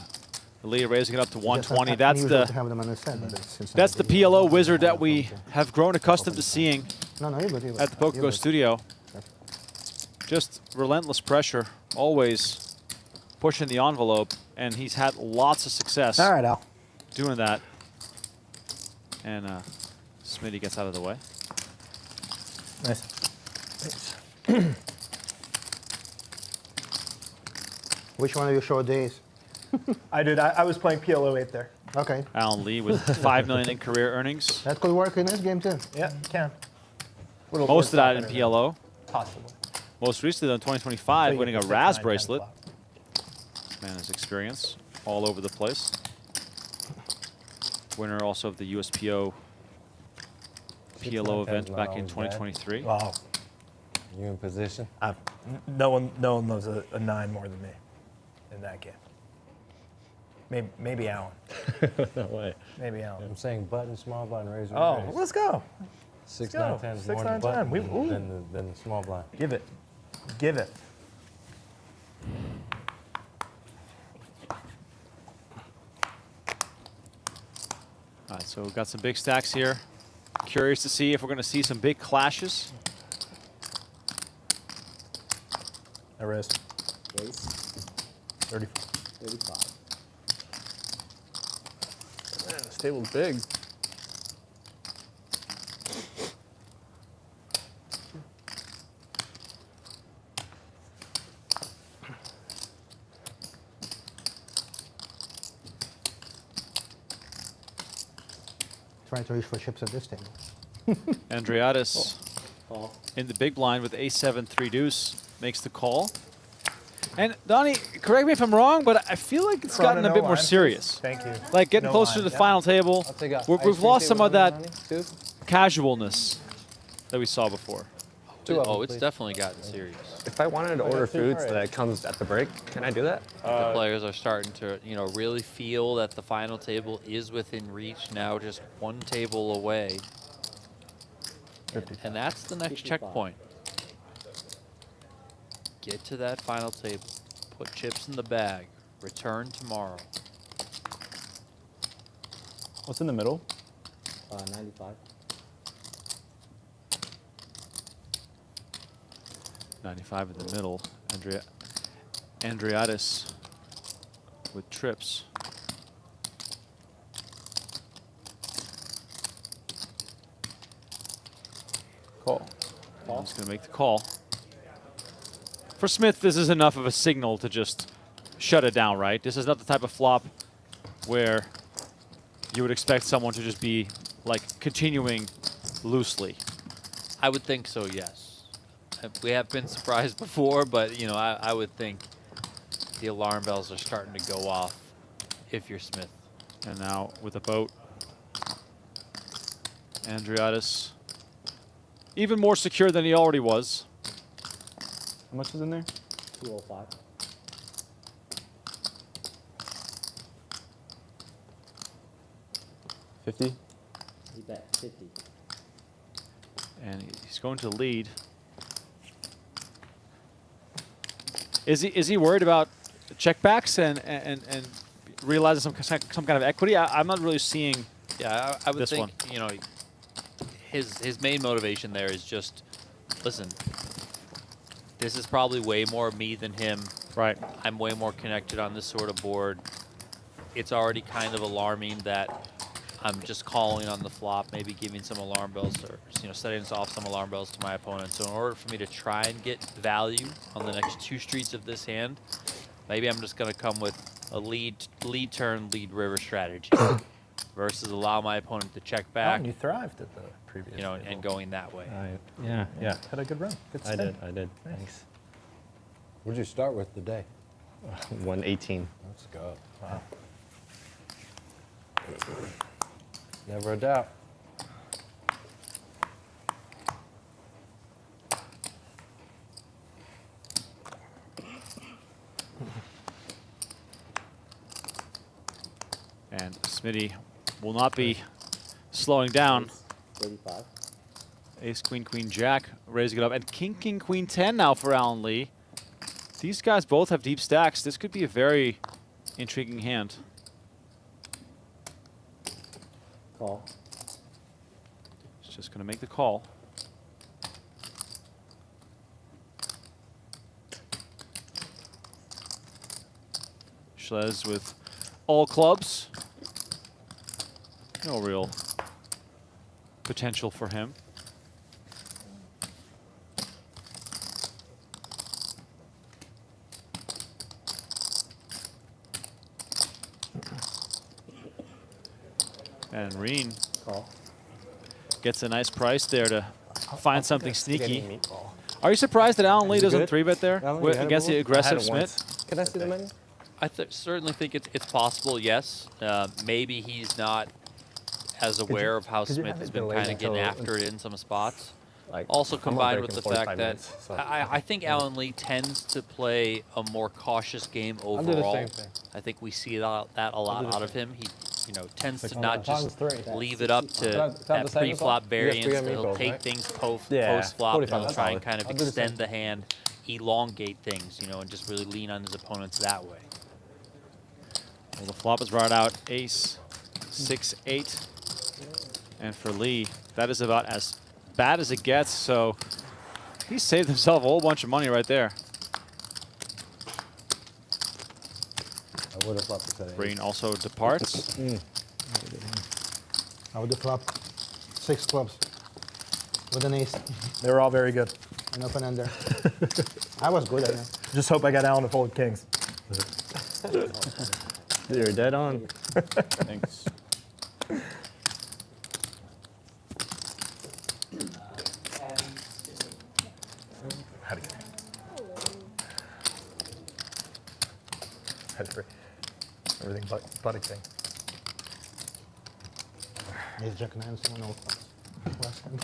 the lead raising it up to 120. Yes, That's unusual to the have them on the set, but it's that's the PLO wizard that we have grown accustomed to seeing No, you're good, you're good. at the You're PokerGo good. studio. Just relentless pressure, always pushing the envelope, and he's had lots of success All right, Al. doing that. And Smitty gets out of the way. Nice. Which one of your short days? I did. I was playing PLO 8 there. Okay. Allan Lee with $5 million in career earnings. That could work in this game too. Yeah, can. Most of that in PLO. Possibly. Most recently in 2025, So winning a you Raz get 6, 9, 10 bracelet. flop. and his experience all over the place. Winner also of the USPO PLO event back in 2023. Wow. You in position? No one loves a 9 more than me in that game. Maybe Allan. No way. Maybe Allan. I'm saying button, small blind, razor. Oh, let's go. 6, Let's 9, go. 10 is 6, more 9, the 10. button than the small blind. Give it. Give it. All right, so we've got some big stacks here. Curious to see if we're going to see some big clashes. I raise. Raise. 34. 35. Man, this table's big. Trying to reach for chips at this table. Andreatis Call. in the big blind with A7 3 deuce makes the call. And Donnie, correct me if I'm wrong, but I feel like it's gotten a bit more serious. Thank you. Like getting No closer to line, the yeah. final table. We've lost some of that casualness that we saw before. Oh, it's definitely gotten serious. If I wanted to order food so that it comes at the break, can I do that? The players are starting to, really feel that the final table is within reach now, just one table away. And that's the next 55. checkpoint. Get to that final table. Put chips in the bag. Return tomorrow. What's in the middle? 95. 95 in the middle. Andreatis with trips. Call. He's going to make the call. For Smith, this is enough of a signal to just shut it down, right? This is not the type of flop where you would expect someone to just be like continuing loosely. I would think so, yes. We have been surprised before, but I would think the alarm bells are starting to go off if you're Smith. And now with a boat, Andreatis even more secure than he already was. How much is in there? 205. $50. He bet 50. And he's going to lead. Is he worried about checkbacks and realizing some kind of equity? I'm not really seeing. Yeah, I would this think one. his main motivation there is just, listen, this is probably way more me than him. Right. I'm way more connected on this sort of board. It's already kind of alarming that I'm just calling on the flop, maybe giving some alarm bells or setting off some alarm bells to my opponent. So in order for me to try and get value on the next 2 streets of this hand, maybe I'm just going to come with a lead turn, lead river strategy versus allow my opponent to check back. You thrived at the previous table. And going that way. Yeah. Had a good run. Good spin. I did. Nice. Thanks. What did you start with today? 118. Let's go. Wow. Never a doubt. And Smitty will not be slowing down. 35. Ace, queen, queen, jack, raising it up. And king, king, queen, 10 now for Allan Lee. These guys both have deep stacks. This could be a very intriguing hand. Call. He's just going to make the call. Schlez with all clubs. No real potential for him. And Rheem gets a nice price there to find something sneaky. Are you surprised that Allan Lee doesn't 3-bet there against the aggressive Smith? Can I see the menu? I certainly think it's possible, yes. Maybe he's not as aware of how Smith has been kind of getting after it in some spots. Also combined with the fact that I think Allan Lee tends to play a more cautious game overall. I think we see that a lot out of him. He tends to not just leave it up to that pre-flop variance. He'll take things post-flop and he'll try and kind of extend the hand, elongate things, and just really lean on his opponents that way. Well, the flop is brought out ace, 6-8. And for Lee, that is about as bad as it gets, so he saved himself a whole bunch of money right there. I would have flopped the set. Green also departs. I would have flopped 6 clubs with an ace. They were all very good. An open ender. I was good at it. Just hope I got Allan to fold kings. You're dead on. Thanks. Everything but butting thing. Ace jack 9, someone else. Last time.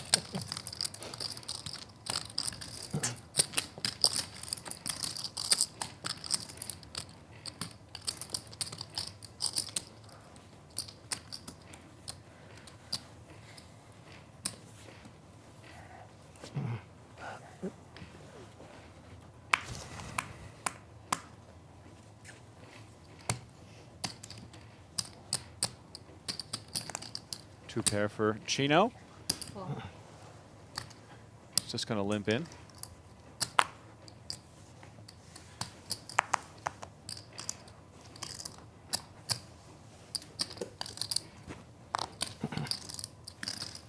Two pair for Chino. Just going to limp in.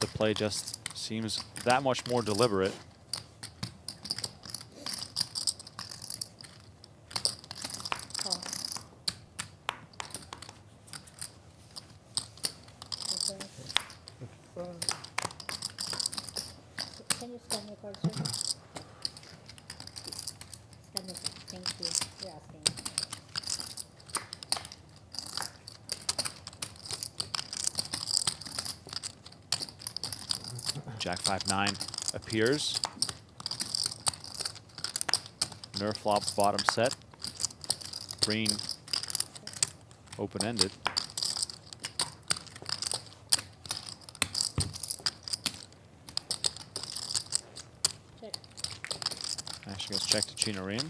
The play just seems that much more deliberate. Can you scan your card, sir? Scan it. Thank you. You're asking. Jack 5-9 appears. Nerf flop bottom set. Green open-ended. Actually goes check to Chino Rheem.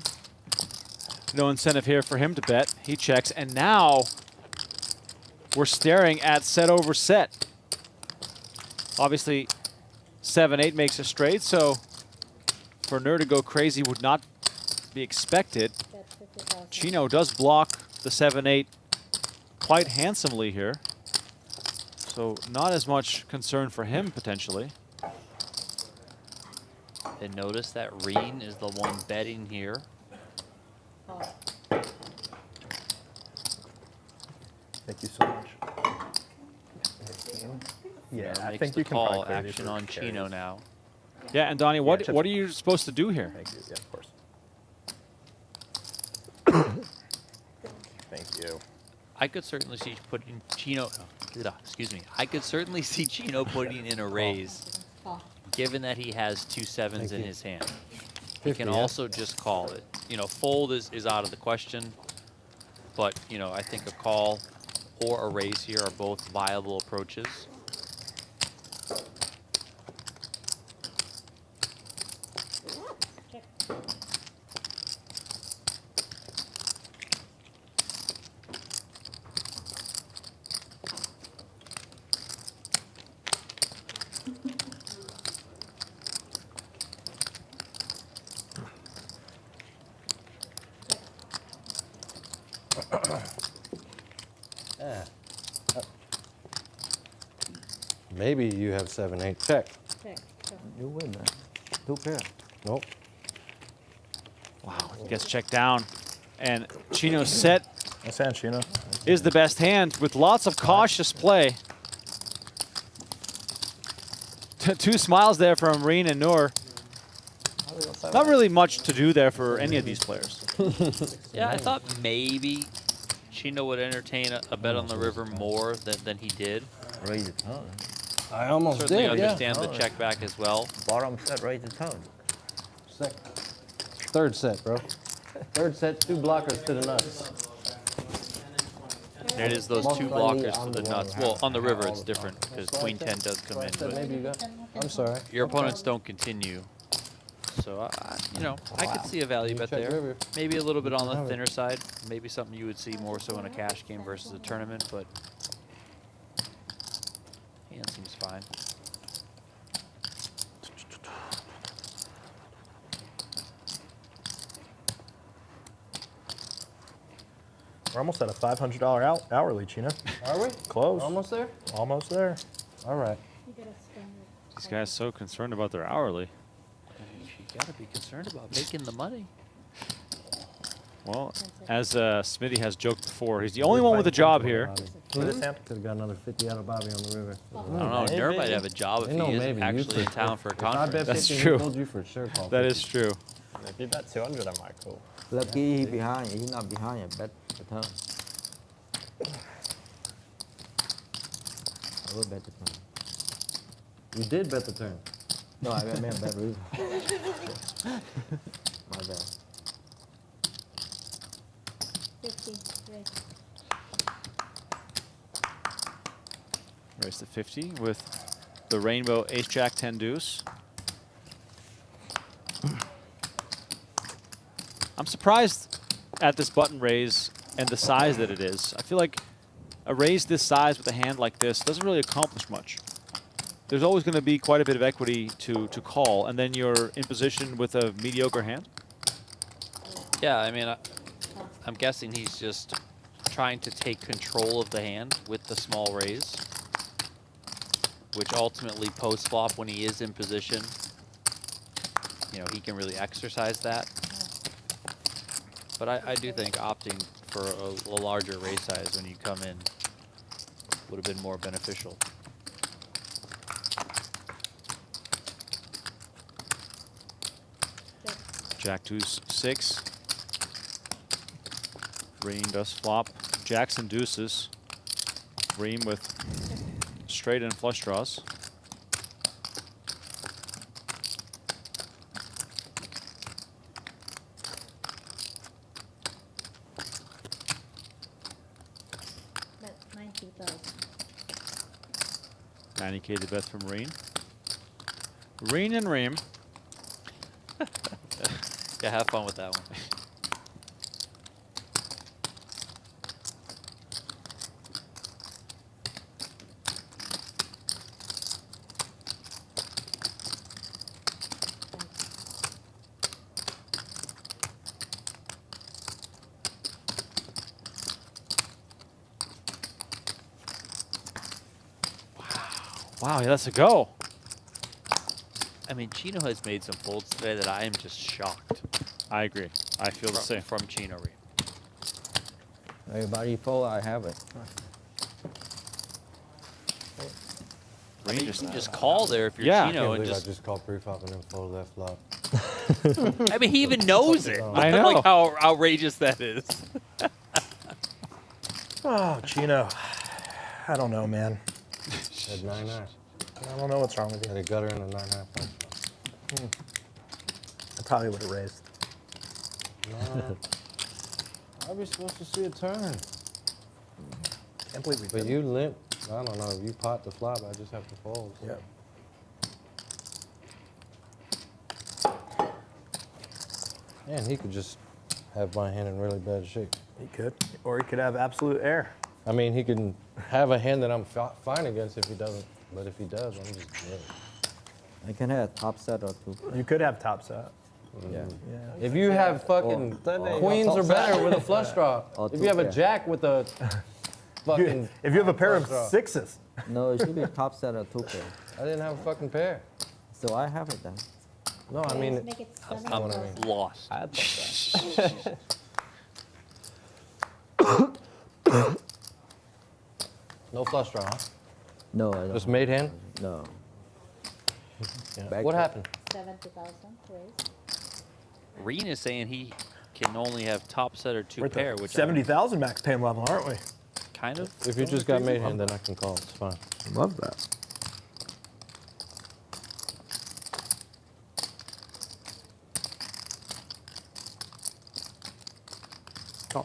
No incentive here for him to bet. He checks, and now we're staring at set over set. Obviously, 7-8 makes a straight, so for Nur to go crazy would not be expected. Chino does block the 7-8 quite handsomely here, so not as much concern for him potentially. And notice that Rheem is the one betting here. Thank you so much. Yeah, I think you can call action on Chino now. Yeah, and Donnie, what are you supposed to do here? Thank you. Yeah, of course. Thank you. I could certainly see putting Chino. Excuse me. I could certainly see Chino putting in a raise, given that he has 2 7s in his hand. He can also just call it. Fold is out of the question, but I think a call or a raise here are both viable approaches. Maybe you have 7-8 check. Check. You win that. 2 pair. Nope. Wow, he gets checked down. And Chino's set Nice hand, Chino. is the best hand with lots of cautious play. 2 smiles there from Rheem and Nur. Not really much to do there for any of these players. Yeah, I thought maybe Chino would entertain a bet on the river more than he did. Raise the tone. I almost Certainly did, understand the check back as well. Bottom set, raise the tone. Third set, bro. Third set, 2 blockers to the nuts. There it is, those 2 blockers to the nuts. Well, on the river it's different because Queen 10 does come in. But Maybe you got. I'm sorry. your opponents don't continue. So, you know, I could see a value bet check there. river. Maybe a little bit on the thinner side. Maybe something you would see more so in a cash game versus a tournament, but hand seems fine. We're almost at a $500 hourly, Chino. Are we? Close. Almost there? Almost there. All right. These guys so concerned about their hourly. You got to be concerned about making the money. Well, as Smitty has joked before, he's the only one with a job here. Could have got another 50 out of Bobby on the river. I don't know. Nerd might have a job if he is actually in town for a conference. That's true. You for sure call That is true. If you bet 200, I might call. Lucky he behind. He's not behind yet. Bet the turn. I will bet the turn. You did bet the turn. No, I meant bet river. My bad. 50, raise. Raise to 50 with the rainbow ace jack 10 deuce. I'm surprised at this button raise and the size that it is. I feel like a raise this size with a hand like this doesn't really accomplish much. There's always going to be quite a bit of equity to call, and then you're in position with a mediocre hand. Yeah, I mean, I'm guessing he's just trying to take control of the hand with the small raise, which ultimately post-flop, when he is in position, you know, he can really exercise that. But I do think opting for a larger raise size when you come in would have been more beneficial. Jack deuce 6. Rheem does flop. Jacks and deuces. Rheem with straight and flush draws. Bet 90,000. 90K to bet from Rheem. Rheem and Rheem. Yeah, have fun with that one. Wow, he lets it go. I mean, Chino has made some folds today that I am just shocked. I agree. I feel the same. From Chino Rheem. Everybody fold, I have it. I mean, you can just call there if you're Chino and just. I just called pre-flop and then fold left flop. I mean, he even knows it. I know. Like how outrageous that is. Oh, Chino. I don't know, man. At 9-9. I don't know what's wrong with you. Had a gutter and a 9-9 punch. I probably would have raised. No. Are we supposed to see a turn? Can't believe we But didn't. you limp. I don't know. If you pot the flop, I just have to fold. Yeah. Man, he could just have my hand in really bad shape. He could. Or he could have absolute air. I mean, he can have a hand that I'm fine against if he doesn't. But if he does, I'm just good. I can have top set or two. You could have top set. Yeah. If you have fucking queens or better with a flush draw. If you have a jack with a fucking. If you have a pair of flush draw. sixes. No, it should be top set or two pair. I didn't have a fucking pair. So I have it then. No, I mean. Make it I'm 70,000. lost. I thought No flush draw, huh? No, I don't. Just made hand? No. Yeah. Back What to- happened? 70,000 raise. Reen is saying he can only have top set or 2 We're at pair, the which 70,000 max pain level, aren't we? kind of. If you just got made hand, then I can call. It's fine. Love that. Oh.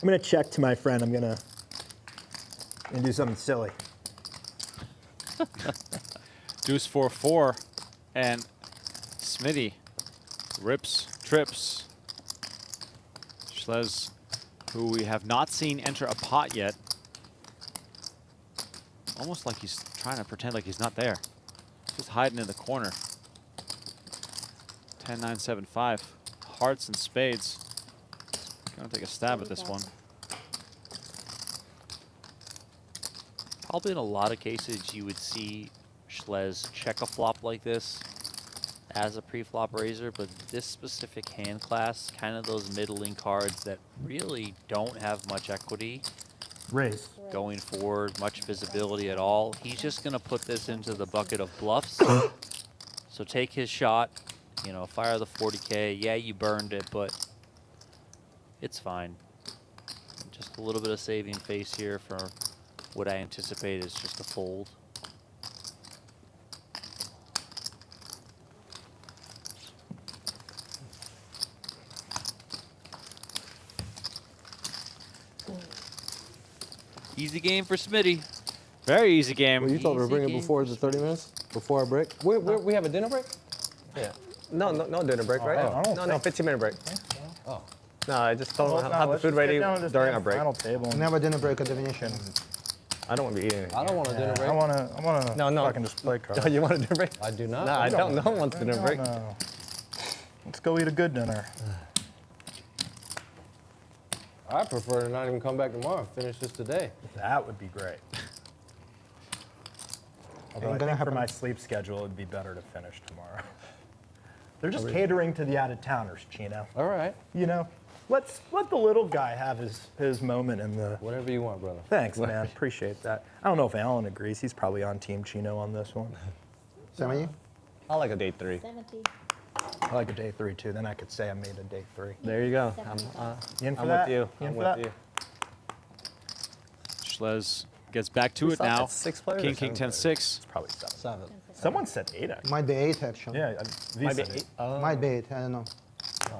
I'm gonna check to my friend. I'm gonna do something silly. Deuce 4-4, and Smitty rips, trips. Schlez, who we have not seen enter a pot yet. Almost like he's trying to pretend like he's not there. Just hiding in the corner. 10-9-7-5. Hearts and spades. Gonna take a stab at this one. Probably in a lot of cases you would see Schlez check a flop like this as a pre-flop raiser, but this specific hand class, kind of those middling cards that really don't have much equity. Raise. Going forward, much visibility at all. He's just gonna put this into the bucket of bluffs. So take his shot, you know, fire the 40K. Yeah, you burned it, but it's fine. Just a little bit of saving face here for what I anticipate is just a fold. Easy game for Smitty. Very easy game. Well, you thought we were bringing before the 30 minutes? Before our break? We have a dinner break? Yeah. No dinner break, right? No, 15-minute break. Oh. No, I just told them to have the food ready during our break. Never dinner break at the Venetian. I don't want to be eating anything. I don't want a dinner break. I wanna No. fucking just play cards. No, you want a dinner break? I do not. No, I don't. No one wants a dinner break. No. Let's go eat a good dinner. I prefer to not even come back tomorrow. Finish this today. That would be great. Although I think for my sleep schedule, it'd be better to finish tomorrow. They're just catering to the out-of-towners, Chino. All right. You know, let the little guy have his moment in the... Whatever you want, brother. Thanks, man. Appreciate that. I don't know if Allan agrees. He's probably on Team Chino on this one. 70? I like a day 3. 70. I like a day 3, too. Then I could say I made a day 3. There you go. You in for I'm that? with you. You in I'm for with that? you. Schlez gets back to it now. King, king, 10-6. It's probably 7. Someone said 8, actually. Might be 8, actually. Yeah, Might be 8. Might be 8, I don't know. Yeah,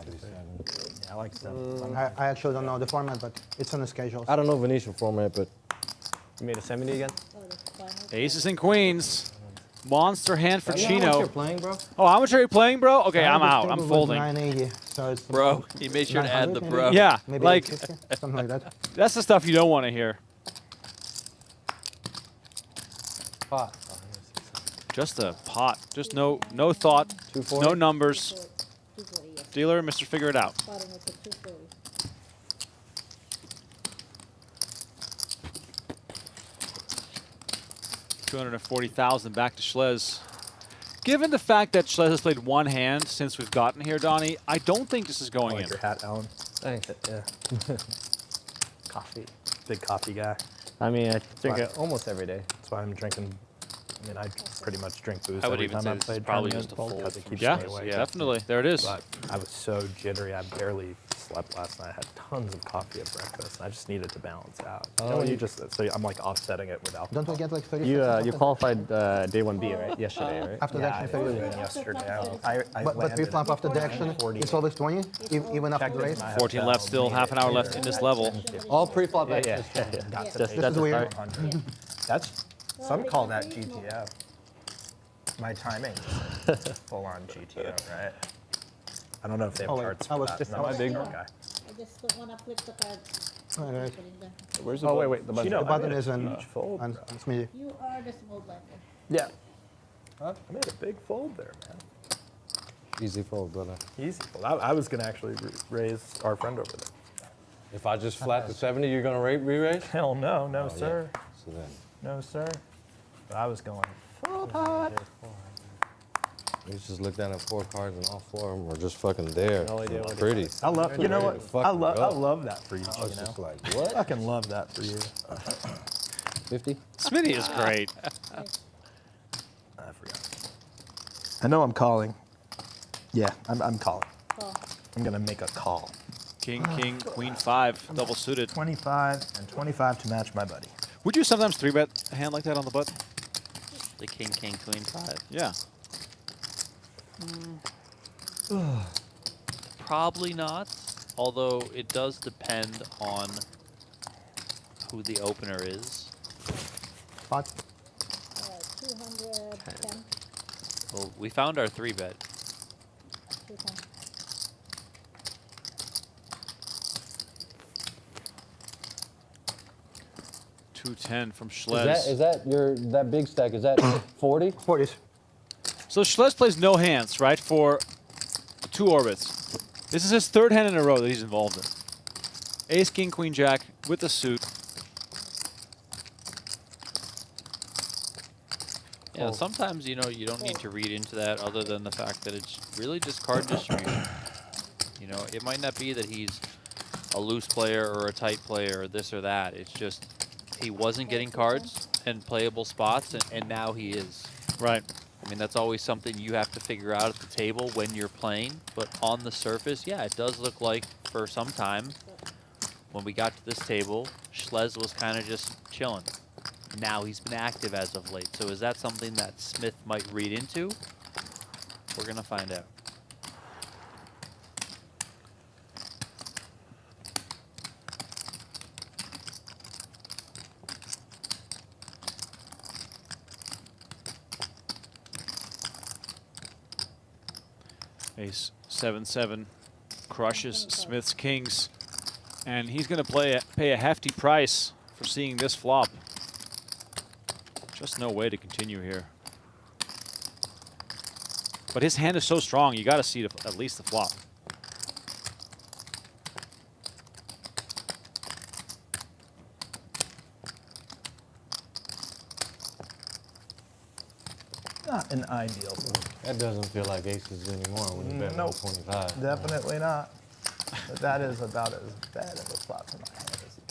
I like 7. I actually don't know the format, but it's on the schedule. I don't know Venetian format, but... You made a 70 again? Aces and queens. Monster hand for How much you're Chino. playing, bro? Oh, how much are you playing, bro? Okay, I'm This out. table I'm was folding. 980, so it's Bro, he made sure to add the 900 bro. maybe? Yeah, Maybe like 850, something like that. that's the stuff you don't want to hear. Pot. Just a pot. Just no thought. 240? No numbers. 240, yes. Dealer, Mr. Figure It Out. Bottom was at 240. $240,000 back to Schlez. Given the fact that Schlez has played one hand since we've gotten here, Donnie, I don't think this is going I like in. your hat, Allan. Thanks. Yeah. Coffee. Big coffee guy. I mean, I drink it almost every day. That's why I'm drinking. I mean, I pretty much drink booze I would every even time say I this is play probably tournament just a fold because it from keeps Yeah, me awake. definitely. There it is. But I was so jittery, I barely slept last night. I had tons of coffee at breakfast. I just needed to balance out. You know, when you just so I'm like offsetting it with alcohol. Don't we get like 30 You qualified day 1B, right? Yesterday, right? after the action? I 30? flew in yesterday. I But landed pre-flop at after the action, 40. it's always 20, even after the race? 14 left, still half an hour left in this level. All pre-flop Yeah. access. Got to This is weird. That's some call that GTO. My timing, full on GTO, right? I don't know if they have cards for that. I was big I guy. just want to flip the cards. Alright. Where's the wait, the button. Chino, The button I made is a on huge fold, bro. Smitty. You are the small blinder. Yeah. I made a big fold there, man. Easy fold, brother. Easy fold. I was going to actually raise our friend over there. If I just flat to 70, you're going to re-raise? Hell no, no, sir. Yeah. So then. No, sir. I was going full pot. You just look down at 4 cards and all 4 of them were just fucking there. No idea what it Pretty. I love, you know what? I love that for you, I was Chino. just like, what? I fucking love that for you. 50? Smitty is great. I forgot. I know I'm calling. Yeah, I'm calling. Call. I'm gonna make a call. King, king, queen, 5, double suited. 25 and 25 to match my buddy. Would you sometimes 3-bet a hand like that on the button? The king, king, queen, 5. Yeah. Probably not, although it does depend on who the opener is. Pot. 210. Well, we found our 3-bet. 210. $210 from Schlez. Is that big stack? Is that 40? 40s. So Schlez plays no hands, right, for 2 orbits. This is his 3rd hand in a row that he's involved in. Ace, king, queen, jack with the suit. Yeah, sometimes, you know, you don't need to read into that other than the fact that it's really just card distribution. You know, it might not be that he's a loose player or a tight player or this or that. It's just he wasn't getting cards and playable spots, and now he is. Right. I mean, that's always something you have to figure out at the table when you're playing. But on the surface, yeah, it does look like for some time when we got to this table, Schlez was kind of just chilling. Now he's been active as of late. So is that something that Smith might read into? We're going to find out. Ace 7-7 crushes Smith's kings, and he's going to pay a hefty price for seeing this flop. Just no way to continue here. But his hand is so strong, you got to see at least the flop. Not an ideal. That doesn't feel like aces anymore when you bet Nope. 25. Definitely not. But that is about as bad of a spot for my hand as you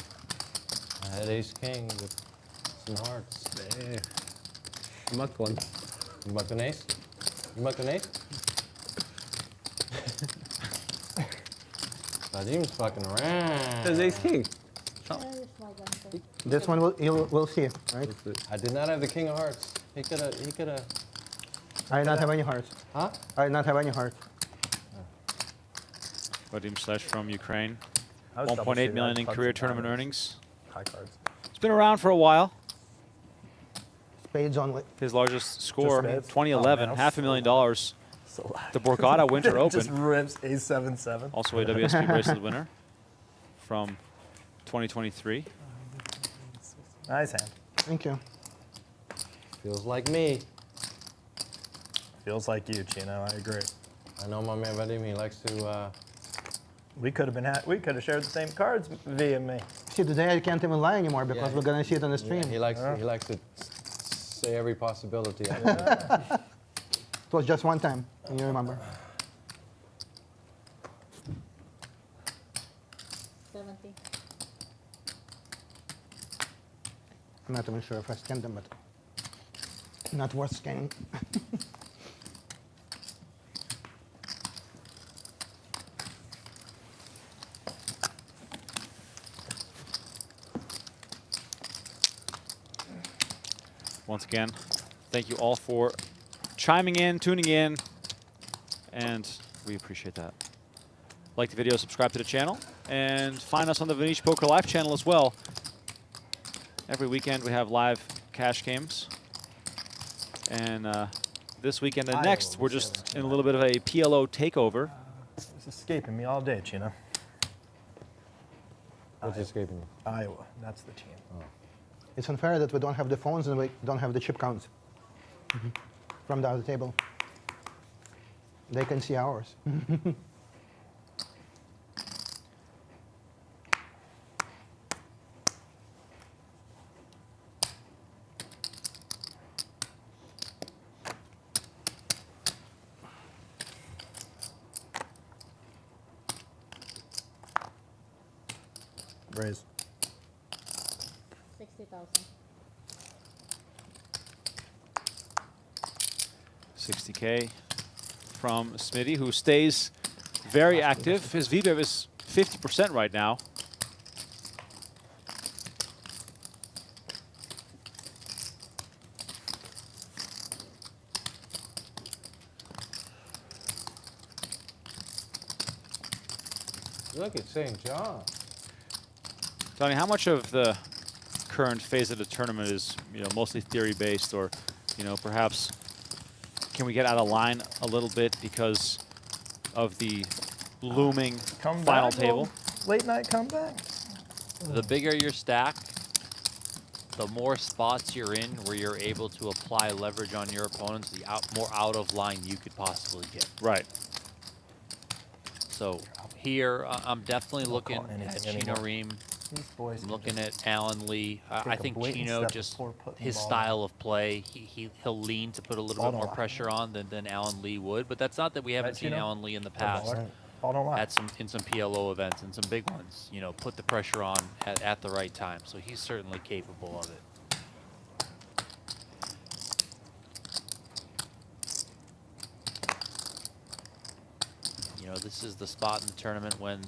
can. I had ace king with some hearts. Hey. You mucked one. You mucked an ace? You mucked an ace? Vadim's fucking around. There's ace king. This one we'll see, right? I did not have the king of hearts. He could have. I did not have any hearts. Huh? I did not have any hearts. Vadim Slash from Ukraine. I was 1.8 million in double-suited. career tournament earnings. High cards. It's been around for a while. Spades only. His largest score, spades? 2011, Oh, man, $500,000. So loud. The Borgata Winter Open. Just rips ace 7-7. Also a WSB bracelet winner from 2023. Nice hand. Thank you. Feels like me. Feels like you, Chino. I agree. I know my man Vadim, he likes to. We could have shared the same cards via me. See, today I can't even lie anymore because we're gonna see it on the stream. Yeah, he likes to say every possibility. It was just one time, and you remember. 70. I'm not even sure if I scanned them, but not worth scanning. Once again, thank you all for chiming in, tuning in, and we appreciate that. Like the video, subscribe to the channel, and find us on the Venetian Poker Live channel as well. Every weekend we have live cash games, and this weekend and next we're just in a little bit of a PLO takeover. It's escaping me all day, Chino. What's escaping you? Iowa. That's the team. Oh. It's unfair that we don't have the phones and we don't have the chip counts from the other table. They can see ours. Raise. 60,000. 60K from Smitty, who stays very active. His VBIV is 50% right now. Look at St. John. Johnny, how much of the current phase of the tournament is, mostly theory-based, or, perhaps can we get out of line a little bit because of the looming final table? Late night comeback. The bigger your stack, the more spots you're in where you're able to apply leverage on your opponents, the more out of line you could possibly get. Right. So here, I'm definitely looking at Chino Rheem. I'm looking at Allan Lee. I think Chino, just his style of play, he'll lean to put a little bit more pressure on than Allan Lee would. But that's not that we haven't seen Allan Lee in the past in some PLO events and some big ones. Put the pressure on at the right time. So he's certainly capable of it. This is the spot in the tournament when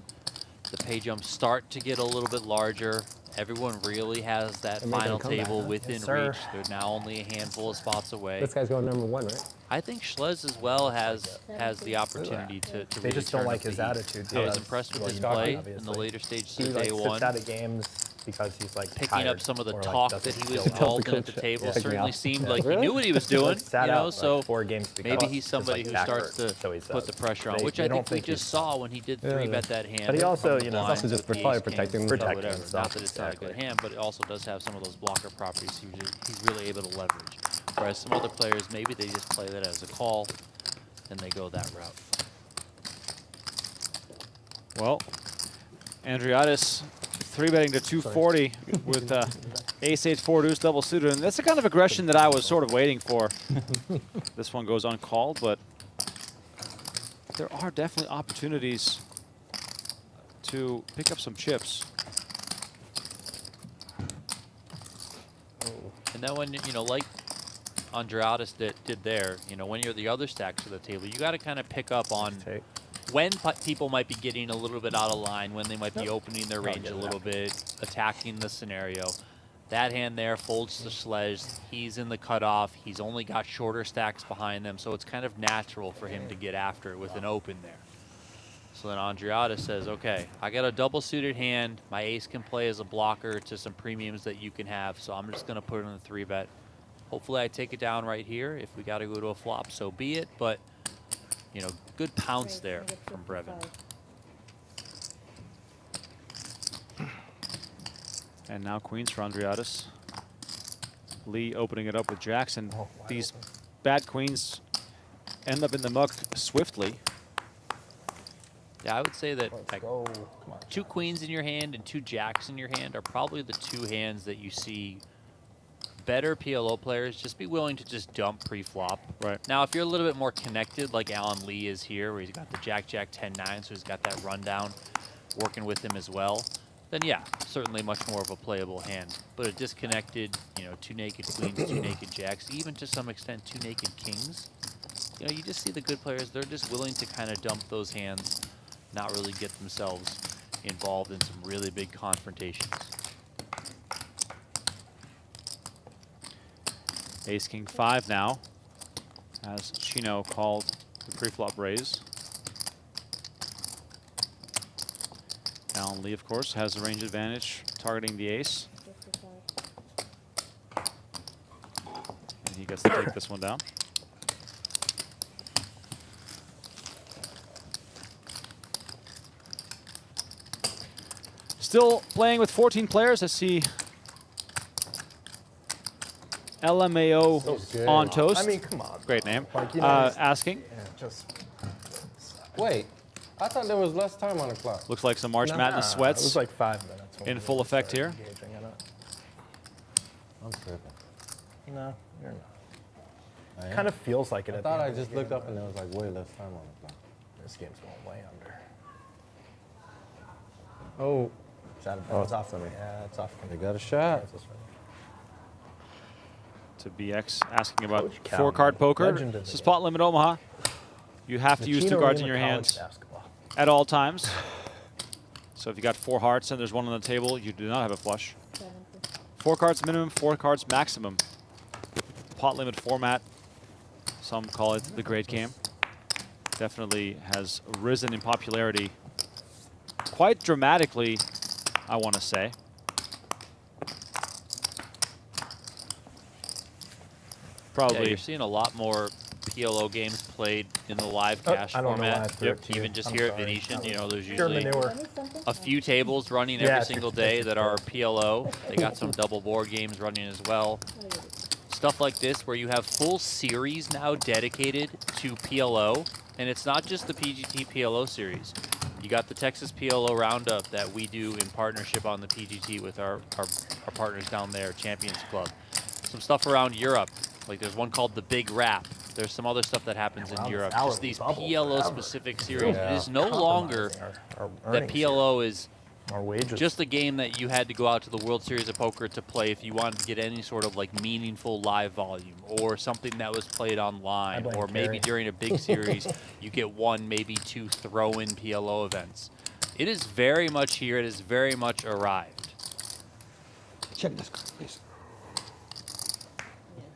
the pay jumps start to get a little bit larger. Everyone really has that final table within reach. They're now only a handful of spots away. This guy's going #1, right? I think Schlez as well has the opportunity to They really just don't turn like up the his heat. attitude. I was impressed with his play in the later stages of day one. Sits out of games because he's like picking up some of the talk that he was feel involved in at the table. Certainly seemed like he knew what he was doing. So maybe he's somebody who starts to put the pressure on, which I think we just saw when he did 3-bet that hand. But he also, it's also just probably protecting not that it's not a good hand, but it also does have some of those blocker properties he's really able to leverage. Whereas some other players, maybe they just play that as a call and they go that route. Well, Andriadis 3-betting to 240 with ace-8 4 deuce double suited, and that's the kind of aggression that I was sort of waiting for. This one goes uncalled, but there are definitely opportunities to pick up some chips. And then when, like Andriadis did there, when you're the other stacks of the table, you got to kind of pick up on when people might be getting a little bit out of line, when they might be opening their range a little bit, attacking the scenario. That hand there folds to Schlez. He's in the cutoff. He's only got shorter stacks behind them, so it's kind of natural for him to get after it with an open there. So then Andriadis says, okay, I got a double suited hand. My ace can play as a blocker to some premiums that you can have, so I'm just going to put it in the 3-bet. Hopefully I take it down right here. If we got to go to a flop, so be it. But, good pounce there from Brevin. And now queens for Andriadis. Lee opening it up with jacks, and these bad queens end up in the muck swiftly. Yeah, I would say that like, 2 queens in your hand and 2 jacks in your hand are probably the 2 hands that you see better PLO players just be willing to just dump pre-flop. Right. Now, if you're a little bit more connected, like Allan Lee is here, where he's got the jack-jack 10-9, so he's got that rundown working with him as well, then yeah, certainly much more of a playable hand. But a disconnected, 2 naked queens, 2 naked jacks, even to some extent 2 naked kings, you just see the good players, they're just willing to kind of dump those hands, not really get themselves involved in some really big confrontations. Ace-King 5 now, as Chino called the pre-flop raise. Allan Lee, of course, has the range advantage, targeting the ace. And he gets to take this one down. Still playing with 14 players. I see LMAO on toast. I mean, come on. Great name. Like, asking. Wait, I thought there was less time on the clock. Looks like some March Madness sweats. It was like 5 minutes. In full effect here. I'm tripping. No, you're not. Kind of feels like it. I thought I just looked up and there was like way less time on the clock. This game's going way under. Oh. It's, it's off. Yeah, it's off. They got a shot. Yeah, it's off. It's off. It's off. It's off. It's off. It's off. to BX asking about Coach Cal, 4-card man. poker. Legend of This the is Pot-Limit Omaha. You have to The use Chino 2 cards Rheem in of your college hands basketball. at all times. So if you got 4 hearts and there's 1 on the table, you do not have a flush. 4 cards minimum, 4 cards maximum. Pot limit format. Some call it the great game. Definitely has risen in popularity quite dramatically, I want to say. Probably. Yeah, you're seeing a lot more PLO games played in the live cash I don't know why I format. threw it to you. Even just I'm here at sorry. Venetian, you know, there's Pure usually manure. a few tables running Yeah, every it's single just- day that are PLO. They got some double board games running as well. Stuff like this where you have full series now dedicated to PLO, and it's not just the PGT PLO series. You got the Texas PLO Roundup that we do in partnership on the PGT with our partners down there, Champions Club. Some stuff around Europe, like there's one called the Big Rap. There's some other stuff that happens in Europe. Just these PLO specific series. Yeah. It is no longer our that earnings PLO is Our wages. just a game that you had to go out to the World Series of Poker to play if you wanted to get any sort of like meaningful live volume or something that was played online, blame or maybe Cary. during a big series you get 1, maybe 2 throw-in PLO events. It is very much here. It is very much arrived. Check this card, please.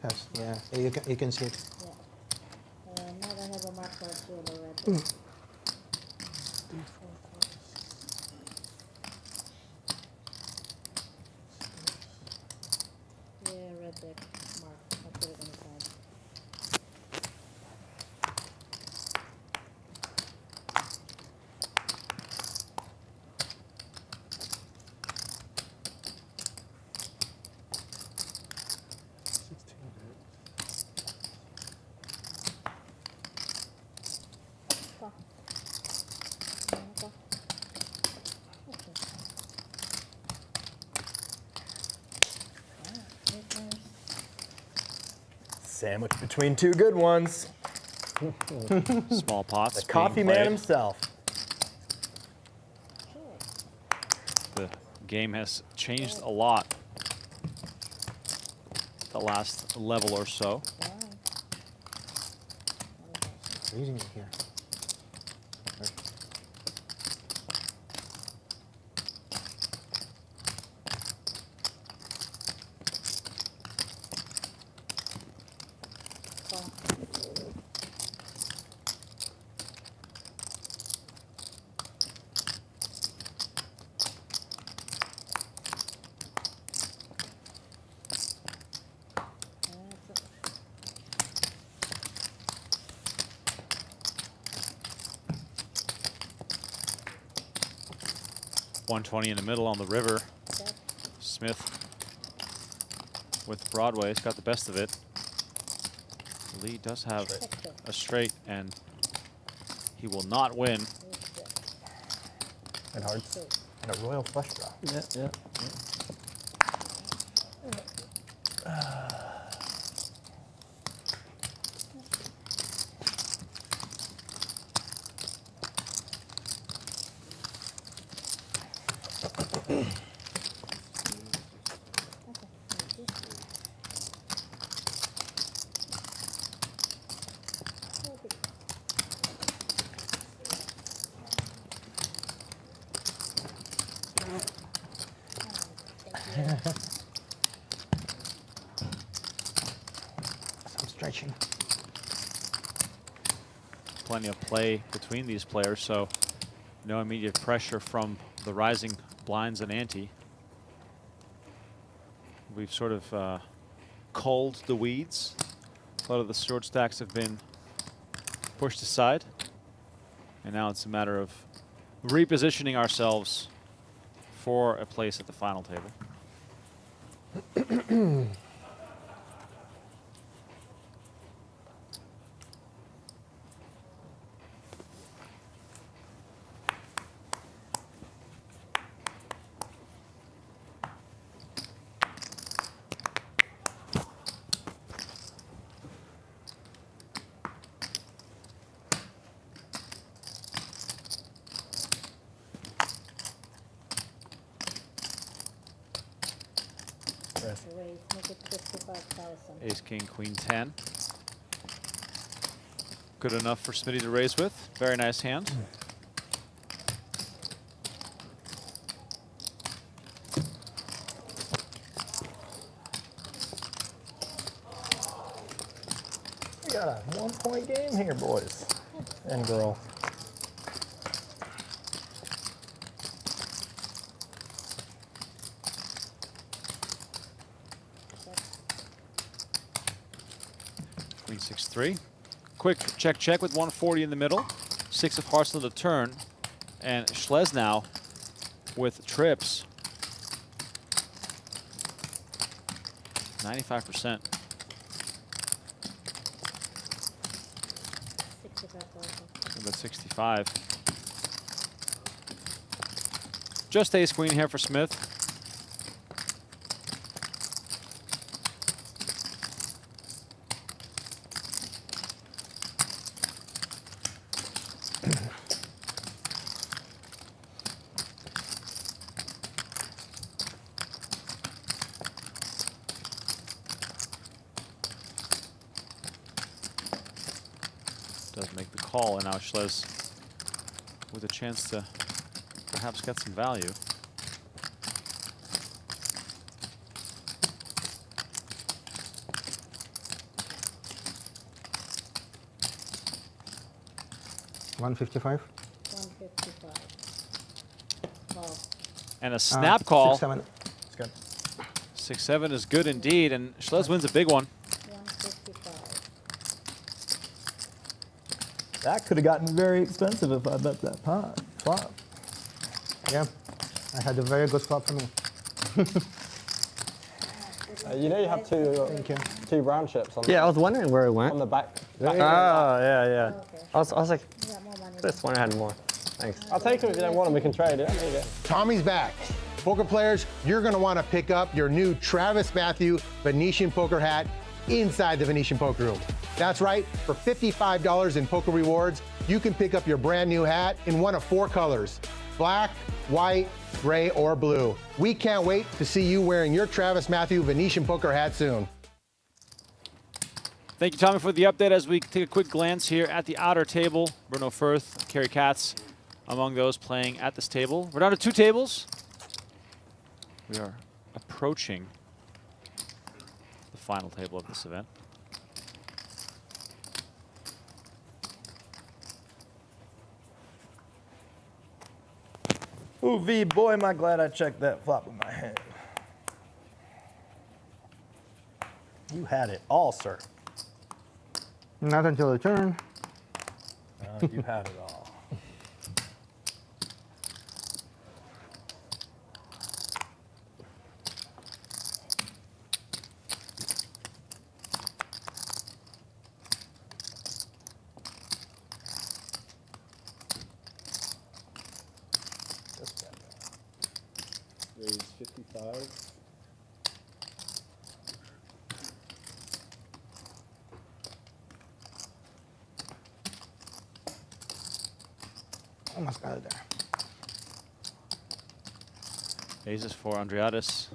Yes, yeah, you can see it. Now I have a mark for the red. Yeah, red deck mark. I'll put it on the side. Sandwich between 2 good ones. Small pots. The coffee man played. himself. The game has changed a lot the last level or so. Freezing it here. .120 in the middle on the river. Smith with Broadway's got the best of it. Lee does have a straight, and he will not win. And hearts. And a royal flush draw. Yeah. Some stretching. Plenty of play between these players, so no immediate pressure from the rising blinds and ante. We've sort of culled the weeds. A lot of the short stacks have been pushed aside, and now it's a matter of repositioning ourselves for a place at the final table. raise. Raise, make it 55,000. Ace, king, queen, 10. Good enough for Smitty to raise with. Very nice hand. We got a 1-point game here, boys and girl. Queen 6-3. Quick check check with 140 in the middle. 6 of hearts on the turn. And Schlez now with trips. 95%. 65,000. About 65. Just ace queen here for Smith. Does make the call, and now Schlez with a chance to perhaps get some value. $155. 155. Wow. And a snap call. 6-7. It's good. 6-7 is good indeed, and Schlez wins a big one. 155. That could have gotten very expensive if I bet that pot flop. Yeah, I had a very good flop for me. You know you have two brown chips on Yeah, I was wondering where it went. on the back. Oh, yeah. I was like, this one I had more. Thanks. I'll take them if you don't want them. We can trade it. There you go. Tommy's back. Poker players, you're going to want to pick up your new Travis Matthew Venetian poker hat inside the Venetian Poker Room. That's right, for $55 in poker rewards, you can pick up your brand new hat in one of 4 colors: black, white, gray, or blue. We can't wait to see you wearing your Travis Matthew Venetian poker hat soon. Thank you, Tommy, for the update as we take a quick glance here at the outer table. Bruno Firth, Cary Katz among those playing at this table. We're down to 2 tables. We are approaching the final table of this event. Ooh, V, boy, am I glad I checked that flop with my hand. You had it all, sir. Not until the turn. You had it all. Raise 55. Almost got it there. Aces for Andreatis.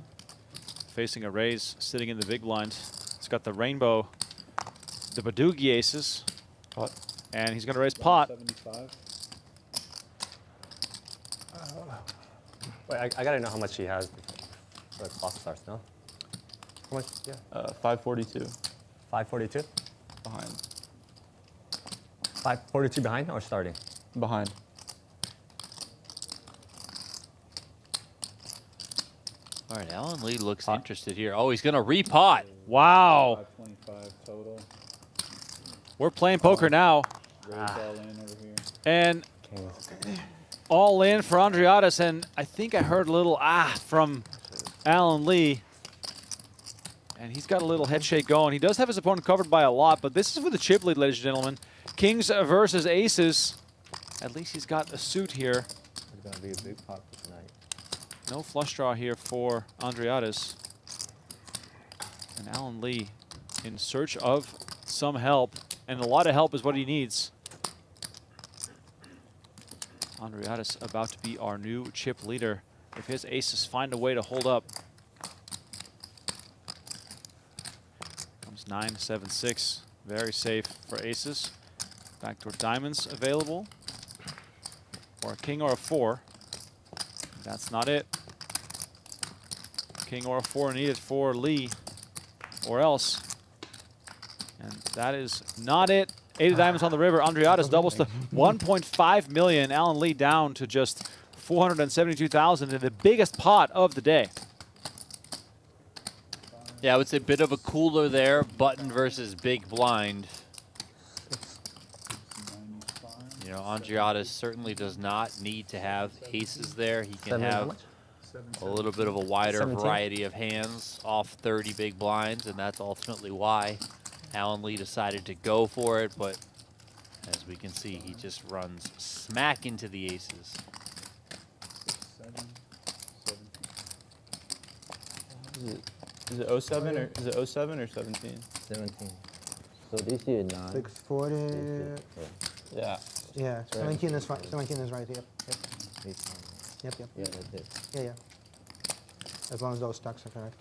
Facing a raise, sitting in the big blind. It's got the rainbow, the Badoogie aces. What? And he's going to raise pot. 75. Wait, I gotta know how much he has before the clock starts, no? How much? Yeah. 542. 542? Behind. 542 behind or starting? Behind. All right, Allan Lee looks interested here. Oh, he's going to repot. Wow. 525 total. We're playing poker now. Raise all in over here. And all in for Andreatis, and I think I heard a little from Allan Lee. And he's got a little head shake going. He does have his opponent covered by a lot, but this is for the chip lead, ladies and gentlemen. Kings versus aces. At least he's got a suit here. It's going to be a big pot for tonight. No flush draw here for Andreatis. And Allan Lee in search of some help, and a lot of help is what he needs. Andreatis about to be our new chip leader. If his aces find a way to hold up. 9, 7, 6. Very safe for aces. Backdoor diamonds available. Or a king or a 4. That's not it. King or a 4 needed for Lee, or else. And that is not it. 8 of diamonds on the river. Andreatis doubles to 1.5 million. Allan Lee down to just 472,000 in the biggest pot of the day. Yeah, I would say a bit of a cooler there. Button versus big blind. You know, Andreatis certainly does not need to have aces there. He can have a little bit of a wider 17. variety of hands off 30 big blinds, and that's ultimately why Allan Lee decided to go for it. But as we can see, he just runs smack into the aces. Is it 07 or is it 07 or 17? 17. So this year 9. 640. Yeah. Yeah, 17 is fine. 17 is right. Yep. Yep. Yeah, that's it. Yeah. As long as those stacks are correct.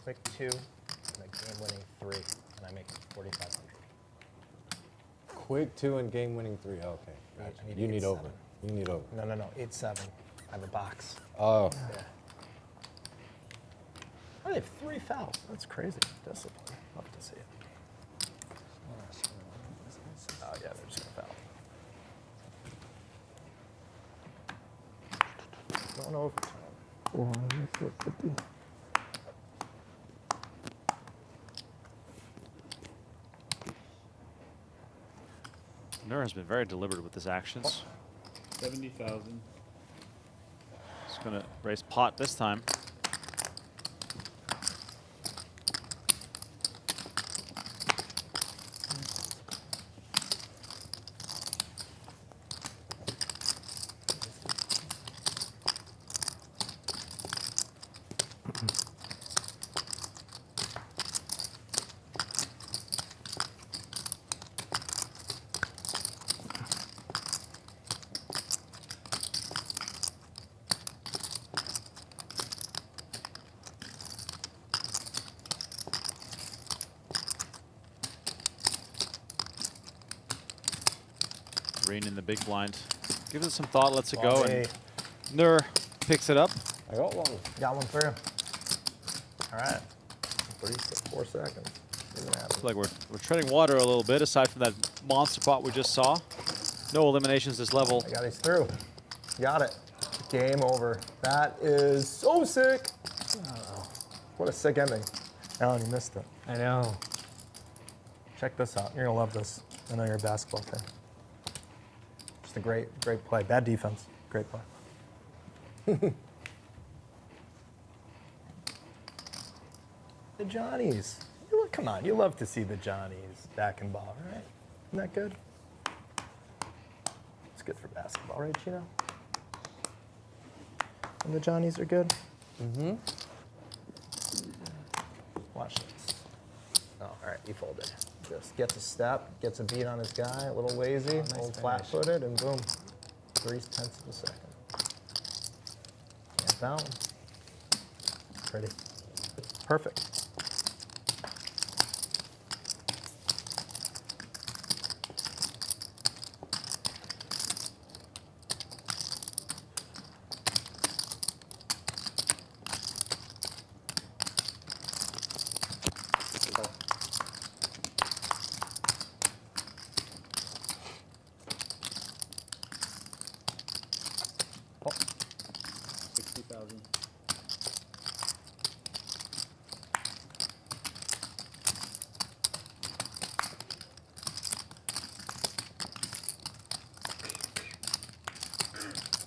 Quick 2, and a game-winning 3, and I make 4,500. Quick 2 and game-winning 3. Okay, gotcha. You need over. You need over. No, 8-7. I have a box. Oh. Yeah. Oh, they have 3 fouls. That's crazy. Discipline. Love to see it. Oh, yeah, they're just going to foul. Going overtime. 450. Nur has been very deliberate with his actions. 70,000. He's going to raise pot this time. Green in the big blind. Give it some thought, lets it go, and Nur picks it up. I got one. Got one through. All right. 4 seconds. Looks like we're treading water a little bit, aside from that monster pot we just saw. No eliminations this level. I got these through. Got it. Game over. That is so sick. Oh, what a sick ending. Allan, you missed it. I know. Check this out. You're going to love this. I know you're a basketball fan. Just a great play. Bad defense. Great play. The Johnnies. Come on, you love to see the Johnnies back in ball, right? Isn't that good? It's good for basketball, right, Chino? And the Johnnies are good? Mm-hmm. Watch this. Oh, all right, he folded. Just gets a step, gets a beat on his guy, a little lazy, a little flat-footed, and boom, 3/10 of a second. Can't foul him. Pretty. Perfect.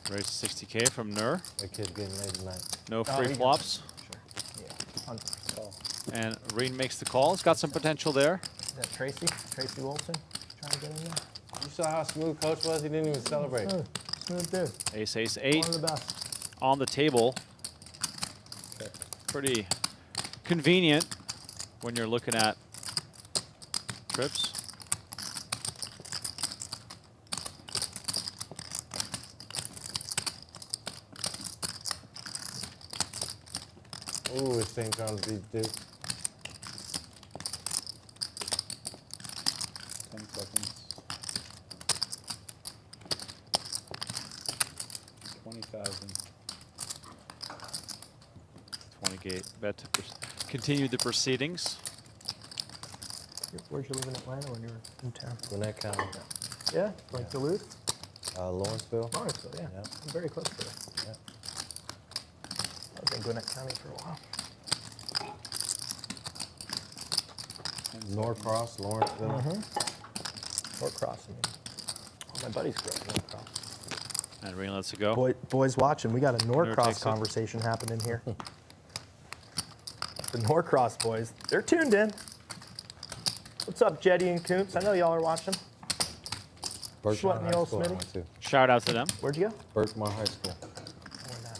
Raise 60K from Nur. That kid's getting laid tonight. No free flops. Sure. Yeah. 100%. And Rheem makes the call. It's got some potential there. Is that Tracy? Tracy Wilson trying to get in there? You saw how smooth Coach was? He didn't even celebrate. Smooth dude. Ace, ace, 8 One of the best. on the table. Pretty convenient when you're looking at trips. Ooh, it's St. John's beat Duke. 10 seconds. 20,000. 20 gate bet to continue the proceedings. Where'd you live in Atlanta when you were in town? Gwinnett County. Yeah? Like Duluth? Lawrenceville. Lawrenceville, yeah. Yep. I'm very close to it. Yep. I was in Gwinnett County for a while. Norcross, Lawrenceville. Norcross, I mean. All my buddies grew up in Norcross. And Rheem lets it go. Boys watching, we got a takes Norcross it. conversation happening here. The Norcross boys, they're tuned in. What's up, Jetty and Koontz? I know y'all are watching. Sweating the old Smitty. Shout out to them. Where'd you go? Berkmar High School. Where that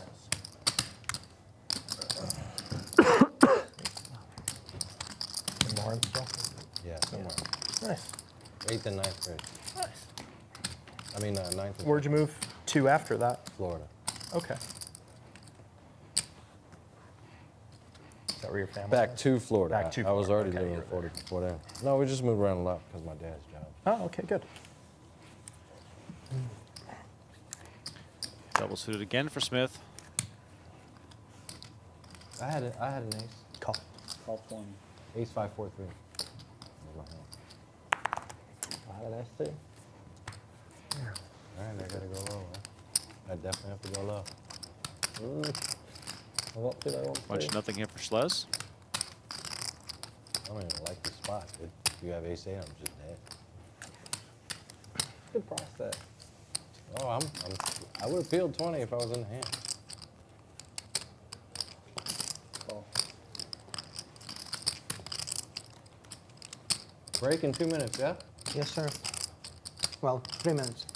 is. In Lawrenceville? Yeah, somewhere. Nice. 8th and 9th grade. Nice. I mean, 9th and Where'd you move to after that? Florida. Okay. Is that where your family Back is? to Florida. Back to I was Florida. already Okay, living in you're Florida before then. No, we just moved around a lot because of my dad's job. Oh, okay, good. Double suited again for Smith. I had an ace. Call. Call 20. Ace 5, 4, 3. How did I say? All right, I gotta go low. Huh? I definitely have to go low. What did I want to Bunch say? of nothing here for Schlez. I don't even like this spot, dude. If you have ace 8, I'm just dead. Good price that. Oh, I would have peeled 20 if I was in the hand. Call. Break in 2 minutes, yeah? Yes, sir. Well, 3 minutes.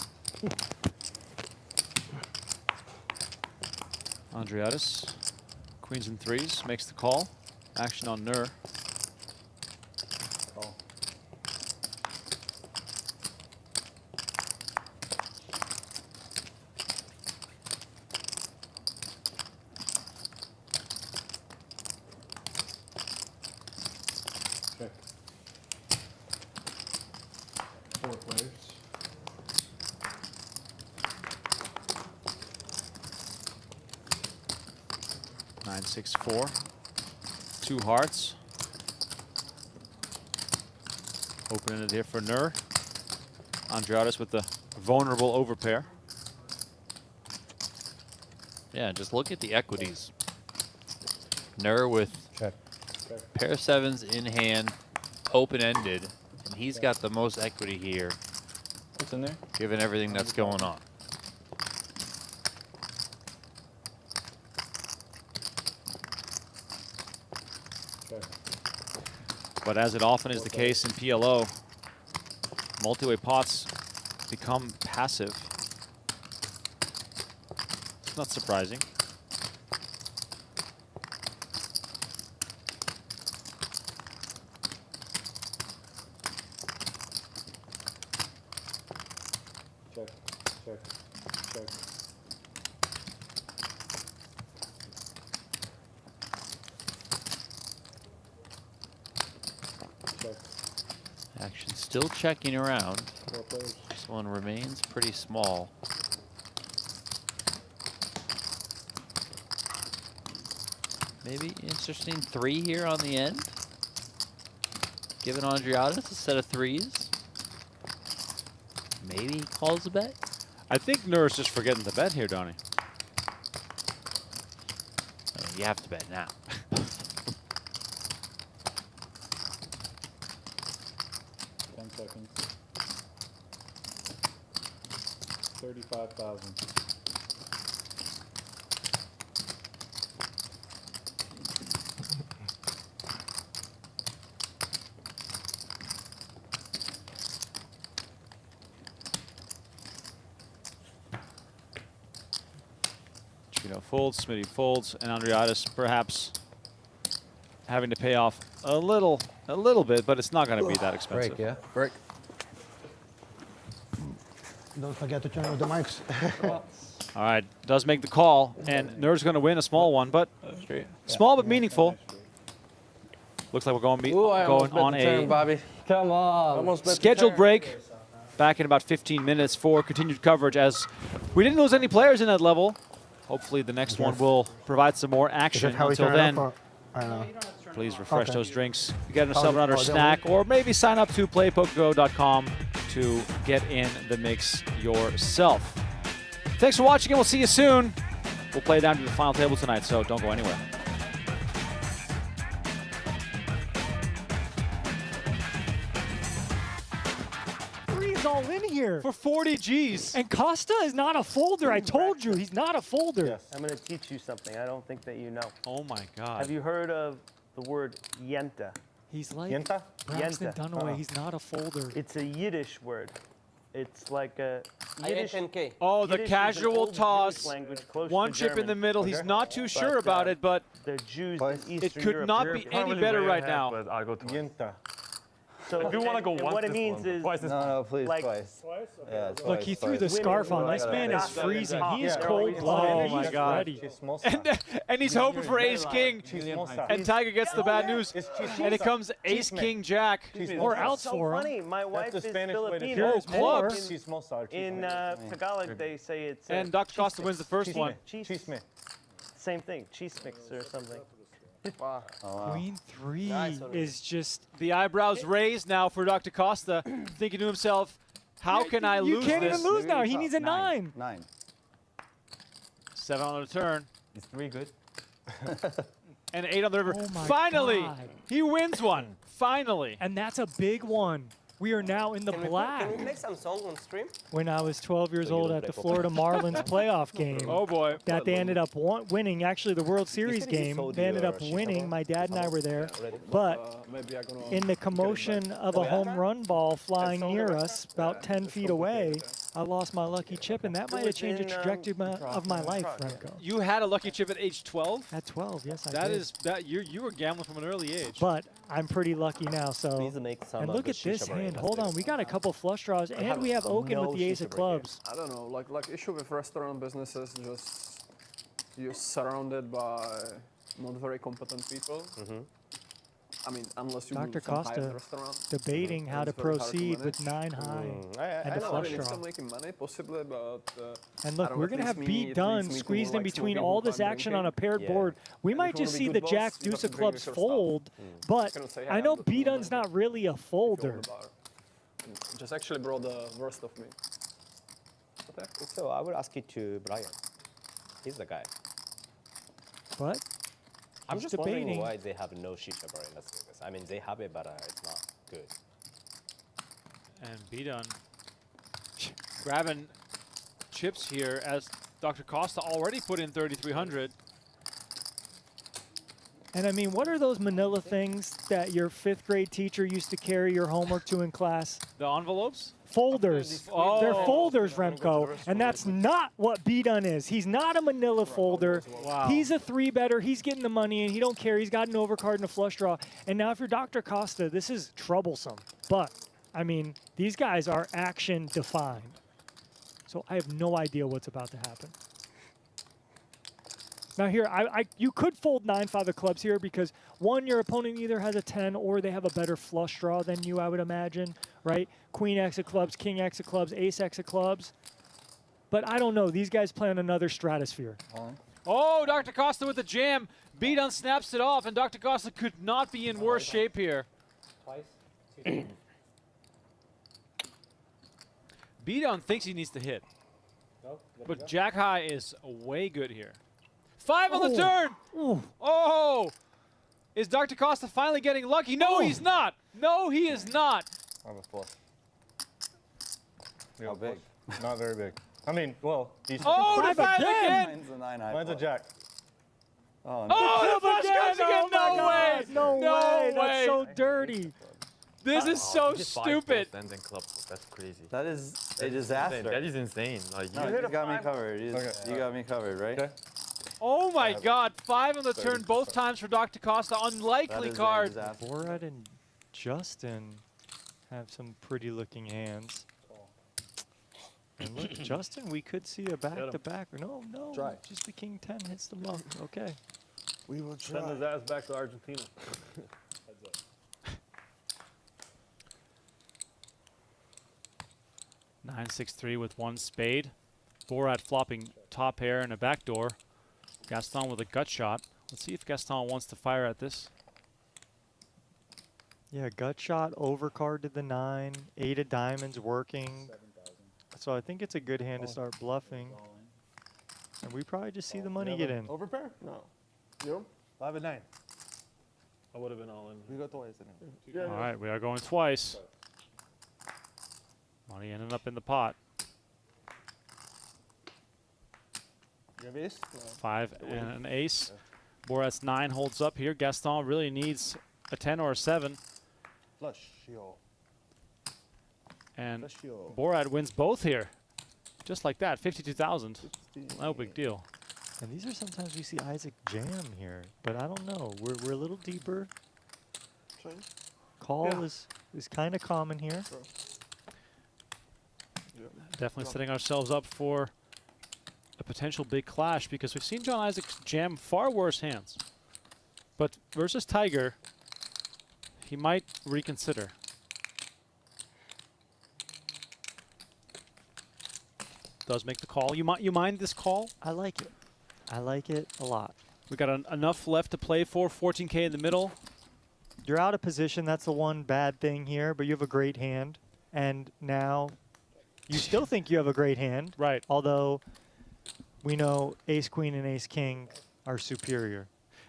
Andriatis, queens and threes, makes the call. Action on Nur. Call. Check. 4 players. Nine, 6, 4. 2 hearts. Opening it here for Nur. Andriatis with the vulnerable overpair. Yeah, just look at the equities. Nur with Check. pair of 7s in hand, open-ended, and he's got the most equity here, What's in there? given everything that's going on. Check. But as it often is the case in PLO, multi-way pots become passive. It's not surprising. Check. Check. Check. Check. Action still checking around. 4 players. This one remains pretty small. Maybe interesting 3 here on the end. Giving Andriatis a set of 3s. Maybe he calls a bet. I think Nur's just forgetting the bet here, Donnie. Oh, you have to bet now. 10 seconds. 35,000. folds, Smitty folds, and Andreatis perhaps having to pay off a little bit, but it's not going to be that expensive. Break, yeah. Break. Don't forget to turn off the mics. All right, does make the call, and Nerd's going to win a small one, but small but meaningful. Looks like we're going on a Bobby. Come on. scheduled break. Back in about 15 minutes for continued coverage, as we didn't lose any players in that level. Hopefully the next one will provide some more action. Until then, I don't know. please refresh those drinks, get yourself another snack, or maybe sign up to playpokergo.com to get in the mix yourself. Thanks for watching, and we'll see you soon. We'll play down to the final table tonight, so don't go anywhere. All in here for 40 G's. And Costa is not a folder. I told you, he's not a folder. Yes. I'm going to teach you something I don't think that you know. Oh my God. Have you heard of the word yenta? He's like Yenta? Braxton Dunaway. He's not a folder. It's a Yiddish word. It's like a Yiddish. Oh, the Yiddish casual toss. language close One to chip in German. the middle. He's not too sure about it, but the Jews in it Eastern could Europe. not be any better right now. But I'll go to Yenta. So if you want to go once, what it means is No, please, like, twice. Yeah, Look, he threw the scarf on. This man is freezing. He is cold-blooded. Oh my God. And he's hoping for Ace King, and Tiger gets the bad news, and it comes Ace King Jack. Or outs so for him. funny. My wife is Filipino. Here's clubs. In Tagalog, they say it's. And Dr. Costa wins the first one. Same thing, cheese mix or something. Wow. Queen 3 is just... The eyebrows raised now for Dr. Costa, thinking to himself, how can I lose this? You can't even lose now. He needs a 9. 7 on the turn. Is 3 good? And 8 on the river. Oh my Finally, God. he wins one. Finally. And that's a big one. We are now in the black. Can we make some song on stream? When I was 12 years old at the Florida Marlins playoff game. Oh boy. That they ended up winning, actually the World Series game. They ended up winning. My dad and I were there. But in the commotion of a home run ball flying near us, about 10 feet away, I lost my lucky chip, and that might have changed the trajectory of my life, Remco. You had a lucky chip at age 12? At 12, yes, I That did. is that you were gambling from an early age. But I'm pretty lucky now, so. And look at this hand. Hold on, we got a couple flush draws, and we have Oaken with the ace of clubs. I don't know, like issue with restaurant businesses, just you're surrounded by not very competent people. I mean, unless you Dr. move some high-end Costa restaurant. debating how to it's very hard proceed manage. with 9 high and I a know, flush I mean, draw. still making money, possibly, but And look, we're going to have beat done squeezed in between all this action on a paired board. We might just see the Jack Deuce of clubs fold, but I know beat done's not really a folder. Just actually brought the worst of me. So I would ask it to Brian. He's the guy. But I'm he's just wondering debating. why they have no shisha bar in Las Vegas. I mean, they have it, but it's not good. And B-Done grabbing chips here as Dr. Costa already put in 3,300. And I mean, what are those manila things that your 5th grade teacher used to carry your homework to in class? The envelopes? Folders. Oh. They're folders, Remco. And that's not what B-Done is. He's not a manila folder. Wow. He's a 3-better. He's getting the money, and he don't care. He's got an overcard and a flush draw. And now if you're Dr. Costa, this is troublesome. But, I mean, these guys are action-defined. So I have no idea what's about to happen. Now here, you could fold 9-5 of clubs here because, one, your opponent either has a 10 or they have a better flush draw than you, I would imagine, right? Queen X of clubs, King X of clubs, Ace X of clubs. But I don't know. These guys play on another stratosphere. Oh, Dr. Costa with the jam. B-Done snaps it off, and Dr. Costa could not be in worse shape here. B-Done thinks he needs to hit. But Jack High is way good here. 5 on the turn. Oh, is Dr. Costa finally getting lucky? No, he's not. No, he is not. I'm a plus. How big? Not very big. I mean, well, he's. Oh, the 5 again. Mine's a 9 high. Mine's a jack. Oh, Oh, the flush comes again. No way. No way. That's so dirty. This is so stupid. And then club. That's crazy. That is a disaster. That is insane. Like No, you got me covered. You got me covered, right? Okay. Oh my God, 5 on the turn both times for Dr. Costa. Unlikely card. Borat and Justin have some pretty looking hands. And look, Justin, we could see a back-to-back. No, just the king 10 hits the muck. Okay. We will Send his ass back to Argentina. Heads up. 9-6-3 with 1 spade. Borat flopping top pair and a backdoor. Gaston with a gut shot. Let's see if Gaston wants to fire at this. Yeah, gut shot, overcard to the 9, 8 of diamonds working. So I think it's a good hand to start bluffing. And we probably just see the money get in. Overpair? No. You? 5 and 9. I would have been all in. We go twice. All right, we are going twice. Money ended up in the pot. You have ace? 5 and an ace. Borat's 9 holds up here. Gaston really needs a 10 or a 7. Flush, yo. And Flush, yo. Borat wins both here. Just like that, 52,000. No big deal. And these are sometimes we see Isaac jam here, but I don't know. We're a little deeper. Call is kind of common here. Definitely setting ourselves up for a potential big clash because we've seen John Isaac jam far worse hands. But versus Tiger, he might reconsider. Does make the call. You mind this call? I like it. I like it a lot. We got enough left to play for. 14K in the middle. You're out of position. That's the one bad thing here, but you have a great hand. And now you still think you have a great hand. Right. Although we know ace queen and ace king are superior.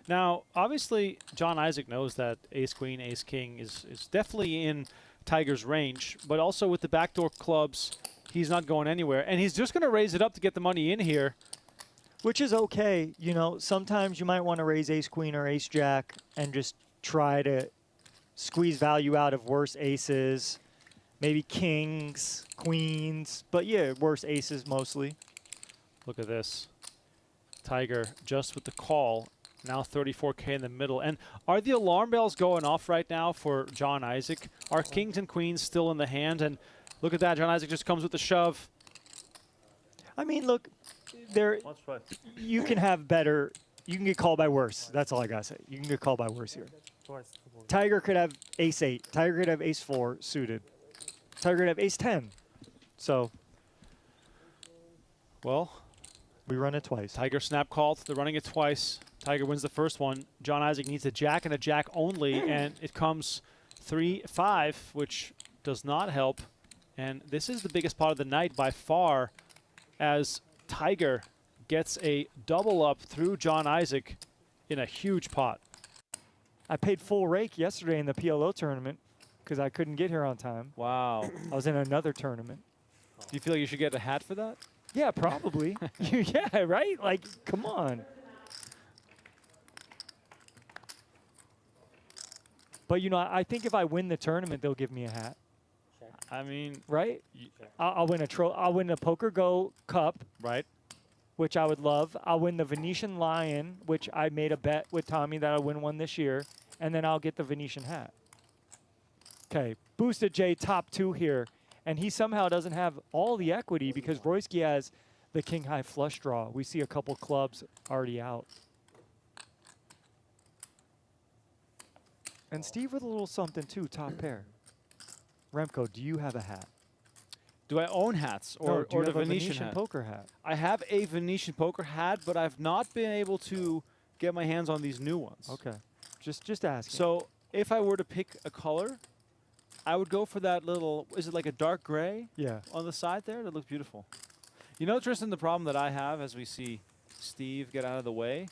Now, obviously, John Isaac knows that ace queen, ace king is definitely in Tiger's range, but also with the backdoor clubs, he's not going anywhere. And he's just going to raise it up to get the money in here. Which is okay. You know, sometimes you might want to raise ace queen or ace jack and just try to squeeze value out of worse aces, maybe kings, queens, but yeah, worse aces mostly. Look at this. Tiger just with the call. Now 34K in the middle. And are the alarm bells going off right now for John Isaac? Are kings and queens still in the hand? And look at that. John Isaac just comes with the shove. I mean, look, you can have better. You can get called by worse. That's all I got to say. You can get called by worse here. Tiger could have ace-8. Tiger could have ace-4 suited. Tiger could have ace-10. So, well, we run it twice. Tiger snap called. They're running it twice. Tiger wins the first one. John Isaac needs a jack and a jack only, and it comes 3-5, which does not help. And this is the biggest pot of the night by far, as Tiger gets a double up through John Isaac in a huge pot. I paid full rake yesterday in the PLO tournament because I couldn't get here on time. Wow. I was in another tournament. Do you feel like you should get a hat for that? Yeah, probably. Yeah, right? Like, come on. But, you know, I think if I win the tournament, they'll give me a hat. I mean, right? I'll win I'll win a Poker Go Cup, right? Which I would love. I'll win the Venetian Lion, which I made a bet with Tommy that I'll win one this year, and then I'll get the Venetian hat. Okay, Boosted J top 2 here, and he somehow doesn't have all the equity because Royski has the king high flush draw. We see a couple clubs already out. And Steve with a little something too, top pair. Remco, do you have a hat? Do I own hats or do you the have a Venetian hat? poker hat? I have a Venetian poker hat, but I've not been able to get my hands on these new ones. Okay, just asking. So if I were to pick a color, I would go for that little, is it like a dark gray? Yeah. On the side there? That looks beautiful. You know, Tristan, the problem that I have as we see Steve get out of the way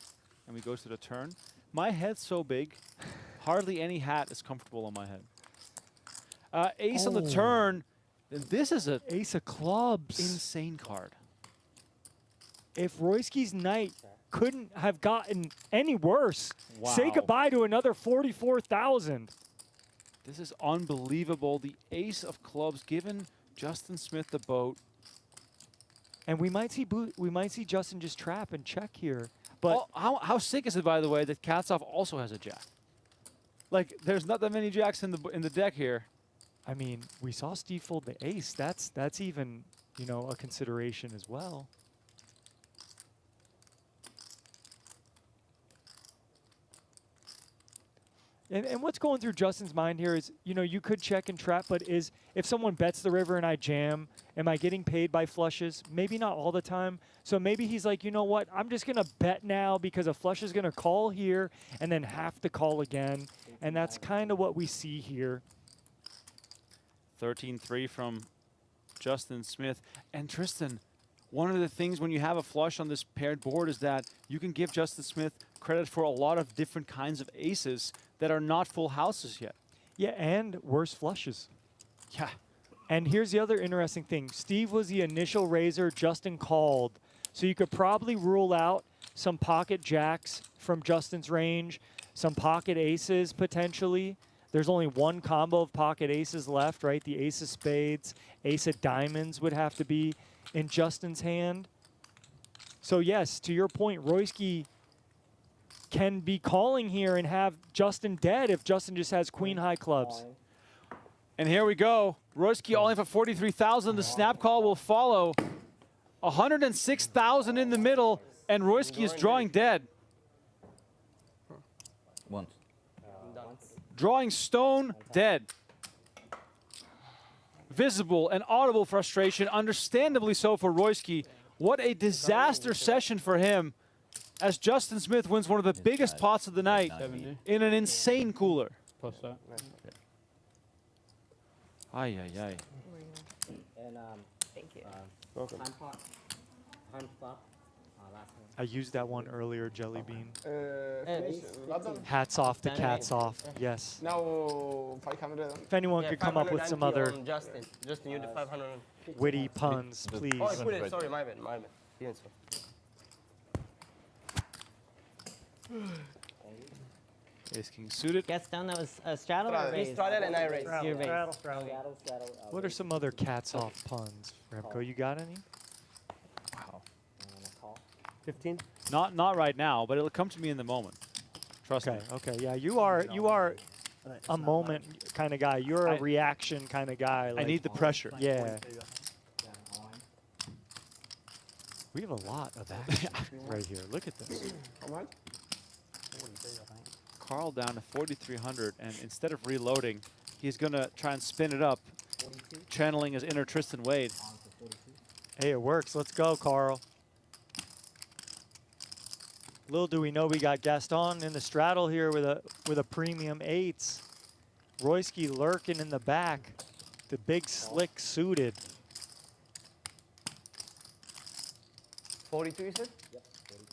and we go to the turn, my head's so big, hardly any hat is comfortable on my head. Ace on the turn. This is a ace of clubs. Insane card. If Royski's knight couldn't have gotten any worse, say Wow. goodbye to another 44,000. This is unbelievable. The ace of clubs giving Justin Smith the boat. And we might see Justin just trap and check here. But how sick is it, by the way, that Katzov also has a jack? Like, there's not that many jacks in the deck here. I mean, we saw Steve fold the ace. That's even, you know, a consideration as well. And what's going through Justin's mind here is, you know, you could check and trap, but if someone bets the river and I jam, am I getting paid by flushes? Maybe not all the time. So maybe he's like, you know what, I'm just going to bet now because a flush is going to call here and then have to call again. And that's kind of what we see here. 13-3 from Justin Smith. And Tristan, one of the things when you have a flush on this paired board is that you can give Justin Smith credit for a lot of different kinds of aces that are not full houses yet. Yeah, and worse flushes. Yeah. And here's the other interesting thing. Steve was the initial raiser, Justin called. So you could probably rule out some pocket jacks from Justin's range, some pocket aces potentially. There's only one combo of pocket aces left, right? The ace of spades, ace of diamonds would have to be in Justin's hand. So yes, to your point, Royski can be calling here and have Justin dead if Justin just has queen high clubs. And here we go. Royski all in for 43,000. The snap call will follow. 106,000 in the middle, and Royski is drawing dead. Once. Drawing stone dead. Visible and audible frustration, understandably so for Royski. What a disaster session for him, as Justin Smith wins one of the biggest pots of the night in an insane cooler. Post that. Ay, ay, ay. And thank you. Welcome. Time pot, time flop, last one. I used that one earlier, Jelly Bean. Lowdown? Hats off to Cats off, yes. Now 500. If anyone could come up with some other Justin, you the 500. witty puns, please. Oh, I put it. Sorry, my bad. The answer. Ace King suited. Gets down, that was a straddle or raise? Straddle and I raise. You raise. Straddle. What are some other Cats off puns? Remco, you got any? Wow. 15? Not right now, but it'll come to me in the moment. Trust me. Okay, yeah, you are a moment kind of guy. You're a reaction kind of guy. I need the pressure. Yeah. We have a lot of action right here. Look at this. How much? Carl down to 4,300, and instead of reloading, he's going to try and spin it up, channeling his inner Tristan Wade. Hey, it works. Let's go, Carl. Little do we know we got Gaston in the straddle here with a premium eights. Royski lurking in the back. The big slick suited. 42, you said? Yep, 42.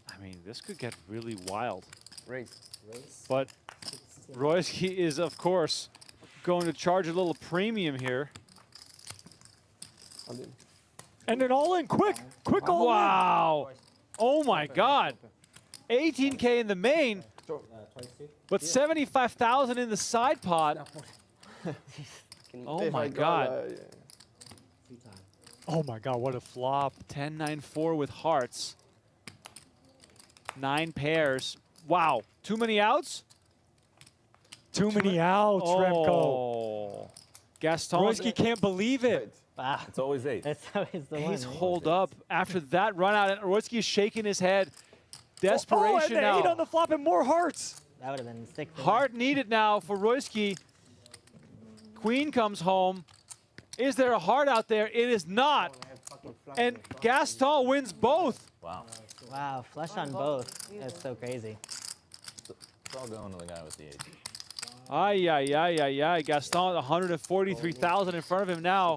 I mean, this could get really wild. Raise. But Royski is, of course, going to charge a little premium here. And an all-in, quick all-in. Wow. Oh, my God. 18K in the main, but 75,000 in the side pot. Oh, my God. Oh, my God, what a flop. 10-9-4 with hearts. 9 pairs. Wow. Too many outs? Too many outs, Remco. Oh. Gaston. Royski can't believe it. It's always 8. That's always the one. He's right? holed up after that run out, and Royski is shaking his head. Desperation and now. 8 on the flop and more hearts. That would have been sick. Heart needed now for Royski. Queen comes home. Is there a heart out there? It is not. And Gaston wins both. Wow. Wow, flush on both. That's so crazy. It's all going to the guy with the 8. Ay, ay, ay, ay, ay. Gaston, 143,000 in front of him now.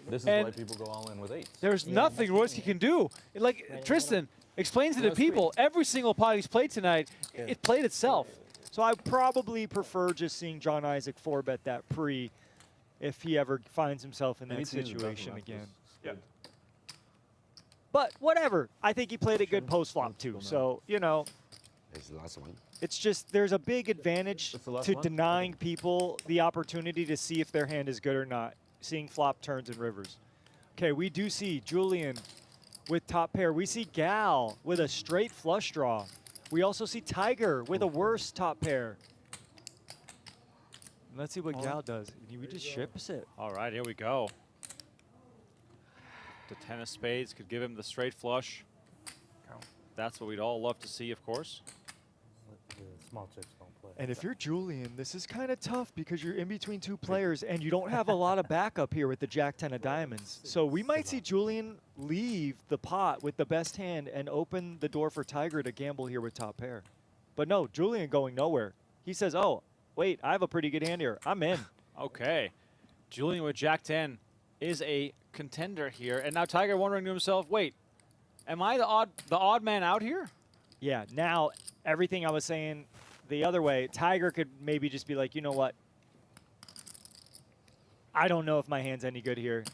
This is And why people go all in with 8s. There's nothing Royski can do. Like, Tristan explains to the people, every single pot he's played tonight, it played itself. So I probably prefer just seeing John Isaac 4-bet that pre if he ever finds himself in that situation again. Yeah. But whatever. I think he played a good post-flop too. So, you know, It's the last one. it's just there's a big advantage That's the last to one? denying people the opportunity to see if their hand is good or not, seeing flop turns and rivers. Okay, we do see Julian with top pair. We see Gal with a straight flush draw. We also see Tiger with a worse top pair. Let's see what Gal does. We just ships it. All right, here we go. The 10 of spades could give him the straight flush. That's what we'd all love to see, of course. Small chips don't play. And if you're Julian, this is kind of tough because you're in between two players and you don't have a lot of backup here with the Jack 10 of diamonds. So we might see Julian leave the pot with the best hand and open the door for Tiger to gamble here with top pair. But no, Julian going nowhere. He says, oh, wait, I have a pretty good hand here. I'm in. Okay. Julian with Jack 10 is a contender here. And now Tiger wondering to himself, wait, am I the odd man out here? Yeah, now everything I was saying the other way, Tiger could maybe just be like, you know what? I don't know if my hand's any good here.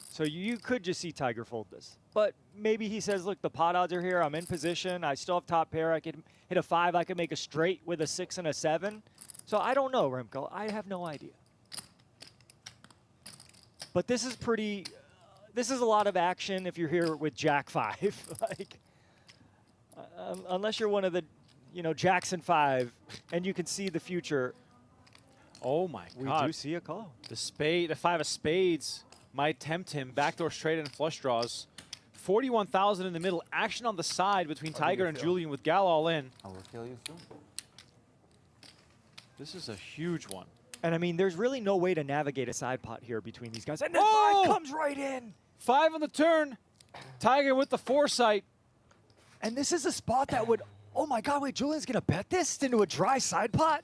So you could just see Tiger fold this. But maybe he says, look, the pot odds are here. I'm in position. I still have top pair. I could hit a 5. I could make a straight with a 6 and a 7. So I don't know, Remco. I have no idea. But this is pretty, this is a lot of action if you're here with Jack 5. Like, unless you're one of the, Jackson 5, and you can see the future. Oh my God! We do see a call. The 5 of spades might tempt him. Backdoor straight and flush draws. 41,000 in the middle. Action on the side between Tiger and Julian with Gal all in. I will kill you soon. This is a huge one. And I mean, there's really no way to navigate a side pot here between these guys. And then 5 comes right in. 5 on the turn. Tiger with the foresight. And this is a spot that would, oh my God, wait, Julian's going to bet this into a dry side pot?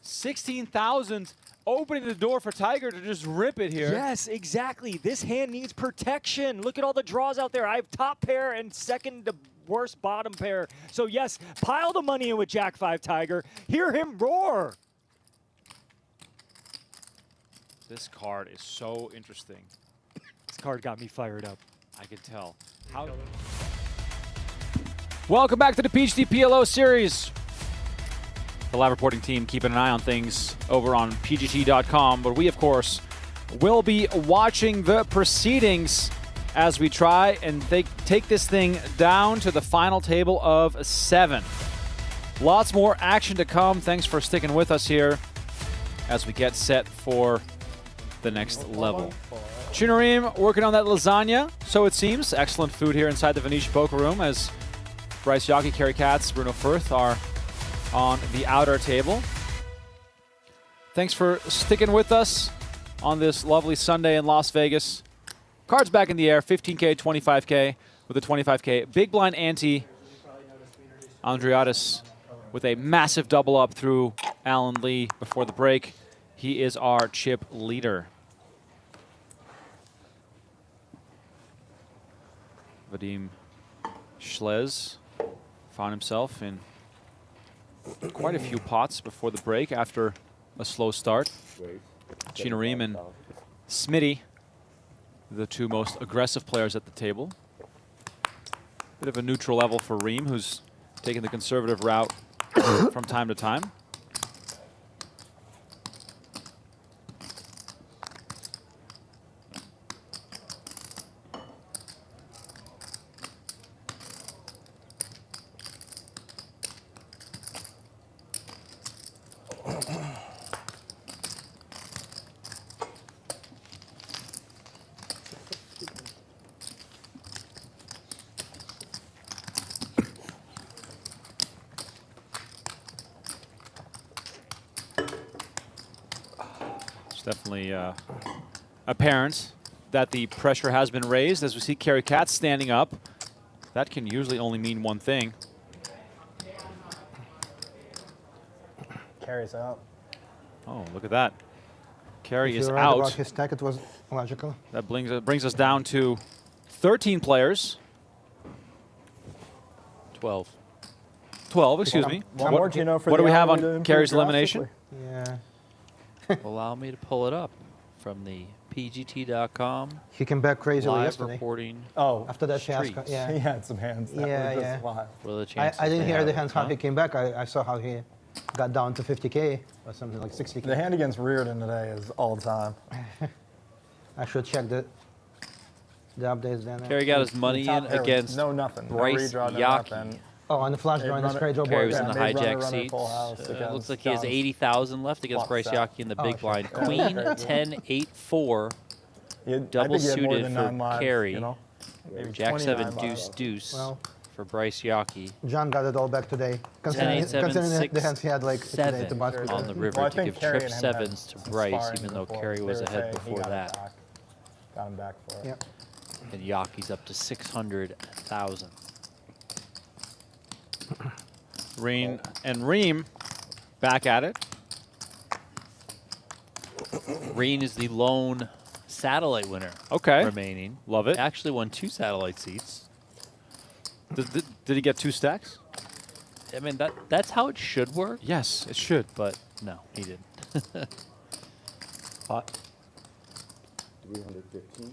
16,000, opening the door for Tiger to just rip it here. Yes, exactly. This hand needs protection. Look at all the draws out there. I have top pair and second to worst bottom pair. So yes, pile the money in with Jack 5 Tiger. Hear him roar. This card is so interesting. This card got me fired up. I can tell. Welcome back to the PGT PLO Series. The live reporting team keeping an eye on things over on PGT.com, but we, of course, will be watching the proceedings as we try and take this thing down to the final table of 7. Lots more action to come. Thanks for sticking with us here as we get set for the next level. Chino Rheem working on that lasagna, so it seems. Excellent food here inside the Venetian Poker Room as Bryce Yockey, Cary Katz, Bruno Firth are on the outer table. Thanks for sticking with us on this lovely Sunday in Las Vegas. Cards back in the air, 15K, 25K with a 25K. Big blind ante. Andreatis with a massive double up through Allan Lee before the break. He is our chip leader. Vadim Schlez found himself in quite a few pots before the break after a slow start. Chino Rheem and Smitty, the 2 most aggressive players at the table. Bit of a neutral level for Rheem, who's taking the conservative route from time to time. Definitely apparent that the pressure has been raised as we see Cary Katz standing up. That can usually only mean one thing. Cary's out. Oh, look at that. Cary is If you're right out. about his stack, it was logical. That brings us down to 13 players. 12. 12, excuse me. One more, Gino, for what the do we have Allan to on improve Cary's elimination? Yeah. Allow me to pull it up from the PGT.com. He came back crazily live yesterday. reporting. Oh, after that fiasco, streets. yeah. He had some hands that Yeah, were yeah. just live. What are the chances I didn't they hear have the it, hands how huh? he came back. I saw how he got down to 50K or something like 60K. The hand against Riordan today is all time. I should check the The updates then. Cary got his money in against nothing. Bryce No redraw, no Yaki. nothing. Oh, on the flush draw in the straight draw Cary board. was in the they've run a hijack runner seats. full house Looks against like he has John's 80,000 left against flop Bryce set. Yaki in the big shit. blind. Yeah, Queen, crazy. 10, 8, 4. Double I think you had more suited than for 9 lives, Cary. you know? Maybe Jack 29 7, deuce, lives. deuce Well, for Bryce Yaki. John got it all back today. 10, 8, 7, Considering 6, the hands he had like today 7 to bust with on it. the river Well, I to think give Cary trip and him had sevens to some Bryce, sparring even though before. Cary They was were ahead saying he before got him that. back. Got him back for it. Yep. And Yaki's up to 600,000. Rheem back at it. Rheem is the lone satellite winner. Okay. Remaining. Love it. Actually won 2 satellite seats. Did he get 2 stacks? I mean, that's how it should work. Yes, it should. But no, he didn't. Pot. 315.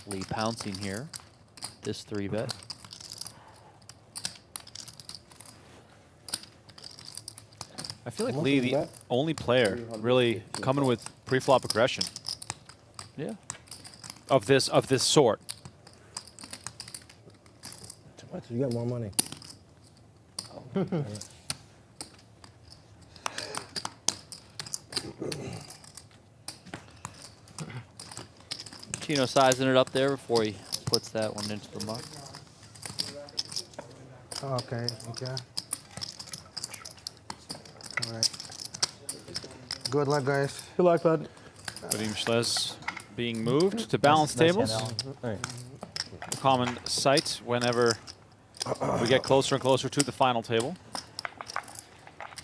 Lee pouncing here. This 3-bet. I feel like Lee, the only player really coming with pre-flop aggression. Yeah. Of this sort. Too much. You got more money. Chino sizing it up there before he puts that one into the muck. Okay, okay. All right. Good luck, guys. Good luck, bud. Vadim Schlez being moved to balance tables. Common sight whenever we get closer and closer to the final table.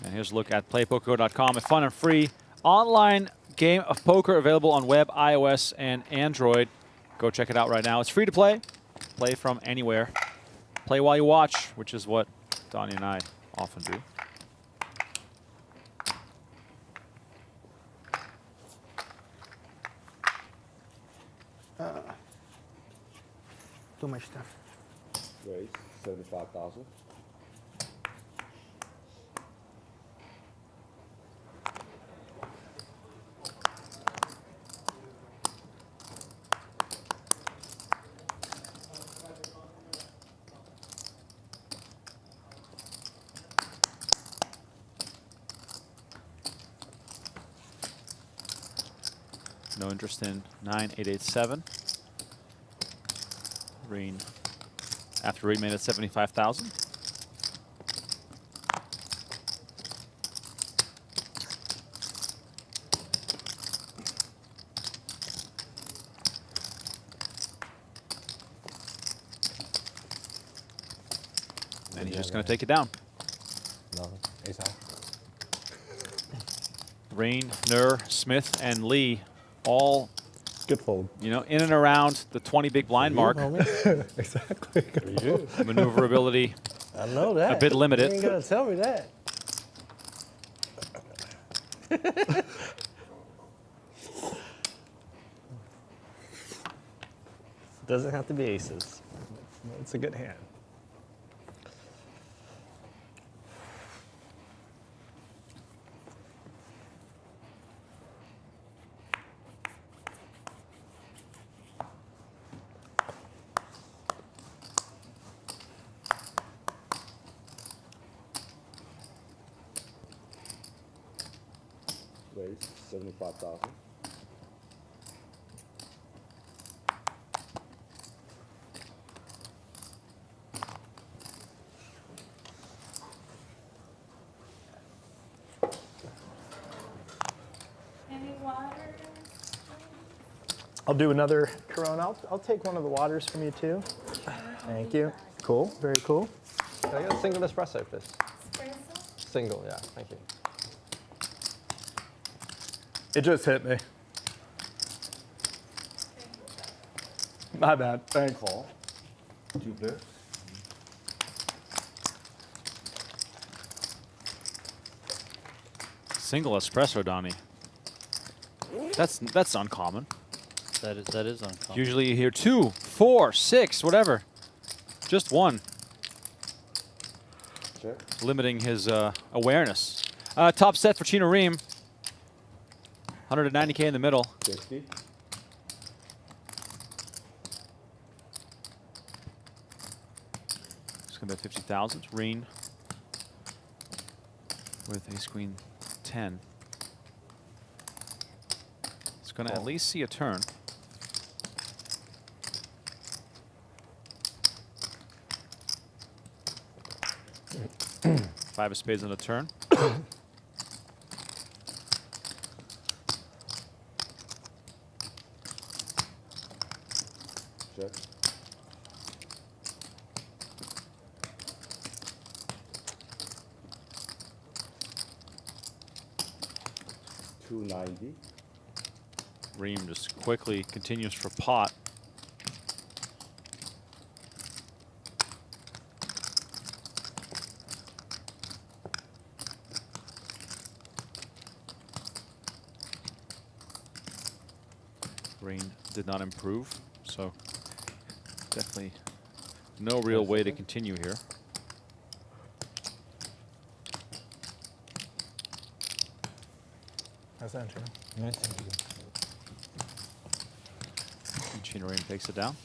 And here's a look at playpoker.com, a fun and free online game of poker available on web, iOS, and Android. Go check it out right now. It's free to play. Play from anywhere. Play while you watch, which is what Donnie and I often do. Too much stuff. Raise 75,000. No interest in 9887. Rheem, after Rheem made it 75,000. And he's just going to take it down. Nothing. Ace high. Rheem, Nur, Smith, and Lee all good fold. You know, in and around the 20 big blind mark. Exactly. Maneuverability. I know that. A bit limited. You ain't gonna tell me that. Doesn't have to be aces. It's a good hand. Raise 75,000. Any water? I'll do another Corona. I'll take one of the waters from you too. Thank you. Cool. Very cool. Can I get a single espresso, please? Espresso? Single, yeah. Thank you. It just hit me. My bad. Thanks. Call. 2 bips. Single espresso, Donnie. That's uncommon. That is uncomfortable. Usually you hear 2, 4, 6, whatever. Just 1. Sure. Limiting his awareness. Top set for Chino Rheem. 190K in the middle. 60. It's going to be 50,000. Rheem with ace queen 10. It's going to at least see a turn. Five of spades on a turn. Check. $290. Rheem just quickly continues for pot. Rheem did not improve, so definitely no real way to continue here. How's that, Chino? Nice. Chino Rheem takes it down.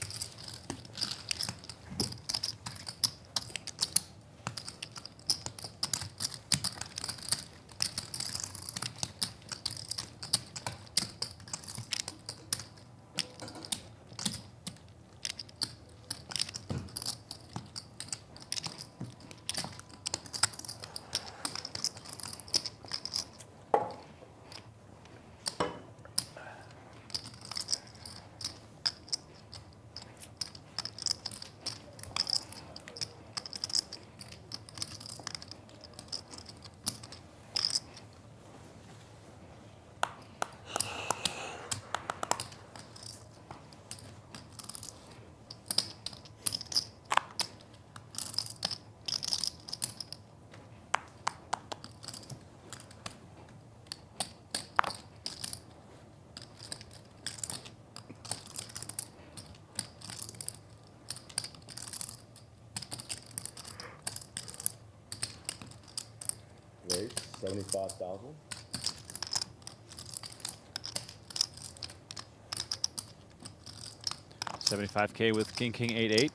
Raise 75,000. $75K with King, King, 8-8.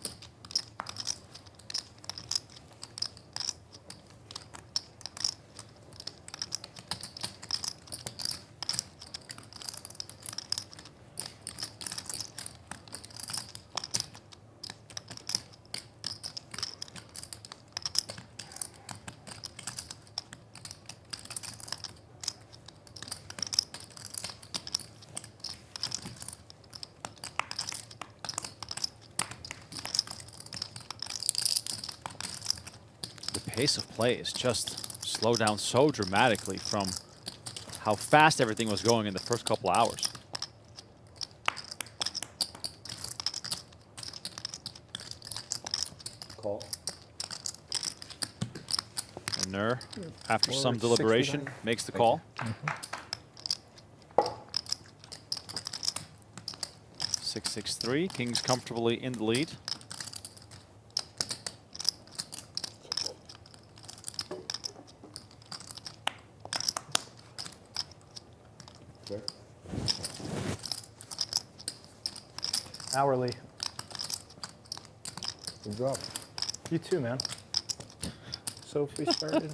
Pace of play is just slowed down so dramatically from how fast everything was going in the first couple hours. Call. And Nur, after some deliberation, makes the call. 6-6-3. King's comfortably in the lead. Hourly. Good job. You too, man. So if we started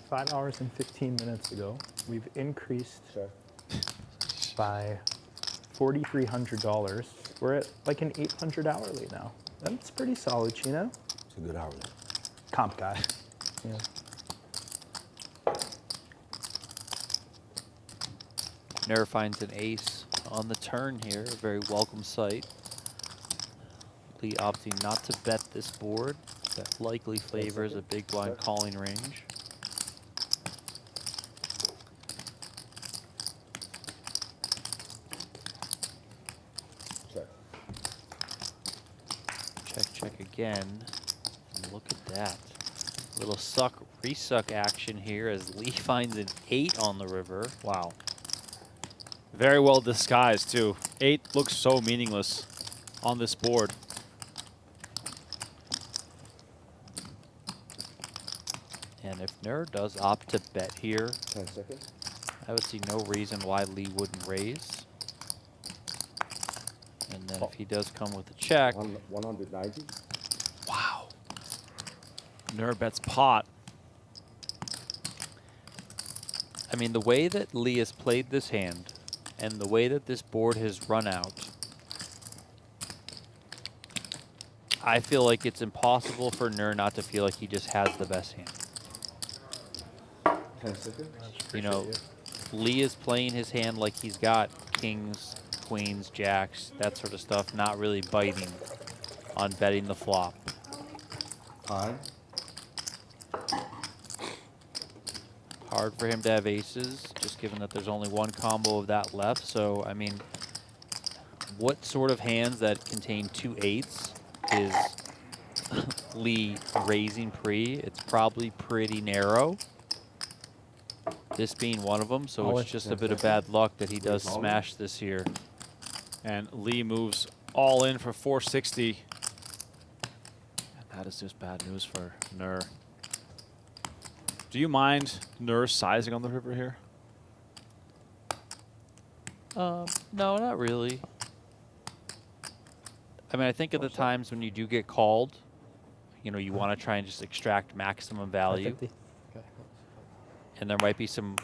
5 hours and 15 minutes ago, we've increased by $4,300. We're at like an 800 hourly now. That's pretty solid, Chino. It's a good hourly. Comp guy. Yeah. Nur finds an ace on the turn here, a very welcome sight. Lee opting not to bet this board. That likely favors a big blind calling range. Check, check again. And look at that. Little suck, resuck action here as Lee finds an 8 on the river. Wow. Very well disguised, too. 8 looks so meaningless on this board. And if Nguyen does opt to bet here, 10 seconds. I would see no reason why Lee wouldn't raise. And then if he does come with a check. 190. Wow. Nguyen bets pot. I mean, the way that Lee has played this hand and the way that this board has run out, I feel like it's impossible for Nguyen not to feel like he just has the best hand. 10 seconds. You know, Lee is playing his hand like he's got kings, queens, jacks, that sort of stuff, not really biting on betting the flop. Time. Hard for him to have aces, just given that there's only one combo of that left. So, I mean, what sort of hands that contain 2 8s is Lee raising pre? It's probably pretty narrow. This being one of them, so it's just a bit of bad luck that he does smash this here. And Lee moves all in for 460. And that is just bad news for Nguyen. Do you mind Nguyen's sizing on the river here? No, not really. I mean, I think at the times when you do get called, you know, you want to try and just extract maximum value. And there might be some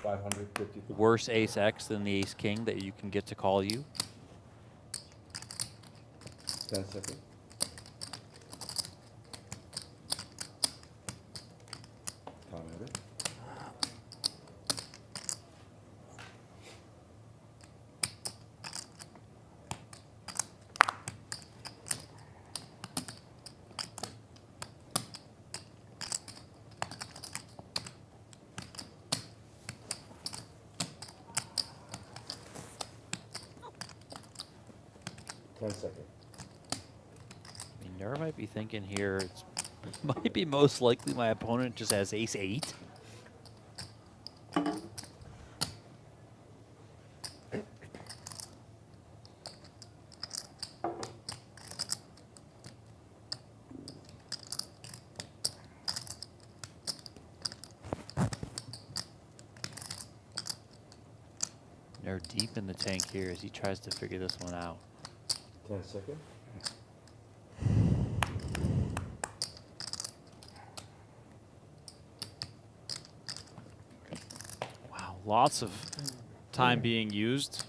worse ace X than the ace king that you can get to call you. 10 seconds. Time at it. Nguyen might be thinking here, it might be most likely my opponent just has ace 8. They're deep in the tank here as he tries to figure this one out. 10 seconds. Wow, lots of time being used.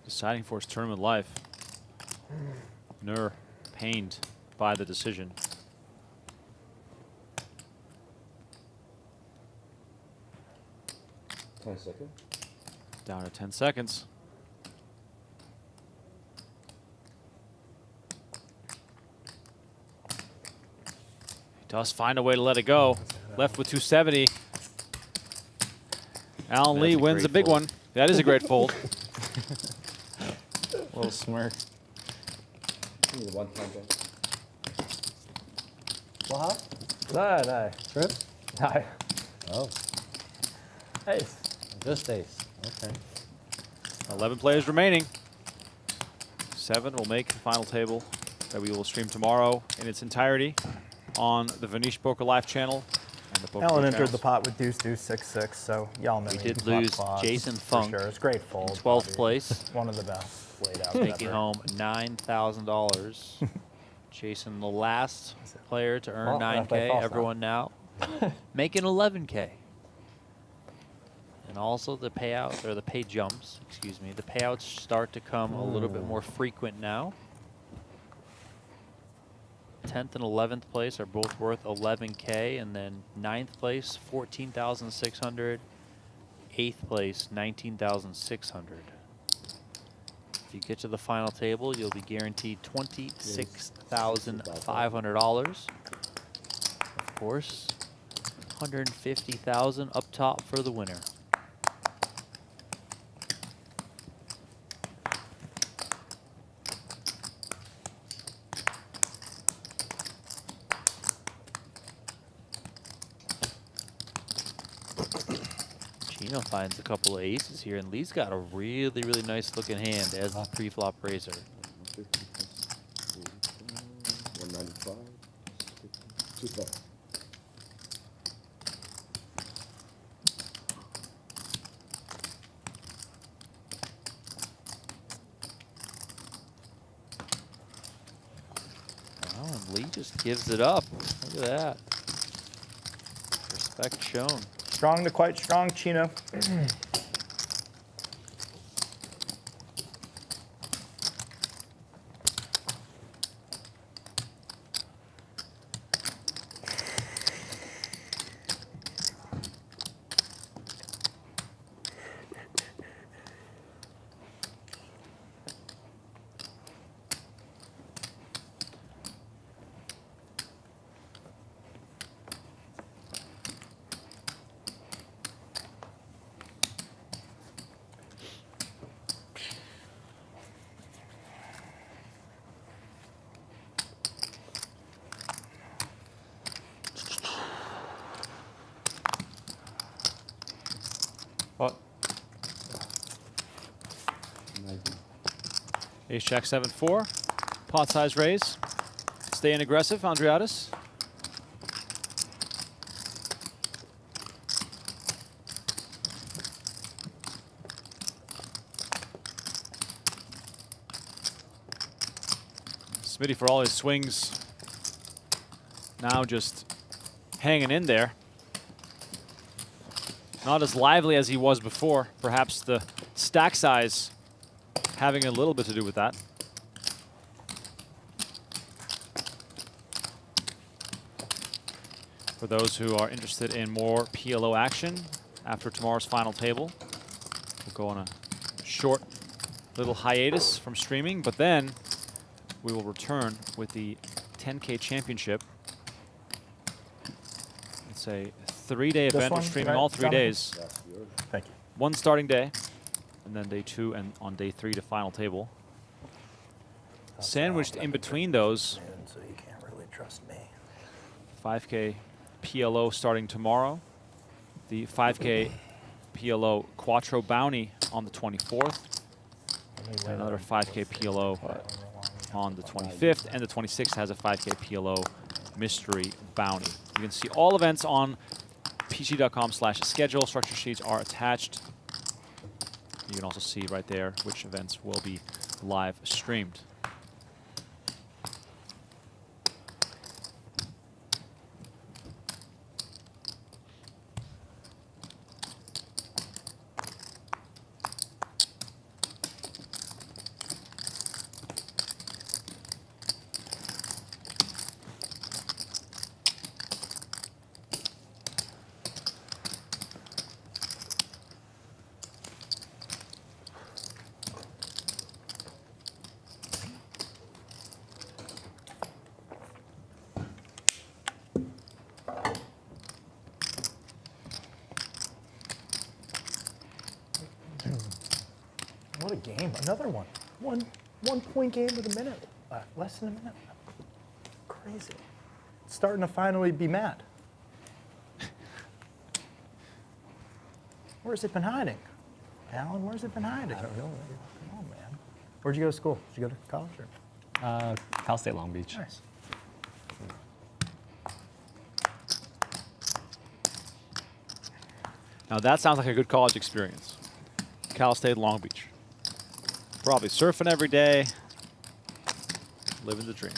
Deciding for his tournament life. Nguyen pained by the decision. Seconds. Down to 10 seconds. He does find a way to let it go. Left with 270. Allan Lee wins a big one. That is a great fold. Little smirk. One time bet. Wow. No. Trip? No. Oh. Ace. Just ace. Okay. 11 players remaining. 7 will make the final table that we will stream tomorrow in its entirety on the Venetian Poker Live channel. And the Poker Allan entered channels. the pot with deuce, deuce, 6-6, so y'all know We he did can flop lose claws Jason for Funk Sure. It's a great fold. 12th place. One of the best laid out. Taking ever. home $9,000. Jason, the last player to earn 9K. Everyone now making 11K. And also the payout, or the pay jumps, excuse me, the payouts start to come a little bit more frequent now. 10th and 11th place are both worth 11K, and then 9th place, 14,600. 8th place, 19,600. If you get to the final table, you'll be guaranteed $26,500. Of course, $150,000 up top for the winner. Chino finds a couple of aces here, and Lee's got a really, really nice looking hand as the pre-flop raiser. 195. 25. Oh, and Lee just gives it up. Look at that. Respect shown. Strong to quite strong, Chino. Ace Jack 7-4. Pot size raise. Staying aggressive, Andreatis. Smitty, for all his swings, now just hanging in there. Not as lively as he was before. Perhaps the stack size having a little bit to do with that. For those who are interested in more PLO action after tomorrow's final table, we'll go on a short little hiatus from streaming, but then we will return with the 10K Championship. It's a 3-day event. We're streaming all 3 days. Thank you. One starting day, and then day 2, and on day 3 to final table. Sandwiched in between those, So you can't really trust me. 5K PLO starting tomorrow. The 5K PLO Quattro Bounty on the 24th. And another 5K PLO on the 25th. And the 26th has a 5K PLO Mystery Bounty. You can see all events on pg.com/schedule. Structure sheets are attached. You can also see right there which events will be live streamed. What a game. Another one. One point game with a minute left. Less than a minute left. Crazy. It's starting to finally be mad. Where's it been hiding? Allan, where's it been hiding? I don't know. Come on, man. Where'd you go to school? Did you go to college? Or? Cal State Long Beach. Nice. Now that sounds like a good college experience. Cal State Long Beach. Probably surfing every day, living the dream.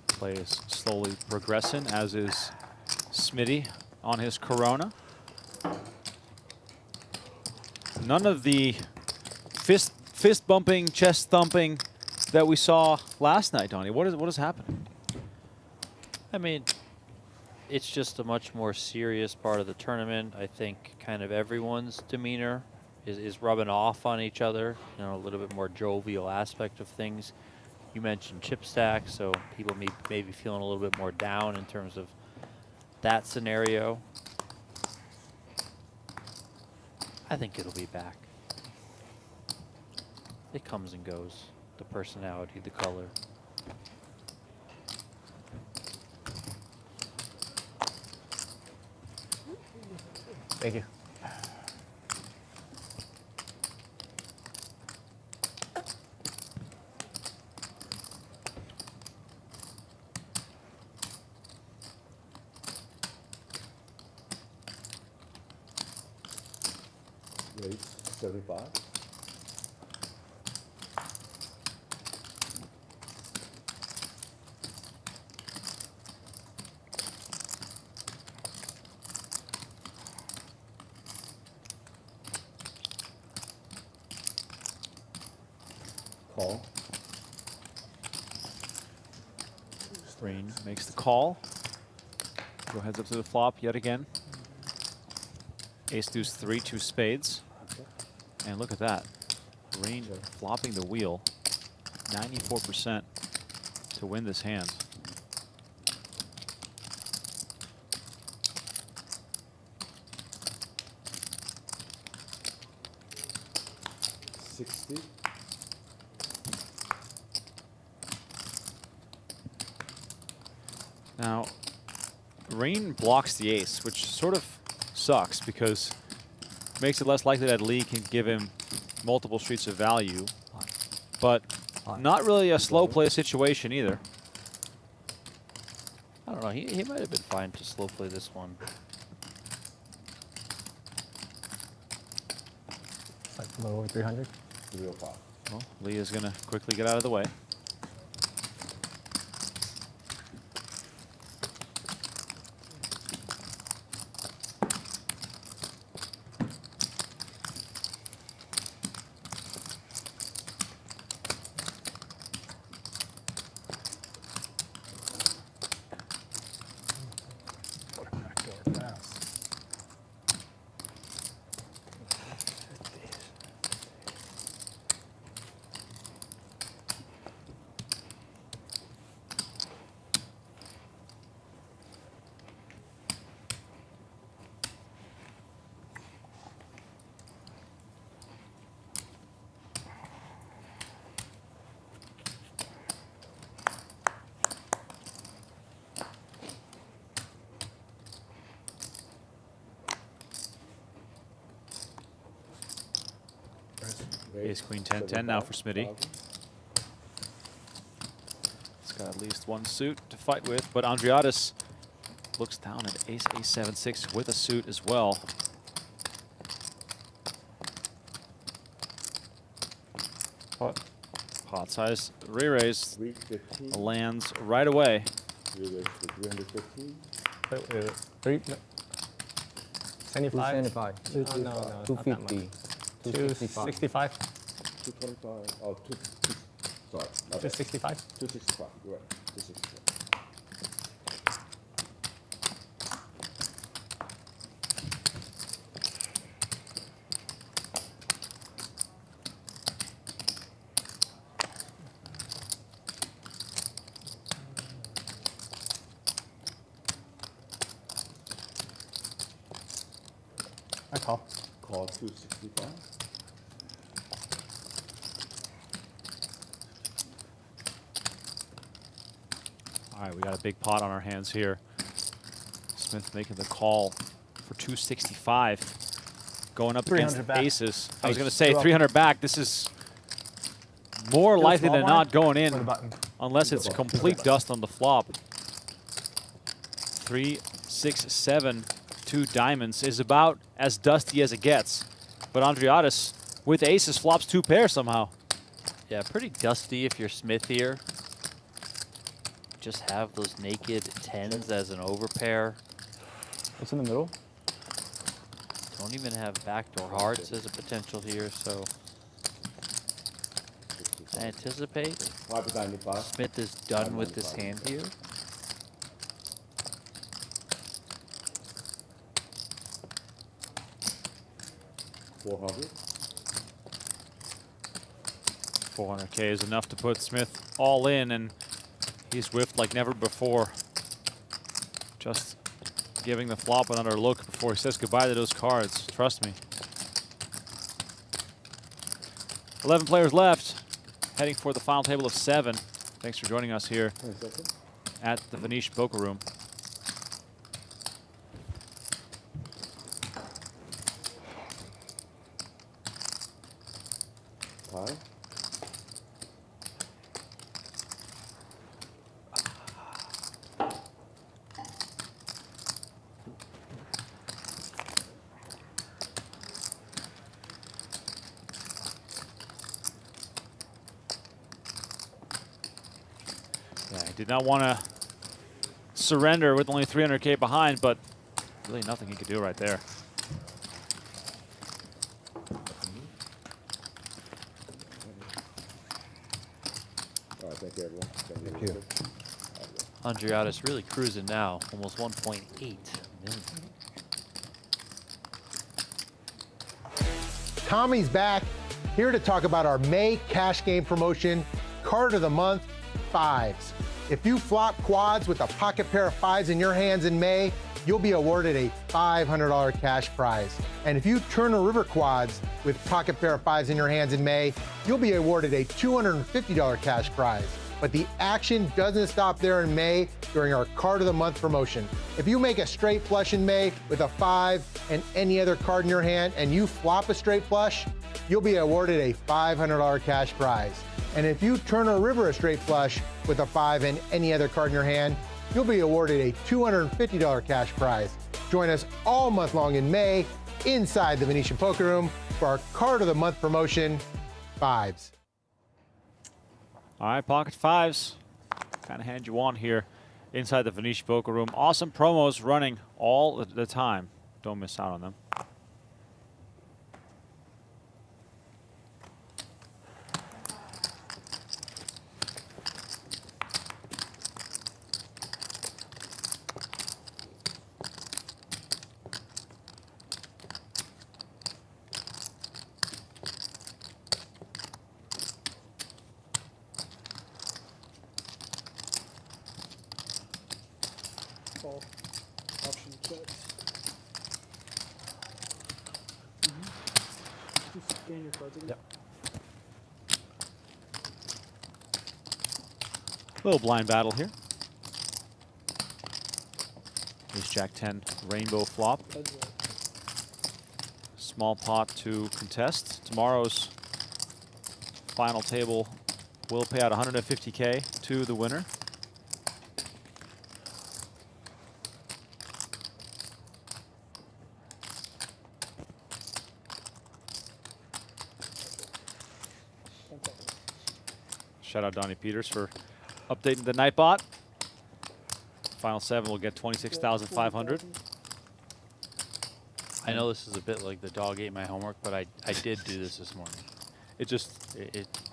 Play is slowly progressing, as is Smitty on his Corona. None of the fist bumping, chest thumping that we saw last night, Donnie. What is happening? I mean, it's just a much more serious part of the tournament. I think kind of everyone's demeanor is rubbing off on each other. You know, a little bit more jovial aspect of things. You mentioned chip stack, so people may be feeling a little bit more down in terms of that scenario. I think it'll be back. It comes and goes. The personality, the color. Thank you. Raise 75. Call. Rheem makes the call. Go heads up to the flop yet again. Ace deuce 3, 2 spades. And look at that. Rheem flopping the wheel. 94% to win this hand. Now, Rheem blocks the ace, which sort of sucks because it makes it less likely that Lee can give him multiple streets of value, but not really a slow play situation either. I don't know. He might have been fine to slow play this one. Like a little over 300. Well, Lee is going to quickly get out of the way. Ace, queen, 10, 10 now for Smitty. He's got at least one suit to fight with, but Andreatis looks down at ace, ace, 7, 6 with a suit as well. Pot size re-raise lands right away. Re-raise for 350. 75. 250. No, 250. 265. 225. Oh, sorry. 265. 265. You're right. 265. I call. Call 265. All right, we got a big pot on our hands here. Smith making the call for 265. Going up against back. aces. I was going to say 300 back. This is more Do a likely small than blind not going or in the button? unless it's complete dust on the flop. 3, 6, 7, 2 diamonds is about as dusty as it gets. But Andreatis with aces flops 2 pairs somehow. Yeah, pretty dusty if you're Smith here. Just have those naked 10s as an overpair. What's in the middle? Don't even have backdoor hearts as a potential here, so I anticipate Smith is done with this hand here. $400. 400K is enough to put Smith all in, and he's whiffed like never before. Just giving the flop another look before he says goodbye to those cards. Trust me. 11 players left, heading for the final table of 7. Thanks for joining us here at the Venetian Poker Room. Pie. Yeah, he did not want to surrender with only 300K behind, but really nothing he could do right there. All right, thank you, everyone. Thank you. Andreatis really cruising now, almost 1.8 million. Tommy's back, here to talk about our May cash game promotion, card of the month, 5s. If you flop quads with a pocket pair of 5s in your hands in May, you'll be awarded a $500 cash prize. And if you turn a river quads with pocket pair of 5s in your hands in May, you'll be awarded a $250 cash prize. But the action doesn't stop there in May during our card of the month promotion. If you make a straight flush in May with a 5 and any other card in your hand and you flop a straight flush, you'll be awarded a $500 cash prize. And if you turn a river a straight flush with a 5 and any other card in your hand, you'll be awarded a $250 cash prize. Join us all month long in May inside the Venetian Poker Room for our card of the month promotion, 5s. All right, pocket 5s. Kind of hand you want here inside the Venetian Poker Room. Awesome promos running all the time. Don't miss out on them. Call. Option checks. Just scan your cards again. Yep. Little blind battle here. Ace Jack 10 rainbow flop. Small pot to contest. Tomorrow's final table will pay out 150K to the winner. Shout out Donnie Peters for updating the Nightbot. Final 7 will get 26,500. I know this is a bit like the dog ate my homework, but I did do this morning. It just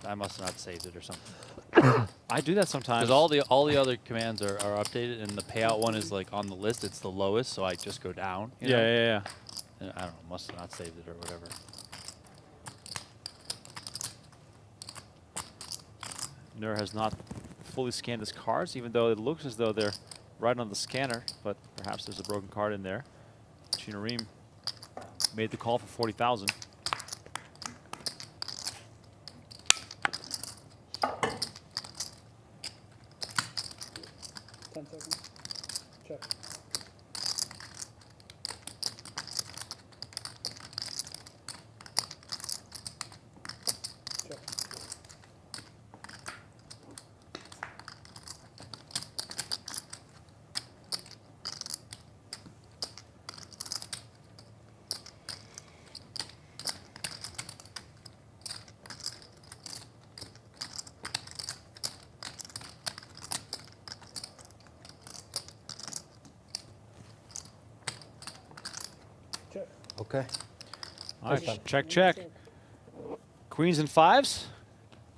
I must have not saved it or something. I do that sometimes. Because all the other commands are updated, and the payout one is like on the list. It's the lowest, so I just go down. You know? Yeah. And I don't know, must have not saved it or whatever. Nur has not fully scanned his cards, even though it looks as though they're right on the scanner, but perhaps there's a broken card in there. Chino Rheem made the call for 40,000. Check. Check. Check. Okay. All right, check. Queens and 5s?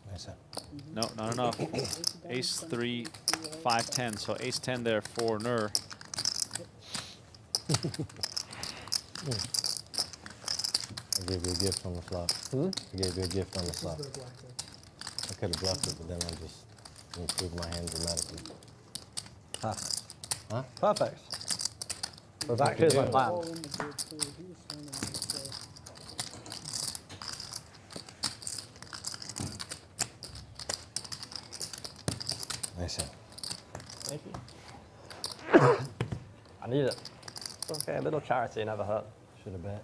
Nice. No, not enough. Ace 3, 5, 10. So ace 10 there for Nur. I gave you a gift on the flop. I gave you a gift on the flop. I could have bluffed it, but then I just Improve my hand dramatically. Perfect. Huh? Perfect. Well, that is my plan. Nice hand. Thank you. I need it. Okay, a little charity never hurt. Should have bet.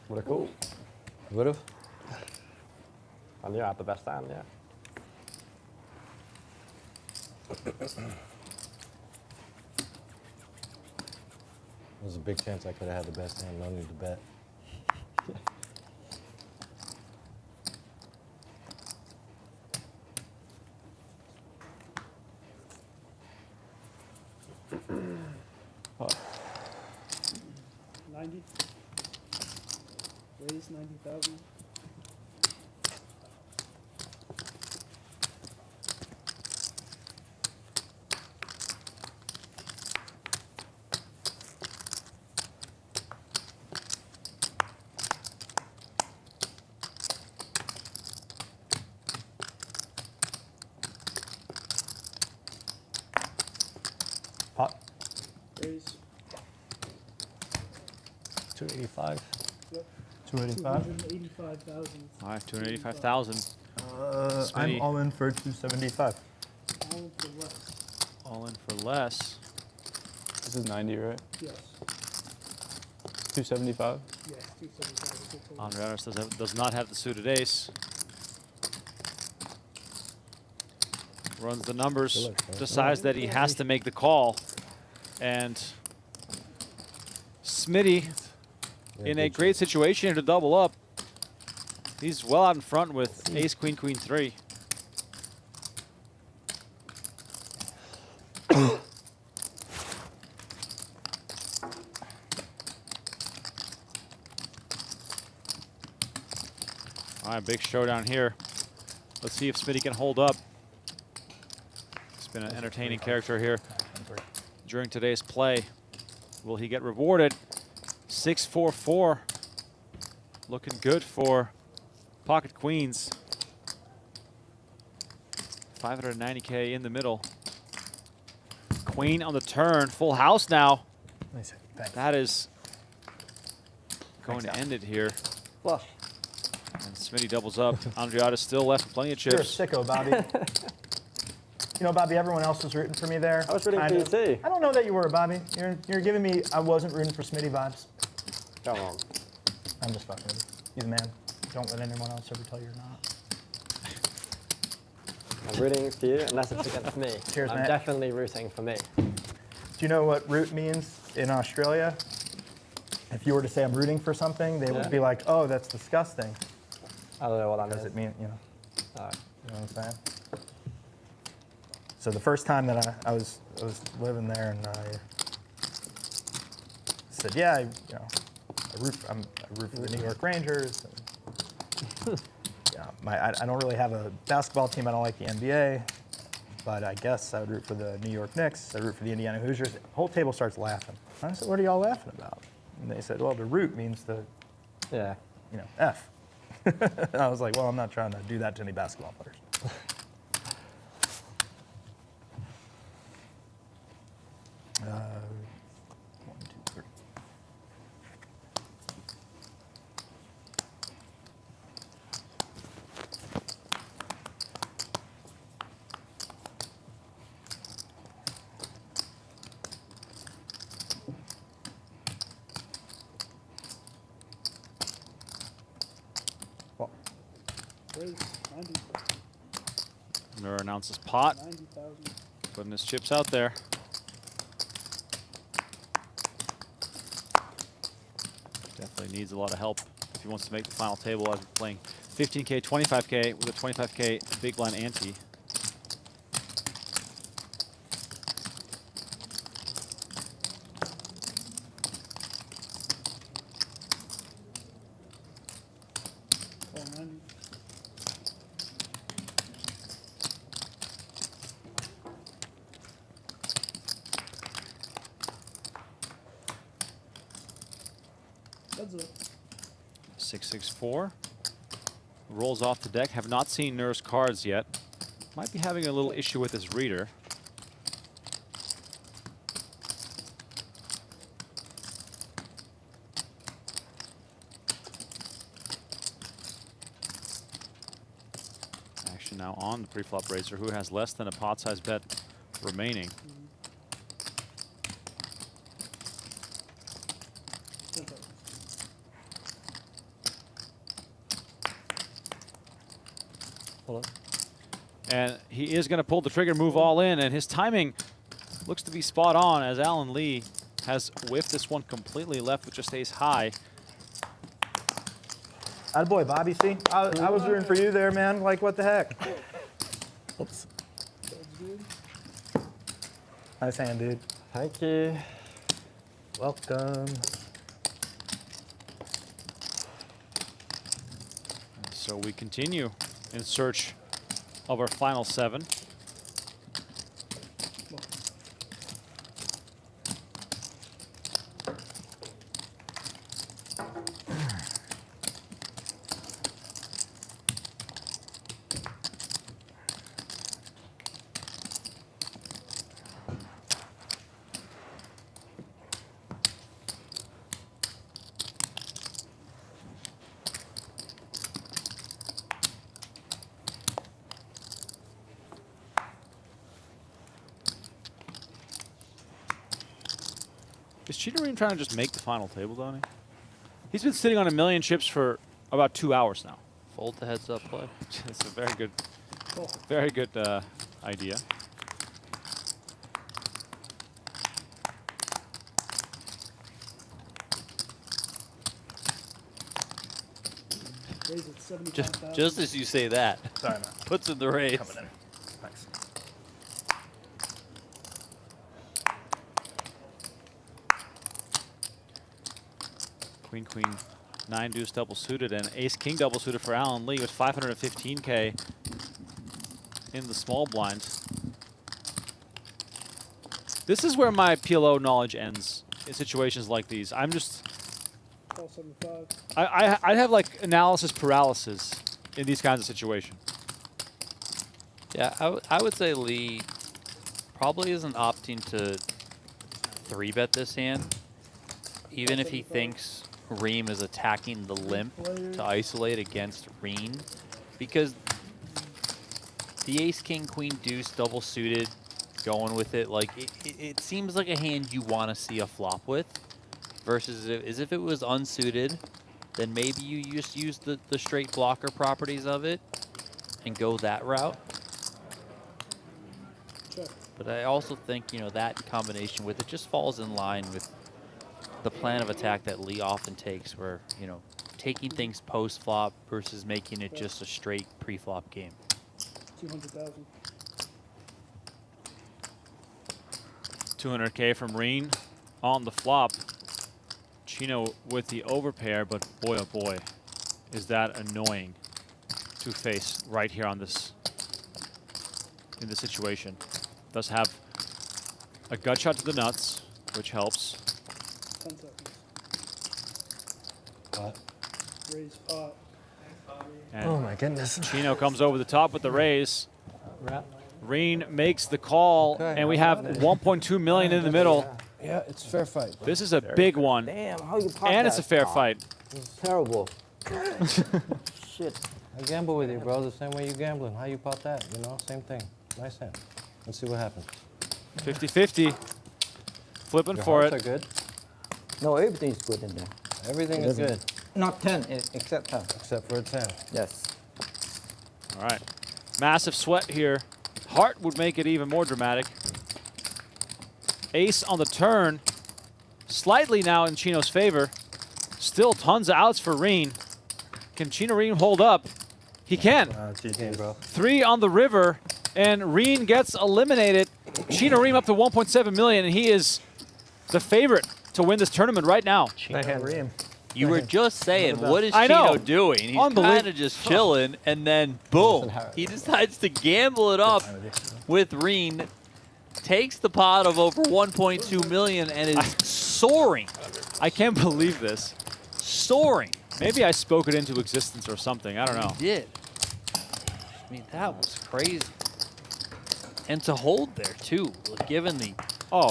Would have cool. Would have? I knew I had the best hand, yeah. There's a big chance I could have had the best hand. No need to bet. What? 90. Raise 90,000. Pot. Raise. 285. Yep. 285. 285,000. All right, 285,000. I'm all in for 275. All in for less. All in for less. This is 90, right? Yes. 275. Yes, 275. Andreas does not have the suited ace. Runs the numbers, decides that he has to make the call. And Smitty in a great situation to double up. He's well out in front with ace, queen, queen, 3. All right, big showdown here. Let's see if Smitty can hold up. It's been an entertaining character here during today's play. Will he get rewarded? 6-4-4. Looking good for pocket queens. 590K in the middle. Queen on the turn, full house now. Nice. Thanks. That is going to end it here. Flush. And Smitty doubles up. Andreata's still left with plenty of chips. You're a sicko, Bobby. You know, Bobby, everyone else was rooting for me there. I was rooting for you too. I don't know that you were, Bobby. You're giving me I wasn't rooting for Smitty vibes. Come on. I'm just fucking with you. You're the man. Don't let anyone else ever tell you you're not. I'm rooting for you unless it's against me. Cheers, I'm mate. definitely rooting for me. Do you know what root means in Australia? If you were to say I'm rooting for something, they would be like, oh, that's disgusting. I don't know what that means. Does it mean, you know? Alright. You know what I'm saying? So the first time that I was living there, and I said, yeah, I root for the New York Rangers. And, yeah, I don't really have a basketball team. I don't like the NBA, but I guess I would root for the New York Knicks. I root for the Indiana Hoosiers. The whole table starts laughing. I said, what are y'all laughing about? And they said, well, the root means the, F. And I was like, well, I'm not trying to do that to any basketball players. One, two, three. Raise 90. Mirror announces pot. 90,000. Putting his chips out there. Definitely needs a lot of help if he wants to make the final table as we're playing 15K, 25K with a 25K big blind ante. That's it. 6-6-4. Rolls off the deck. Have not seen Nur's cards yet. Might be having a little issue with his reader. Action now on the pre-flop raiser, who has less than a pot-sized bet remaining. Hold on. And he is going to pull the trigger, move all in, and his timing looks to be spot on as Allan Lee has whiffed this one completely left with just ace high. Attaboy, Bobby, see? I was rooting for you there, man. Like, what the heck? Oops. Nice hand, dude. Thank you. Welcome. So we continue in search of our final 7. Is Chino Rheem trying to just make the final table, Donnie? He's been sitting on 1 million chips for about 2 hours now. Fold the heads up play. It's a very good idea. Raise it 75,000. Just as you say that, Sorry, man. puts in the raise. Coming in. Nice. Queen, queen, 9 deuce double suited, and ace king double suited for Allan Lee with 515K in the small blind. This is where my PLO knowledge ends in situations like these. I'm just, Call 75. I'd have like analysis paralysis in these kinds of situations. Yeah, I would say Lee probably isn't opting to 3-bet this hand, even if he thinks Rheem is attacking the limp to isolate against Rheem, because the ace, king, queen, deuce, double suited, going with it, like it seems like a hand you want to see a flop with, versus as if it was unsuited, then maybe you just use the straight blocker properties of it and go that route. Check. But I also think, you know, that combination with it just falls in line with the plan of attack that Lee often takes, where, you know, taking things post-flop versus making it just a straight pre-flop game. 200,000. 200K from Rheem on the flop. Chino with the overpair, but boy, oh boy, is that annoying to face right here on this, in this situation. Does have a gut shot to the nuts, which helps. 10 seconds. Pot. Raise pot. And Oh my goodness. Chino comes over the top with the raise. Rheem makes the call, and we have 1.2 million in the middle. Yeah, it's fair fight. This is a big one. Damn, how you pop And it's a fair fight. It's terrible. Shit. I gamble with you, bro, the same way you gambling. How you pop that, you know? Same thing. Nice hand. Let's see what happens. 50-50. Flipping Your for hearts it. are good. No, everything is good in there. Everything is good. Not 10, except 10. Except for a 10. Yes. All right. Massive sweat here. Heart would make it even more dramatic. Ace on the turn. Slightly now in Chino's favor. Still tons of outs for Rheem. Can Chino Rheem hold up? He can. Bro. 3 on the river, and Rheem gets eliminated. Chino Rheem up to 1.7 million, and he is the favorite to win this tournament right now. Rheem. You were just saying, what is I know. Chino doing? He's kind of just chilling, and then boom, he decides to gamble it up with Rheem, takes the pot of over 1.2 million, and is soaring. I can't believe this. Soaring. Maybe I spoke it into existence or something. I don't know. You did. I mean, that was crazy. And to hold there, too, given the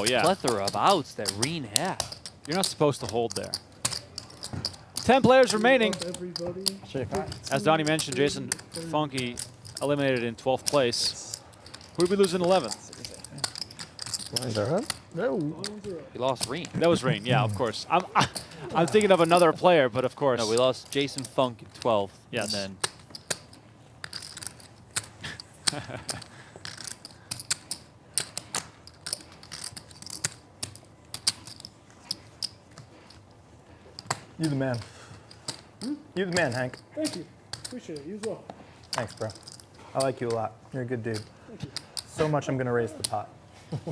yeah. plethora of outs that Rheem had. You're not supposed to hold there. 10 players remaining. As Donnie mentioned, Jason Funky eliminated in 12th place. Who'd we lose in 11th? No. We lost Rheem. That was Rheem, yeah, of course. I'm thinking of another player, but of course. No, we lost Jason Funk in 12th. Yes. And then You the man. You the man, Hank. Thank you. Appreciate it. You as well. Thanks, bro. I like you a lot. You're a good dude. Thank you. So much I'm going to raise the pot.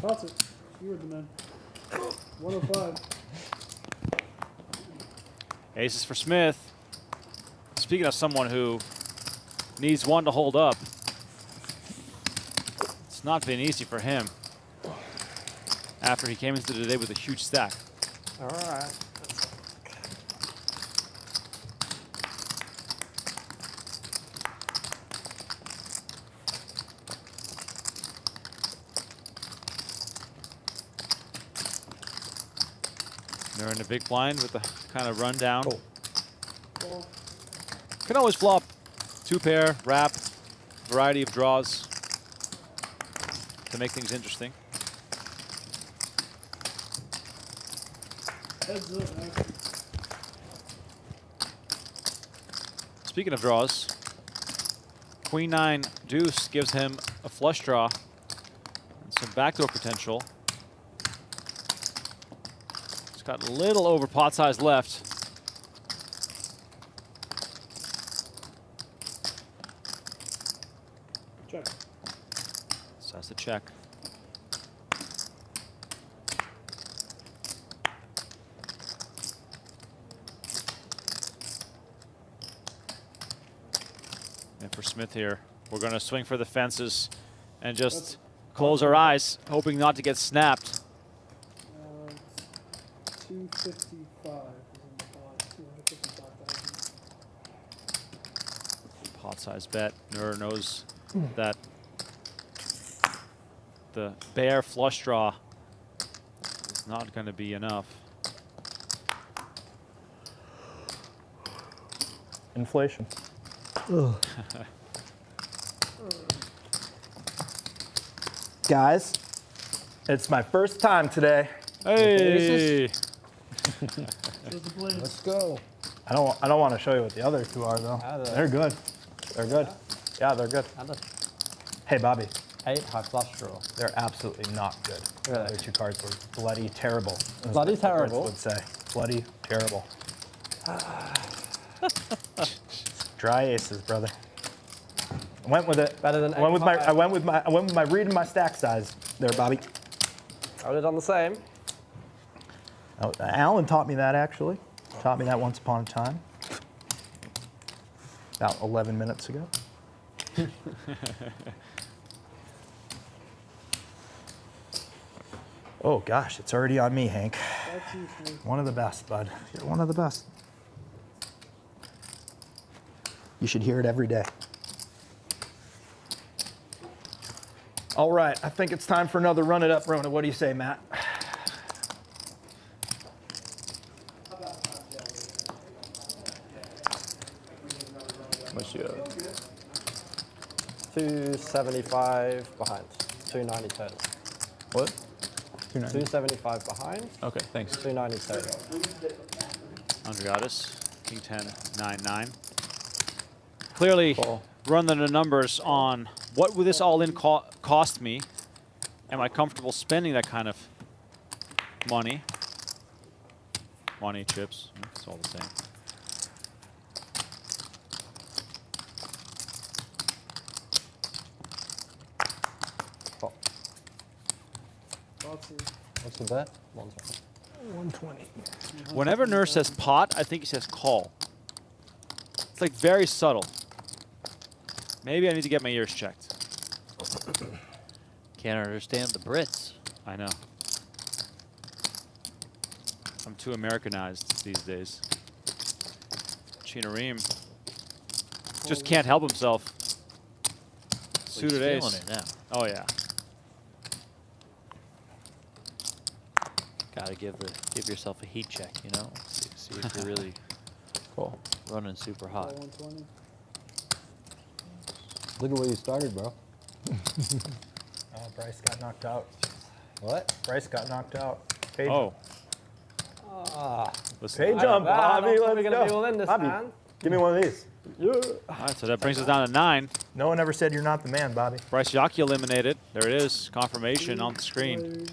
Toss it. You were the man. 105. Aces for Smith. Speaking of someone who needs one to hold up, it's not been easy for him after he came into the day with a huge stack. All right. They're in the big blind with the kind of rundown. Can always flop 2-pair, wrap, variety of draws to make things interesting. Heads up, man. Speaking of draws, Queen 9 deuce gives him a flush draw and some backdoor potential. He's got a little over pot size left. Check. So that's the check. And for Smith here, we're going to swing for the fences and just close our eyes, hoping not to get snapped. 255 is in the pot. 255,000. Pot size bet. Nur knows that the bare flush draw is not going to be enough. Inflation. Guys, it's my first time today. Hey! Let's go. I don't want to show you what the other two are though. They're good. They're good. Yeah, they're good. Hey, Bobby. 8 high flush draw. They're absolutely not good. The other two cards were bloody terrible. as Bloody the cards terrible? would say. Bloody terrible. Dry aces, brother. I went with it. Better than I went with my read and my stack size there, Bobby. I would have done the same. Oh, Allan taught me that actually. Taught me that once upon a time. About 11 minutes ago. Oh gosh, it's already on me, Hank. That's you, Hank. One of the best, bud. You're one of the best. You should hear it every day. All right, I think it's time for another run it up, Rona. What do you say, Matt? What's your 275 behind. 290 total. What? 275 behind. Okay, thanks. 290 total. Andriatis, King 10, 9-9. Clearly, run the numbers on what would this all-in cost me? Am I comfortable spending that kind of money? Money, chips, it's all the same. What's the bet? 120. Whenever Nur says pot, I think he says call. It's like very subtle. Maybe I need to get my ears checked. Can't understand the Brits. I know. I'm too Americanized these days. Chino Rheem just can't help himself. Suited feeling ace. it now. Oh yeah. gotta give yourself a heat check, you know, see if you're really running super hot. 120. Look at where you started, bro. Bryce got knocked out. What? Bryce got knocked out. Pay jump, Bobby. Let's go. Bobby, give me one of these. All right, so that brings us down to 9. No one ever said you're not the man, Bobby. Bryce Yockey eliminated. There it is, confirmation on the screen.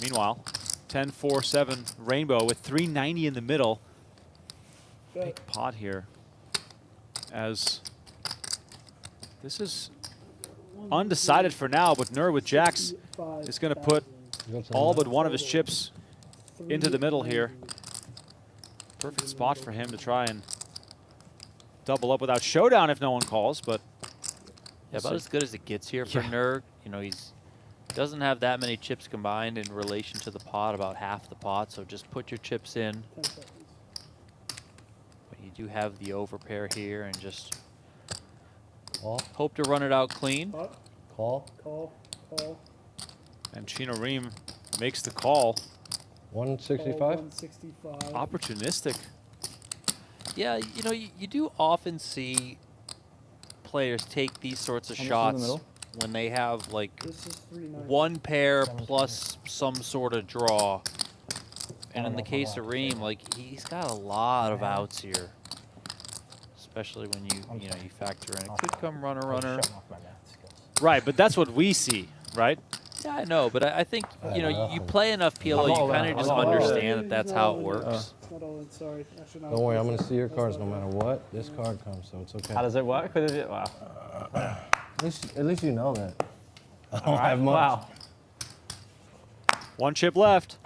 Meanwhile, 10-4-7 Rainbow with 390 in the middle. Big pot here, as this is undecided for now, but Nur with jacks is going to put all but one of his chips into the middle here. Perfect spot for him to try and double up without showdown if no one calls, but yeah, about as good as it gets here for Nur. You know, doesn't have that many chips combined in relation to the pot, about half the pot, so just put your chips in. But you do have the overpair here and just hope to run it out clean. Call. And Chino Rheem makes the call. 165? 165. Opportunistic. Yeah, you know, you do often see players take these sorts of shots when they have like one pair plus some sort of draw. And in the case of Rheem, like he's got a lot of outs here, especially when you factor in it could come runner. Right, but that's what we see, right? Yeah, I know, but I think you play enough PLO, you kind of just understand that that's how it works. Don't worry, I'm gonna see your cards no matter what. This card comes, so it's okay. How does it work? Wow. At least you know that. I don't have much. Wow. One chip left.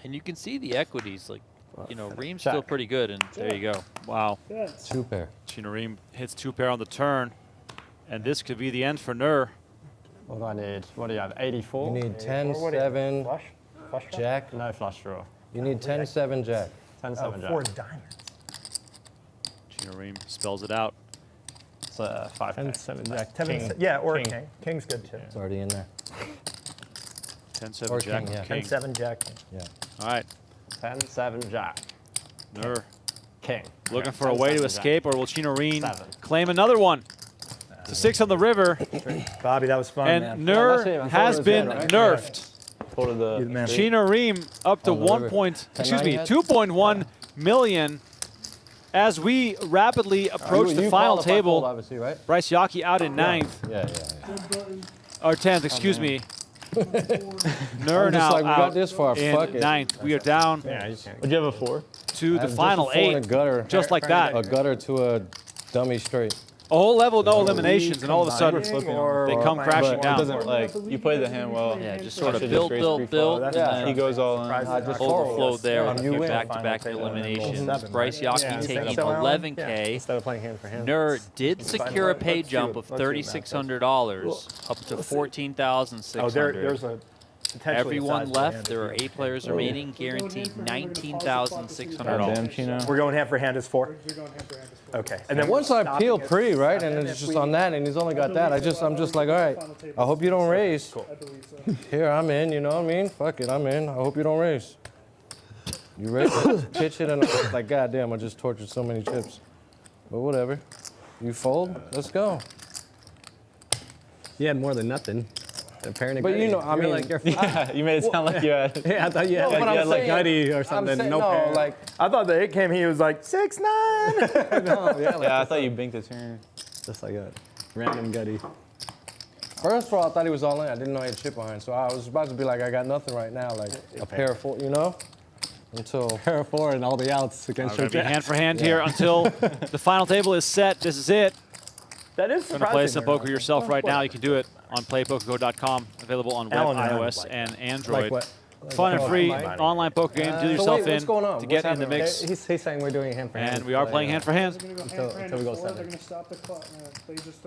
And you can see the equities, like, Rheem's still pretty good, and there you go. Wow. 2 pair. Chino Rheem hits 2 pair on the turn, and this could be the end for Nur. What do I need? What do you have, 84? You need 10-7 jack. No flush draw. You need 10-7 jack. 10-7 jack. 4 diamonds. Chino Rheem spells it out. It's 5-7 jack. King. Yeah, or king. King's good too. It's already in there. 10-7 jack. King, yeah. King. 10-7 jack. Yeah. All right. 10-7 jack. Nur King. looking for a way to escape, or will Chino Rheem claim another one? It's a 6 on the river. Bobby, that was fun, and man. Nur has been nerfed. Chino Rheem up to 2.1 million. As we rapidly approach the final table, obviously, right? Bryce Yockey out in 9th. Yeah. Or 10th, excuse me. Nur now we got this far. in Fuck it. 9th. We are down Would you have a 4? to the final 8, just like that. A gutter to a dummy straight. A whole level, no eliminations, and all of a sudden they come crashing down. It doesn't, like, you play the hand well. Yeah, just sort of build, and then he goes all in. Overflowed there with your back-to-back eliminations. Bryce Yockey taking 11K. Instead of playing hand for hand. Nur did secure a pay jump of $3,600 up to $14,600. There's a Everyone left. There are 8 players remaining, guaranteed $19,600. We're going hand for hand as 4. Okay. And then once I peel pre, right, and it's just on that, and he's only got that, I'm just like, all right, I hope you don't raise. Here, I'm in, you know what I mean? Fuck it, I'm in. I hope you don't raise. You raise, pitch it, and I'm like, goddamn, I just tortured so many chips. But whatever. You fold, let's go. You had more than nothing. Apparently, but you know, I mean, like, yeah, you made it sound like you had. Yeah, I thought you had, like Gutty or something. Saying, no, like I thought the 8 came. He was like 6-9. No, yeah, I thought you binked a turn. Just like a random Gutty. First of all, I thought he was all in. I didn't know he had chip behind, so I was about to be like, I got nothing right now, like a pair of 4, you know. Until pair of 4 and all the outs against your hand for hand here until the final table is set. This is it. That is surprising. Going to play some poker yourself right now. You can do it on playpokergo.com, available on web, iOS, and Android. Fun and free online poker game. Deal yourself in to get in the mix. He's saying we're doing hand for hand. And we are playing hand for hand. Until we go 7. They're going to stop the clock. They were just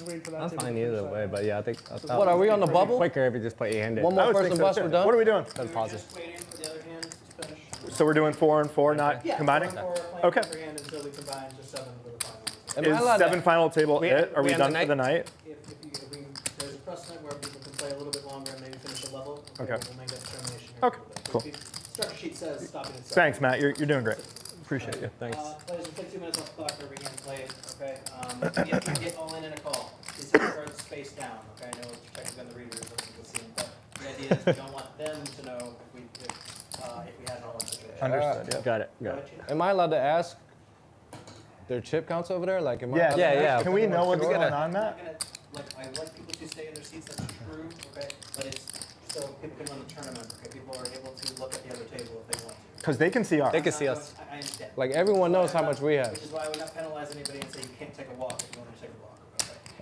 waiting for that. I'm fine either way, but yeah, I think. What, are we on the bubble? Quicker if you just play E-handed. One more person bust, we're done? What are we doing? Just waiting for the other hand to finish. So we're doing 4 and 4, not combining? Okay. Until we combine to 7 for the final. Am I allowed seven to- final table We- it? Are we we end done the for the night? There's a precedent where people can play a little bit longer and maybe finish a level. Okay. We'll make that determination here. Okay, cool. Structure sheet says stopping at 7. Thanks, Matt. You're doing great. Appreciate you. Thanks. Players will take 2 minutes off the clock for every hand played. Okay. You get all in a call. These hands are spaced down. Okay. I know it's technically on the readers, but you can see them. But the idea is we don't want them to know if we had an all-in situation. Understood. Yeah. Got it. Go ahead, Chino. Am I allowed to ask their chip counts over there? Like, am I Yeah, allowed yeah, to yeah. ask Can we know what's them? going on, I'm Matt? not gonna, I like people to stay in their seats. That's true. Okay. But it's so people can run the tournament. Okay. People are able to look at the other table if they want to. Because they can see ours. They can see us. I understand. Like, everyone knows how much we have. Which is why I would not penalize anybody and say you can't take a walk if you want to take a walk.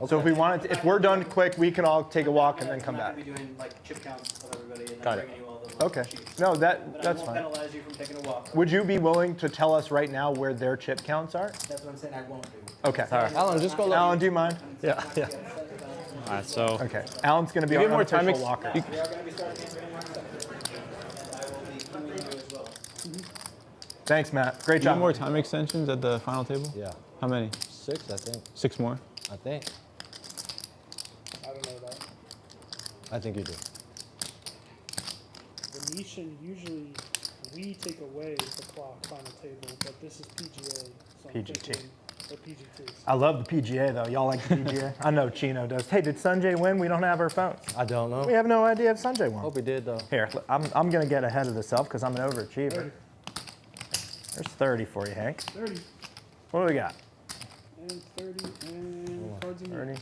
Okay. So if we wanted, if we're done quick, we can all take a walk and then come I'm back. not going to be doing like chip counts of everybody and Got then it. bringing you all the Okay. sheets. No, But that's I won't fine. penalize you from taking a walk. Would you be willing to tell us right now where their chip counts are? That's what I'm saying. I won't do. Okay. Alan, just go look. Alan, do you mind? Yeah, yeah. All right, so Okay. Alan's going to be You our get more time unofficial walker. We are going to be starting in 1 second. And I will be emailing you as well. Thanks, Matt. Great Do you have job. more time extensions at the final table? Yeah. How many? 6, I think. 6 more? I think. I don't know that. I think you do. Venetian, usually we take away the clock final table, but this is PGA. So I'm PGT. thinking the PGT. I love the PGA, though. Y'all like the PGA? I know Chino does. Hey, did Sanjay win? We don't have our phones. I don't know. We have no idea if Sanjay won. Hope he did, though. Here, I'm going to get ahead of the self because I'm an overachiever. There's 30 for you, Hank. 30 What do we got? and 30 and cards in the 30.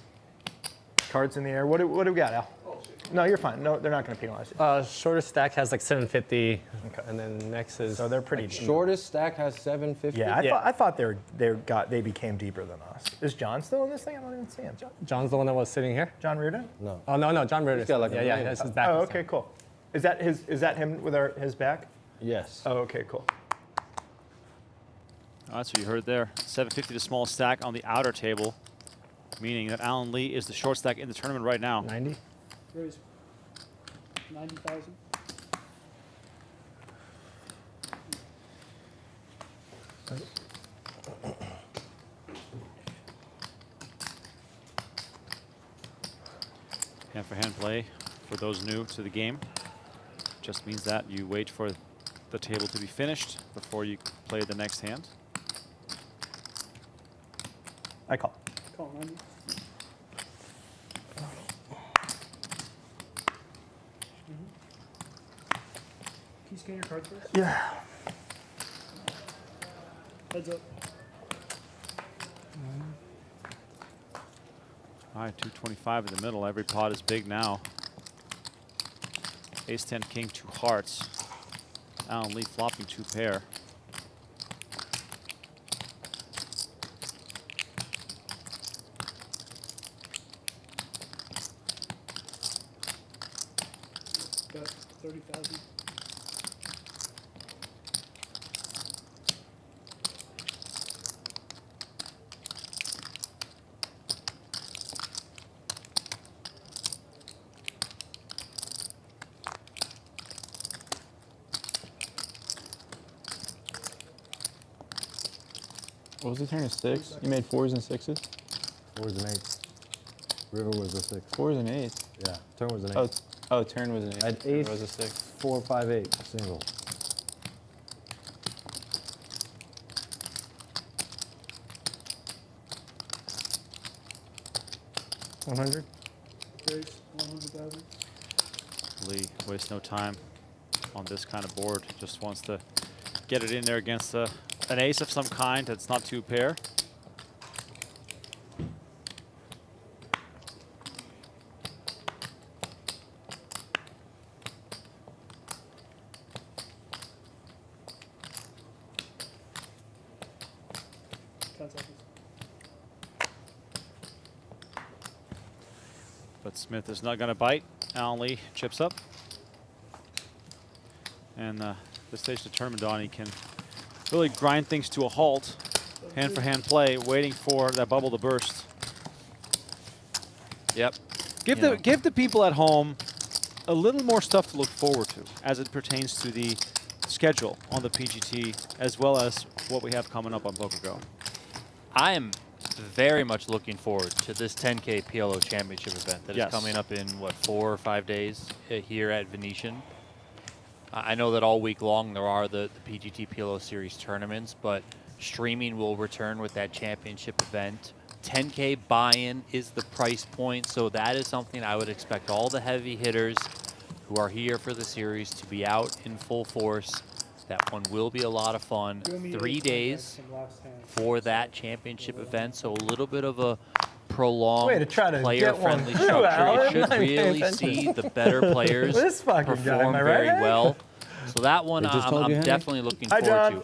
Cards in the air. What do we got, Al? No, you're fine. No, they're not going to penalize you. Shortest stack has like 750, and then next is. So they're pretty deep. Shortest stack has 750. Yeah, I thought they became deeper than us. Is John still in this thing? I don't even see him. John's the one that was sitting here. John Riordan? No. Oh no, John Riordan. got like a yeah, million. that's his back. Oh, this okay, time. cool. Is that him with his back? Yes. Oh, okay, cool. all right, so you heard there, 750 to small stack on the outer table, meaning that Allan Lee is the short stack in the tournament right now. 90. raise 90,000. Hand for hand play for those new to the game just means that you wait for the table to be finished before you play the next hand. I call. Call 90. Can you scan your cards first? Yeah. Heads up. All right, 225 in the middle. Every pot is big now. Ace 10 king, 2 hearts. Allan Lee flopping 2 pair. Got 30,000. What was the turn of 6? You made 4s and 6s? 4s and 8s. River was a 6. 4s and 8s. Yeah, turn was an 8. Oh, turn was an 8. I had ace, was a 6. 4, 5, 8, single. $100. Raise 100,000. Lee wastes no time on this kind of board. Just wants to get it in there against an ace of some kind that's not 2 pair. But Smith is not going to bite. Allan Lee chips up. And this stage determined on, he can really grind things to a halt. Hand for hand play, waiting for that bubble to burst. Yep. Give the people at home a little more stuff to look forward to as it pertains to the schedule on the PGT, as well as what we have coming up on PokerGo. I am very much looking forward to this 10K PLO Championship event that is coming up in, what, 4 or 5 days here at Venetian. I know that all week long there are the PGT PLO Series tournaments, but streaming will return with that championship event. 10K buy-in is the price point, so that is something I would expect all the heavy hitters who are here for the series to be out in full force. That one will be a lot of fun. 3 days for that championship event, so a little bit of a prolonged, player-friendly structure. It should really see the better players perform very well. So that one I'm definitely looking forward to.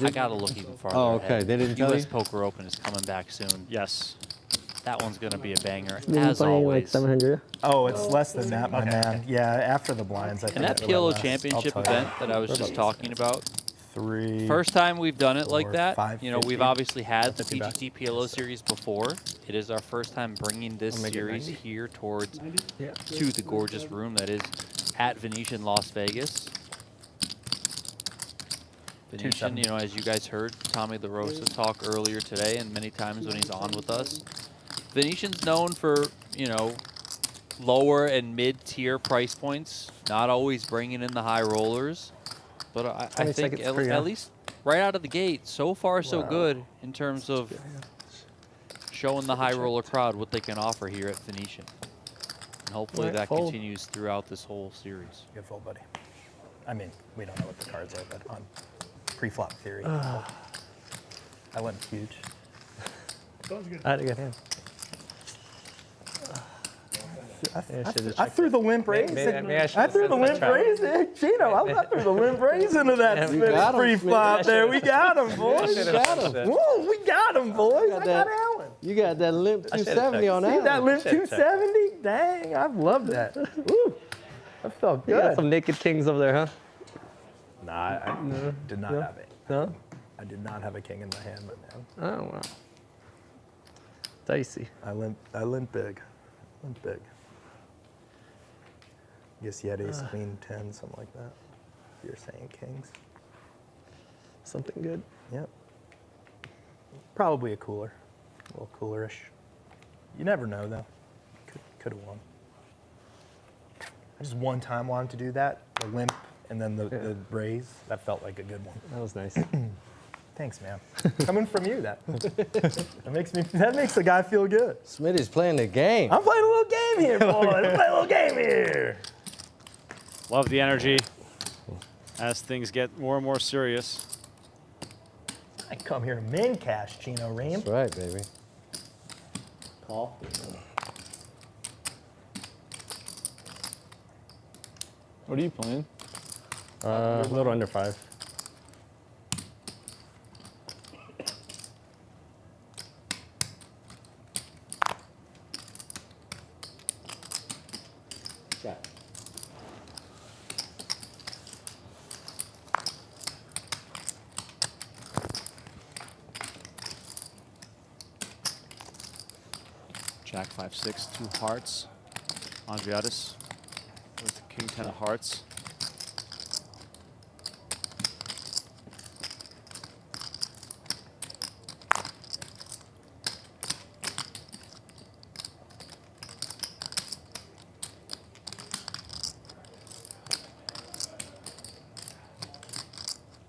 I got to look even farther. Oh, okay. Ahead. They didn't tell US you? Poker Open is coming back soon. Yes. That one's going to be a banger, Maybe as playing always. like 700. Oh, it's less than that, my man. Yeah, after the blinds, I think. And that it's a little PLO less. Championship I'll tell you. event that I was just talking about, 3. first time we've done it like that. 550. We've obviously had the Not too bad. PGT PLO Series before. It is our first time bringing this series here towards to the gorgeous room that is at Venetian Las Vegas. Venetian, as you guys heard Tommy La Rosa talk earlier today and many times when he's on with us, Venetian's known for, lower and mid-tier price points, not always bringing in the high rollers. But I think at least right out of the gate, so far so good in terms of showing the high roller crowd what they can offer here at Venetian. And hopefully that continues throughout this whole series. Good fold, buddy. I mean, we don't know what the cards are, but on pre-flop theory, I went huge. I had a good hand. I threw the limp raise. I threw the limp raise there. Chino, I threw the limp raise into that pre-flop there. We got him, boys. We got him. Whoa, we got him, boys. I got Allan. You got that limp 270 on that. See that limp 270? Dang, I love that. Woo. That felt good. You got some naked kings over there, huh? Nah, I did not have it. No? I did not have a king in my hand, my man. Oh, wow. Dicey. I limp big. Limp big. Guess you had ace, queen, 10, something like that. You're saying kings. Something good. Yep. Probably a cooler. A little coolerish. You never know, though. Could have won. I just one time wanted to do that. The limp and then the raise. That felt like a good one. That was nice. Thanks, man. Coming from you, that makes a guy feel good. Smitty's playing the game. I'm playing a little game here, boy. I'm playing a little game here. Love the energy as things get more and more serious. I come here to min cash, Chino Rheem. That's right, baby. Call. What are you playing? A little under 5. Check. Jack 5-6, 2 hearts. Andriadis with king 10 of hearts.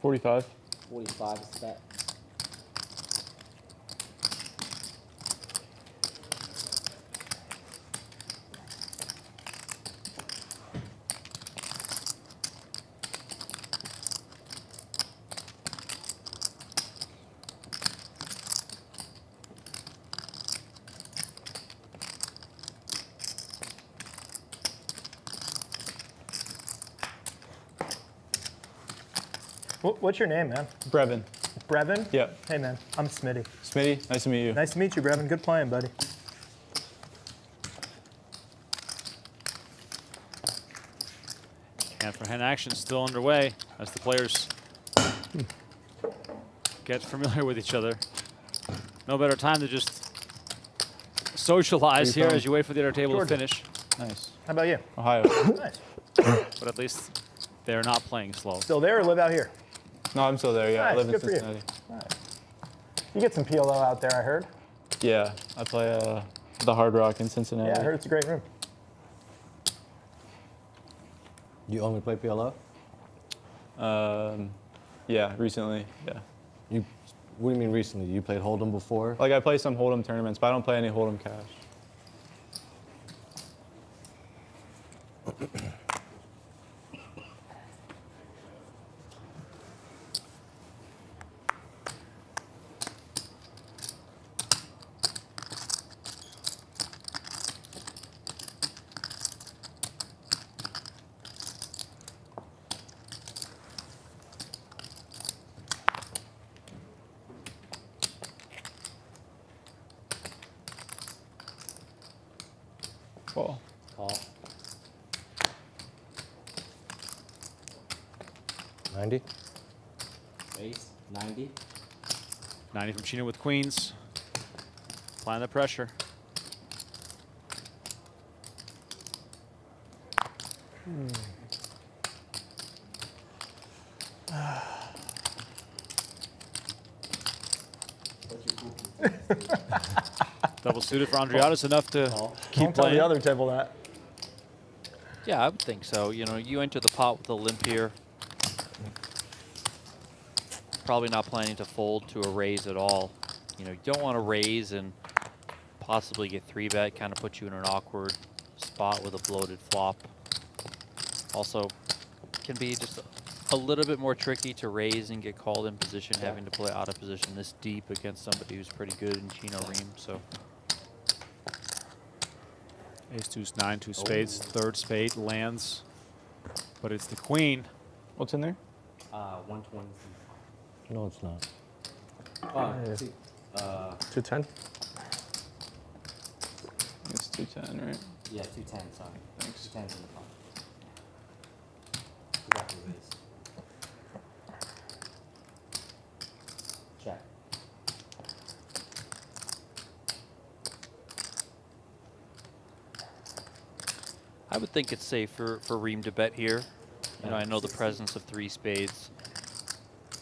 $45. 45 is bet. What's your name, man? Brevin. Brevin? Yep. Hey, man. I'm Smitty. Smitty, nice to meet you. Nice to meet you, Brevin. Good playing, buddy. Hand for hand action still underway as the players get familiar with each other. No better time to just socialize here as you wait for the other table to finish. Nice. How about you? Ohio. Nice. But at least they're not playing slow. Still there or live out here? No, I'm still there, yeah. Nice, I live in good for you. Cincinnati. Nice. You get some PLO out there, I heard. Yeah, I play the Hard Rock in Cincinnati. Yeah, I heard it's a great room. You only play PLO? Yeah, recently, yeah. What do you mean recently? You played Hold'em before? Like I play some Hold'em tournaments, but I don't play any Hold'em cash. Call. Call. 90. Base, 90. 90 from Chino with queens. Applying the pressure. Double suited for Andreatta's enough to keep Don't tell playing. the other table that. Yeah, I would think so. You know, you enter the pot with a limp here. Probably not planning to fold to a raise at all. You know, you don't want to raise and possibly get 3-bet, kind of put you in an awkward spot with a bloated flop. Also, can be just a little bit more tricky to raise and get called in position, having to play out of position this deep against somebody who's pretty good in Chino Rheem. So. Ace deuce nine, two spades, third spade lands, but it's the queen. What's in there? 120. No, it's not. 210. It's 210, right? Yeah, 210. Sorry. Thanks. 210's in the pot. You got the raise. Check. I would think it's safe for Rheem to bet here. You know, I know the presence of 3 spades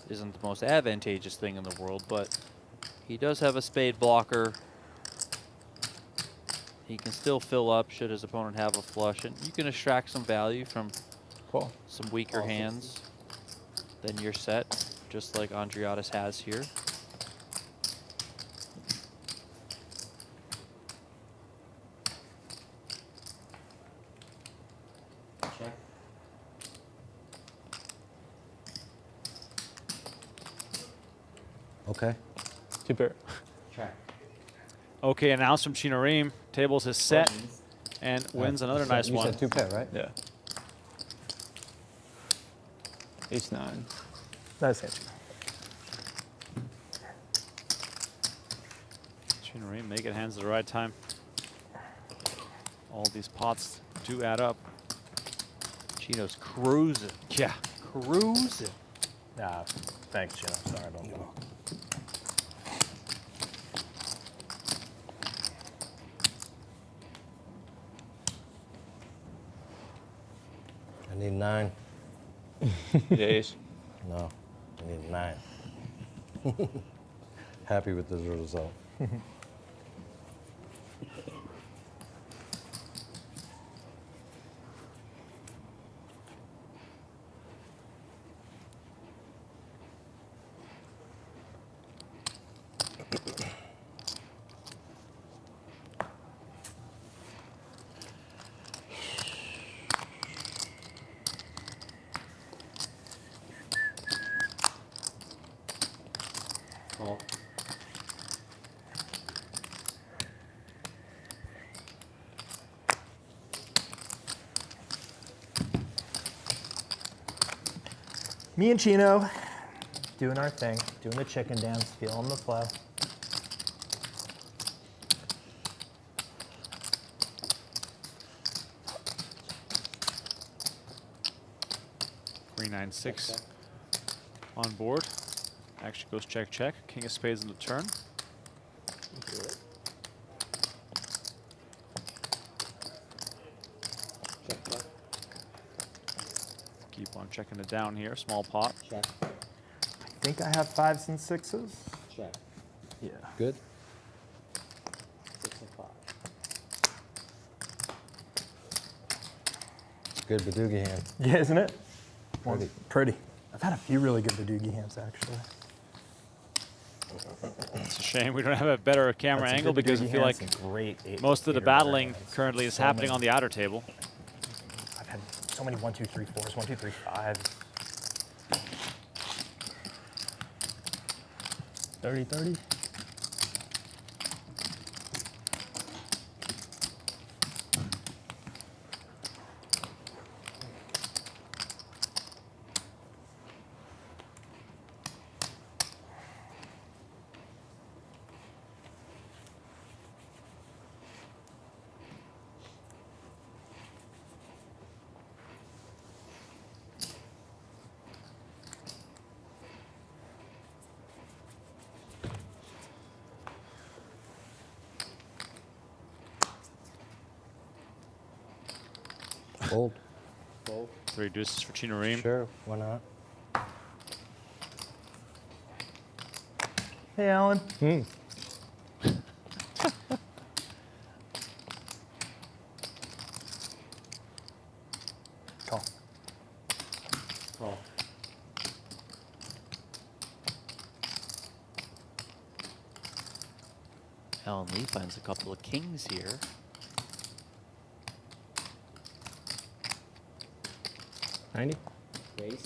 isn't the most advantageous thing in the world, but he does have a spade blocker. He can still fill up should his opponent have a flush, and you can extract some value from some weaker hands than your set, just like Andreatta's has here. Check. Okay. 2 pair. Check. Okay, announced from Chino Rheem. Tables his set and wins another nice you one. said 2 pair, right? Yeah. Ace 9. Nice hand. Chino Rheem making hands at the right time. All these pots do add up. Chino's cruising. Yeah. Cruising. Nah, thanks, Chino. Sorry about that. I need 9. Ace. No, I need 9. Happy with this result. Call. Me and Chino doing our thing, doing the chicken dance, feeling the flow. Three, 9, 6 on board. Actually goes check, check. King of spades in the turn. Keep on checking it down here. Small pot. Check. I think I have 5s and 6s. Check. Yeah. Good. Good Badoogie hand. Yeah, isn't it? Pretty. Pretty. I've had a few really good Badoogie hands, actually. It's a shame we don't have a better camera That's a angle good because I Badoogie feel hand, like some great most of the eight-or battling hands. currently is So happening many. on the outer table. I've had so many 1, 2, 3, 4s, 1, 2, 3, 5s. 30-30. Fold. Fold. 3 deuces for Chino Rheem. Sure, why not? Hey, Allan. Call. Call. Allan Lee finds a couple of kings here.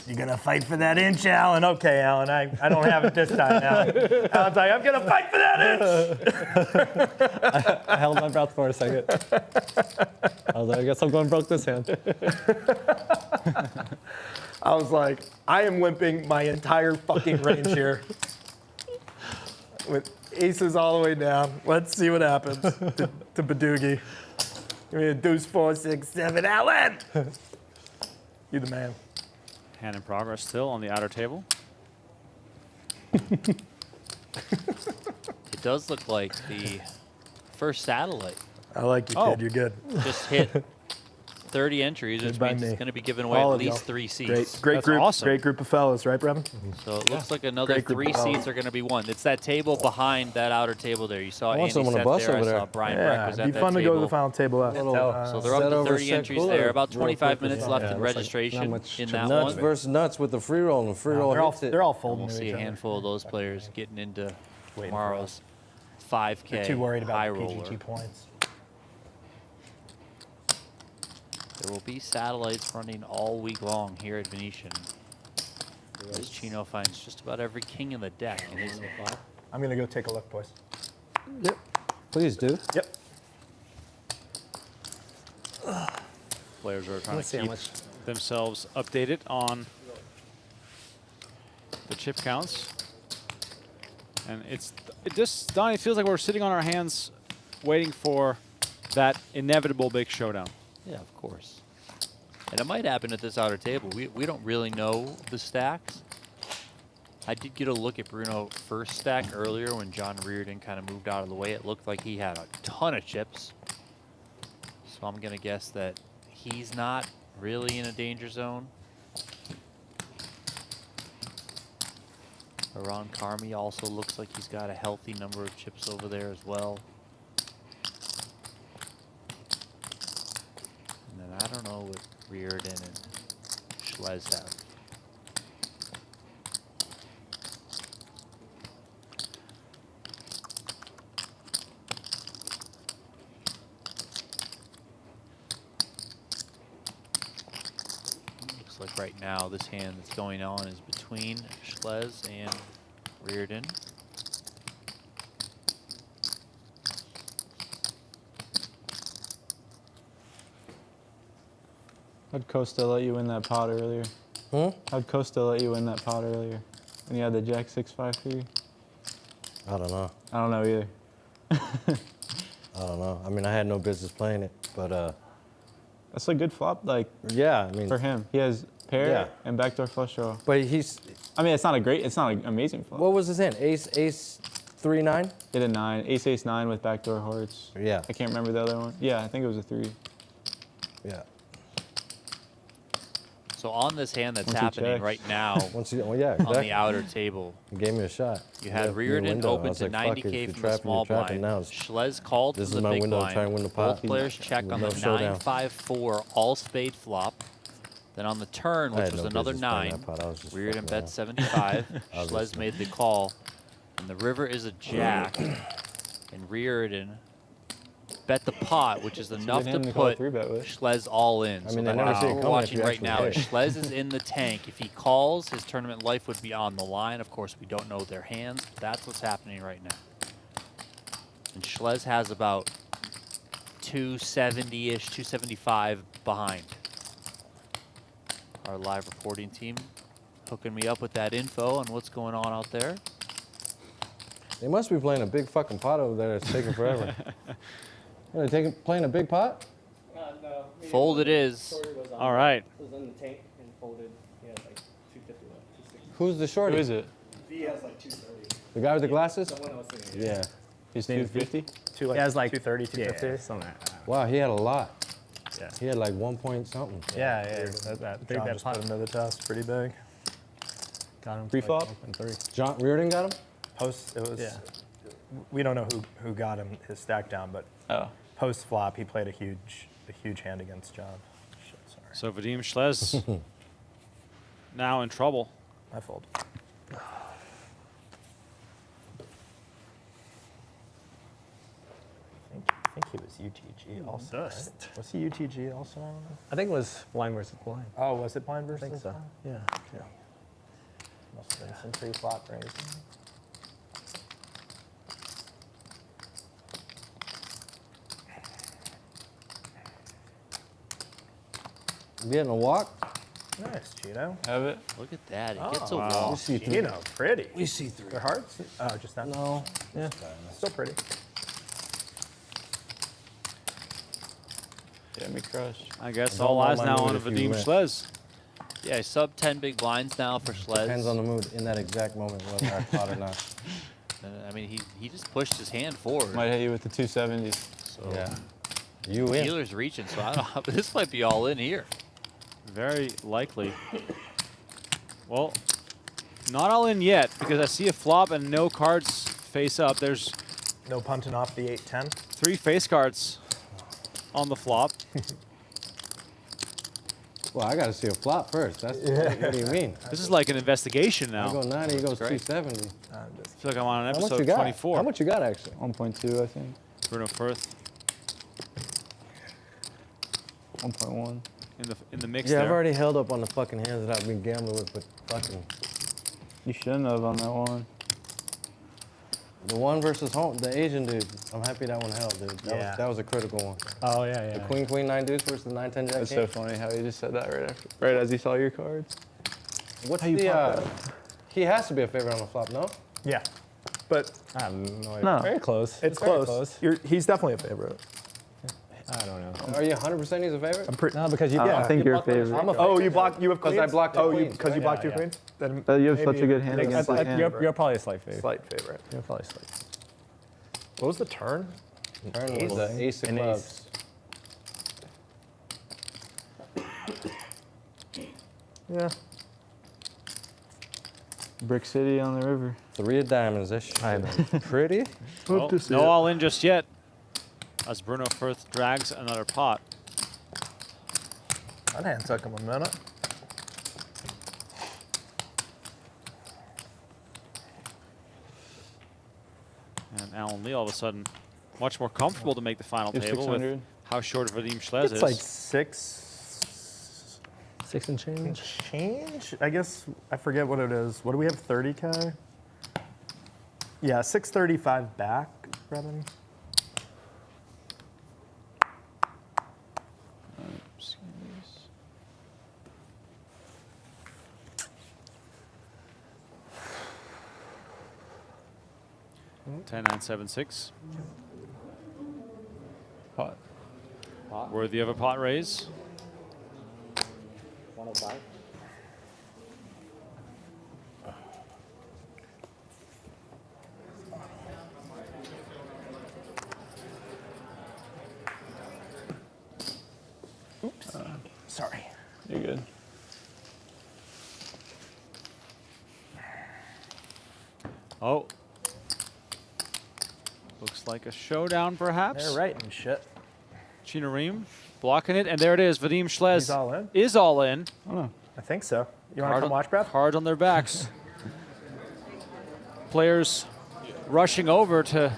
You're going to fight for that inch, Allan? Okay, Allan, I don't have it this time, Allan. Allan's like, I'm going to fight for that inch! I held my breath for a second. I was like, I guess I'm going broke this hand. I was like, I am limping my entire fucking range here. With aces all the way down. Let's see what happens to Badoogie. Give me a deuce, 4, 6, 7, Allan! You the man. Hand in progress still on the outer table. It does look like the first satellite. I like you, kid. You're good. Just hit 30 entries, which means it's going to be giving away All at of least y'all. 3 seats. Great group. awesome. Great group of fellas, right, Brevin? So it looks like another Great group 3 of fellas. seats are going to be won. It's that table behind that outer table there. You saw I want Andy someone to sat bust there. I over saw there. Brian Breck Yeah, was it'd at be that fun to table. go to the final table after. So they're up Set to over, 30 set entries cooler. there. About Real 25 quick. minutes Yeah, left yeah, in looks like registration not much in that nuts one. versus nuts with the free roll, and the free roll hits it. They're all And folding we'll to see each a other. handful of those players getting into Waiting for tomorrow's us. 5K They're too worried high about the roller. PGT points. There will be satellites running all week long here at Venetian. As Chino finds just about every king in the deck. In his I'm going to go take a look, boys. Yep. Please do. Yep. Players are trying Let's to see how keep much. themselves updated on the chip counts. And it just, Donnie, it feels like we're sitting on our hands waiting for that inevitable big showdown. Yeah, of course. And it might happen at this outer table. We don't really know the stacks. I did get a look at Bruno's first stack earlier when John Riordan kind of moved out of the way. It looked like he had a ton of chips. So I'm going to guess that he's not really in a danger zone. Ron Carmi also looks like he's got a healthy number of chips over there as well. And then I don't know what Riordan and Schlez have. Looks like right now this hand that's going on is between Schlez and Riordan. How'd Costa let you win that pot earlier? How'd Costa let you win that pot earlier? When you had the Jack 6-5 for you? I don't know. I don't know either. I don't know. I mean, I had no business playing it, but That's a good flop, like, yeah, I mean, for him. He has pair Yeah. and backdoor flush draw. but he's, I mean, it's not an amazing flop. what was his hand? Ace 3-9? Hit a 9, ace 9 with backdoor hearts. Yeah. I can't remember the other one. Yeah, I think it was a 3. Yeah. So on this hand that's Once he happening checks. right now, Once he, well, yeah, on exactly. the outer table, He gave me a shot. you had Yeah, Riordan window. I open was to like, fuck it, 90K if you're from the trapping, small you're trapping. blind. Now it's- Schlez called this from is the my big window to blind. try and win the pot. Both players check on the No showdown. 9-5-4 all spade flop. Then on the turn, I which had was no another business playing 9, that pot. I was just Riordan fucking bet around. 75. I was Schlez listening. made the call. And the river is a jack. And Riordan bet the pot, which is That's a enough good to hand to call a put three-bet with. Schlez all in. I So mean, they that never what see it we're coming if watching you right actually now hit. is Schlez is in the tank. If he calls, his tournament life would be on the line. Of course, we don't know their hands, but that's what's happening right now. And Schlez has about 270-ish, 275 behind. Our live reporting team hooking me up with that info on what's going on out there. They must be playing a big fucking pot over there that's taking forever. Are they playing a big pot? No. Fold it is. All right. It was in the tank and folded. He had like 250 left, 260. Who's the shorty? Who is it? V has like 230. The guy with the glasses? Someone else thinking. Yeah. He's 250? He has like 230, 250. Yeah, something like that. Wow, he had a lot. Yeah. He had like 1 point something. Yeah. Big bet pot. Put him to the test, pretty big. Got him Pre-flop? Like open 3. John Riordan got him? Post, it was. We don't know who got him his stack down, but post flop he played a huge hand against John. Shit, sorry. So Vadim Schlez now in trouble. I fold. I think he was UTG also. Dust. Right? Was he UTG also? I think it was blind versus blind. Oh, was it blind versus? I think so. blind? Yeah. Must have been some pre-flop raising. You getting a walk? Nice, Chino. Have it? Look at that. It Oh, gets a wow. walk. We see through. Chino, pretty. We see through. They're hearts? Oh, just that? No. Yeah. Still pretty. Get me crushed. I guess It's all all eyes on my now mood on if you Vadim win. Schlez. Yeah, sub 10 big blinds now for Schlez. Depends on the mood in that exact moment whether I caught or not. I mean, he just pushed his hand forward. Might hit you with the 270s. So Yeah. You the win. dealer's reaching, so I don't know. This might be all in here. Very likely. Well, not all in yet because I see a flop and no cards face up. There's No punting off the 8-10. 3 face cards on the flop. Well, I got to see a flop first. That's what do you mean? This is like an investigation I now. go 90, he goes Great. 270. I feel like I'm on an How much you episode got? 24. How much you got actually? 1.2, I think. Bruno Firth 1.1. in the mix Yeah, there. I've already held up on the fucking hands that I've been gambling with, but fucking You shouldn't have on that one. the one versus home, the Asian dude. I'm happy that one held, dude. That was a critical one. Oh, yeah. The queen 9 deuce versus the 9-10 jack. That's king. so funny how he just said that right as he saw your cards. What's How you the? pop that? He has to be a favorite on the flop, no? Yeah. But I have no idea. No. Very close. it's very close. He's definitely a favorite. I don't know. Are you 100% he's a favorite? No, because you. I think you're a favorite. I'm a Oh, you blocked. You have Because queens. I blocked two Oh, queens, because you right? blocked Yeah, two queens. Then You have maybe such a good hand makes against sense. that hand. You're probably a slight favorite. Slight favorite. You're probably slight. What was the turn? Turn was the ace of An clubs. Yeah. Brick City on the river. 3 of diamonds. That shit pretty. Well, no all in just yet as Bruno Firth drags another pot. That hand took him a minute. And Allan Lee all of a sudden much more comfortable to make the final You're table with 600. how short Vadim Schlez It's is. like 6 and change. change. I guess I forget what it is. What do we have? 30K. Yeah, 635 back, Brevin. Mm-hmm. 10-9-7-6. Pot. Worthy of a pot raise. 105. Oops. Sorry. You're good. Oh. Looks like a showdown, perhaps. They're right and shit. Chino Rheem blocking it, and there it is. Vadim Schlez He's all in? is all in. I don't know. I think so. You want to come watch, Brad? Cards on their backs. Players rushing over to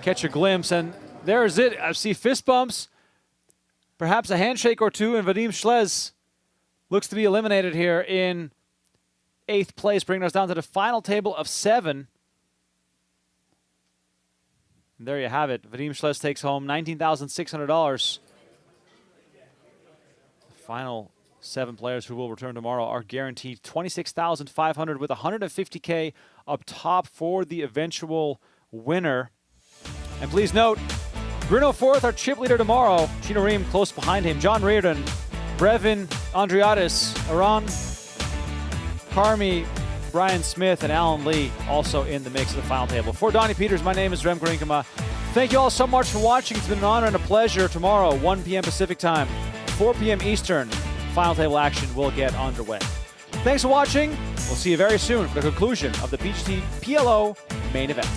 catch a glimpse, and there's it. I see fist bumps, perhaps a handshake or two, and Vadim Schlez looks to be eliminated here in 8th place, bringing us down to the final table of 7. And there you have it. Vadim Schlez takes home $19,600. The final 7 players who will return tomorrow are guaranteed $26,500 with $150K up top for the eventual winner. And please note, Bruno Forth, our chip leader tomorrow. Chino Rheem close behind him. John Riordan, Brevin Andriatis, Aran Carmi, Brian Smith, and Allan Lee also in the mix of the final table. For Donnie Peters, my name is Rem Karinkama. Thank you all so much for watching. It's been an honor and a pleasure. Tomorrow, 1 p.m. Pacific time, 4 p.m. Eastern, final table action will get underway. Thanks for watching. We'll see you very soon for the conclusion of the PGT PLO Main Event.